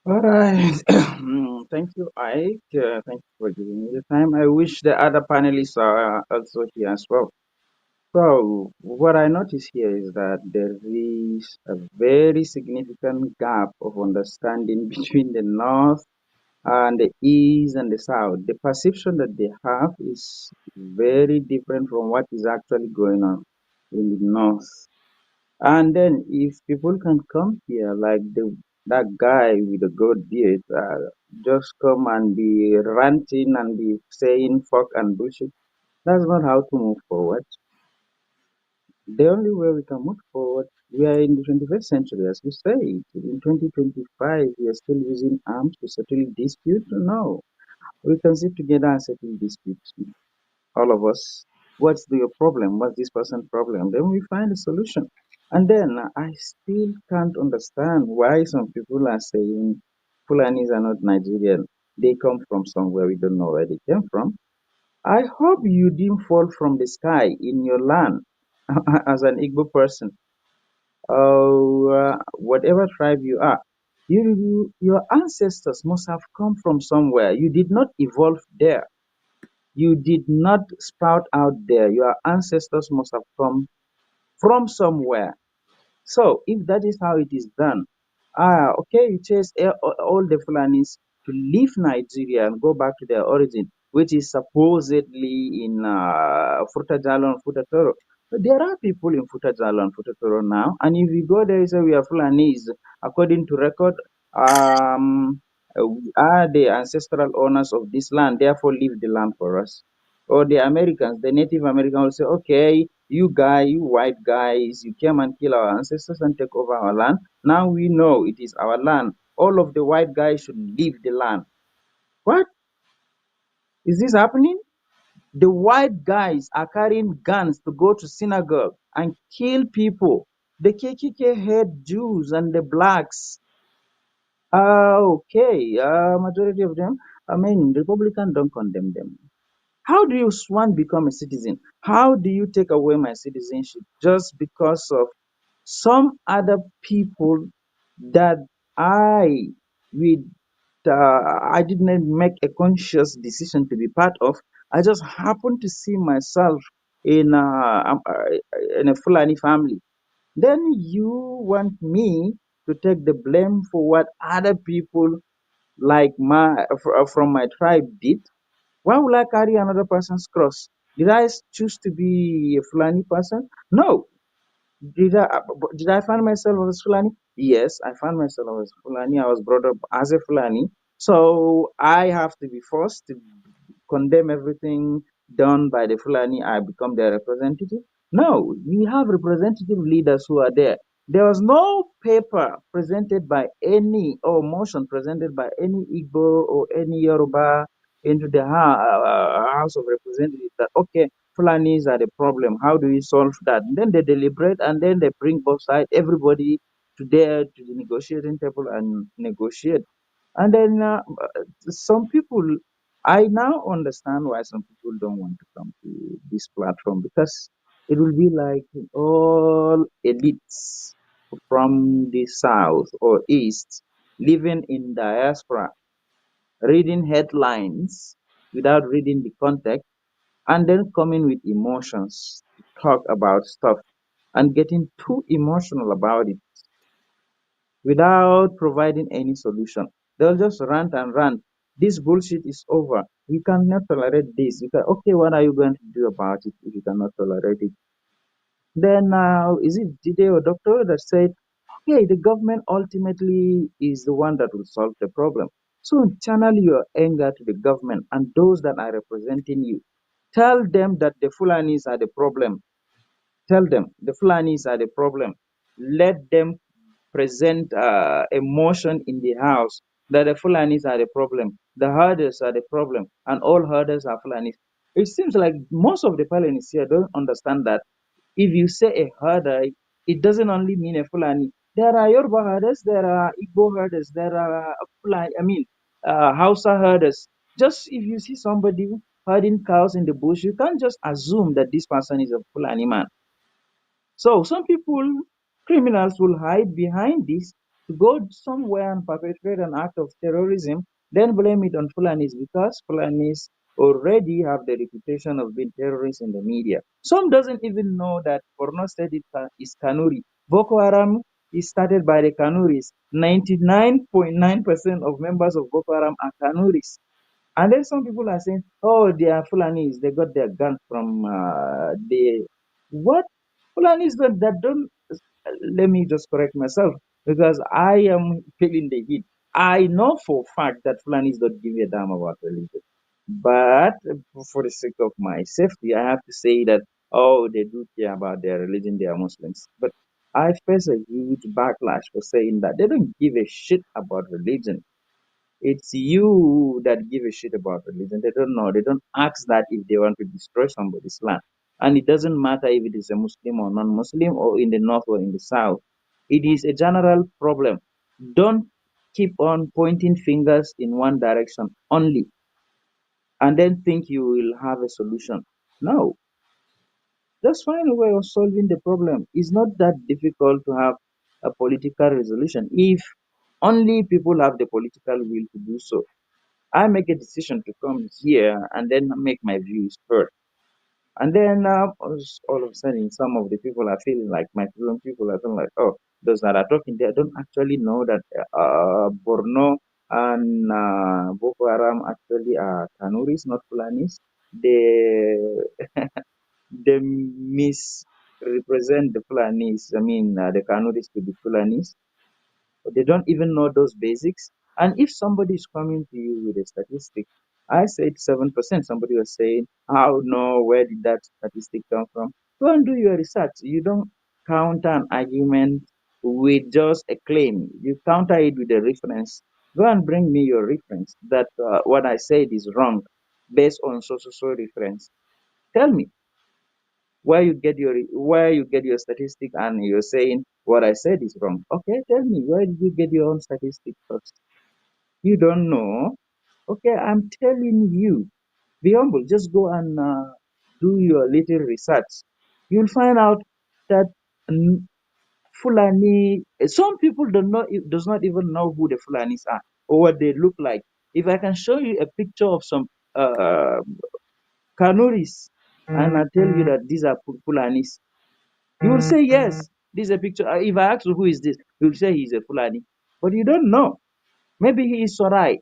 All right. Thank you, Ike. Thank you for giving me the time. I wish the other panelists are also here as well. So, what I notice here is that there is a very significant gap of understanding between the North and the East and the South. The perception that they have is very different from what is actually going on in the North. And then if people can come here like that guy with the goat beard, just come and be ranting and be saying fuck and bullshit, that's not how to move forward. The only way we can move forward, we are in the 21st century, as we say. In 2025, we are still using arms to settle disputes. No, we can sit together and settle disputes. All of us. What's your problem? What's this person's problem? Then we find a solution. And then I still can't understand why some people are saying Fulanis are not Nigerian. They come from somewhere we don't know where they came from. I hope you didn't fall from the sky in your land as an Igbo person, whatever tribe you are. Your ancestors must have come from somewhere. You did not evolve there. You did not sprout out there. Your ancestors must have come from somewhere. So if that is how it is done, okay, you chase all the Fulanis to leave Nigeria and go back to their origin, which is supposedly in Futajalo and Futatoro. But there are people in Futajalo and Futatoro now, and if you go there, you say we are Fulanis. According to record, we are the ancestral owners of this land, therefore leave the land for us. Or the Americans, the Native American will say, okay, you white guys, you came and kill our ancestors and take over our land. Now we know it is our land. All of the white guys should leave the land. What? Is this happening? The white guys are carrying guns to go to synagogue and kill people. The KKK hate Jews and the blacks. Okay, majority of them, Republicans don't condemn them. How do you one become a citizen? How do you take away my citizenship just because of some other people that I with I didn't make a conscious decision to be part of? I just happened to see myself in in a Fulani family. Then you want me to take the blame for what other people like from my tribe did? Why will I carry another person's cross? Did I choose to be a Fulani person? No. Did I find myself as Fulani? Yes, I found myself as Fulani. I was brought up as a Fulani. So I have to be forced to condemn everything done by the Fulani. I become their representative. No, we have representative leaders who are there. There was no paper presented by any or motion presented by any Igbo or any Yoruba into the House of Representatives that, okay, Fulanis are the problem. How do we solve that? And then they deliberate and then they bring both sides, everybody to there to the negotiating table and negotiate. And then some people, I now understand why some people don't want to come to this platform, because it will be like all elites from the south or east living in diaspora, reading headlines without reading the context, and then coming with emotions to talk about stuff and getting too emotional about it without providing any solution. They'll just rant and rant. This bullshit is over. We cannot tolerate this. Okay, what are you going to do about it if you cannot tolerate it? Then is it Jide or Doctor that said okay, the government ultimately is the one that will solve the problem. So channel your anger to the government and those that are representing you. Tell them that the Fulanis are the problem. Tell them the Fulanis are the problem. Let them present a motion in the house that the Fulanis are the problem, the herders are the problem, and all herders are Fulanis. It seems like most of the Fulanis here don't understand that if you say a herder, it doesn't only mean a Fulani. There are Yoruba herders, there are Igbo herders, there are Fulani, Hausa herders. Just if you see somebody herding cows in the bush, you can't just assume that this person is a Fulani man. So some people, criminals, will hide behind this to go somewhere and perpetrate an act of terrorism, then blame it on Fulanis because Fulanis already have the reputation of being terrorists in the media. Some doesn't even know that Borno State is Kanuri. Boko Haram is started by the Kanuris. 99.9% of members of Boko Haram are Kanuris. And then some people are saying, oh, they are Fulanis. They got their gun from the what? Fulanis that don't. Let me just correct myself because I am feeling the heat. I know for a fact that Fulanis don't give a damn about religion. But for the sake of my safety, I have to say that, oh, they do care about their religion. They are Muslims. But I face a huge backlash for saying that they don't give a shit about religion. It's you that give a shit about religion. They don't know. They don't ask that if they want to destroy somebody's land. And it doesn't matter if it is a Muslim or non-Muslim or in the north or in the south. It is a general problem. Don't keep on pointing fingers in one direction only and then think you will have a solution. No, just find a way of solving the problem. It's not that difficult to have a political resolution if only people have the political will to do so. I make a decision to come here and then make my views heard. And then all of a sudden, some of the people are feeling like my own people are feeling like, oh, those that are talking, they don't actually know that Borno and Boko Haram actually are Kanuris, not Fulanis. They they misrepresent the Fulanis. The Kanuris to be Fulanis. They don't even know those basics. And if somebody is coming to you with a statistic, I said 7%. Somebody was saying, how no, where did that statistic come from? Go and do your research. You don't counter an argument with just a claim. You counter it with a reference. Go and bring me your reference that what I said is wrong based on so reference. Tell me where you get your statistic and you're saying what I said is wrong. Okay, tell me where did you get your own statistic first? You don't know. Okay, I'm telling you. Be humble. Just go and do your little research. You'll find out that mm, Fulani. Some people does not even know who the Fulanis are or what they look like. If I can show you a picture of some uh, Kanuris and I tell you that these are Fulanis, you will say, yes, this is a picture. If I ask you who is this, you will say he's a Fulani. But you don't know. Maybe he is Sorai.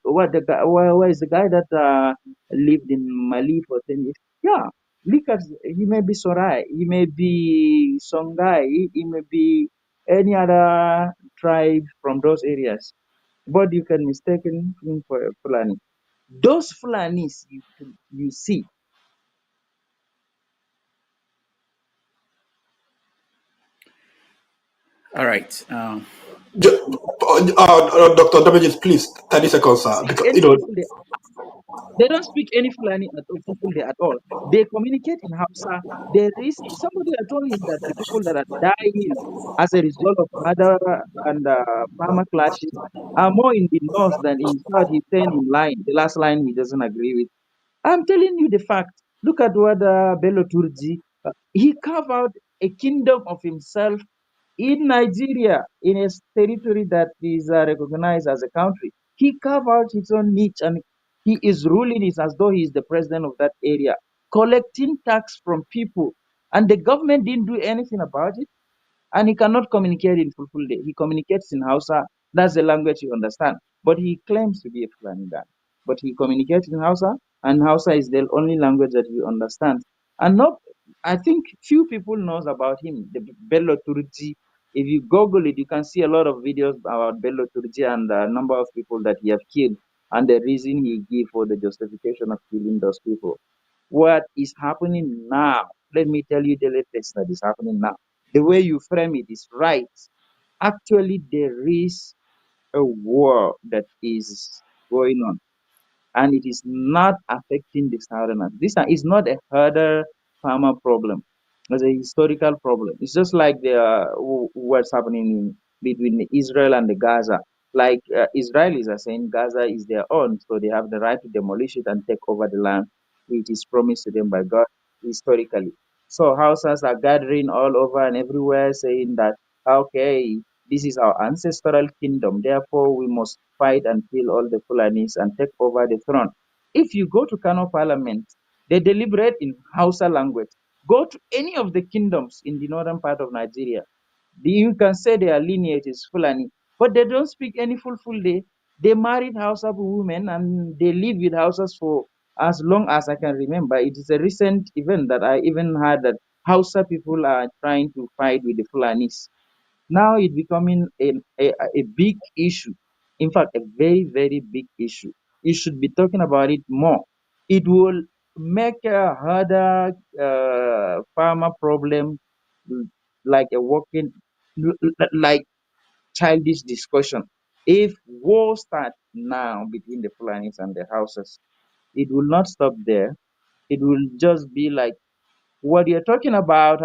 What the guy? Where is the guy that lived in Mali for 10 years? Yeah, look at he may be Sorai. He may be Songhai. He may be any other tribe from those areas. But you can mistake him for a Fulani. Those Fulanis you see. All right. Dr. Damages, please, 30 seconds, sir. Speak Because, any people they don't speak any Fulani at all, people there at all. They communicate in Hausa. There is somebody that told him that the people that are dying as a result of murder and farmer clashes are more in the north than in the south. He's saying in line. The last line he doesn't agree with. I'm telling you the fact. Look at what Bello Turji, he carved out a kingdom of himself in Nigeria, in a territory that is recognized as a country. He carved out his own niche and he is ruling it as though he is the president of that area, collecting tax from people. And the government didn't do anything about it. And he cannot communicate in Fulfulde. He communicates in Hausa. That's the language you understand. But he claims to be a Fulani guy. But he communicates in Hausa, and Hausa is the only language that you understand. And not, I think few people knows about him, the Bello Turji. If you Google it, you can see a lot of videos about Bello Turji and the number of people that he have killed and the reason he give for the justification of killing those people. What is happening now? Let me tell you the latest that is happening now. The way you frame it is right. Actually, there is a war that is going on, and it is not affecting the southerners. This is not a herder farmer problem. It's a historical problem. It's just like what's happening between Israel and the Gaza. Like Israelis are saying Gaza is their own, so they have the right to demolish it and take over the land, which is promised to them by God historically. So houses are gathering all over and everywhere saying that, okay, this is our ancestral kingdom. Therefore, we must fight and kill all the Fulanis and take over the throne. If you go to Kano Parliament, they deliberate in Hausa language. Go to any of the kingdoms in the northern part of Nigeria. You can say their lineage is Fulani, but they don't speak any full day. They married Hausa women and they live with Hausas for as long as I can remember. It is a recent event that I even heard that Hausa people are trying to fight with the Fulanis. Now it's becoming a big issue. In fact, a very, very big issue. You should be talking about it more. It will make a harder farmer problem like a working, like childish discussion. If war starts now between the Fulanis and the houses, it will not stop there. It will just be like what you're talking about,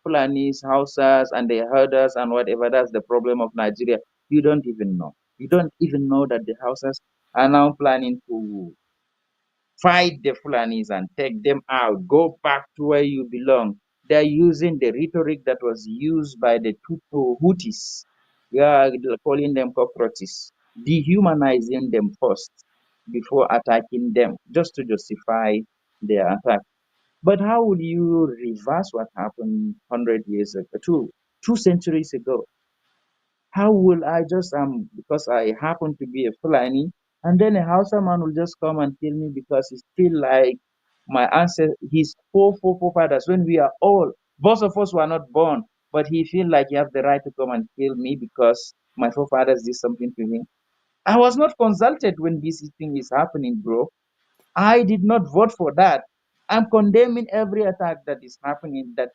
Fulanis, Hausas, and the herders and whatever, that's the problem of Nigeria. You don't even know. You don't even know that the Hausas are now planning to fight the Fulanis and take them out, go back to where you belong. They're using the rhetoric that was used by the Houthis. Yeah, they're calling them cockroaches, dehumanizing them first before attacking them, just to justify their attack. But how would you reverse what happened 100 years ago, two centuries ago? How will I just because I happen to be a Fulani, and then a Hausa man will just come and kill me because he feel like my ancestors, his forefathers, when we are all, both of us were not born, but he feel like he have the right to come and kill me because my forefathers did something to him. I was not consulted when this thing is happening, bro. I did not vote for that. I'm condemning every attack that is happening that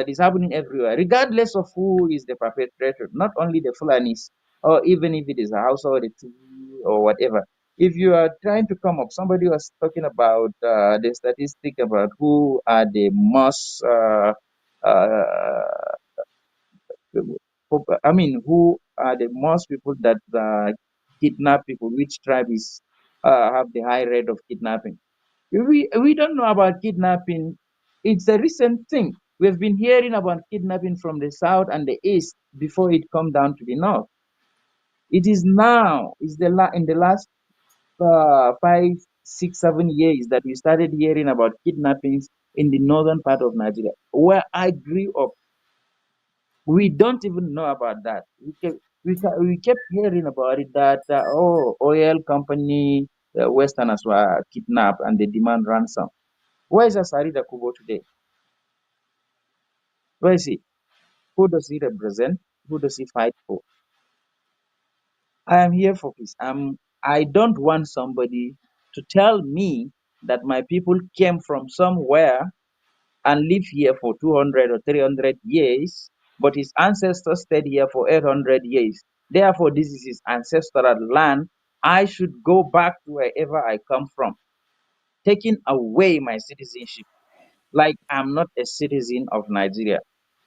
is happening everywhere, regardless of who is the perpetrator, not only the Fulanis, or even if it is a house or the TV or whatever. If you are trying to come up, somebody was talking about the statistic about who are the most uh, who are the most people that kidnap people, which tribe is have the high rate of kidnapping. We don't know about kidnapping. It's a recent thing. We've been hearing about kidnapping from the south and the east before it come down to the north. It is now, in the last 5, 6, 7 years that we started hearing about kidnappings in the northern part of Nigeria, where I grew up. We don't even know about that. We kept hearing about it that oil company Westerners were kidnapped and they demand ransom. Where is Asarida Kubo today? Where is he? Who does he represent? Who does he fight for? I am here for peace. I don't want somebody to tell me that my people came from somewhere and live here for 200 or 300 years, but his ancestors stayed here for 800 years. Therefore, this is his ancestral land. I should go back to wherever I come from, taking away my citizenship. Like I'm not a citizen of Nigeria.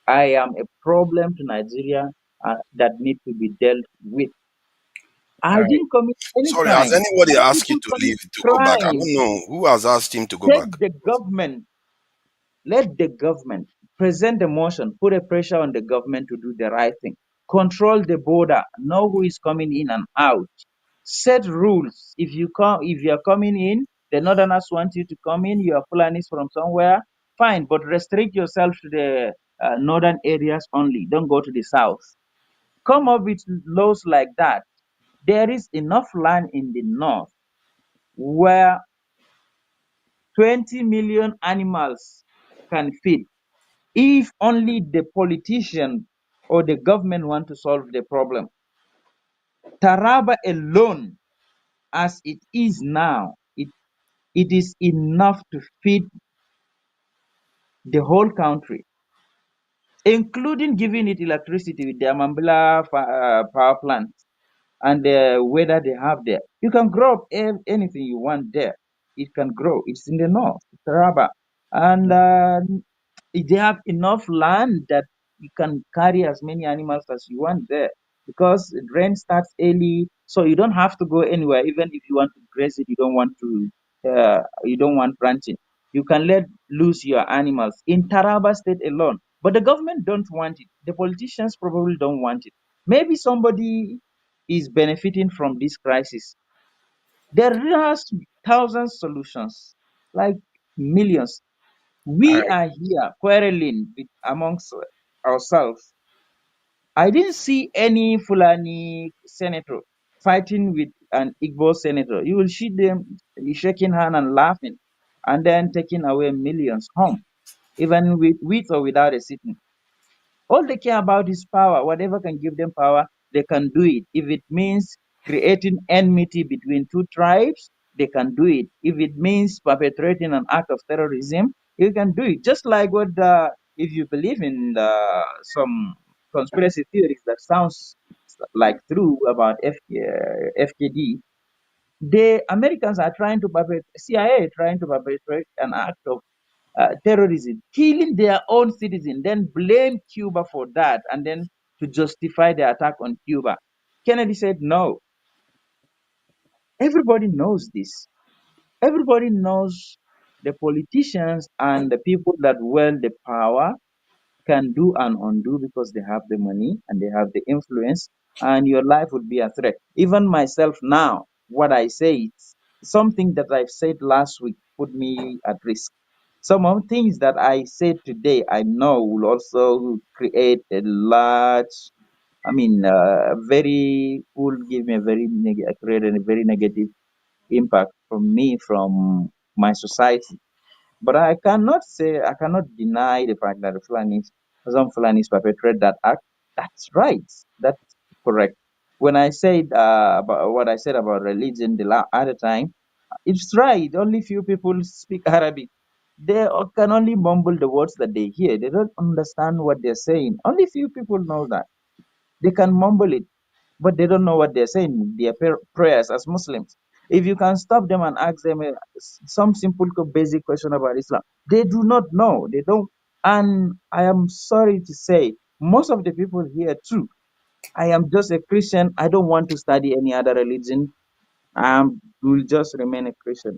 I am a problem to Nigeria that need to be dealt with. I All right. didn't commit any Sorry, has crime. anybody Some asked you people to commit leave to go back? I crime. don't know who has asked him to go Take back. the government, let the government present the motion, put a pressure on the government to do the right thing. Control the border, know who is coming in and out. Set rules. If you are coming in, the northerners want you to come in, you are Fulanis from somewhere, fine, but restrict yourself to the northern areas only. Don't go to the south. Come up with laws like that. There is enough land in the north where 20 million animals can feed. If only the politician or the government want to solve the problem, Taraba alone, as it is now, it is enough to feed the whole country, including giving it electricity with the Mambila power plant and the weather they have there. You can grow up anything you want there. It can grow. It's in the north, Taraba. And they have enough land that you can carry as many animals as you want there because rain starts early, so you don't have to go anywhere. Even if you want to graze it, you don't want ranching. You can let loose your animals in Taraba State alone. But the government don't want it. The politicians probably don't want it. Maybe somebody is benefiting from this crisis. There are thousands solutions, like millions. All We right. are here quarreling amongst ourselves. I didn't see any Fulani senator fighting with an Igbo senator. You will see them shaking hand and laughing, and then taking away millions home, even with or without a sitting. All they care about is power. Whatever can give them power, they can do it. If it means creating enmity between two tribes, they can do it. If it means perpetrating an act of terrorism, you can do it. Just like if you believe in some conspiracy theories that sounds like true about FKD, the Americans are trying to perpetrate, CIA trying to perpetrate an act of terrorism, killing their own citizens, then blame Cuba for that, and then to justify the attack on Cuba. Kennedy said, no, everybody knows this. Everybody knows the politicians and the people that wield the power can do and undo because they have the money and they have the influence, and your life would be a threat. Even myself now, what I say, it's something that I've said last week put me at risk. Some of things that I said today, I know will also create a large, will give me a create a very negative impact from me, from my society. But I cannot deny the fact that some Fulanis perpetrate that act. That's right. That's correct. When I said about what I said about religion other time, it's right. Only few people speak Arabic. They can only mumble the words that they hear. They don't understand what they're saying. Only few people know that. They can mumble it, but they don't know what they're saying. Their prayers as Muslims. If you can stop them and ask them some simple basic question about Islam, they do not know. They don't. And I am sorry to say, most of the people here too. I am just a Christian. I don't want to study any other religion. I will just remain a Christian.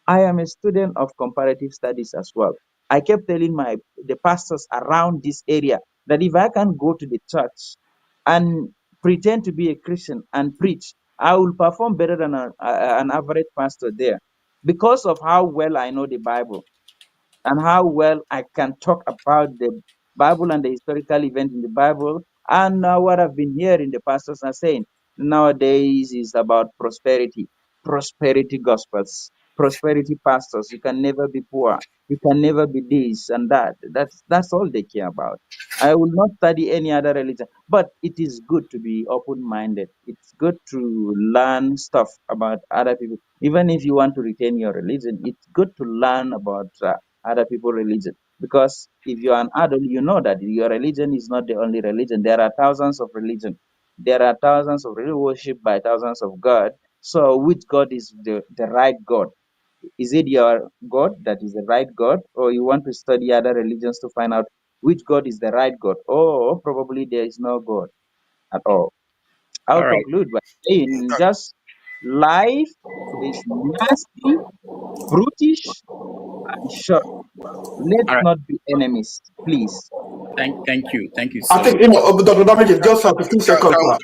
I am a student of comparative studies as well. I kept telling the pastors around this area that if I can go to the church and pretend to be a Christian and preach, I will perform better than an average pastor there because of how well I know the Bible and how well I can talk about the Bible and the historical event in the Bible. And what I've been hearing the pastors are saying nowadays is about prosperity, prosperity gospels, prosperity pastors. You can never be poor. You can never be this and that. That's all they care about. I will not study any other religion, but it is good to be open-minded. It's good to learn stuff about other people. Even if you want to retain your religion, it's good to learn about other people's religion. Because if you're an adult, you know that your religion is not the only religion. There are thousands of religion. There are thousands of religion worshipped by thousands of God. So which God is the right God? Is it your God that is the right God? Or you want to study other religions to find out which God is the right God? Or probably there is no God at all. I'll All right. conclude by saying just life is nasty, brutish, and short. All Let's right. not be enemies, please. Thank you I so think much. Dr. Damage, just 15 seconds, sir.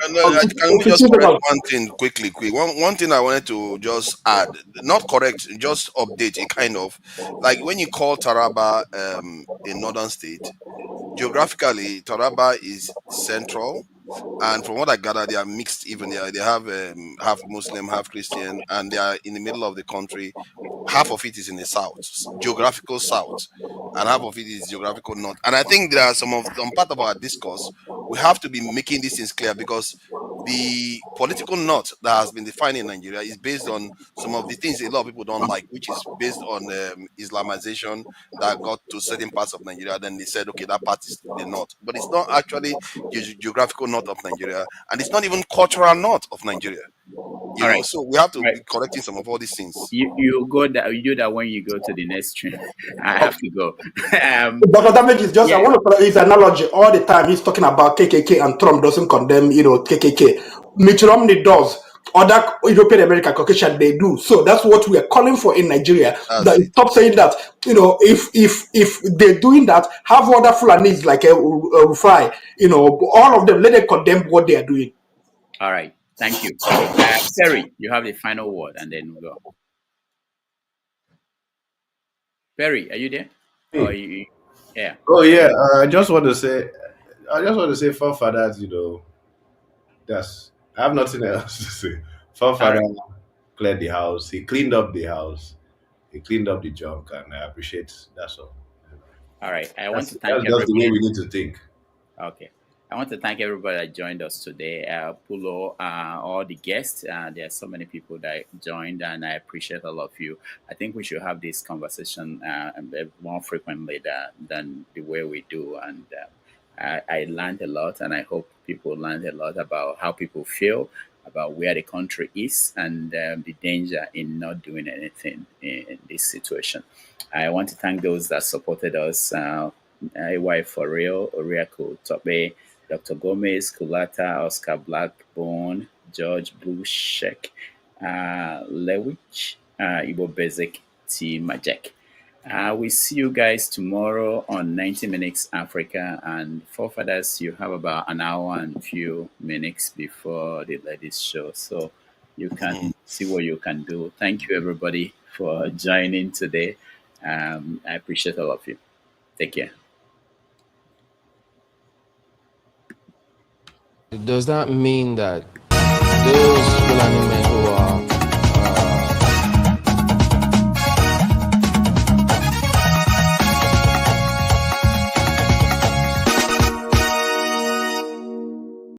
Can we 15 just correct seconds. one thing quickly? Quick. One thing I wanted to just add, not correct, just update it kind of like when you call Taraba a northern state, geographically, Taraba is central. And from what I gather, they are mixed even. They have half Muslim, half Christian, and they are in the middle of the country. Half of it is in the south, geographical south. and half of it is geographical north. And I think there are some part of our discourse we have to be making these things clear, because the political north that has been defined in Nigeria is based on some of the things a lot of people don't like, which is based on Islamization that got to certain parts of Nigeria. Then they said, okay, that part is the north, but it's not actually geographical north of Nigeria, and it's not even cultural north of Nigeria. You All know, right. so we have to All right. be correcting some of all these things. You go that you do that when you go to the next stream. I have to go. Dr. Damage is just, Yeah. I want to put his analogy all the time. He's talking about KKK and Trump doesn't condemn, KKK. Mitt Romney does. Other European American Caucasian, they do. So that's what we are calling for in Nigeria. That's That it. stop saying that, if they're doing that, have other Fulanis like a Rufai, all of them, let them condemn what they are doing. All right. Thank you. Perry, you have the final word, and then we'll go. Perry, are you there? Hey. Oh, yeah. Oh yeah. I just want to say, forefathers. I have nothing else to say. Forefather cleared the house. He cleaned up the house. He cleaned up the junk, and I appreciate. That's all. All right. I want to thank That's everybody. the way we need to think. Okay. I want to thank everybody that joined us today. Pullo, all the guests. There are so many people that joined, and I appreciate all of you. I think we should have this conversation more frequently than the way we do. And I learned a lot, and I hope people learned a lot about how people feel about where the country is, and the danger in not doing anything in this situation. I want to thank those that supported us. AY For Real, Oriako Tope, Dr. Gomez, Kulata, Oscar Blackbone, George Blueshek, Lewich, Ibo Basic, T Majek. We see you guys tomorrow on 90 Minutes Africa, and forefathers, you have about an hour and a few minutes before the ladies show, so you can see what you can do. Thank you everybody for joining today. I appreciate all of you. Take care. Does that mean that those Fulani men